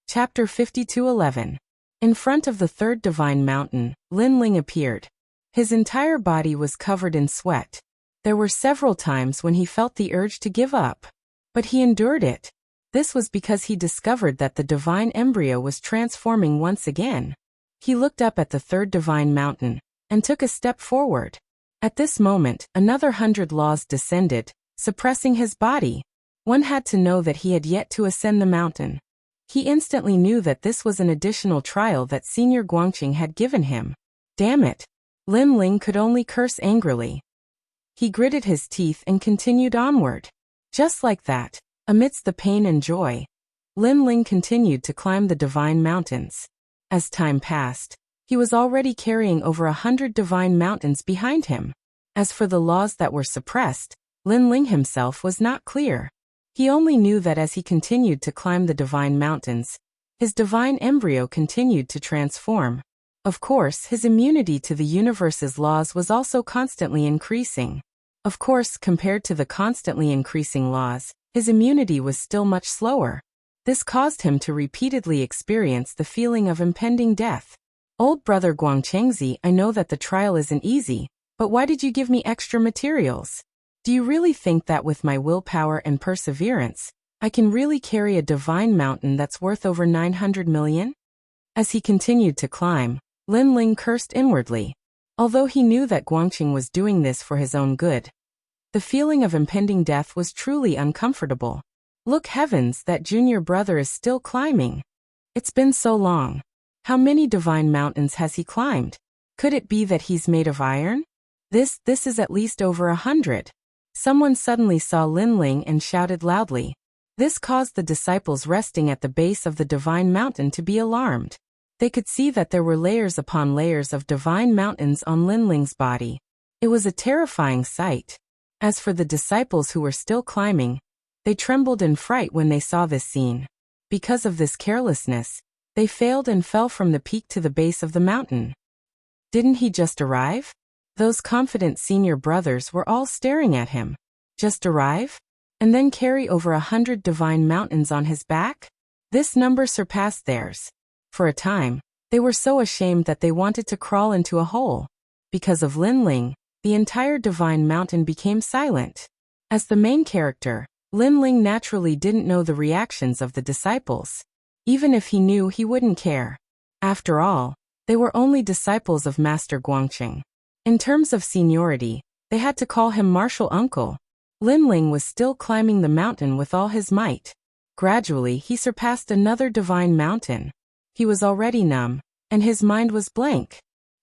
Chapter 52:11. In front of the third divine mountain, Lin Ling appeared. His entire body was covered in sweat. There were several times when he felt the urge to give up. But he endured it. This was because he discovered that the divine embryo was transforming once again. He looked up at the third divine mountain and took a step forward. At this moment, another 100 laws descended, suppressing his body. One had to know that he had yet to ascend the mountain. He instantly knew that this was an additional trial that Senior Guangqing had given him. Damn it! Lin Ling could only curse angrily. He gritted his teeth and continued onward. Just like that, amidst the pain and joy, Lin Ling continued to climb the divine mountains. As time passed, he was already carrying over 100 divine mountains behind him. As for the laws that were suppressed, Lin Ling himself was not clear. He only knew that as he continued to climb the divine mountains, his divine embryo continued to transform. Of course, his immunity to the universe's laws was also constantly increasing. Of course, compared to the constantly increasing laws, his immunity was still much slower. This caused him to repeatedly experience the feeling of impending death. Old brother Guangchengzi, I know that the trial isn't easy, but why did you give me extra materials? Do you really think that with my willpower and perseverance, I can really carry a divine mountain that's worth over 900 million? As he continued to climb, Lin Ling cursed inwardly. Although he knew that Guangqing was doing this for his own good, the feeling of impending death was truly uncomfortable. Look heavens, that junior brother is still climbing. It's been so long. How many divine mountains has he climbed? Could it be that he's made of iron? This is at least over 100. Someone suddenly saw Lin Ling and shouted loudly. This caused the disciples resting at the base of the divine mountain to be alarmed. They could see that there were layers upon layers of divine mountains on Lin Ling's body. It was a terrifying sight. As for the disciples who were still climbing, they trembled in fright when they saw this scene. Because of this carelessness, they failed and fell from the peak to the base of the mountain. Didn't he just arrive? Those confident senior brothers were all staring at him. Just arrive? And then carry over 100 divine mountains on his back? This number surpassed theirs. For a time, they were so ashamed that they wanted to crawl into a hole. Because of Lin Ling, the entire divine mountain became silent. As the main character, Lin Ling naturally didn't know the reactions of the disciples. Even if he knew, he wouldn't care. After all, they were only disciples of Master Guangqing. In terms of seniority, they had to call him Martial Uncle. Lin Ling was still climbing the mountain with all his might. Gradually, he surpassed another divine mountain. He was already numb, and his mind was blank.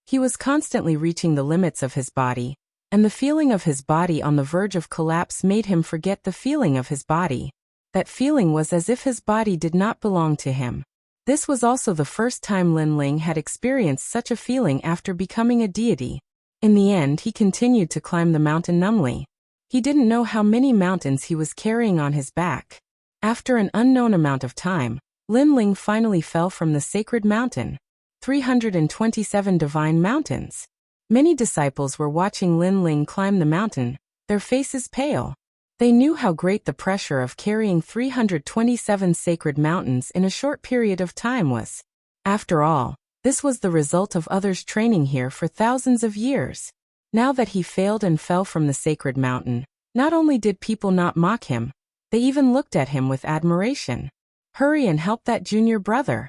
He was constantly reaching the limits of his body, and the feeling of his body on the verge of collapse made him forget the feeling of his body. That feeling was as if his body did not belong to him. This was also the first time Lin Ling had experienced such a feeling after becoming a deity. In the end, he continued to climb the mountain numbly. He didn't know how many mountains he was carrying on his back. After an unknown amount of time, Lin Ling finally fell from the sacred mountain. 327 divine mountains. Many disciples were watching Lin Ling climb the mountain, their faces pale. They knew how great the pressure of carrying 327 sacred mountains in a short period of time was. After all, this was the result of others training here for thousands of years. Now that he failed and fell from the sacred mountain, not only did people not mock him, they even looked at him with admiration. "Hurry and help that junior brother,"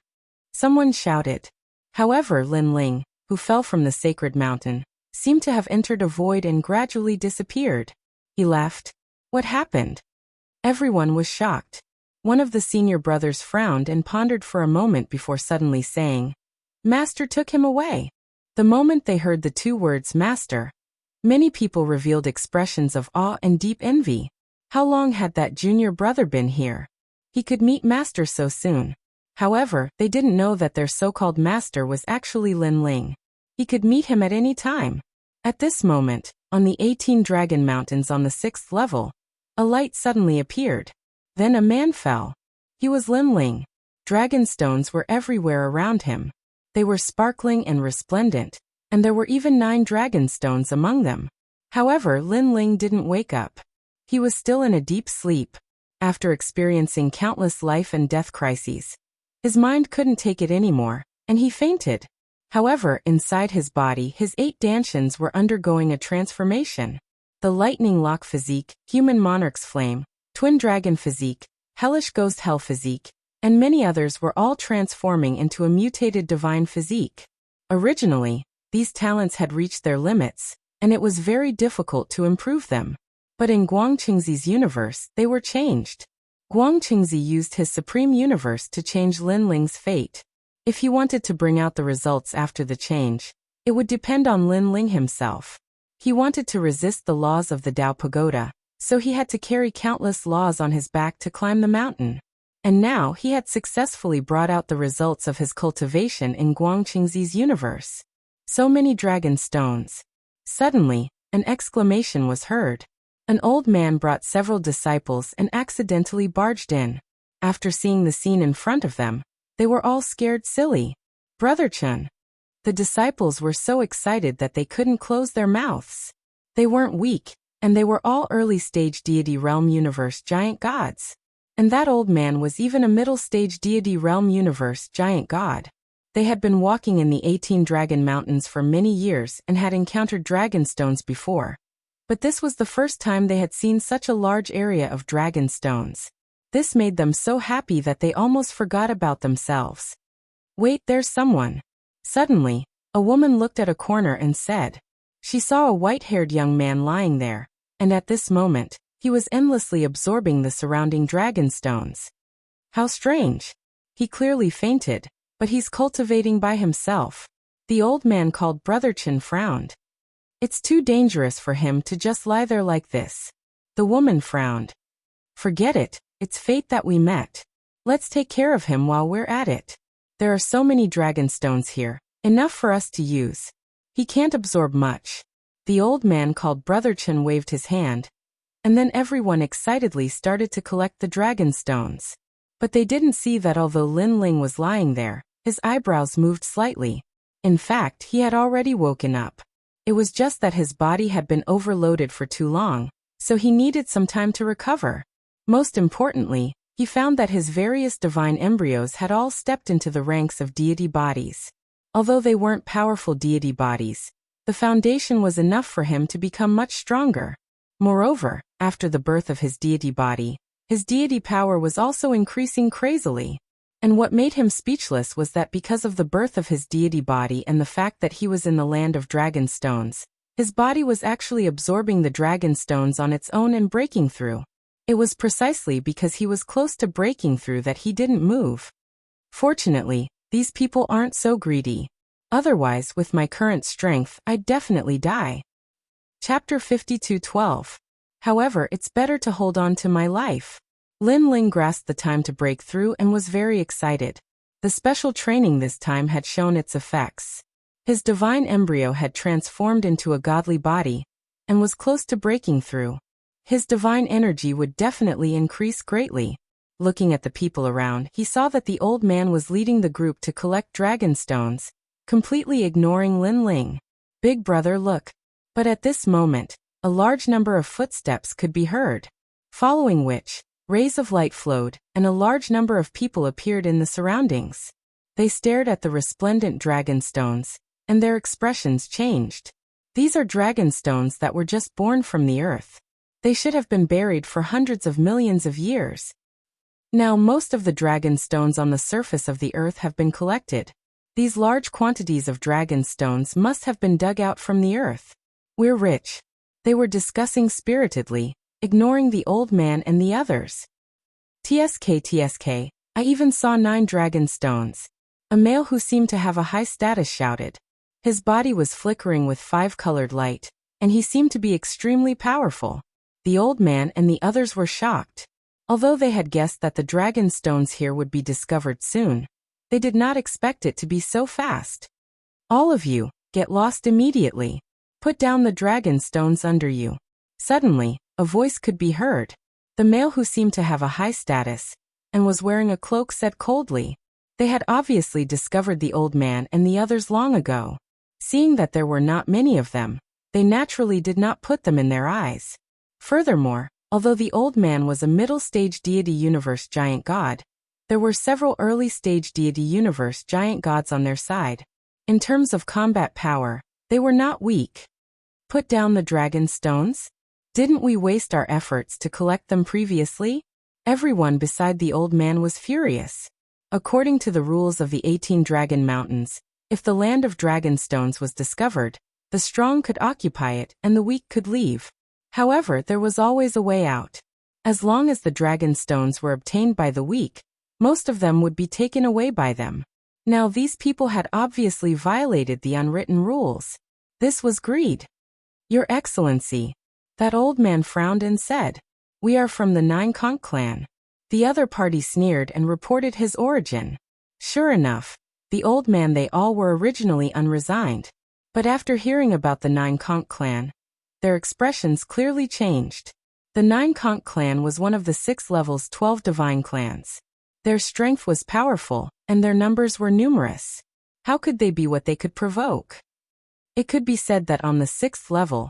someone shouted. However, Lin Ling, who fell from the sacred mountain, seemed to have entered a void and gradually disappeared. He left. What happened? Everyone was shocked. One of the senior brothers frowned and pondered for a moment before suddenly saying, "Master took him away." The moment they heard the two words master, many people revealed expressions of awe and deep envy. How long had that junior brother been here? He could meet master so soon. However, they didn't know that their so-called master was actually Lin Ling. He could meet him at any time. At this moment, on the 18 Dragon Mountains on the 6th level, a light suddenly appeared. Then a man fell. He was Lin Ling. Dragon stones were everywhere around him. They were sparkling and resplendent, and there were even 9 dragon stones among them. However, Lin Ling didn't wake up. He was still in a deep sleep. After experiencing countless life and death crises, his mind couldn't take it anymore, and he fainted. However, inside his body, his 8 Dantians were undergoing a transformation. The Lightning Lock Physique, Human Monarch's Flame, Twin Dragon Physique, Hellish Ghost Hell Physique, and many others were all transforming into a mutated divine physique. Originally, these talents had reached their limits, and it was very difficult to improve them. But in Guangqingzi's universe, they were changed. Guangqingzi used his supreme universe to change Lin Ling's fate. If he wanted to bring out the results after the change, it would depend on Lin Ling himself. He wanted to resist the laws of the Tao Pagoda, so he had to carry countless laws on his back to climb the mountain. And now he had successfully brought out the results of his cultivation in Guangqingzi's universe. So many dragon stones. Suddenly, an exclamation was heard. An old man brought several disciples and accidentally barged in. After seeing the scene in front of them, they were all scared silly. "Brother Chun." The disciples were so excited that they couldn't close their mouths. They weren't weak, and they were all early-stage deity realm universe giant gods. And that old man was even a middle-stage deity realm universe giant god. They had been walking in the 18 Dragon Mountains for many years and had encountered dragon stones before. But this was the first time they had seen such a large area of dragon stones. This made them so happy that they almost forgot about themselves. "Wait, there's someone." Suddenly, a woman looked at a corner and said. She saw a white-haired young man lying there, and at this moment, he was endlessly absorbing the surrounding dragon stones. How strange. He clearly fainted, but he's cultivating by himself. The old man called Brother Chin frowned. It's too dangerous for him to just lie there like this. The woman frowned. Forget it, it's fate that we met. Let's take care of him while we're at it. There are so many dragon stones here, enough for us to use. He can't absorb much. The old man called Brother Chin waved his hand, and then everyone excitedly started to collect the dragon stones. But they didn't see that although Lin Ling was lying there, his eyebrows moved slightly. In fact, he had already woken up. It was just that his body had been overloaded for too long, so he needed some time to recover. Most importantly, he found that his various divine embryos had all stepped into the ranks of deity bodies. Although they weren't powerful deity bodies, the foundation was enough for him to become much stronger. Moreover, after the birth of his deity body, his deity power was also increasing crazily. And what made him speechless was that because of the birth of his deity body and the fact that he was in the land of dragon stones, his body was actually absorbing the dragon stones on its own and breaking through. It was precisely because he was close to breaking through that he didn't move. Fortunately, these people aren't so greedy. Otherwise, with my current strength, I'd definitely die. Chapter 52:12. However, it's better to hold on to my life. Lin Ling grasped the time to break through and was very excited. The special training this time had shown its effects. His divine embryo had transformed into a godly body and was close to breaking through. His divine energy would definitely increase greatly. Looking at the people around, he saw that the old man was leading the group to collect dragon stones, completely ignoring Lin Ling. Big brother, look. But at this moment, a large number of footsteps could be heard, following which, rays of light flowed, and a large number of people appeared in the surroundings. They stared at the resplendent dragon stones, and their expressions changed. These are dragon stones that were just born from the earth. They should have been buried for hundreds of millions of years. Now most of the dragon stones on the surface of the earth have been collected. These large quantities of dragon stones must have been dug out from the earth. We're rich. They were discussing spiritedly, ignoring the old man and the others. TSK, I even saw 9 dragon stones. A male who seemed to have a high status shouted. His body was flickering with 5-colored light, and he seemed to be extremely powerful. The old man and the others were shocked. Although they had guessed that the dragon stones here would be discovered soon, they did not expect it to be so fast. All of you, get lost immediately. Put down the dragon stones under you. Suddenly, a voice could be heard. The male who seemed to have a high status and was wearing a cloak said coldly. They had obviously discovered the old man and the others long ago. Seeing that there were not many of them, they naturally did not put them in their eyes. Furthermore, although the old man was a middle-stage deity universe giant god, there were several early-stage deity universe giant gods on their side. In terms of combat power, they were not weak. Put down the dragon stones? Didn't we waste our efforts to collect them previously? Everyone beside the old man was furious. According to the rules of the 18 Dragon Mountains, if the land of dragon stones was discovered, the strong could occupy it and the weak could leave. However, there was always a way out. As long as the dragon stones were obtained by the weak, most of them would be taken away by them. Now these people had obviously violated the unwritten rules. This was greed. Your Excellency. That old man frowned and said, "We are from the Nine Conch clan." The other party sneered and reported his origin. Sure enough, the old man they all were originally unresigned. But after hearing about the Nine Conch clan, their expressions clearly changed. The Nine Conch clan was one of the 6 levels 12 divine clans. Their strength was powerful, and their numbers were numerous. How could they be what they could provoke? It could be said that on the 6th level,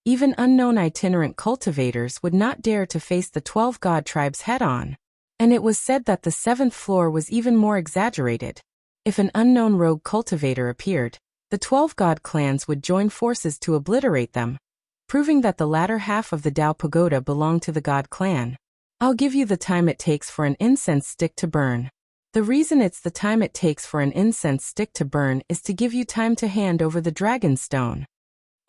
even unknown itinerant cultivators would not dare to face the 12 god tribes head-on. And it was said that the 7th floor was even more exaggerated. If an unknown rogue cultivator appeared, the 12 god clans would join forces to obliterate them, proving that the latter half of the Dao Pagoda belonged to the god clan. I'll give you the time it takes for an incense stick to burn. The reason it's the time it takes for an incense stick to burn is to give you time to hand over the dragon stone.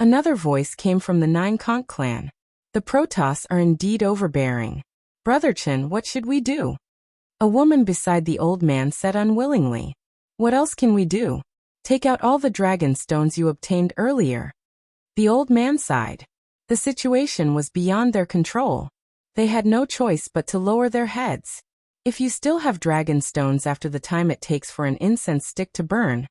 Another voice came from the Nine Conch clan. The Protoss are indeed overbearing. Brother Chen, what should we do? A woman beside the old man said unwillingly. What else can we do? Take out all the dragon stones you obtained earlier. The old man sighed. The situation was beyond their control. They had no choice but to lower their heads. If you still have dragon stones after the time it takes for an incense stick to burn,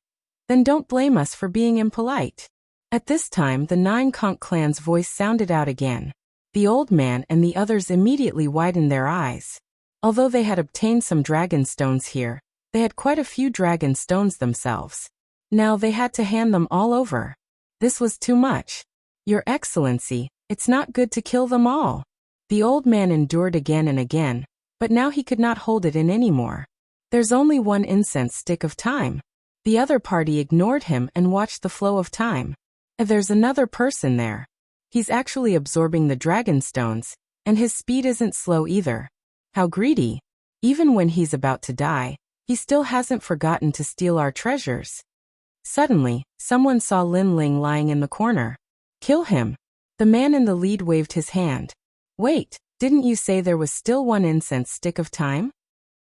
then don't blame us for being impolite. At this time the Nine Conch clan's voice sounded out again. The old man and the others immediately widened their eyes. Although they had obtained some dragon stones here, they had quite a few dragon stones themselves. Now they had to hand them all over. This was too much. Your Excellency, it's not good to kill them all. The old man endured again and again, but now he could not hold it in anymore. There's only one incense stick of time. The other party ignored him and watched the flow of time. There's another person there. He's actually absorbing the dragon stones, and his speed isn't slow either. How greedy. Even when he's about to die, he still hasn't forgotten to steal our treasures. Suddenly, someone saw Lin Ling lying in the corner. Kill him. The man in the lead waved his hand. Wait, didn't you say there was still one incense stick of time?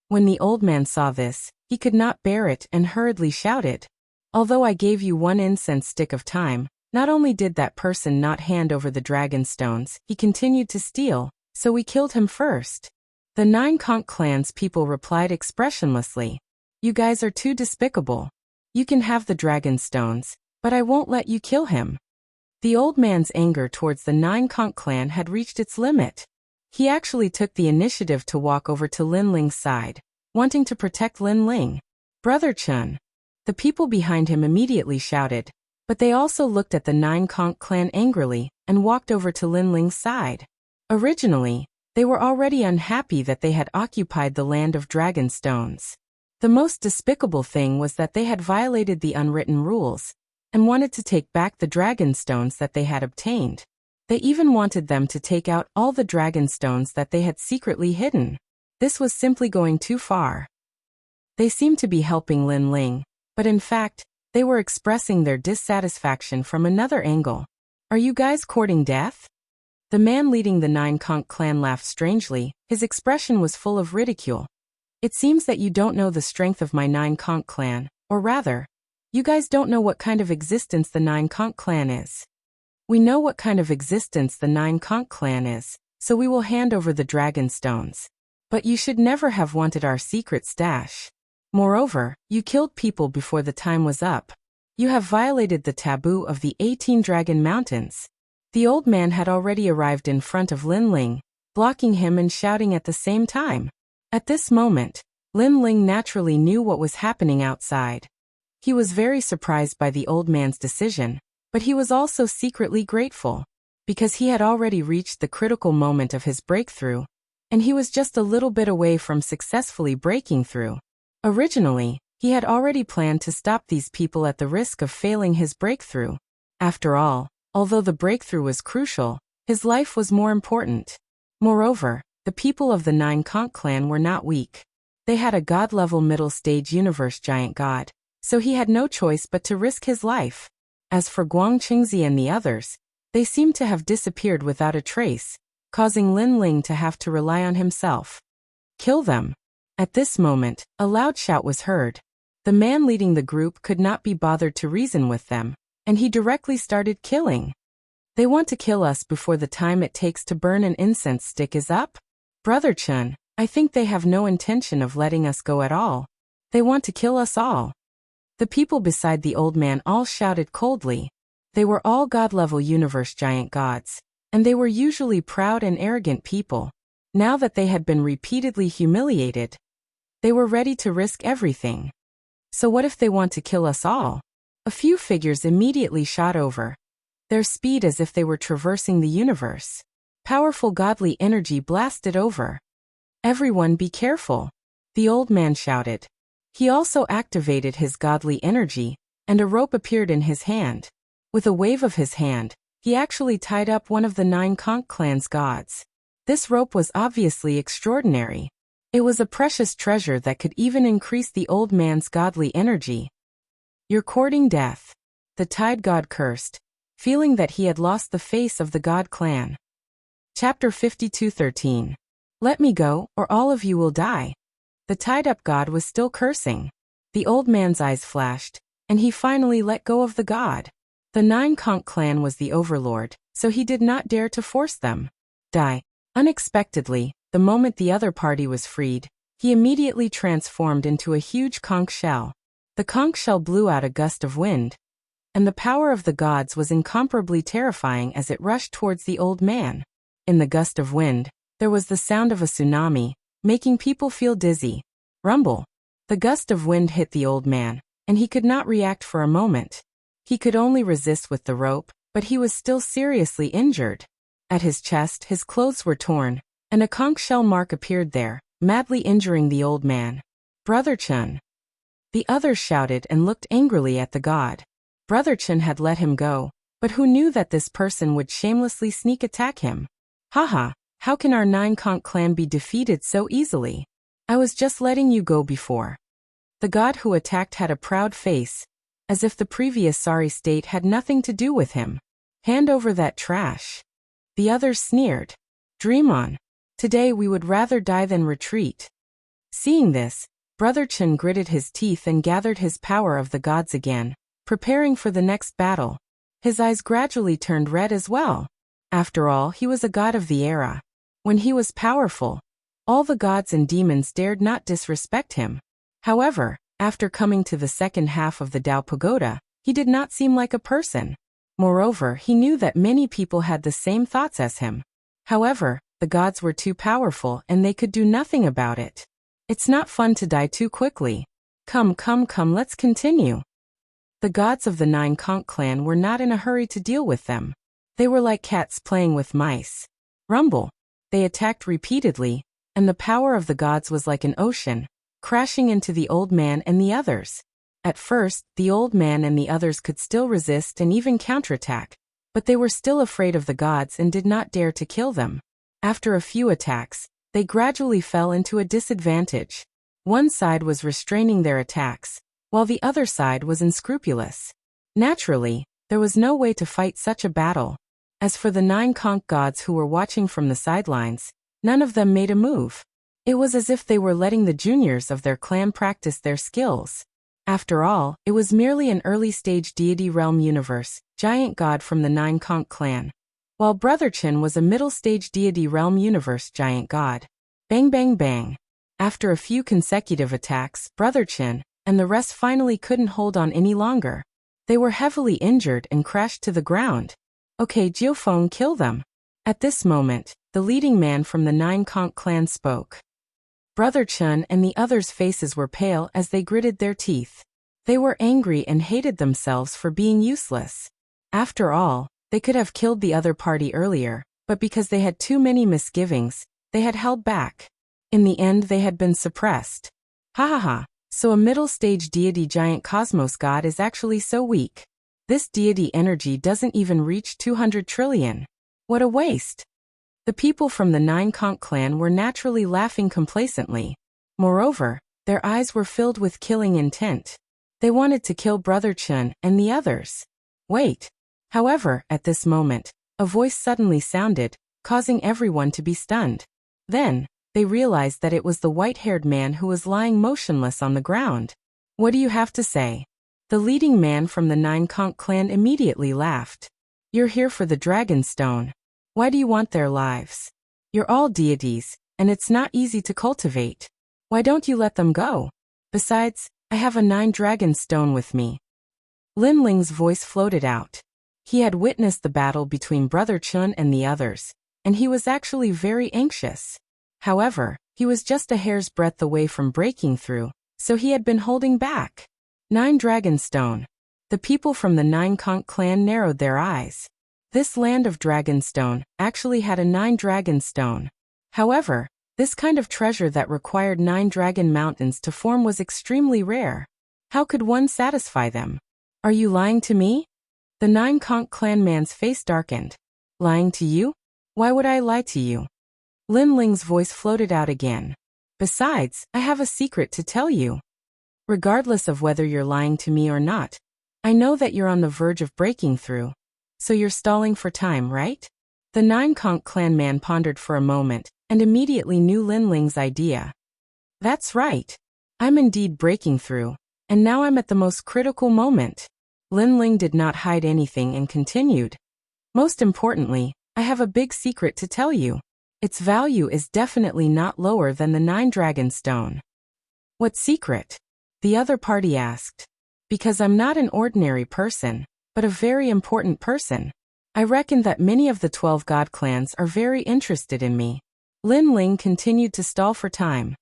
When the old man saw this, he could not bear it and hurriedly shouted. Although I gave you one incense stick of time, not only did that person not hand over the dragon stones, he continued to steal, so we killed him first. The Nine Conch clan's people replied expressionlessly. You guys are too despicable. You can have the dragon stones, but I won't let you kill him. The old man's anger towards the Nine Conch clan had reached its limit. He actually took the initiative to walk over to Lin Ling's side, wanting to protect Lin Ling. Brother Chun. The people behind him immediately shouted, but they also looked at the Nine Conch clan angrily and walked over to Lin Ling's side. Originally, they were already unhappy that they had occupied the land of dragon stones. The most despicable thing was that they had violated the unwritten rules and wanted to take back the dragon stones that they had obtained. They even wanted them to take out all the dragon stones that they had secretly hidden. This was simply going too far. They seemed to be helping Lin Ling, but in fact, they were expressing their dissatisfaction from another angle. Are you guys courting death? The man leading the Nine Conch clan laughed strangely. His expression was full of ridicule. It seems that you don't know the strength of my Nine Conch clan, or rather, you guys don't know what kind of existence the Nine Conch clan is. We know what kind of existence the Nine Conch clan is, so we will hand over the dragon stones. But you should never have wanted our secret stash. Moreover, you killed people before the time was up. You have violated the taboo of the 18 Dragon Mountains. The old man had already arrived in front of Lin Ling, blocking him and shouting at the same time. At this moment, Lin Ling naturally knew what was happening outside. He was very surprised by the old man's decision, but he was also secretly grateful, because he had already reached the critical moment of his breakthrough, and he was just a little bit away from successfully breaking through. Originally, he had already planned to stop these people at the risk of failing his breakthrough. After all, although the breakthrough was crucial, his life was more important. Moreover, the people of the Nine Conch clan were not weak. They had a god-level middle-stage universe giant god, so he had no choice but to risk his life. As for Guang Qingzi and the others, they seemed to have disappeared without a trace, causing Lin Ling to have to rely on himself. Kill them. At this moment, a loud shout was heard. The man leading the group could not be bothered to reason with them, and he directly started killing. They want to kill us before the time it takes to burn an incense stick is up? Brother Chun, I think they have no intention of letting us go at all. They want to kill us all. The people beside the old man all shouted coldly. They were all god-level universe giant gods, and they were usually proud and arrogant people. Now that they had been repeatedly humiliated, they were ready to risk everything. So what if they want to kill us all? A few figures immediately shot over, their speed as if they were traversing the universe. Powerful godly energy blasted over. Everyone be careful, the old man shouted. He also activated his godly energy, and a rope appeared in his hand. With a wave of his hand, he actually tied up one of the Nine Conch clan's gods. This rope was obviously extraordinary. It was a precious treasure that could even increase the old man's godly energy. You're courting death. The Tide God cursed, feeling that he had lost the face of the god clan. Chapter 52:13. Let me go, or all of you will die. The tied-up god was still cursing. The old man's eyes flashed, and he finally let go of the god. The Nine Conch clan was the overlord, so he did not dare to force them. Die. Unexpectedly, the moment the other party was freed, he immediately transformed into a huge conch shell. The conch shell blew out a gust of wind, and the power of the gods was incomparably terrifying as it rushed towards the old man. In the gust of wind, there was the sound of a tsunami, making people feel dizzy. Rumble. The gust of wind hit the old man, and he could not react for a moment. He could only resist with the rope, but he was still seriously injured. At his chest, his clothes were torn, and a conch shell mark appeared there, madly injuring the old man. Brother Chun. The others shouted and looked angrily at the god. Brother Chun had let him go, but who knew that this person would shamelessly sneak attack him? Haha. How can our Nine Conch clan be defeated so easily? I was just letting you go before. The god who attacked had a proud face, as if the previous sorry state had nothing to do with him. Hand over that trash. The others sneered. Dream on. Today we would rather die than retreat. Seeing this, Brother Chun gritted his teeth and gathered his power of the gods again, preparing for the next battle. His eyes gradually turned red as well. After all, he was a god of the era. When he was powerful, all the gods and demons dared not disrespect him. However, After coming to the second half of the Dao Pagoda, he did not seem like a person. Moreover, he knew that many people had the same thoughts as him. However, the gods were too powerful and they could do nothing about it. It's not fun to die too quickly. Come, let's continue. The gods of the Nine Conch clan were not in a hurry to deal with them. They were like cats playing with mice. Rumble. They attacked repeatedly, and the power of the gods was like an ocean, crashing into the old man and the others. At first, the old man and the others could still resist and even counterattack, but they were still afraid of the gods and did not dare to kill them. After a few attacks, they gradually fell into a disadvantage. One side was restraining their attacks, while the other side was unscrupulous. Naturally, there was no way to fight such a battle. As for the Nine Conch gods who were watching from the sidelines, none of them made a move. It was as if they were letting the juniors of their clan practice their skills. After all, it was merely an early-stage deity realm universe, giant god from the Nine Conch clan, while Brother Chen was a middle-stage deity realm universe giant god. Bang bang bang. After a few consecutive attacks, Brother Chen and the rest finally couldn't hold on any longer. They were heavily injured and crashed to the ground. Okay, Jiufeng, kill them. At this moment, the leading man from the Nine Conch clan spoke. Brother Chen and the others' faces were pale as they gritted their teeth. They were angry and hated themselves for being useless. After all, they could have killed the other party earlier, but because they had too many misgivings, they had held back. In the end, they had been suppressed. Ha ha ha, so a middle-stage deity giant cosmos god is actually so weak. This deity energy doesn't even reach 200 trillion. What a waste. The people from the Nine Conch clan were naturally laughing complacently. Moreover, their eyes were filled with killing intent. They wanted to kill Brother Chen and the others. Wait. However, at this moment, a voice suddenly sounded, causing everyone to be stunned. Then, they realized that it was the white-haired man who was lying motionless on the ground. What do you have to say? The leading man from the Nine Conch clan immediately laughed. You're here for the Dragon Stone. Why do you want their lives? You're all deities, and it's not easy to cultivate. Why don't you let them go? Besides, I have a 9 dragon stone with me. Lin Ling's voice floated out. He had witnessed the battle between Brother Chun and the others, and he was actually very anxious. However, he was just a hair's breadth away from breaking through, so he had been holding back. 9 dragon stone. The people from the Nine Conch clan narrowed their eyes. This land of Dragonstone actually had a 9 dragon stone. However, this kind of treasure that required 9 dragon mountains to form was extremely rare. How could one satisfy them? Are you lying to me? The Nine Conch clan man's face darkened. Lying to you? Why would I lie to you? Lin Ling's voice floated out again. Besides, I have a secret to tell you. Regardless of whether you're lying to me or not, I know that you're on the verge of breaking through. So you're stalling for time, right? The Nine Conch clan man pondered for a moment, and immediately knew Lin Ling's idea. That's right. I'm indeed breaking through, and now I'm at the most critical moment. Lin Ling did not hide anything and continued. Most importantly, I have a big secret to tell you. Its value is definitely not lower than the 9 dragon stone. What secret? The other party asked. Because I'm not an ordinary person, but a very important person. I reckon that many of the 12 god clans are very interested in me. Lin Ling continued to stall for time.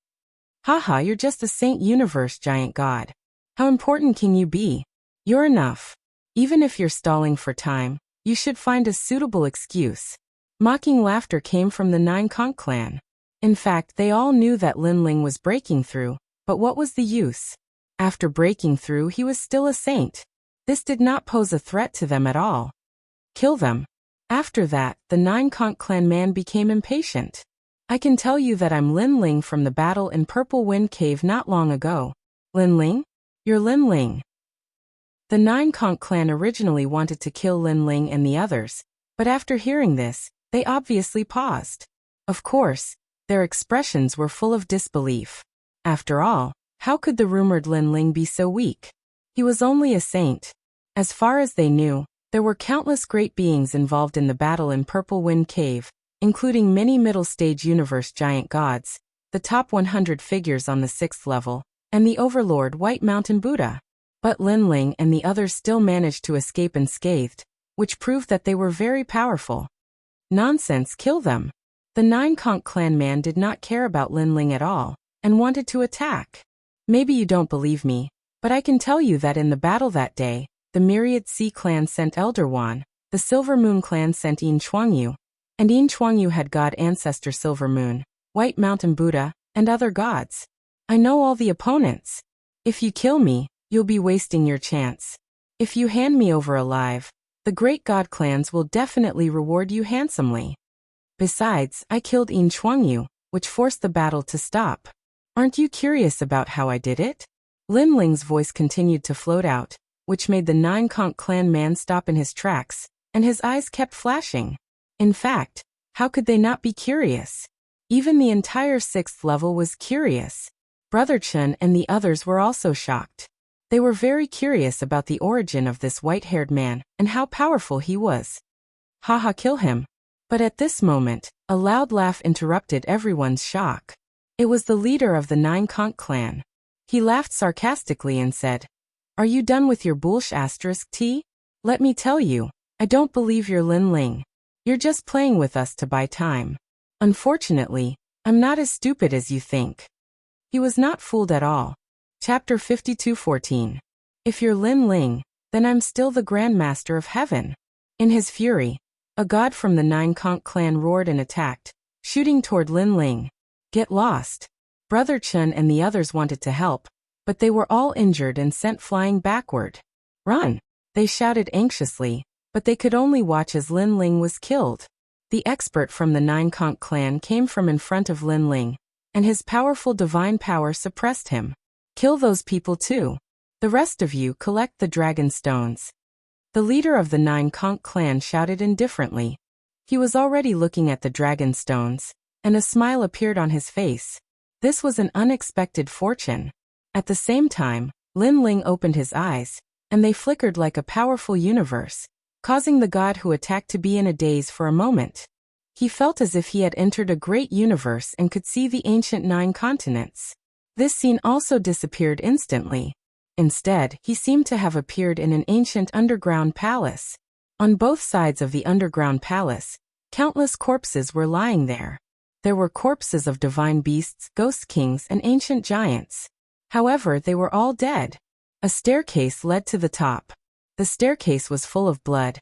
Haha, you're just a Saint Universe giant god. How important can you be? You're enough. Even if you're stalling for time, you should find a suitable excuse. Mocking laughter came from the Nine Conch clan. In fact, they all knew that Lin Ling was breaking through, but what was the use? After breaking through, he was still a saint. This did not pose a threat to them at all. Kill them. After that, the Nine Conch clan man became impatient. I can tell you that I'm Lin Ling from the battle in Purple Wind Cave not long ago. Lin Ling? You're Lin Ling. The Nine Conch clan originally wanted to kill Lin Ling and the others, but after hearing this, they obviously paused. Of course, their expressions were full of disbelief. After all, how could the rumored Lin Ling be so weak? He was only a saint. As far as they knew, there were countless great beings involved in the battle in Purple Wind Cave, including many middle-stage universe giant gods, the top 100 figures on the 6th level, and the overlord White Mountain Buddha. But Lin Ling and the others still managed to escape unscathed, which proved that they were very powerful. Nonsense, kill them. The 9 Conch clan man did not care about Lin Ling at all, and wanted to attack. Maybe you don't believe me, but I can tell you that in the battle that day, the Myriad Sea clan sent Elder Wan, the Silver Moon clan sent Yin Chuangyu, and Yin Chuangyu had god ancestor Silver Moon, White Mountain Buddha, and other gods. I know all the opponents. If you kill me, you'll be wasting your chance. If you hand me over alive, the great god clans will definitely reward you handsomely. Besides, I killed Yin Chuangyu, which forced the battle to stop. Aren't you curious about how I did it? Lin Ling's voice continued to float out, which made the 9 Conch clan man stop in his tracks, and his eyes kept flashing. In fact, how could they not be curious? Even the entire 6th level was curious. Brother Chun and the others were also shocked. They were very curious about the origin of this white-haired man and how powerful he was. Haha, kill him. But at this moment, a loud laugh interrupted everyone's shock. It was the leader of the 9 Conch clan. He laughed sarcastically and said, "Are you done with your bullsh*t? Let me tell you, I don't believe you're Lin Ling. You're just playing with us to buy time. Unfortunately, I'm not as stupid as you think." He was not fooled at all. Chapter 52:14. If you're Lin Ling, then I'm still the Grand Master of Heaven. In his fury, a god from the 9 Conch clan roared and attacked, shooting toward Lin Ling. Get lost. Brother Chun and the others wanted to help, but they were all injured and sent flying backward. Run! They shouted anxiously, but they could only watch as Lin Ling was killed. The expert from the 9 Conch clan came from in front of Lin Ling, and his powerful divine power suppressed him. Kill those people too. The rest of you collect the dragon stones. The leader of the 9 Conch clan shouted indifferently. He was already looking at the dragon stones, and a smile appeared on his face. This was an unexpected fortune. At the same time, Lin Ling opened his eyes, and they flickered like a powerful universe, causing the god who attacked to be in a daze for a moment. He felt as if he had entered a great universe and could see the ancient 9 continents. This scene also disappeared instantly. Instead, he seemed to have appeared in an ancient underground palace. On both sides of the underground palace, countless corpses were lying there. There were corpses of divine beasts, ghost kings, and ancient giants. However, they were all dead. A staircase led to the top. The staircase was full of blood,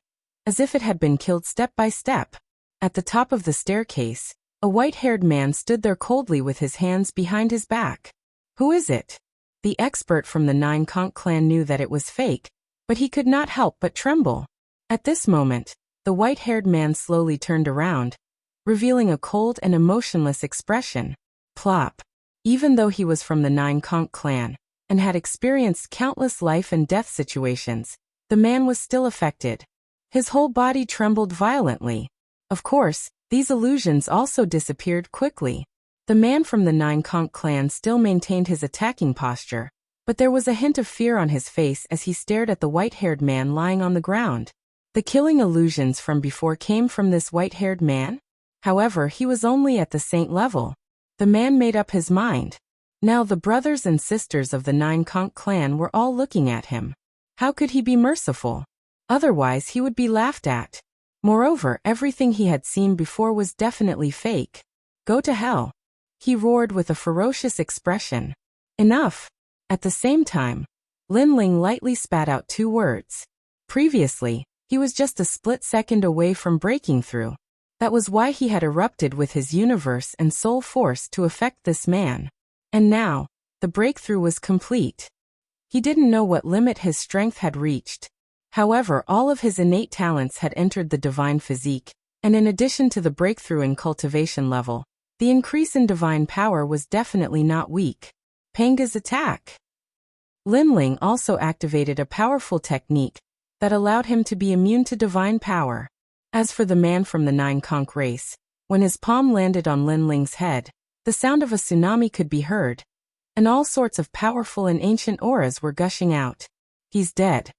as if it had been killed step by step. At the top of the staircase, a white-haired man stood there coldly with his hands behind his back. Who is it? The expert from the 9 Conch clan knew that it was fake, but he could not help but tremble. At this moment, the white-haired man slowly turned around, revealing a cold and emotionless expression. Plop. Even though he was from the 9 Conch clan, and had experienced countless life and death situations, the man was still affected. His whole body trembled violently. Of course, these illusions also disappeared quickly. The man from the 9 Conch clan still maintained his attacking posture, but there was a hint of fear on his face as he stared at the white-haired man lying on the ground. The killing illusions from before came from this white-haired man? However, he was only at the saint level. The man made up his mind. Now the brothers and sisters of the 9 Conch clan were all looking at him. How could he be merciful? Otherwise he would be laughed at. Moreover, everything he had seen before was definitely fake. Go to hell. He roared with a ferocious expression. Enough. At the same time, Lin Ling lightly spat out 2 words. Previously, he was just a split second away from breaking through. That was why he had erupted with his universe and soul force to affect this man. And now, the breakthrough was complete. He didn't know what limit his strength had reached. However, all of his innate talents had entered the divine physique, and in addition to the breakthrough in cultivation level, the increase in divine power was definitely not weak. Panga's attack. Lin Ling also activated a powerful technique that allowed him to be immune to divine power. As for the man from the 9 Conch race, when his palm landed on Lin Ling's head, the sound of a tsunami could be heard, and all sorts of powerful and ancient auras were gushing out. He's dead.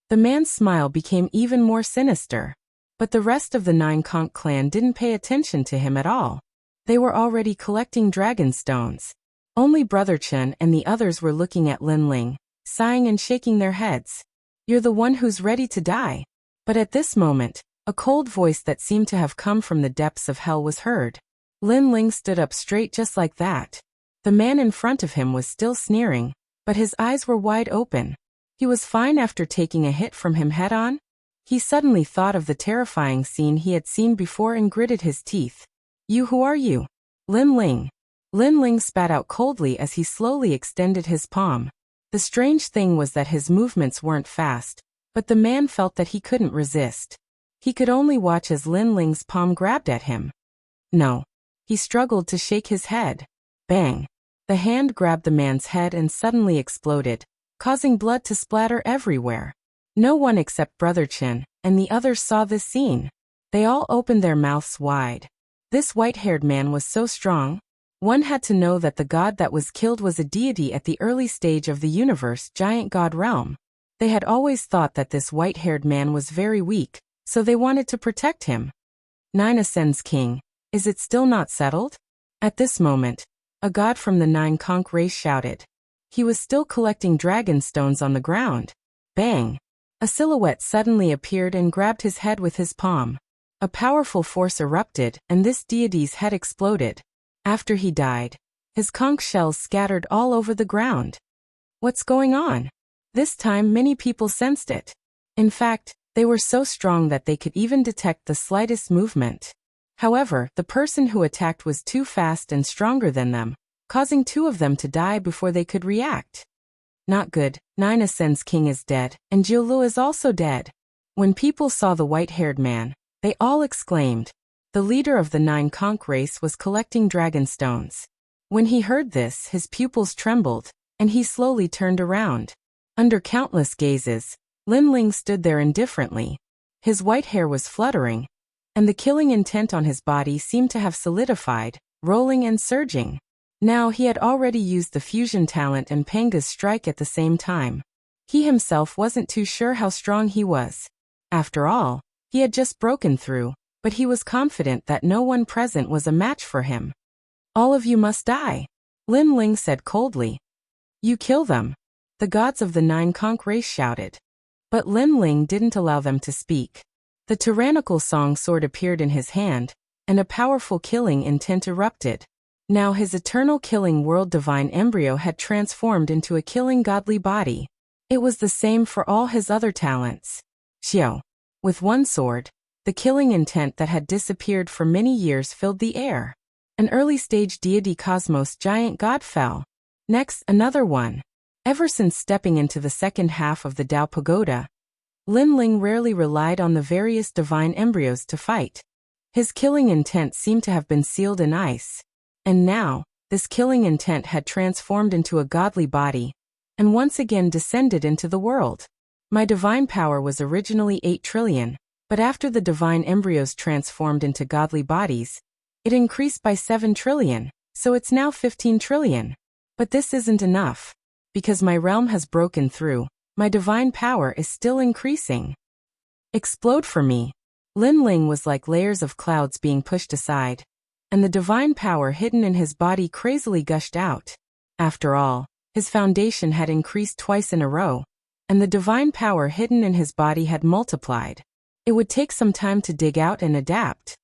The man's smile became even more sinister. But the rest of the 9 Conch clan didn't pay attention to him at all. They were already collecting dragon stones. Only Brother Chen and the others were looking at Lin Ling, sighing and shaking their heads. You're the one who's ready to die. But at this moment, a cold voice that seemed to have come from the depths of hell was heard. Lin Ling stood up straight just like that. The man in front of him was still sneering, but his eyes were wide open. He was fine after taking a hit from him head-on. He suddenly thought of the terrifying scene he had seen before and gritted his teeth. Who are you? Lin Ling. Lin Ling spat out coldly as he slowly extended his palm. The strange thing was that his movements weren't fast, but the man felt that he couldn't resist. He could only watch as Lin Ling's palm grabbed at him. No. He struggled to shake his head. Bang. The hand grabbed the man's head and suddenly exploded, causing blood to splatter everywhere. No one except Brother Chen and the others saw this scene. They all opened their mouths wide. This white-haired man was so strong. One had to know that the god that was killed was a deity at the early stage of the universe giant god realm. They had always thought that this white-haired man was very weak, so they wanted to protect him. Nine Ascends King, is it still not settled? At this moment, a god from the Nine Conch race shouted. He was still collecting dragon stones on the ground. Bang! A silhouette suddenly appeared and grabbed his head with his palm. A powerful force erupted, and this deity's head exploded. After he died, his conch shells scattered all over the ground. What's going on? This time many people sensed it. In fact, they were so strong that they could even detect the slightest movement. However, the person who attacked was too fast and stronger than them, causing two of them to die before they could react. Not good. Nine Ascends King is dead, and Jiulu is also dead. When people saw the white-haired man, they all exclaimed. The leader of the Nine Conch race was collecting dragon stones. When he heard this, his pupils trembled, and he slowly turned around. Under countless gazes, Lin Ling stood there indifferently. His white hair was fluttering, and the killing intent on his body seemed to have solidified, rolling and surging. Now he had already used the fusion talent and Panga's strike at the same time. He himself wasn't too sure how strong he was. After all, he had just broken through, but he was confident that no one present was a match for him. All of you must die, Lin Ling said coldly. You kill them, the gods of the Nine Conch race shouted. But Lin Ling didn't allow them to speak. The tyrannical song sword appeared in his hand, and a powerful killing intent erupted. Now his eternal killing world divine embryo had transformed into a killing godly body. It was the same for all his other talents. Xiao. With one sword, the killing intent that had disappeared for many years filled the air. An early-stage deity cosmos giant god fell. Next, another one. Ever since stepping into the second half of the Tao Pagoda, Lin Ling rarely relied on the various divine embryos to fight. His killing intent seemed to have been sealed in ice. And now, this killing intent had transformed into a godly body, and once again descended into the world. My divine power was originally 8 trillion, but after the divine embryos transformed into godly bodies, it increased by 7 trillion, so it's now 15 trillion. But this isn't enough. Because my realm has broken through, my divine power is still increasing. Explode for me. Lin Ling was like layers of clouds being pushed aside, and the divine power hidden in his body crazily gushed out. After all, his foundation had increased twice in a row, and the divine power hidden in his body had multiplied. It would take some time to dig out and adapt.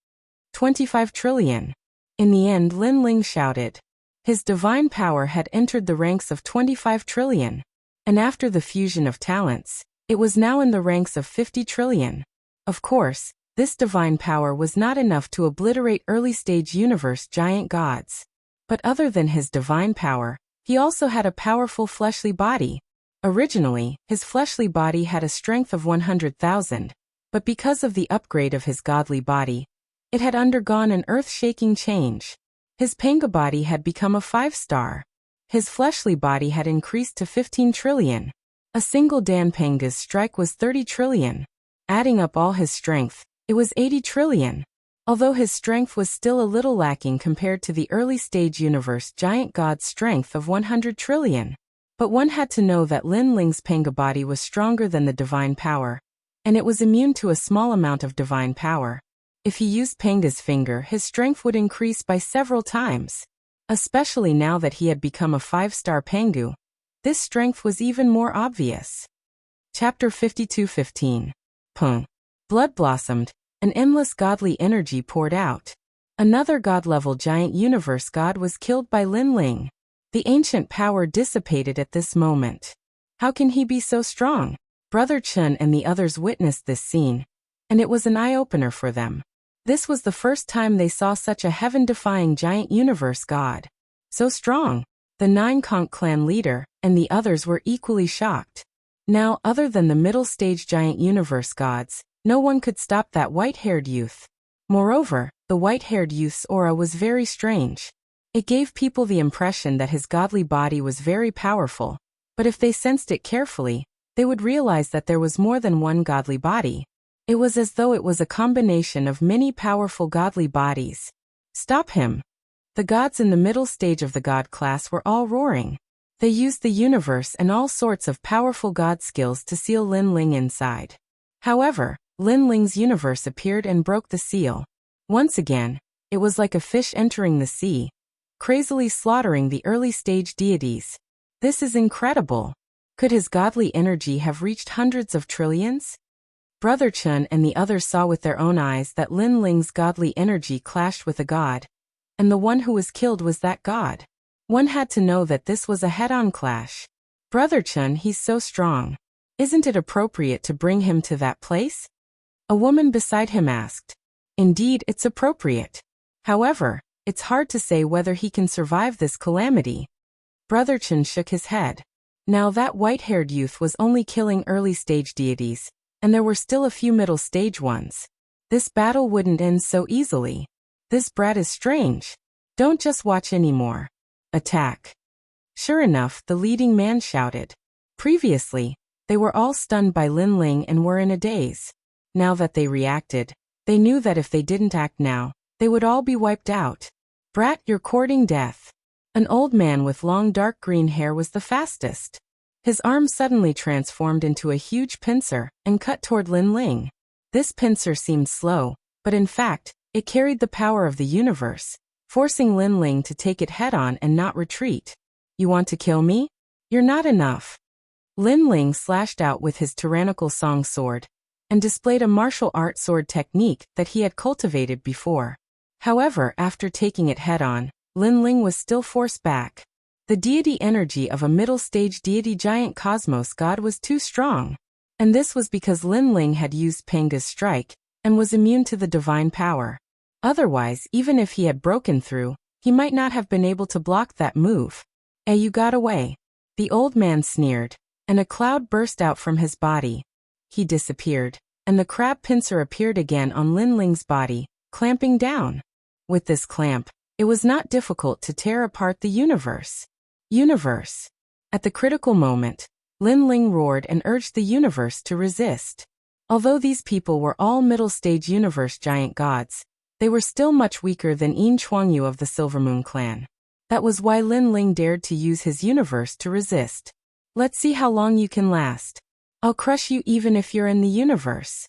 25 trillion. In the end, Lin Ling shouted. His divine power had entered the ranks of 25 trillion, and after the fusion of talents, it was now in the ranks of 50 trillion. Of course, this divine power was not enough to obliterate early-stage universe giant gods. But other than his divine power, he also had a powerful fleshly body. Originally, his fleshly body had a strength of 100,000, but because of the upgrade of his godly body, it had undergone an earth-shaking change. His Panga body had become a 5-star. His fleshly body had increased to 15 trillion. A single Dan Panga's strike was 30 trillion. Adding up all his strength, it was 80 trillion. Although his strength was still a little lacking compared to the early-stage universe giant god's strength of 100 trillion. But one had to know that Lin Ling's Panga body was stronger than the divine power, and it was immune to a small amount of divine power. If he used Panga's finger, his strength would increase by several times. Especially now that he had become a 5-star Pengu, this strength was even more obvious. Chapter 52:15. Pung. Blood blossomed, an endless godly energy poured out. Another god-level giant universe god was killed by Lin Ling. The ancient power dissipated at this moment. How can he be so strong? Brother Chun and the others witnessed this scene, and it was an eye-opener for them. This was the first time they saw such a heaven-defying giant universe god. So strong. The 9 Conch clan leader and the others were equally shocked. Now, other than the middle-stage giant universe gods, no one could stop that white-haired youth. Moreover, the white-haired youth's aura was very strange. It gave people the impression that his godly body was very powerful, but if they sensed it carefully, they would realize that there was more than one godly body. It was as though it was a combination of many powerful godly bodies. Stop him! The gods in the middle stage of the god class were all roaring. They used the universe and all sorts of powerful god skills to seal Lin Ling inside. However, Lin Ling's universe appeared and broke the seal. Once again, it was like a fish entering the sea, crazily slaughtering the early-stage deities. This is incredible. Could his godly energy have reached hundreds of trillions? Brother Chun and the others saw with their own eyes that Lin Ling's godly energy clashed with a god, and the one who was killed was that god. One had to know that this was a head-on clash. Brother Chun, he's so strong. Isn't it appropriate to bring him to that place? A woman beside him asked. Indeed, it's appropriate. However, it's hard to say whether he can survive this calamity. Brother Chun shook his head. Now that white-haired youth was only killing early-stage deities, and there were still a few middle-stage ones. This battle wouldn't end so easily. This brat is strange. Don't just watch anymore. Attack. Sure enough, the leading man shouted. Previously, they were all stunned by Lin Ling and were in a daze. Now that they reacted, they knew that if they didn't act now, they would all be wiped out. Brat, you're courting death. An old man with long dark green hair was the fastest. His arm suddenly transformed into a huge pincer and cut toward Lin Ling. This pincer seemed slow, but in fact, it carried the power of the universe, forcing Lin Ling to take it head-on and not retreat. You want to kill me? You're not enough. Lin Ling slashed out with his tyrannical song sword, and displayed a martial art sword technique that he had cultivated before. However, after taking it head-on, Lin Ling was still forced back. The deity energy of a middle-stage deity giant cosmos god was too strong, and this was because Lin Ling had used Penga's strike, and was immune to the divine power. Otherwise, even if he had broken through, he might not have been able to block that move. You got away. The old man sneered, and a cloud burst out from his body. He disappeared, and the crab pincer appeared again on Lin Ling's body, clamping down. With this clamp, it was not difficult to tear apart the universe. At the critical moment, Lin Ling roared and urged the universe to resist. Although these people were all middle-stage universe giant gods, they were still much weaker than Yin Chuangyu of the Silvermoon clan. That was why Lin Ling dared to use his universe to resist. Let's see how long you can last. I'll crush you even if you're in the universe.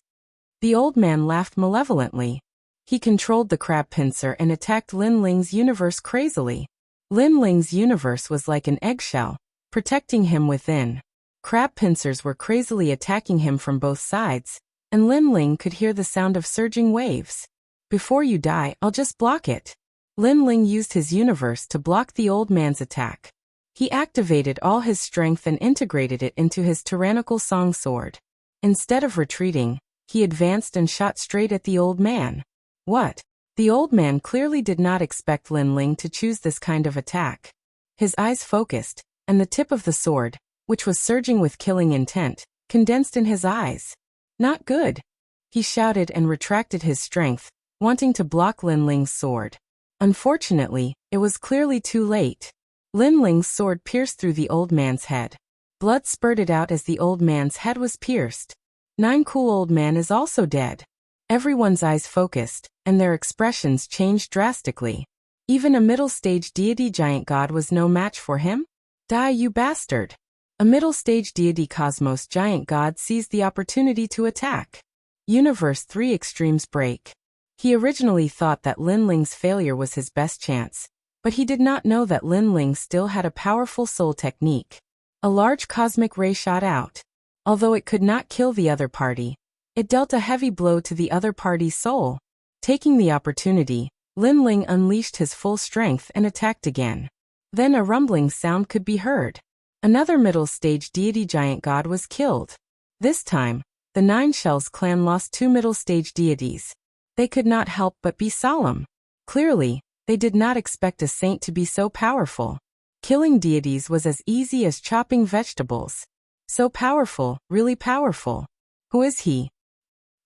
The old man laughed malevolently. He controlled the crab pincer and attacked Lin Ling's universe crazily. Lin Ling's universe was like an eggshell, protecting him within. Crab pincers were crazily attacking him from both sides, and Lin Ling could hear the sound of surging waves. Before you die, I'll just block it. Lin Ling used his universe to block the old man's attack. He activated all his strength and integrated it into his tyrannical song sword. Instead of retreating, he advanced and shot straight at the old man. What? The old man clearly did not expect Lin Ling to choose this kind of attack. His eyes focused, and the tip of the sword, which was surging with killing intent, condensed in his eyes. Not good. He shouted and retracted his strength, wanting to block Lin Ling's sword. Unfortunately, it was clearly too late. Lin Ling's sword pierced through the old man's head. Blood spurted out as the old man's head was pierced. Nine Cool Old Man is also dead. Everyone's eyes focused, and their expressions changed drastically. Even a middle-stage deity giant god was no match for him? Die, you bastard! A middle-stage deity cosmos giant god seized the opportunity to attack. Universe 3 Extremes break. He originally thought that Lin Ling's failure was his best chance, But he did not know that Lin Ling still had a powerful soul technique. A large cosmic ray shot out. Although it could not kill the other party, it dealt a heavy blow to the other party's soul. Taking the opportunity, Lin Ling unleashed his full strength and attacked again. Then a rumbling sound could be heard. Another middle-stage deity giant god was killed. This time, the Nine Shells clan lost 2 middle-stage deities. They could not help but be solemn. Clearly, they did not expect a saint to be so powerful. Killing deities was as easy as chopping vegetables. So powerful, really powerful. Who is he?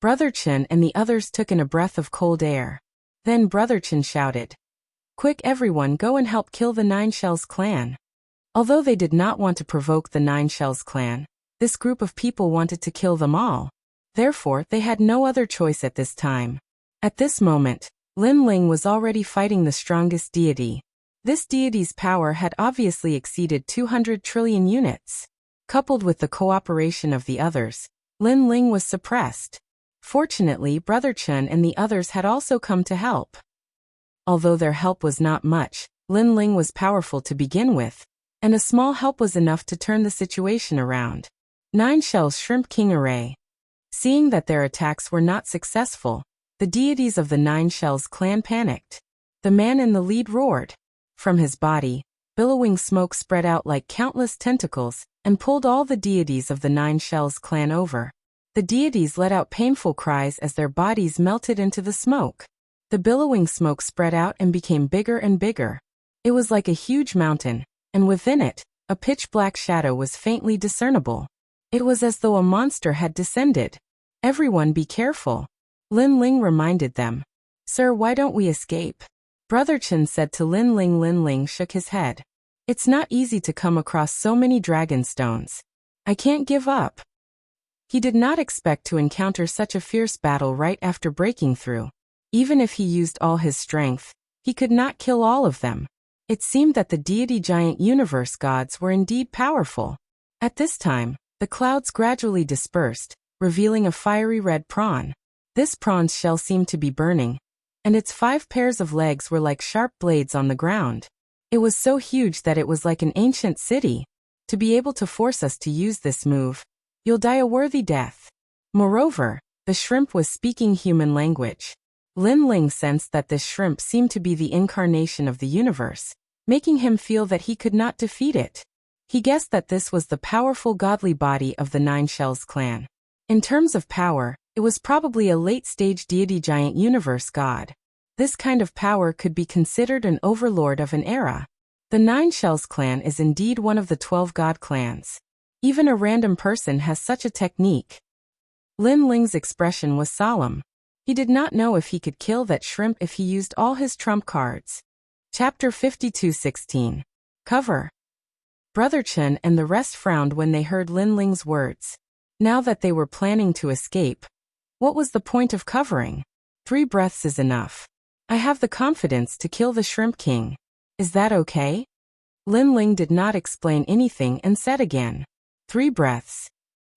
Brother Chen and the others took in a breath of cold air. Then Brother Chen shouted, "Quick everyone, go and help kill the Nine Shells clan." Although they did not want to provoke the Nine Shells clan, this group of people wanted to kill them all. Therefore, they had no other choice at this time. At this moment, Lin Ling was already fighting the strongest deity. This deity's power had obviously exceeded 200 trillion units. Coupled with the cooperation of the others, Lin Ling was suppressed. Fortunately, Brother Chen and the others had also come to help. Although their help was not much, Lin Ling was powerful to begin with, and a small help was enough to turn the situation around. Nine Shells Shrimp King Array. Seeing that their attacks were not successful, the deities of the Nine Shells clan panicked. The man in the lead roared. From his body, billowing smoke spread out like countless tentacles and pulled all the deities of the Nine Shells clan over. The deities let out painful cries as their bodies melted into the smoke. The billowing smoke spread out and became bigger and bigger. It was like a huge mountain, and within it, a pitch-black shadow was faintly discernible. It was as though a monster had descended. "Everyone be careful," Lin Ling reminded them. "Sir, why don't we escape?" Brother Chen said to Lin Ling. Lin Ling shook his head. "It's not easy to come across so many dragon stones. I can't give up." He did not expect to encounter such a fierce battle right after breaking through. Even if he used all his strength, he could not kill all of them. It seemed that the deity giant universe gods were indeed powerful. At this time, the clouds gradually dispersed, revealing a fiery red prawn. This prawn's shell seemed to be burning, and its 5 pairs of legs were like sharp blades on the ground. It was so huge that it was like an ancient city. To be able to force us to use this move, you'll die a worthy death. Moreover, the shrimp was speaking human language. Lin Ling sensed that this shrimp seemed to be the incarnation of the universe, making him feel that he could not defeat it. He guessed that this was the powerful godly body of the Nine Shells clan. In terms of power, it was probably a late-stage deity giant universe god. This kind of power could be considered an overlord of an era. The Nine Shells clan is indeed one of the 12 god clans. Even a random person has such a technique. Lin Ling's expression was solemn. He did not know if he could kill that shrimp if he used all his trump cards. Chapter 52:16. Cover. Brother Chen and the rest frowned when they heard Lin Ling's words. Now that they were planning to escape, what was the point of covering? 3 breaths is enough. I have the confidence to kill the Shrimp King. Is that okay? Lin Ling did not explain anything and said again, 3 breaths.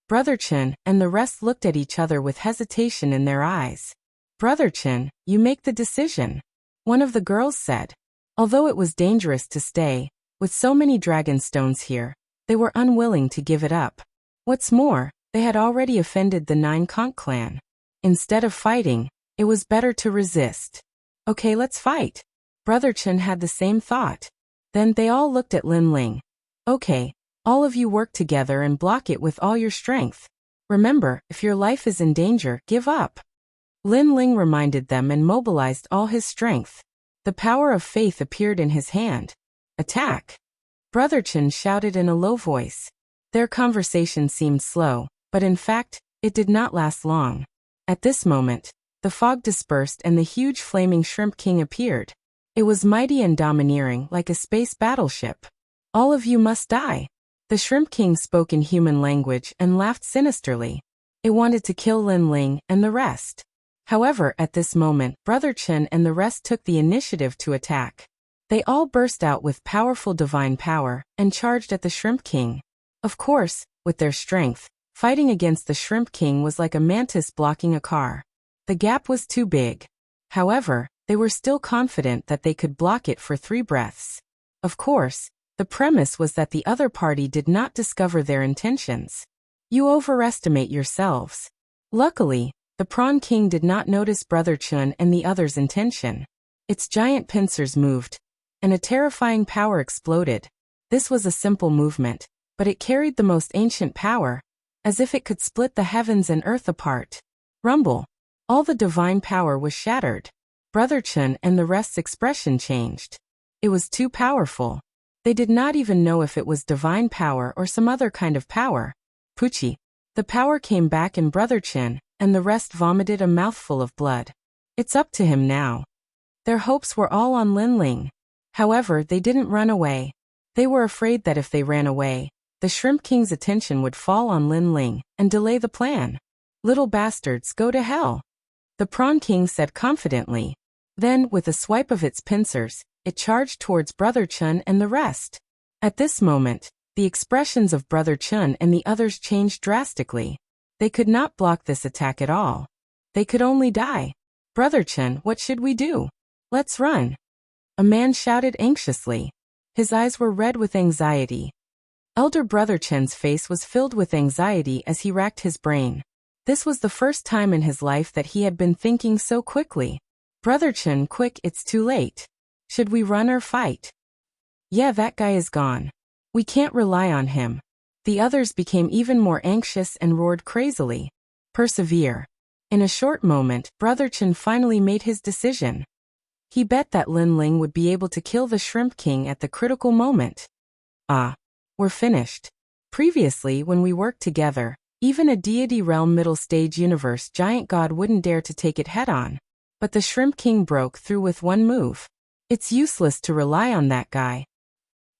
Brother Chen and the rest looked at each other with hesitation in their eyes. Brother Chen, you make the decision, one of the girls said. Although it was dangerous to stay, with so many dragon stones here, they were unwilling to give it up. What's more, they had already offended the Nine Conch clan. Instead of fighting, it was better to resist. Okay, let's fight. Brother Chen had the same thought. Then they all looked at Lin Ling. Okay, all of you work together and block it with all your strength. Remember, if your life is in danger, give up. Lin Ling reminded them and mobilized all his strength. The power of faith appeared in his hand. Attack! Brother Chen shouted in a low voice. Their conversation seemed slow, but in fact, it did not last long. At this moment, the fog dispersed and the huge flaming Shrimp King appeared. It was mighty and domineering like a space battleship. All of you must die. The Shrimp King spoke in human language and laughed sinisterly. It wanted to kill Lin Ling and the rest. However, at this moment, Brother Chen and the rest took the initiative to attack. They all burst out with powerful divine power and charged at the Shrimp King. Of course, with their strength, fighting against the Shrimp King was like a mantis blocking a car. The gap was too big. However, they were still confident that they could block it for 3 breaths. Of course, the premise was that the other party did not discover their intentions. You overestimate yourselves. Luckily, the Prawn King did not notice Brother Chun and the other's intention. Its giant pincers moved, and a terrifying power exploded. This was a simple movement, but it carried the most ancient power, as if it could split the heavens and earth apart. Rumble. All the divine power was shattered. Brother Chun and the rest's expression changed. It was too powerful. They did not even know if it was divine power or some other kind of power. Puchi. The power came back in Brother Chun, and the rest vomited a mouthful of blood. It's up to him now. Their hopes were all on Lin Ling. However, they didn't run away. They were afraid that if they ran away, the Shrimp King's attention would fall on Lin Ling and delay the plan. Little bastards, go to hell, the Prawn King said confidently. Then, with a swipe of its pincers, it charged towards Brother Chun and the rest. At this moment, the expressions of Brother Chun and the others changed drastically. They could not block this attack at all. They could only die. Brother Chun, what should we do? Let's run, a man shouted anxiously. His eyes were red with anxiety. Elder Brother Chun's face was filled with anxiety as he racked his brain. This was the first time in his life that he had been thinking so quickly. Brother Chun, quick, it's too late. Should we run or fight? Yeah, that guy is gone. We can't rely on him. The others became even more anxious and roared crazily. Persevere. In a short moment, Brother Chun finally made his decision. He bet that Lin Ling would be able to kill the Shrimp King at the critical moment. Ah. We're finished. Previously, when we worked together, even a deity realm middle stage universe giant god wouldn't dare to take it head on. But the Shrimp King broke through with one move. It's useless to rely on that guy.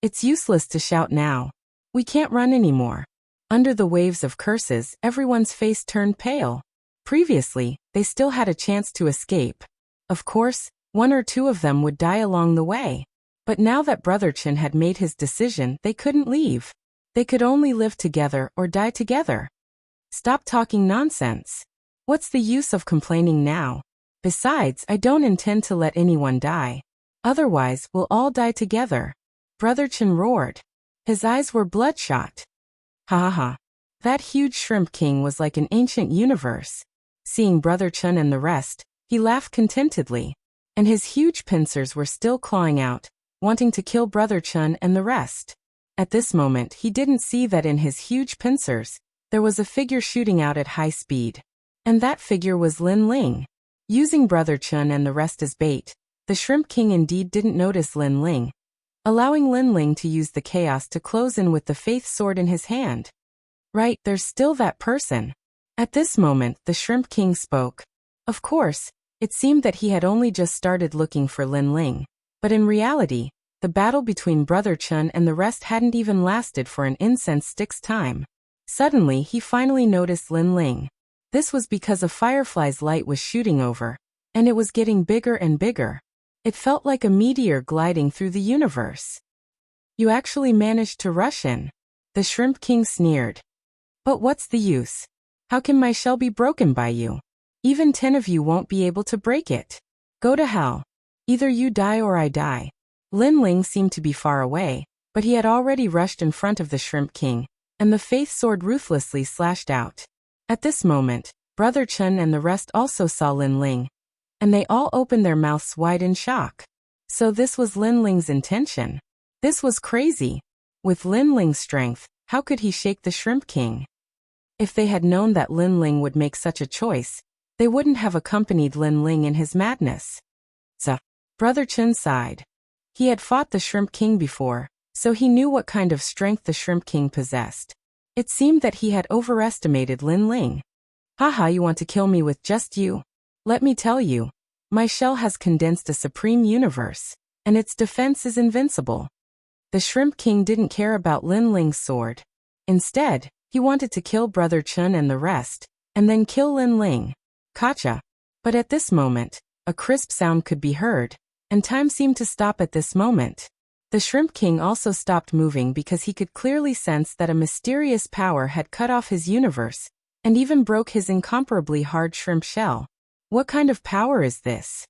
It's useless to shout now. We can't run anymore. Under the waves of curses, everyone's face turned pale. Previously, they still had a chance to escape. Of course, 1 or 2 of them would die along the way. But now that Brother Chun had made his decision, they couldn't leave. They could only live together or die together. Stop talking nonsense. What's the use of complaining now? Besides, I don't intend to let anyone die. Otherwise, we'll all die together. Brother Chun roared. His eyes were bloodshot. Ha ha ha. That huge Shrimp King was like an ancient universe. Seeing Brother Chun and the rest, he laughed contentedly. And his huge pincers were still clawing out, wanting to kill Brother Chun and the rest. At this moment, he didn't see that in his huge pincers, there was a figure shooting out at high speed. And that figure was Lin Ling. Using Brother Chun and the rest as bait, the Shrimp King indeed didn't notice Lin Ling, allowing Lin Ling to use the chaos to close in with the faith sword in his hand. Right, there's still that person. At this moment, the Shrimp King spoke. Of course, it seemed that he had only just started looking for Lin Ling. But in reality, the battle between Brother Chun and the rest hadn't even lasted for an incense stick's time. Suddenly, he finally noticed Lin Ling. This was because a firefly's light was shooting over, and it was getting bigger and bigger. It felt like a meteor gliding through the universe. You actually managed to rush in. The Shrimp King sneered. But what's the use? How can my shell be broken by you? Even 10 of you won't be able to break it. Go to hell. Either you die or I die. Lin Ling seemed to be far away, but he had already rushed in front of the Shrimp King, and the faith sword ruthlessly slashed out. At this moment, Brother Chun and the rest also saw Lin Ling, and they all opened their mouths wide in shock. So this was Lin Ling's intention. This was crazy. With Lin Ling's strength, how could he shake the Shrimp King? If they had known that Lin Ling would make such a choice, they wouldn't have accompanied Lin Ling in his madness. Brother Chun sighed. He had fought the Shrimp King before, so he knew what kind of strength the Shrimp King possessed. It seemed that he had overestimated Lin Ling. Haha, you want to kill me with just you? Let me tell you, my shell has condensed a supreme universe, and its defense is invincible. The Shrimp King didn't care about Lin Ling's sword. Instead, he wanted to kill Brother Chun and the rest, and then kill Lin Ling. Gotcha. But at this moment, a crisp sound could be heard, and time seemed to stop at this moment. The Shrimp King also stopped moving because he could clearly sense that a mysterious power had cut off his universe, and even broke his incomparably hard shrimp shell. What kind of power is this?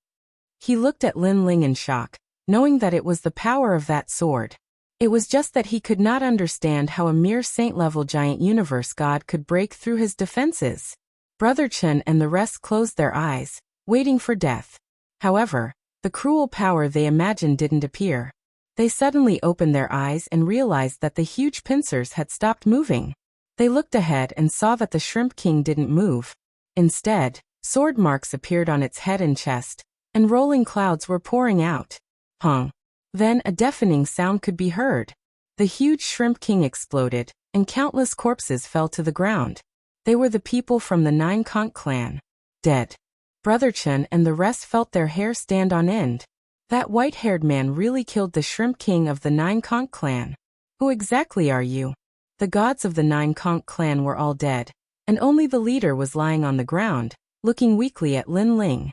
He looked at Lin Ling in shock, knowing that it was the power of that sword. It was just that he could not understand how a mere saint-level giant universe god could break through his defenses. Brother Chen and the rest closed their eyes, waiting for death. However, the cruel power they imagined didn't appear. They suddenly opened their eyes and realized that the huge pincers had stopped moving. They looked ahead and saw that the Shrimp King didn't move. Instead, sword marks appeared on its head and chest, and rolling clouds were pouring out. Pong. Then a deafening sound could be heard. The huge Shrimp King exploded, and countless corpses fell to the ground. They were the people from the Nine Conch clan. Dead. Brother Chen and the rest felt their hair stand on end. That white-haired man really killed the Shrimp King of the Nine Conch clan. Who exactly are you? The gods of the Nine Conch clan were all dead, and only the leader was lying on the ground, looking weakly at Lin Ling.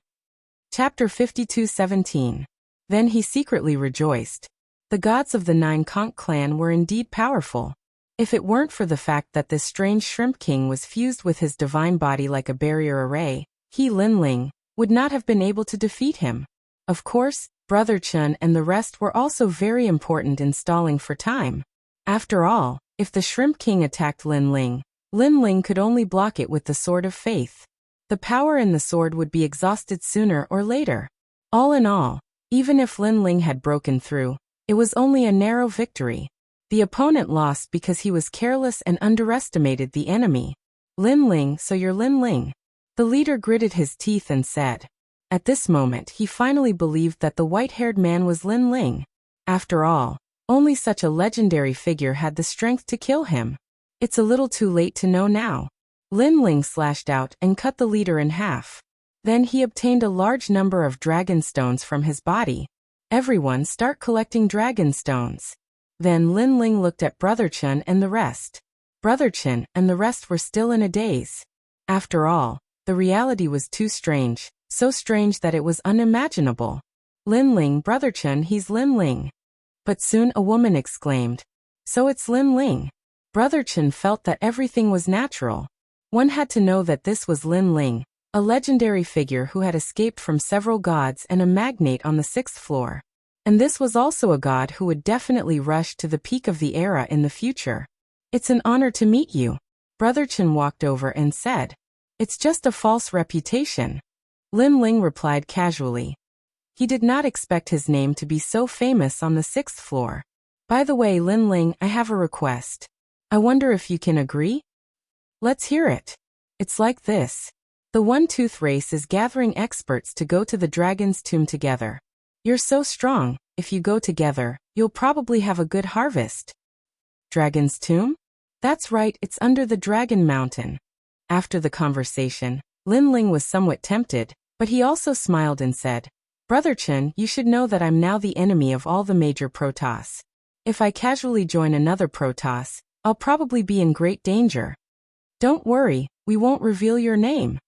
Chapter 52:17. Then he secretly rejoiced. The gods of the Nine Conch clan were indeed powerful. If it weren't for the fact that this strange Shrimp King was fused with his divine body like a barrier array, he, Lin Ling, would not have been able to defeat him. Of course, Brother Chen and the rest were also very important in stalling for time. After all, if the Shrimp King attacked Lin Ling could only block it with the Sword of Faith. The power in the sword would be exhausted sooner or later. All in all, even if Lin Ling had broken through, it was only a narrow victory. The opponent lost because he was careless and underestimated the enemy. Lin Ling, so you're Lin Ling. The leader gritted his teeth and said. At this moment he finally believed that the white-haired man was Lin Ling. After all, only such a legendary figure had the strength to kill him. It's a little too late to know now. Lin Ling slashed out and cut the leader in half. Then he obtained a large number of dragon stones from his body. Everyone start collecting dragon stones. Then Lin Ling looked at Brother Chen and the rest. Brother Chen and the rest were still in a daze. After all, the reality was too strange, so strange that it was unimaginable. Lin Ling, Brother Chen, he's Lin Ling. But soon a woman exclaimed, so it's Lin Ling. Brother Chen felt that everything was natural. One had to know that this was Lin Ling, a legendary figure who had escaped from several gods and a magnate on the 6th floor. And this was also a god who would definitely rush to the peak of the era in the future. It's an honor to meet you. Brother Chen walked over and said. It's just a false reputation. Lin Ling replied casually. He did not expect his name to be so famous on the 6th floor. By the way, Lin Ling, I have a request. I wonder if you can agree? Let's hear it. It's like this. The One-Tooth race is gathering experts to go to the dragon's tomb together. You're so strong, if you go together, you'll probably have a good harvest. Dragon's tomb? That's right, it's under the Dragon Mountain. After the conversation, Lin Ling was somewhat tempted, but he also smiled and said, Brother Chen, you should know that I'm now the enemy of all the major Protoss. If I casually join another Protoss, I'll probably be in great danger. Don't worry, we won't reveal your name.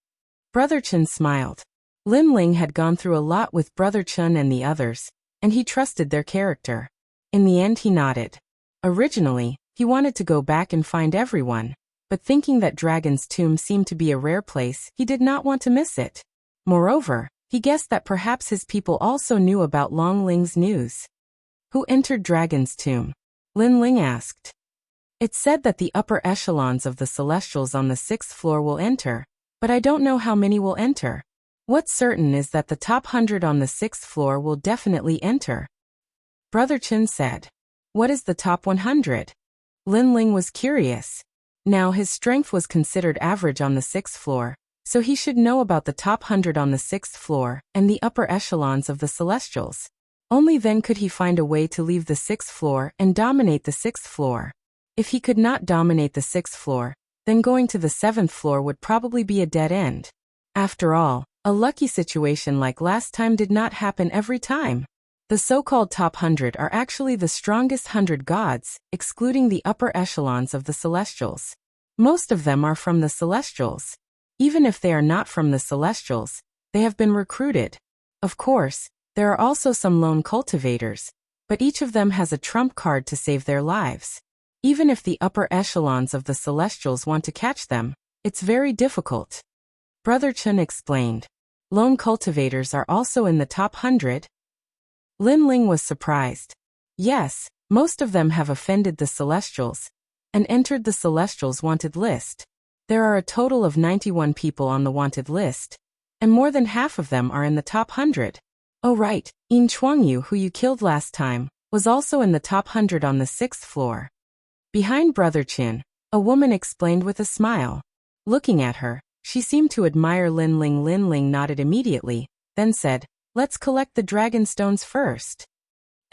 Brother Chen smiled. Lin Ling had gone through a lot with Brother Chen and the others, and he trusted their character. In the end he nodded. Originally, he wanted to go back and find everyone, but thinking that Dragon's Tomb seemed to be a rare place, he did not want to miss it. Moreover, he guessed that perhaps his people also knew about Long Ling's news. Who entered Dragon's Tomb? Lin Ling asked. It's said that the upper echelons of the Celestials on the 6th floor will enter, but I don't know how many will enter. What's certain is that the top 100 on the 6th floor will definitely enter. Brother Chen said. What is the top 100? Lin Ling was curious. Now his strength was considered average on the 6th floor, so he should know about the top 100 on the 6th floor and the upper echelons of the Celestials. Only then could he find a way to leave the 6th floor and dominate the 6th floor. If he could not dominate the 6th floor, then going to the 7th floor would probably be a dead end. After all, a lucky situation like last time did not happen every time. The so-called top 100 are actually the strongest 100 gods, excluding the upper echelons of the Celestials. Most of them are from the Celestials. Even if they are not from the Celestials, they have been recruited. Of course, there are also some lone cultivators, but each of them has a trump card to save their lives. Even if the upper echelons of the Celestials want to catch them, it's very difficult. Brother Chen explained. Lone cultivators are also in the top 100? Lin Ling was surprised. Yes, most of them have offended the Celestials and entered the Celestials' wanted list. There are a total of 91 people on the wanted list, and more than half of them are in the top 100. Oh right, Yin Chuangyu, who you killed last time, was also in the top 100 on the 6th floor. Behind Brother Qin, a woman explained with a smile. Looking at her, she seemed to admire Lin Ling. Lin Ling nodded immediately, then said, "Let's collect the dragon stones first."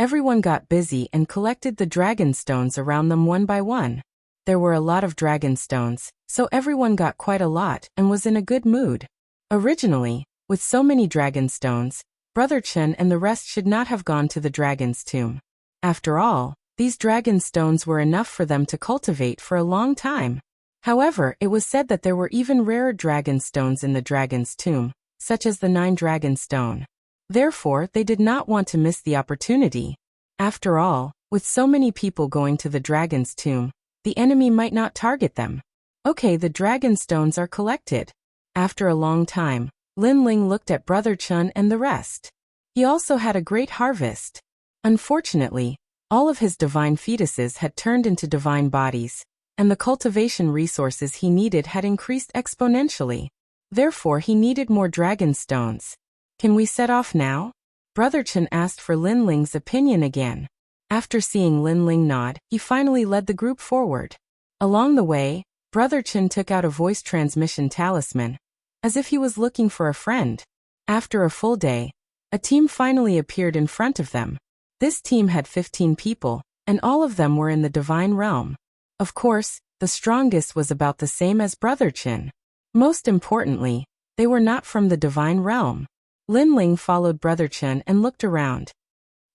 Everyone got busy and collected the dragon stones around them one by one. There were a lot of dragon stones, so everyone got quite a lot and was in a good mood. Originally, with so many dragon stones, Brother Chen and the rest should not have gone to the dragon's tomb. After all, these dragon stones were enough for them to cultivate for a long time. However, it was said that there were even rarer dragon stones in the dragon's tomb, such as the 9 dragon stone. Therefore, they did not want to miss the opportunity. After all, with so many people going to the dragon's tomb, the enemy might not target them. Okay, the dragon stones are collected. After a long time, Lin Ling looked at Brother Chun and the rest. He also had a great harvest. Unfortunately, all of his divine fetuses had turned into divine bodies, and the cultivation resources he needed had increased exponentially. Therefore, he needed more dragon stones. Can we set off now? Brother Chen asked for Lin Ling's opinion again. After seeing Lin Ling nod, he finally led the group forward. Along the way, Brother Chen took out a voice transmission talisman, as if he was looking for a friend. After a full day, a team finally appeared in front of them. This team had 15 people, and all of them were in the divine realm. Of course, the strongest was about the same as Brother Chen. Most importantly, they were not from the divine realm. Lin Ling followed Brother Chen and looked around.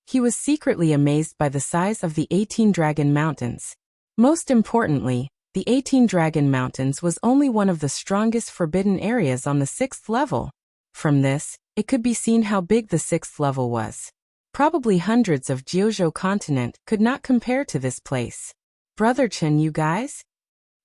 He was secretly amazed by the size of the 18 Dragon Mountains. Most importantly, the 18 Dragon Mountains was only one of the strongest forbidden areas on the 6th level. From this, it could be seen how big the 6th level was. Probably hundreds of Jiuzhou continent could not compare to this place. Brother Chen, you guys?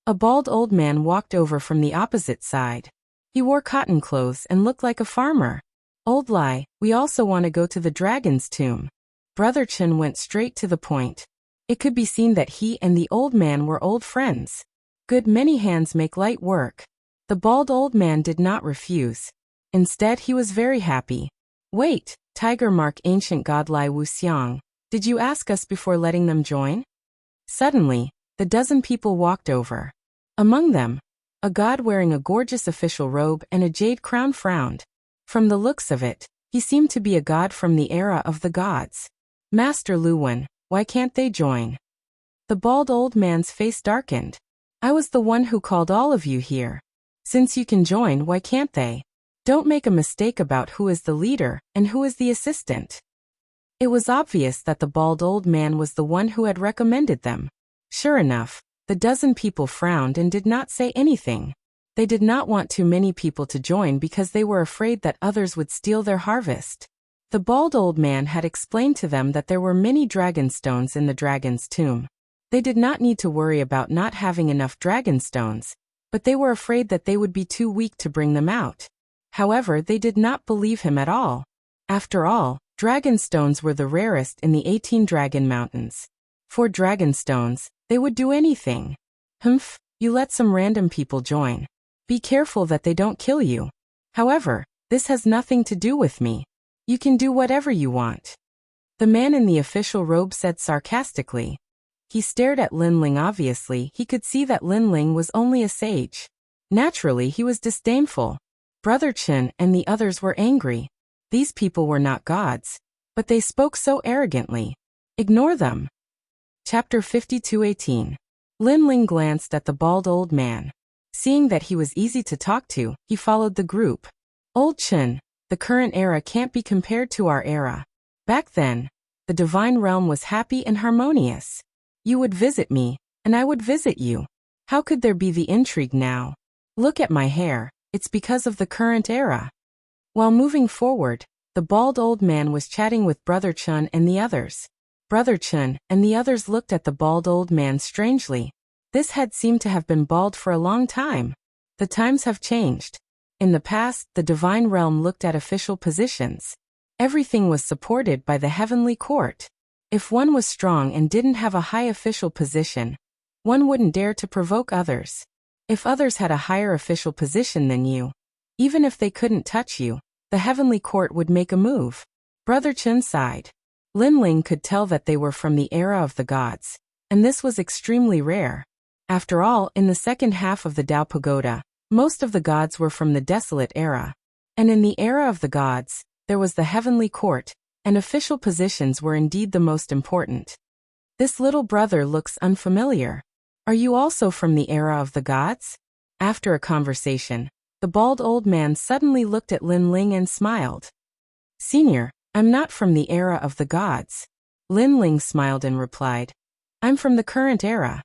A bald old man walked over from the opposite side. He wore cotton clothes and looked like a farmer. Old Lai, we also want to go to the dragon's tomb. Brother Chen went straight to the point. It could be seen that he and the old man were old friends. Good, many hands make light work. The bald old man did not refuse. Instead, he was very happy. Wait, Tiger Mark ancient god Lai Wuxiang, did you ask us before letting them join? Suddenly, the dozen people walked over. Among them, a god wearing a gorgeous official robe and a jade crown frowned. From the looks of it, he seemed to be a god from the era of the gods. Master Lu Wen, why can't they join? The bald old man's face darkened. I was the one who called all of you here. Since you can join, why can't they? Don't make a mistake about who is the leader and who is the assistant. It was obvious that the bald old man was the one who had recommended them. Sure enough, the dozen people frowned and did not say anything. They did not want too many people to join because they were afraid that others would steal their harvest. The bald old man had explained to them that there were many dragon stones in the dragon's tomb. They did not need to worry about not having enough dragon stones, but they were afraid that they would be too weak to bring them out. However, they did not believe him at all. After all, dragon stones were the rarest in the 18 Dragon Mountains. For dragon stones, they would do anything. Humph, you let some random people join. Be careful that they don't kill you. However, this has nothing to do with me. You can do whatever you want. The man in the official robe said sarcastically. He stared at Lin Ling. Obviously, he could see that Lin Ling was only a sage. Naturally, he was disdainful. Brother Chen and the others were angry. These people were not gods, but they spoke so arrogantly. Ignore them. Chapter 52:18. Lin Ling glanced at the bald old man. Seeing that he was easy to talk to, he followed the group. Old Chen, the current era can't be compared to our era. Back then, the divine realm was happy and harmonious. You would visit me, and I would visit you. How could there be the intrigue now? Look at my hair, it's because of the current era. While moving forward, the bald old man was chatting with Brother Chun and the others. Brother Chun and the others looked at the bald old man strangely. This head seemed to have been bald for a long time. The times have changed. In the past, the divine realm looked at official positions. Everything was supported by the heavenly court. If one was strong and didn't have a high official position, one wouldn't dare to provoke others. If others had a higher official position than you, even if they couldn't touch you, the heavenly court would make a move. Brother Chen sighed. Lin Ling could tell that they were from the era of the gods, and this was extremely rare. After all, in the second half of the Tao Pagoda, most of the gods were from the desolate era. And in the era of the gods, there was the heavenly court, and official positions were indeed the most important. This little brother looks unfamiliar. Are you also from the era of the gods? After a conversation, the bald old man suddenly looked at Lin Ling and smiled. Senior, I'm not from the era of the gods. Lin Ling smiled and replied, I'm from the current era.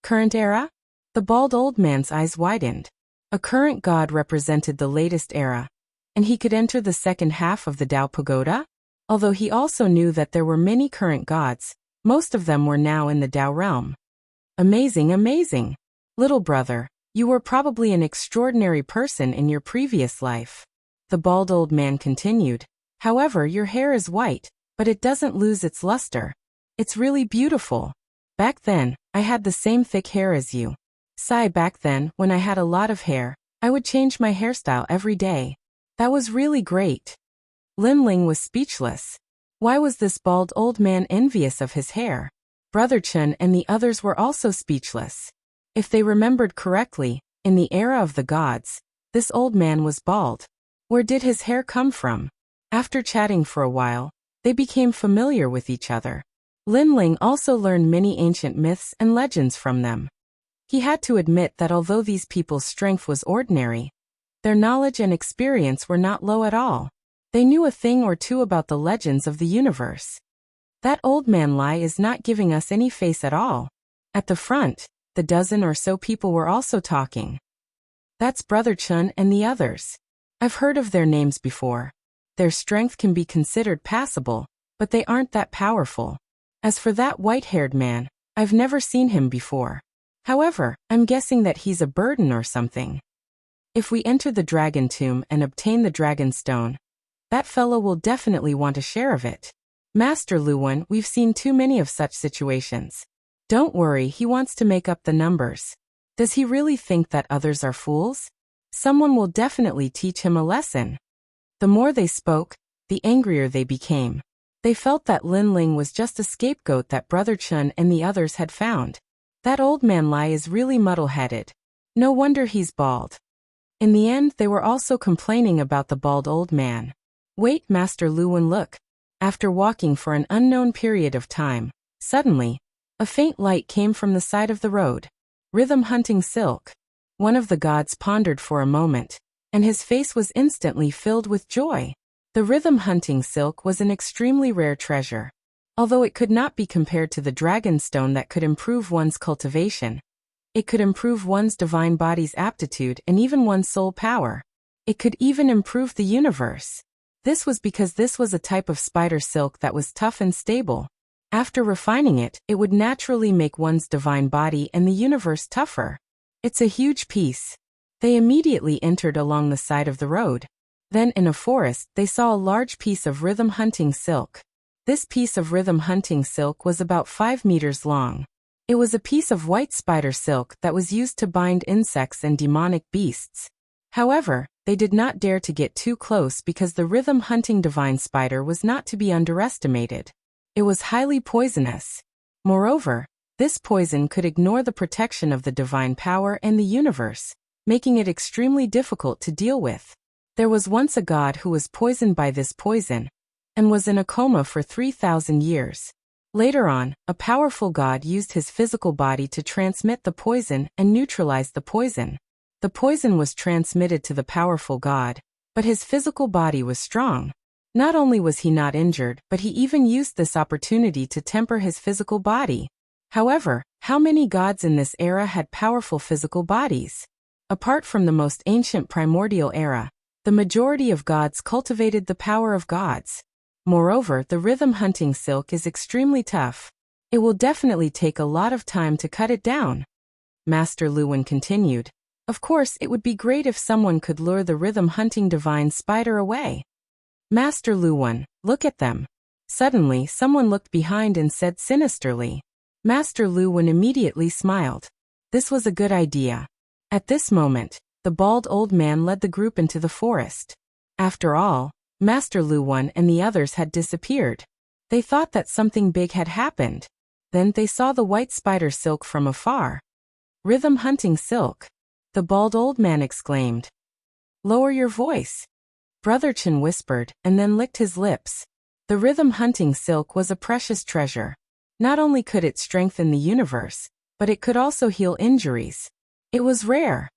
Current era? The bald old man's eyes widened. A current god represented the latest era, and he could enter the second half of the Tao Pagoda? Although he also knew that there were many current gods, most of them were now in the Tao realm. Amazing, amazing. Little brother, you were probably an extraordinary person in your previous life. The bald old man continued. However, your hair is white, but it doesn't lose its luster. It's really beautiful. Back then, I had the same thick hair as you. Back then, when I had a lot of hair, I would change my hairstyle every day. That was really great. Lin Ling was speechless. Why was this bald old man envious of his hair? Brother Chen and the others were also speechless. If they remembered correctly, in the era of the gods, this old man was bald. Where did his hair come from? After chatting for a while, they became familiar with each other. Lin Ling also learned many ancient myths and legends from them. He had to admit that although these people's strength was ordinary, their knowledge and experience were not low at all. They knew a thing or two about the legends of the universe. That old man Lai is not giving us any face at all. At the front, the dozen or so people were also talking. That's Brother Chen and the others. I've heard of their names before. Their strength can be considered passable, but they aren't that powerful. As for that white-haired man, I've never seen him before. However, I'm guessing that he's a burden or something. If we enter the dragon tomb and obtain the dragon stone, that fellow will definitely want a share of it. Master Luwen, we've seen too many of such situations. Don't worry, he wants to make up the numbers. Does he really think that others are fools? Someone will definitely teach him a lesson. The more they spoke, the angrier they became. They felt that Lin Ling was just a scapegoat that Brother Chen and the others had found. That old man Lai is really muddle-headed. No wonder he's bald. In the end, they were also complaining about the bald old man. Wait, Master Luwen, look. After walking for an unknown period of time, suddenly, a faint light came from the side of the road. Rhythm hunting silk. One of the gods pondered for a moment, and his face was instantly filled with joy. The rhythm hunting silk was an extremely rare treasure. Although it could not be compared to the dragon stone that could improve one's cultivation, it could improve one's divine body's aptitude and even one's soul power. It could even improve the universe. This was because this was a type of spider silk that was tough and stable. After refining it, it would naturally make one's divine body and the universe tougher. It's a huge piece. They immediately entered along the side of the road. Then in a forest, they saw a large piece of rhythm hunting silk. This piece of rhythm hunting silk was about 5 meters long. It was a piece of white spider silk that was used to bind insects and demonic beasts. However, they did not dare to get too close because the rhythm hunting divine spider was not to be underestimated. It was highly poisonous. Moreover, this poison could ignore the protection of the divine power and the universe, making it extremely difficult to deal with. There was once a god who was poisoned by this poison, and was in a coma for 3,000 years. Later on, a powerful god used his physical body to transmit the poison and neutralize the poison. The poison was transmitted to the powerful god, but his physical body was strong. Not only was he not injured, but he even used this opportunity to temper his physical body. However, how many gods in this era had powerful physical bodies? Apart from the most ancient primordial era, the majority of gods cultivated the power of gods. Moreover, the rhythm hunting silk is extremely tough. It will definitely take a lot of time to cut it down. Master Luwen continued. Of course, it would be great if someone could lure the rhythm-hunting divine spider away. Master Luwen, look at them. Suddenly, someone looked behind and said sinisterly. Master Luwen immediately smiled. This was a good idea. At this moment, the bald old man led the group into the forest. After all, Master Luwen and the others had disappeared. They thought that something big had happened. Then they saw the white spider silk from afar. Rhythm-hunting silk. The bald old man exclaimed. Lower your voice. Brother Chen whispered, and then licked his lips. The rhythm-hunting silk was a precious treasure. Not only could it strengthen the universe, but it could also heal injuries. It was rare.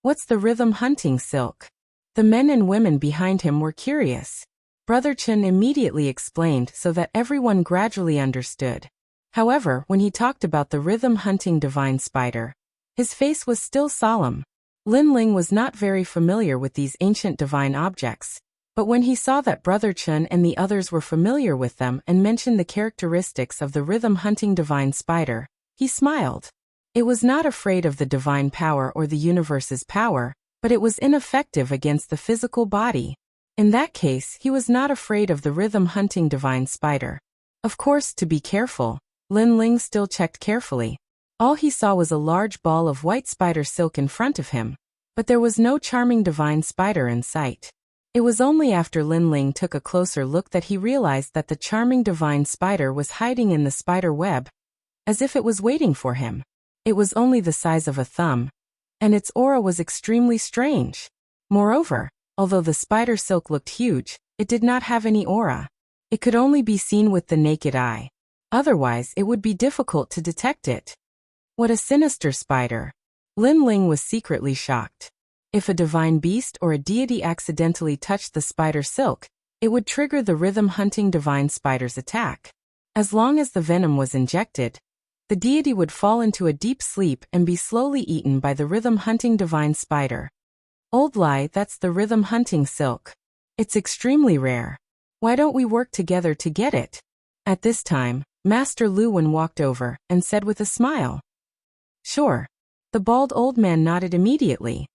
What's the rhythm-hunting silk? The men and women behind him were curious. Brother Chen immediately explained so that everyone gradually understood. However, when he talked about the rhythm-hunting divine spider, his face was still solemn. Lin Ling was not very familiar with these ancient divine objects, but when he saw that Brother Chen and the others were familiar with them and mentioned the characteristics of the rhythm-hunting divine spider, he smiled. It was not afraid of the divine power or the universe's power, but it was ineffective against the physical body. In that case, he was not afraid of the rhythm-hunting divine spider. Of course, to be careful, Lin Ling still checked carefully. All he saw was a large ball of white spider silk in front of him, but there was no charming divine spider in sight. It was only after Lin Ling took a closer look that he realized that the charming divine spider was hiding in the spider web, as if it was waiting for him. It was only the size of a thumb, and its aura was extremely strange. Moreover, although the spider silk looked huge, it did not have any aura. It could only be seen with the naked eye. Otherwise, it would be difficult to detect it. What a sinister spider! Lin Ling was secretly shocked. If a divine beast or a deity accidentally touched the spider silk, it would trigger the rhythm-hunting divine spider's attack. As long as the venom was injected, the deity would fall into a deep sleep and be slowly eaten by the rhythm-hunting divine spider. Old lie, that's the rhythm-hunting silk. It's extremely rare. Why don't we work together to get it? At this time, Master Luwen walked over and said with a smile. Sure. The bald old man nodded immediately.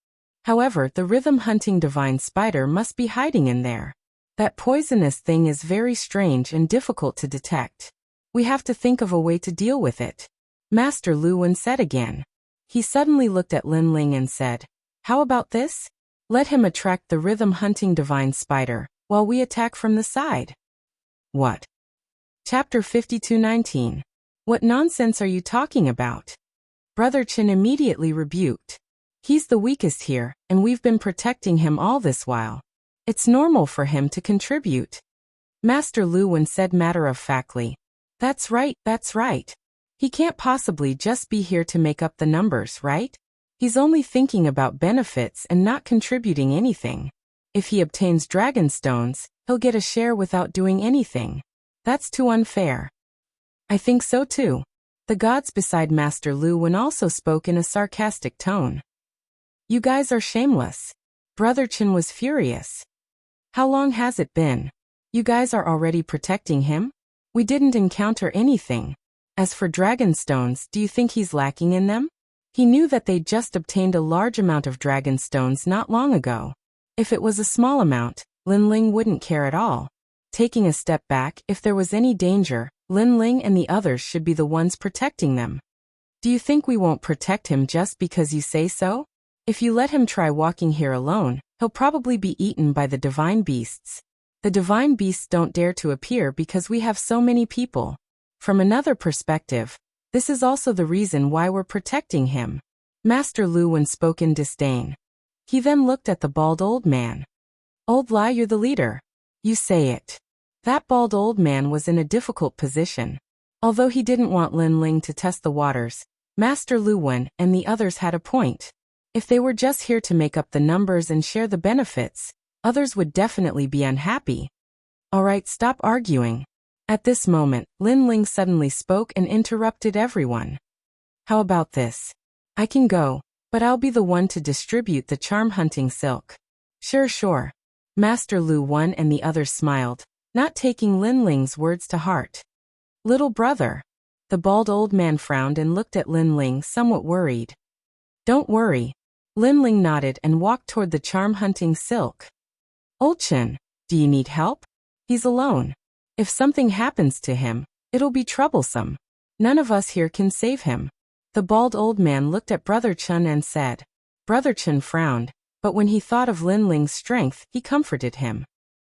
However, the rhythm-hunting divine spider must be hiding in there. That poisonous thing is very strange and difficult to detect. We have to think of a way to deal with it. Master Luwen said again. He suddenly looked at Lin Ling and said, how about this? Let him attract the rhythm-hunting divine spider, while we attack from the side. What? Chapter 52:19. What nonsense are you talking about? Brother Chen immediately rebuked. He's the weakest here, and we've been protecting him all this while. It's normal for him to contribute. Master Luwen said matter-of-factly. That's right, that's right. He can't possibly just be here to make up the numbers, right? He's only thinking about benefits and not contributing anything. If he obtains dragon stones, he'll get a share without doing anything. That's too unfair. I think so too. The gods beside Master Luwen also spoke in a sarcastic tone. You guys are shameless. Brother Chen was furious. How long has it been? You guys are already protecting him? We didn't encounter anything. As for dragon stones, do you think he's lacking in them? He knew that they'd just obtained a large amount of dragon stones not long ago. If it was a small amount, Lin Ling wouldn't care at all. Taking a step back, if there was any danger, Lin Ling and the others should be the ones protecting them. Do you think we won't protect him just because you say so? If you let him try walking here alone, he'll probably be eaten by the divine beasts. The divine beasts don't dare to appear because we have so many people. From another perspective, this is also the reason why we're protecting him. Master Luwen spoke in disdain. He then looked at the bald old man. Old lie, you're the leader. You say it. That bald old man was in a difficult position. Although he didn't want Lin Ling to test the waters, Master Luwen and the others had a point. If they were just here to make up the numbers and share the benefits, others would definitely be unhappy. Alright, stop arguing. At this moment, Lin Ling suddenly spoke and interrupted everyone. How about this? I can go, but I'll be the one to distribute the charm-hunting silk. Sure. Master Luwen and the others smiled, not taking Lin Ling's words to heart. Little brother. The bald old man frowned and looked at Lin Ling somewhat worried. Don't worry. Lin Ling nodded and walked toward the charm-hunting silk. Old Chen, do you need help? He's alone. If something happens to him, it'll be troublesome. None of us here can save him. The bald old man looked at Brother Chen and said. Brother Chen frowned, but when he thought of Lin Ling's strength, he comforted him.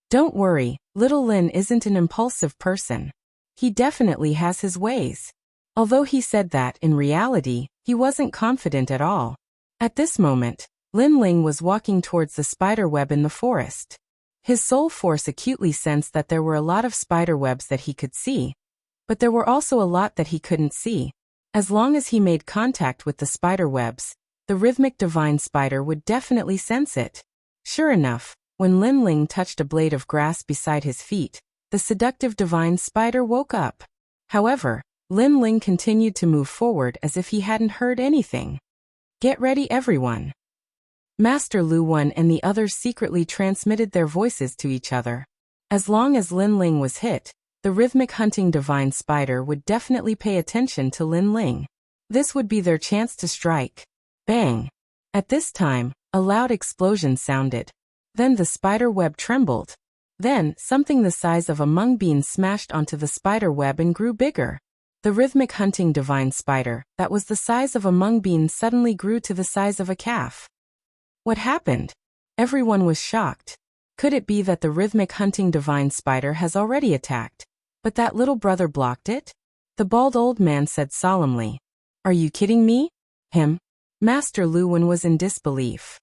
Don't worry, little Lin isn't an impulsive person. He definitely has his ways. Although he said that, in reality, he wasn't confident at all. At this moment, Lin Ling was walking towards the spider web in the forest. His soul force acutely sensed that there were a lot of spider webs that he could see, but there were also a lot that he couldn't see. As long as he made contact with the spider webs, the rhythmic divine spider would definitely sense it. Sure enough, when Lin Ling touched a blade of grass beside his feet, the seductive divine spider woke up. However, Lin Ling continued to move forward as if he hadn't heard anything. Get ready, everyone. Master Lu Wen and the others secretly transmitted their voices to each other. As long as Lin Ling was hit, the rhythmic hunting divine spider would definitely pay attention to Lin Ling. This would be their chance to strike. Bang! At this time, a loud explosion sounded. Then the spider web trembled. Then, something the size of a mung bean smashed onto the spider web and grew bigger. The rhythmic hunting divine spider, that was the size of a mung bean, suddenly grew to the size of a calf. What happened? Everyone was shocked. Could it be that the rhythmic hunting divine spider has already attacked, but that little brother blocked it? The bald old man said solemnly. Are you kidding me? Him? Master Lu Wen was in disbelief.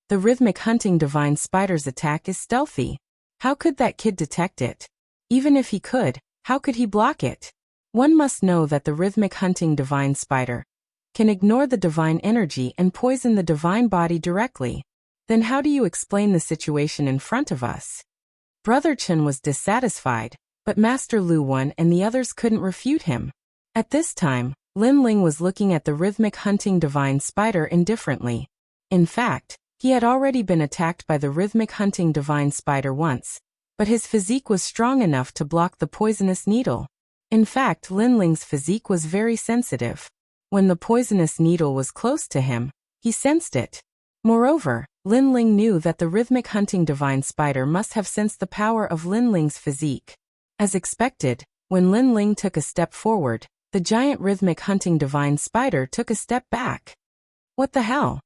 The rhythmic hunting divine spider's attack is stealthy. How could that kid detect it? Even if he could, how could he block it? One must know that the rhythmic hunting divine spider can ignore the divine energy and poison the divine body directly. Then how do you explain the situation in front of us? Brother Chen was dissatisfied, but Master Lu Wen and the others couldn't refute him. At this time, Lin Ling was looking at the rhythmic hunting divine spider indifferently. In fact, he had already been attacked by the rhythmic hunting divine spider once, but his physique was strong enough to block the poisonous needle. In fact, Lin Ling's physique was very sensitive. When the poisonous needle was close to him, he sensed it. Moreover, Lin Ling knew that the rhythmic hunting divine spider must have sensed the power of Lin Ling's physique. As expected, when Lin Ling took a step forward, the giant rhythmic hunting divine spider took a step back. What the hell?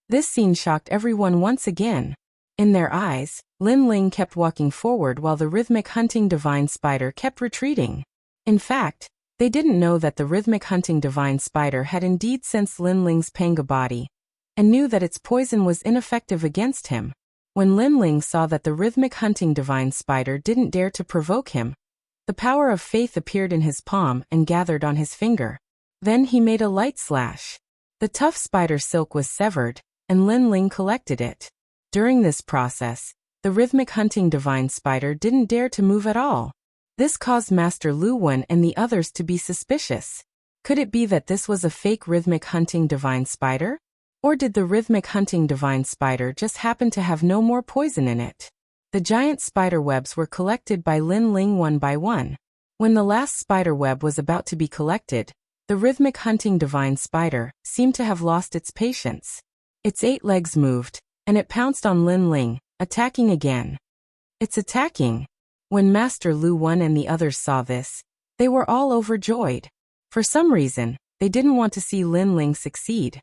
This scene shocked everyone once again. In their eyes, Lin Ling kept walking forward while the rhythmic hunting divine spider kept retreating. In fact, they didn't know that the rhythmic hunting divine spider had indeed sensed Lin Ling's panga body, and knew that its poison was ineffective against him. When Lin Ling saw that the rhythmic hunting divine spider didn't dare to provoke him, the power of faith appeared in his palm and gathered on his finger. Then he made a light slash. The tough spider silk was severed, and Lin Ling collected it. During this process, the rhythmic hunting divine spider didn't dare to move at all. This caused Master Lu Wen and the others to be suspicious. Could it be that this was a fake rhythmic hunting divine spider? Or did the rhythmic hunting divine spider just happen to have no more poison in it? The giant spider webs were collected by Lin Ling one by one. When the last spider web was about to be collected, the rhythmic hunting divine spider seemed to have lost its patience. Its 8 legs moved, and it pounced on Lin Ling, attacking again. It's attacking. When Master Lu Wen and the others saw this, they were all overjoyed. For some reason, they didn't want to see Lin Ling succeed.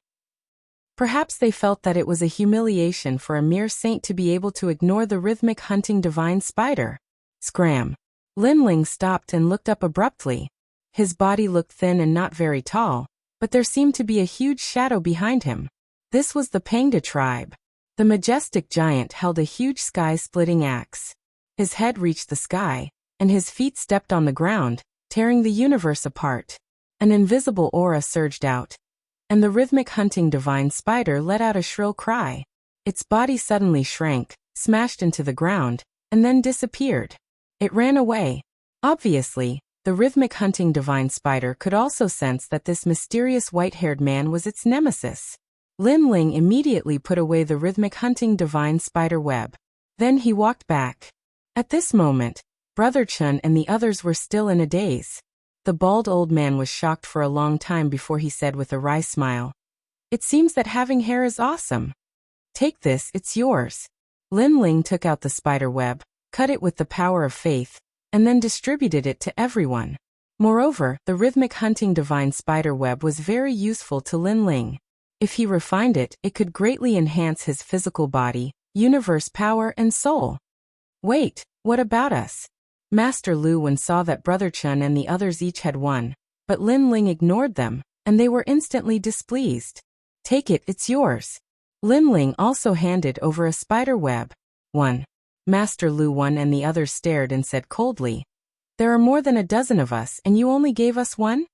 Perhaps they felt that it was a humiliation for a mere saint to be able to ignore the rhythmic hunting divine spider. Scram! Lin Ling stopped and looked up abruptly. His body looked thin and not very tall, but there seemed to be a huge shadow behind him. This was the Panga tribe. The majestic giant held a huge sky-splitting axe. His head reached the sky, and his feet stepped on the ground, tearing the universe apart. An invisible aura surged out, and the rhythmic hunting divine spider let out a shrill cry. Its body suddenly shrank, smashed into the ground, and then disappeared. It ran away. Obviously, the rhythmic hunting divine spider could also sense that this mysterious white-haired man was its nemesis. Lin Ling immediately put away the rhythmic hunting divine spider web. Then he walked back. At this moment, Brother Chen and the others were still in a daze. The bald old man was shocked for a long time before he said with a wry smile, It seems that having hair is awesome. Take this, it's yours. Lin Ling took out the spider web, cut it with the power of faith, and then distributed it to everyone. Moreover, the rhythmic hunting divine spider web was very useful to Lin Ling. If he refined it, it could greatly enhance his physical body, universe power, and soul. Wait, what about us? Master Lu Wen saw that Brother Chun and the others each had one, but Lin Ling ignored them, and they were instantly displeased. Take it, it's yours. Lin Ling also handed over a spider web. 1. Master Lu Wen and the others stared and said coldly, "There are more than a dozen of us and you only gave us one?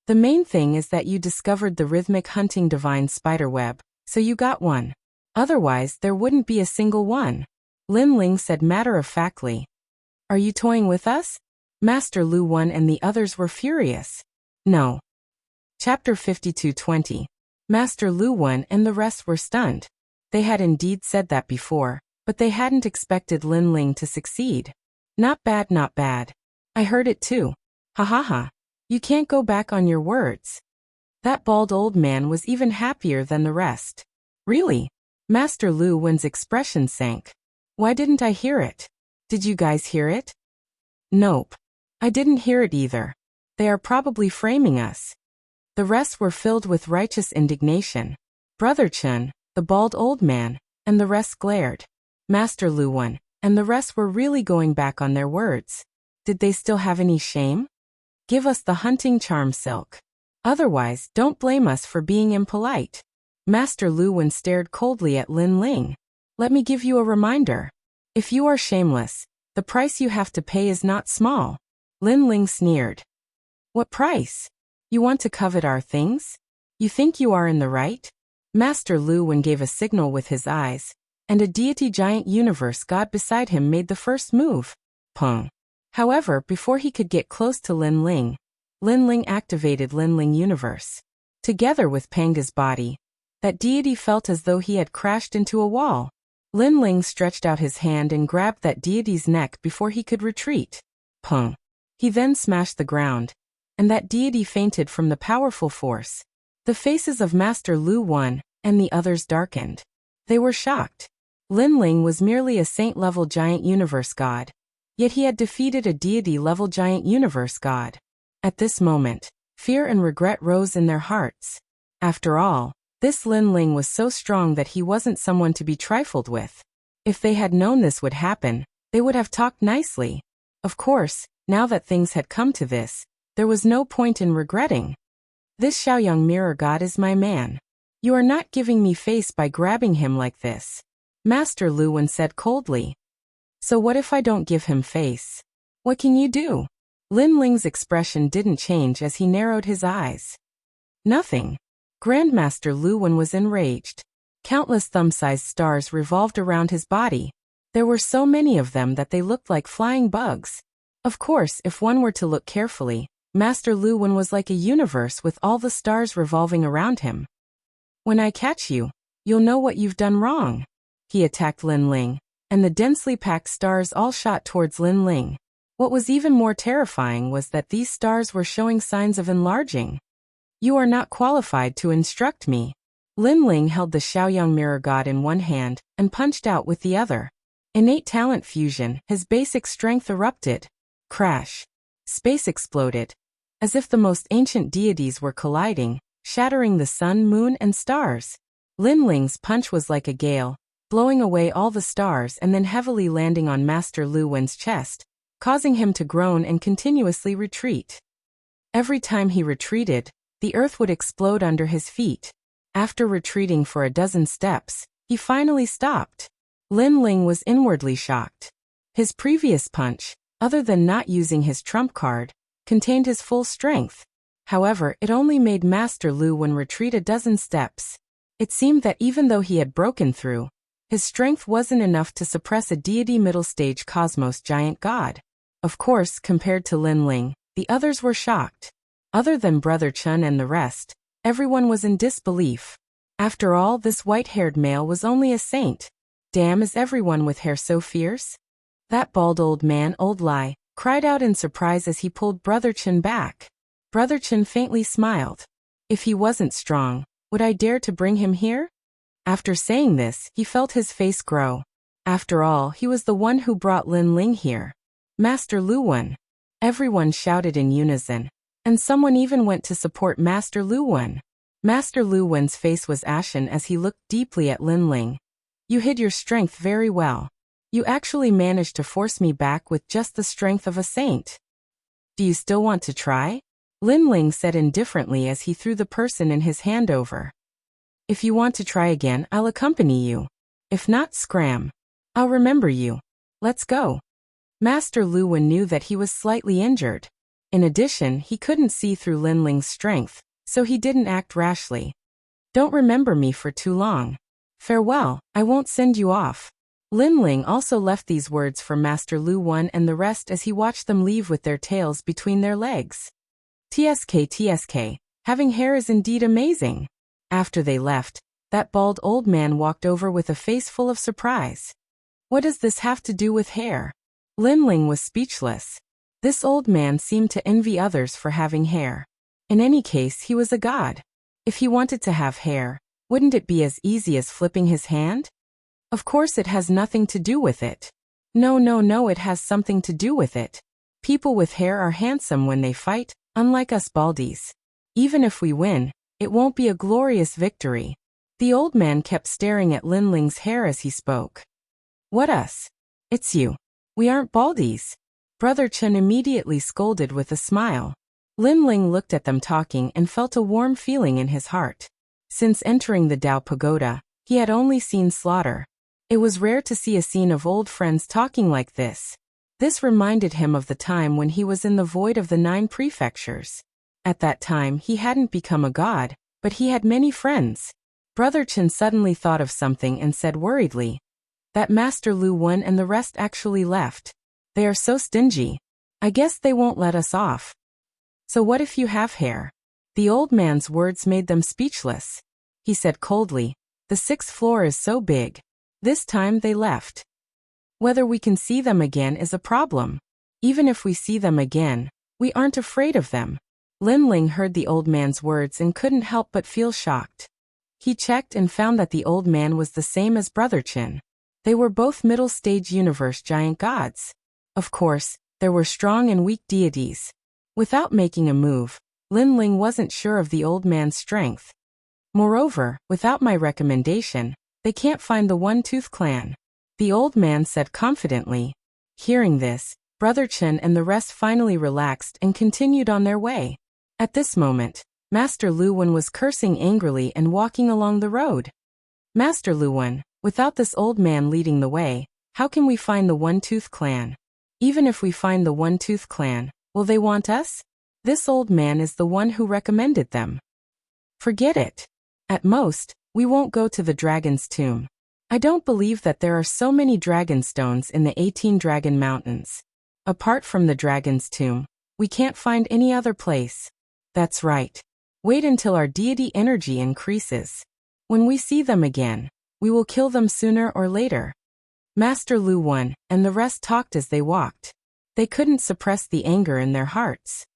The main thing is that you discovered the rhythmic hunting divine spider web, so you got one. Otherwise, there wouldn't be a single one." Lin Ling said matter-of-factly. "Are you toying with us?" Master Lu Wen and the others were furious. No. Chapter 52:20. Master Lu Wen and the rest were stunned. They had indeed said that before, but they hadn't expected Lin Ling to succeed. Not bad, not bad. I heard it too. Ha ha ha. You can't go back on your words. That bald old man was even happier than the rest. Really? Master Lu Wen's expression sank. Why didn't I hear it? Did you guys hear it? Nope. I didn't hear it either. They are probably framing us. The rest were filled with righteous indignation. Brother Chun, the bald old man, and the rest glared. Master Lu Wen, and the rest were really going back on their words. Did they still have any shame? Give us the hunting charm silk. Otherwise, don't blame us for being impolite. Master Lu Wen stared coldly at Lin Ling. Let me give you a reminder. If you are shameless, the price you have to pay is not small. Lin Ling sneered. What price? You want to covet our things? You think you are in the right? Master Lu Wen gave a signal with his eyes, and a deity giant universe god beside him made the first move. Pung. However, before he could get close to Lin Ling activated Lin Ling universe. Together with Panga's body, that deity felt as though he had crashed into a wall. Lin Ling stretched out his hand and grabbed that deity's neck before he could retreat. Pung. He then smashed the ground, and that deity fainted from the powerful force. The faces of Master Lu Wen and the others darkened. They were shocked. Lin Ling was merely a saint-level giant universe god, yet he had defeated a deity-level giant universe god. At this moment, fear and regret rose in their hearts. After all, this Lin Ling was so strong that he wasn't someone to be trifled with. If they had known this would happen, they would have talked nicely. Of course, now that things had come to this, there was no point in regretting. This Xiaoyang mirror god is my man. You are not giving me face by grabbing him like this. Master Lu Wen said coldly. So what if I don't give him face? What can you do? Lin Ling's expression didn't change as he narrowed his eyes. Nothing. Grandmaster Lu Wen was enraged. Countless thumb-sized stars revolved around his body. There were so many of them that they looked like flying bugs. Of course, if one were to look carefully, Master Lu Wen was like a universe with all the stars revolving around him. When I catch you, you'll know what you've done wrong. He attacked Lin Ling, and the densely packed stars all shot towards Lin Ling. What was even more terrifying was that these stars were showing signs of enlarging. You are not qualified to instruct me. Lin Ling held the Xiaoyang mirror god in one hand and punched out with the other. Innate talent fusion, his basic strength erupted. Crash. Space exploded. As if the most ancient deities were colliding, shattering the sun, moon, and stars. Lin Ling's punch was like a gale, blowing away all the stars and then heavily landing on Master Lu Wen's chest, causing him to groan and continuously retreat. Every time he retreated, the earth would explode under his feet. After retreating for a dozen steps, he finally stopped. Lin Ling was inwardly shocked. His previous punch, other than not using his trump card, contained his full strength. However, it only made Master Lu Wen retreat a dozen steps. It seemed that even though he had broken through, his strength wasn't enough to suppress a deity middle-stage cosmos giant god. Of course, compared to Lin Ling, the others were shocked. Other than Brother Chun and the rest, everyone was in disbelief. After all, this white-haired male was only a saint. Damn, is everyone with hair so fierce? That bald old man, Old Lai, cried out in surprise as he pulled Brother Chun back. Brother Chun faintly smiled. If he wasn't strong, Would I dare to bring him here? After saying this, he felt his face grow. After all, he was the one who brought Lin Ling here. Master Lu Wen. Everyone shouted in unison, and someone even went to support Master Lu Wen. Master Lu Wen's face was ashen as he looked deeply at Lin Ling. You hid your strength very well. You actually managed to force me back with just the strength of a saint. Do you still want to try? Lin Ling said indifferently as he threw the person in his hand over. If you want to try again, I'll accompany you. If not, scram. I'll remember you. Let's go. Master Lu Wen knew that he was slightly injured. In addition, he couldn't see through Lin Ling's strength, so he didn't act rashly. Don't remember me for too long. Farewell, I won't send you off. Lin Ling also left these words for Master Lu Wen and the rest as he watched them leave with their tails between their legs. TSK, having hair is indeed amazing. After they left, that bald old man walked over with a face full of surprise. What does this have to do with hair? Lin Ling was speechless. This old man seemed to envy others for having hair. In any case, he was a god. If he wanted to have hair, wouldn't it be as easy as flipping his hand? Of course it has nothing to do with it. No, it has something to do with it. People with hair are handsome when they fight, unlike us baldies. Even if we win, it won't be a glorious victory. The old man kept staring at Lin Ling's hair as he spoke. What us? It's you. We aren't baldies. Brother Chen immediately scolded with a smile. Lin Ling looked at them talking and felt a warm feeling in his heart. Since entering the Dao Pagoda, he had only seen slaughter. It was rare to see a scene of old friends talking like this. This reminded him of the time when he was in the void of the 9 prefectures. At that time he hadn't become a god, but he had many friends. Brother Chen suddenly thought of something and said worriedly, that Master Lu Wen and the rest actually left. They are so stingy. I guess they won't let us off. So what if you have hair? The old man's words made them speechless. He said coldly, the 6th floor is so big. This time they left. Whether we can see them again is a problem. Even if we see them again, we aren't afraid of them. Lin Ling heard the old man's words and couldn't help but feel shocked. He checked and found that the old man was the same as Brother Chen. They were both middle-stage universe giant gods. Of course, there were strong and weak deities. Without making a move, Lin Ling wasn't sure of the old man's strength. Moreover, without my recommendation, they can't find the One-Tooth Clan. The old man said confidently. Hearing this, Brother Chen and the rest finally relaxed and continued on their way. At this moment, Master Lu Wen was cursing angrily and walking along the road. Master Lu Wen, without this old man leading the way, how can we find the One-Tooth Clan? Even if we find the One-Tooth Clan, will they want us? This old man is the one who recommended them. Forget it. At most, we won't go to the dragon's tomb. I don't believe that there are so many dragon stones in the 18 Dragon Mountains. Apart from the dragon's tomb, we can't find any other place. That's right. Wait until our deity energy increases. When we see them again, we will kill them sooner or later. Master Lu Wen and the rest talked as they walked. They couldn't suppress the anger in their hearts.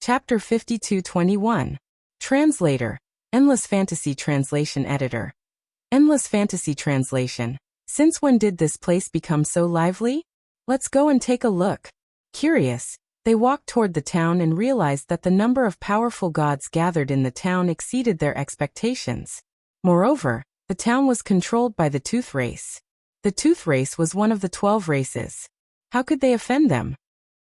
Chapter 52:21. Translator. Endless Fantasy Translation Editor. Endless Fantasy Translation. Since when did this place become so lively? Let's go and take a look. Curious, they walked toward the town and realized that the number of powerful gods gathered in the town exceeded their expectations. Moreover, the town was controlled by the Tooth Race. The Tooth Race was one of the 12 races. How could they offend them?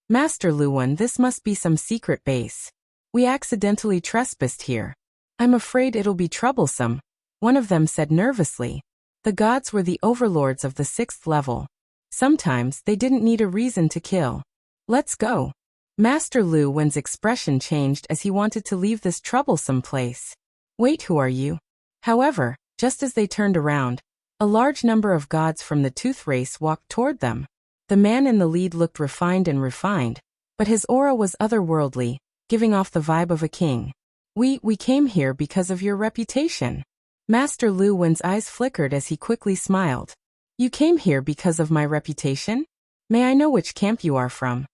Master Lu Wen, this must be some secret base. We accidentally trespassed here. I'm afraid it'll be troublesome, one of them said nervously. The gods were the overlords of the 6th level. Sometimes they didn't need a reason to kill. Let's go. Master Lu Wen's expression changed as he wanted to leave this troublesome place. Wait, who are you? However, just as they turned around, a large number of gods from the Tooth Race walked toward them. The man in the lead looked refined, but his aura was otherworldly, giving off the vibe of a king. We came here because of your reputation. Master Lu Wen's eyes flickered as he quickly smiled. You came here because of my reputation? May I know which camp you are from?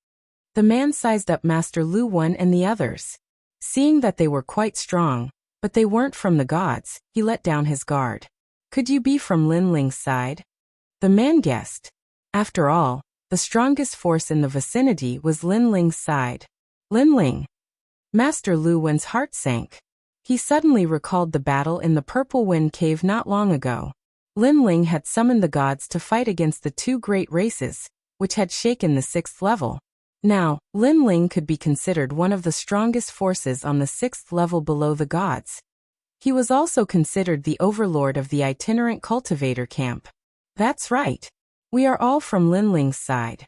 The man sized up Master Lu Wen and the others. Seeing that they were quite strong, But they weren't from the gods. He let down his guard. Could you be from Lin Ling's side? The man guessed. After all, the strongest force in the vicinity was Lin Ling's side. Lin Ling. Master Lu Wen's heart sank. He suddenly recalled the battle in the Purple Wind Cave not long ago. Lin Ling had summoned the gods to fight against the two great races, which had shaken the 6th level. Now, Lin Ling could be considered one of the strongest forces on the 6th level below the gods. He was also considered the overlord of the itinerant cultivator camp. That's right. We are all from Lin Ling's side.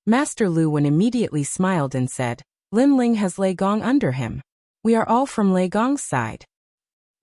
Master Lu Wen immediately smiled and said, Lin Ling has Lei Gong under him. We are all from Lei Gong's side.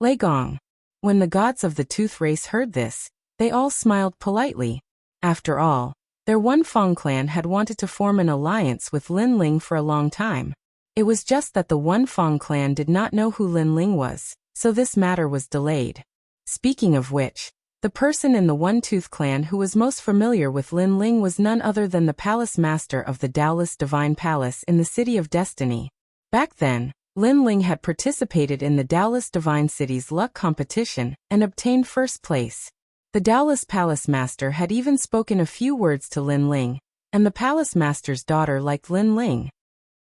Lei Gong. When the gods of the Tooth race heard this, they all smiled politely. After all, their Wunfeng clan had wanted to form an alliance with Lin Ling for a long time. It was just that the Wunfeng clan did not know who Lin Ling was, so this matter was delayed. Speaking of which, the person in the One-Tooth clan who was most familiar with Lin Ling was none other than the palace master of the Taoist Divine Palace in the City of Destiny. Back then, Lin Ling had participated in the Taoist Divine City's luck competition and obtained first place. The Taoist Palace Master had even spoken a few words to Lin Ling, and the Palace Master's daughter liked Lin Ling.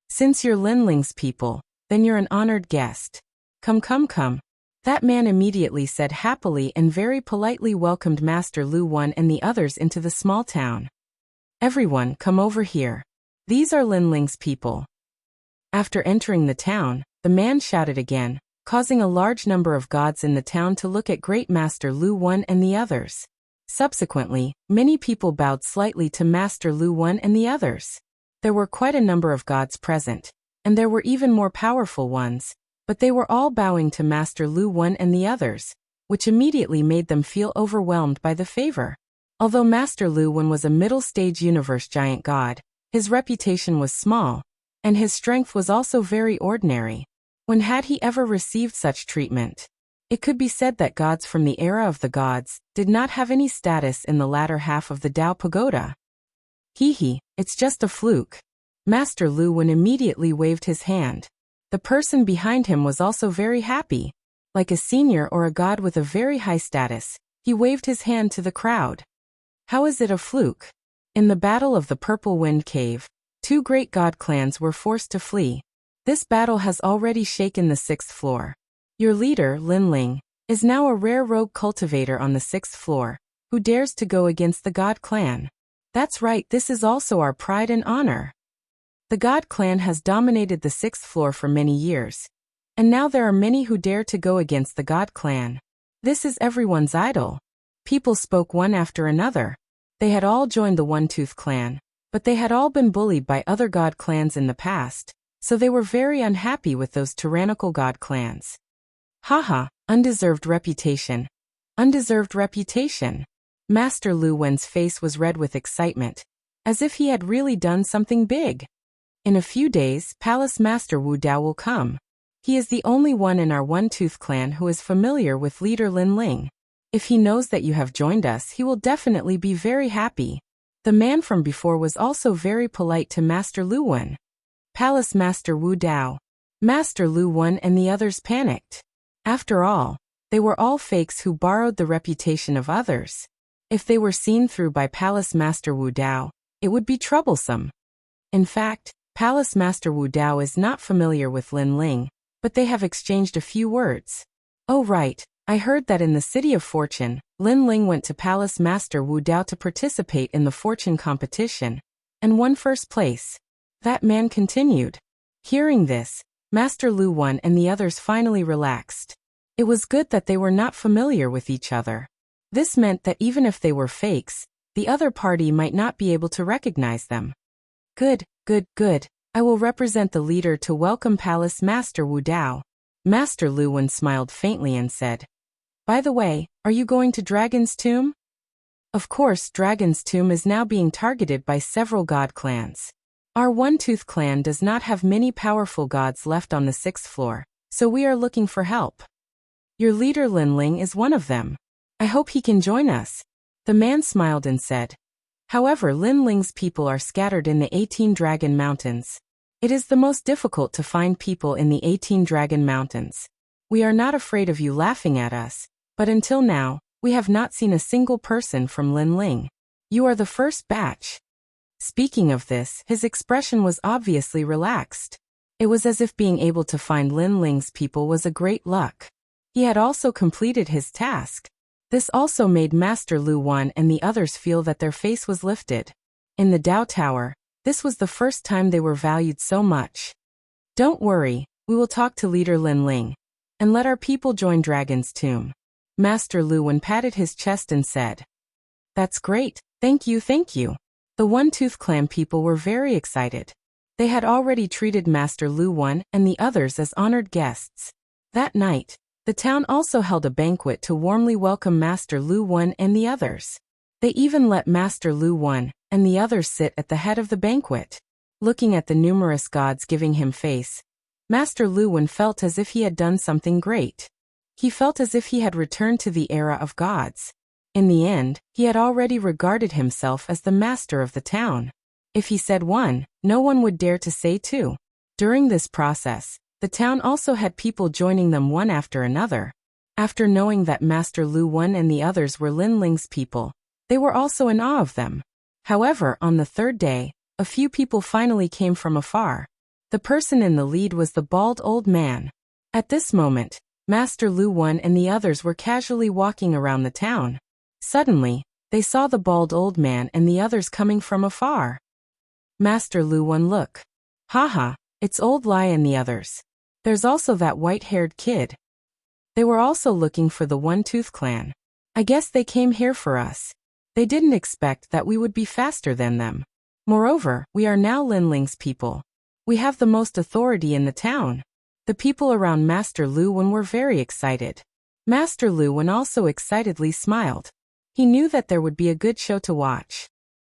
Since you're Lin Ling's people, then you're an honored guest. Come come come. That man immediately said happily and very politely welcomed Master Lu Wen and the others into the small town. Everyone, come over here. These are Lin Ling's people. After entering the town, the man shouted again, causing a large number of gods in the town to look at Great Master Lu Wen and the others. Subsequently, many people bowed slightly to Master Lu Wen and the others. There were quite a number of gods present, and there were even more powerful ones, but they were all bowing to Master Lu Wen and the others, which immediately made them feel overwhelmed by the favor. Although Master Lu Wen was a middle-stage universe giant god, his reputation was small, and his strength was also very ordinary. When had he ever received such treatment? It could be said that gods from the era of the gods did not have any status in the latter half of the Tao Pagoda. Hee, it's just a fluke. Master Lu Wen immediately waved his hand. The person behind him was also very happy. Like a senior or a god with a very high status, he waved his hand to the crowd. How is it a fluke? In the Battle of the Purple Wind Cave, two great god clans were forced to flee. This battle has already shaken the 6th floor. Your leader, Lin Ling, is now a rare rogue cultivator on the 6th floor, who dares to go against the god clan. That's right, this is also our pride and honor. The god clan has dominated the 6th floor for many years, and now there are many who dare to go against the god clan. This is everyone's idol. People spoke one after another. They had all joined the One-Tooth clan, but they had all been bullied by other god clans in the past, so they were very unhappy with those tyrannical god clans. Haha, undeserved reputation. Undeserved reputation. Master Lu Wen's face was red with excitement, as if he had really done something big. In a few days, Palace Master Wu Dao will come. He is the only one in our One-Tooth clan who is familiar with leader Lin Ling. If he knows that you have joined us, he will definitely be very happy. The man from before was also very polite to Master Lu Wen. Palace Master Wu Dao. Master Lu Wen and the others panicked. After all, they were all fakes who borrowed the reputation of others. If they were seen through by Palace Master Wu Dao, it would be troublesome. In fact, Palace Master Wu Dao is not familiar with Lin Ling, but they have exchanged a few words. Oh right, I heard that in the City of Fortune, Lin Ling went to Palace Master Wu Dao to participate in the fortune competition, and won first place. That man continued. Hearing this, Master Lu Wen and the others finally relaxed. It was good that they were not familiar with each other. This meant that even if they were fakes, the other party might not be able to recognize them. Good. I will represent the leader to welcome Palace Master Wu Dao. Master Lu Wen smiled faintly and said, By the way, are you going to Dragon's Tomb? Of course, Dragon's Tomb is now being targeted by several god clans. Our One-Tooth clan does not have many powerful gods left on the 6th floor, so we are looking for help. Your leader Lin Ling is one of them. I hope he can join us. The man smiled and said. However, Lin Ling's people are scattered in the 18 Dragon Mountains. It is the most difficult to find people in the 18 Dragon Mountains. We are not afraid of you laughing at us, but until now, we have not seen a single person from Linling. You are the first batch. Speaking of this, his expression was obviously relaxed. It was as if being able to find Linling's people was a great luck. He had also completed his task. This also made Master Lu Wan and the others feel that their face was lifted. In the Dao Tower, this was the first time they were valued so much. Don't worry, we will talk to leader Linling, and let our people join Dragon's Tomb. Master Lu Wan patted his chest and said, That's great, thank you, thank you. The One-Tooth Clan people were very excited. They had already treated Master Lu Wan and the others as honored guests. That night, the town also held a banquet to warmly welcome Master Lu Wan and the others. They even let Master Lu Wan and the others sit at the head of the banquet. Looking at the numerous gods giving him face, Master Lu Wan felt as if he had done something great. He felt as if he had returned to the era of gods. In the end, he had already regarded himself as the master of the town. If he said one, no one would dare to say two. During this process, the town also had people joining them one after another. After knowing that Master Lu Wan and the others were Linling's people, they were also in awe of them. However, on the third day, a few people finally came from afar. The person in the lead was the bald old man. At this moment, Master Lu Wan and the others were casually walking around the town. Suddenly, they saw the bald old man and the others coming from afar. Master Lu Wan, look. Haha, it's old Lai and the others. There's also that white-haired kid. They were also looking for the One-Tooth Clan. I guess they came here for us. They didn't expect that we would be faster than them. Moreover, we are now Linling's people. We have the most authority in the town. The people around Master Lu Wan were very excited. Master Lu Wan also excitedly smiled. He knew that there would be a good show to watch.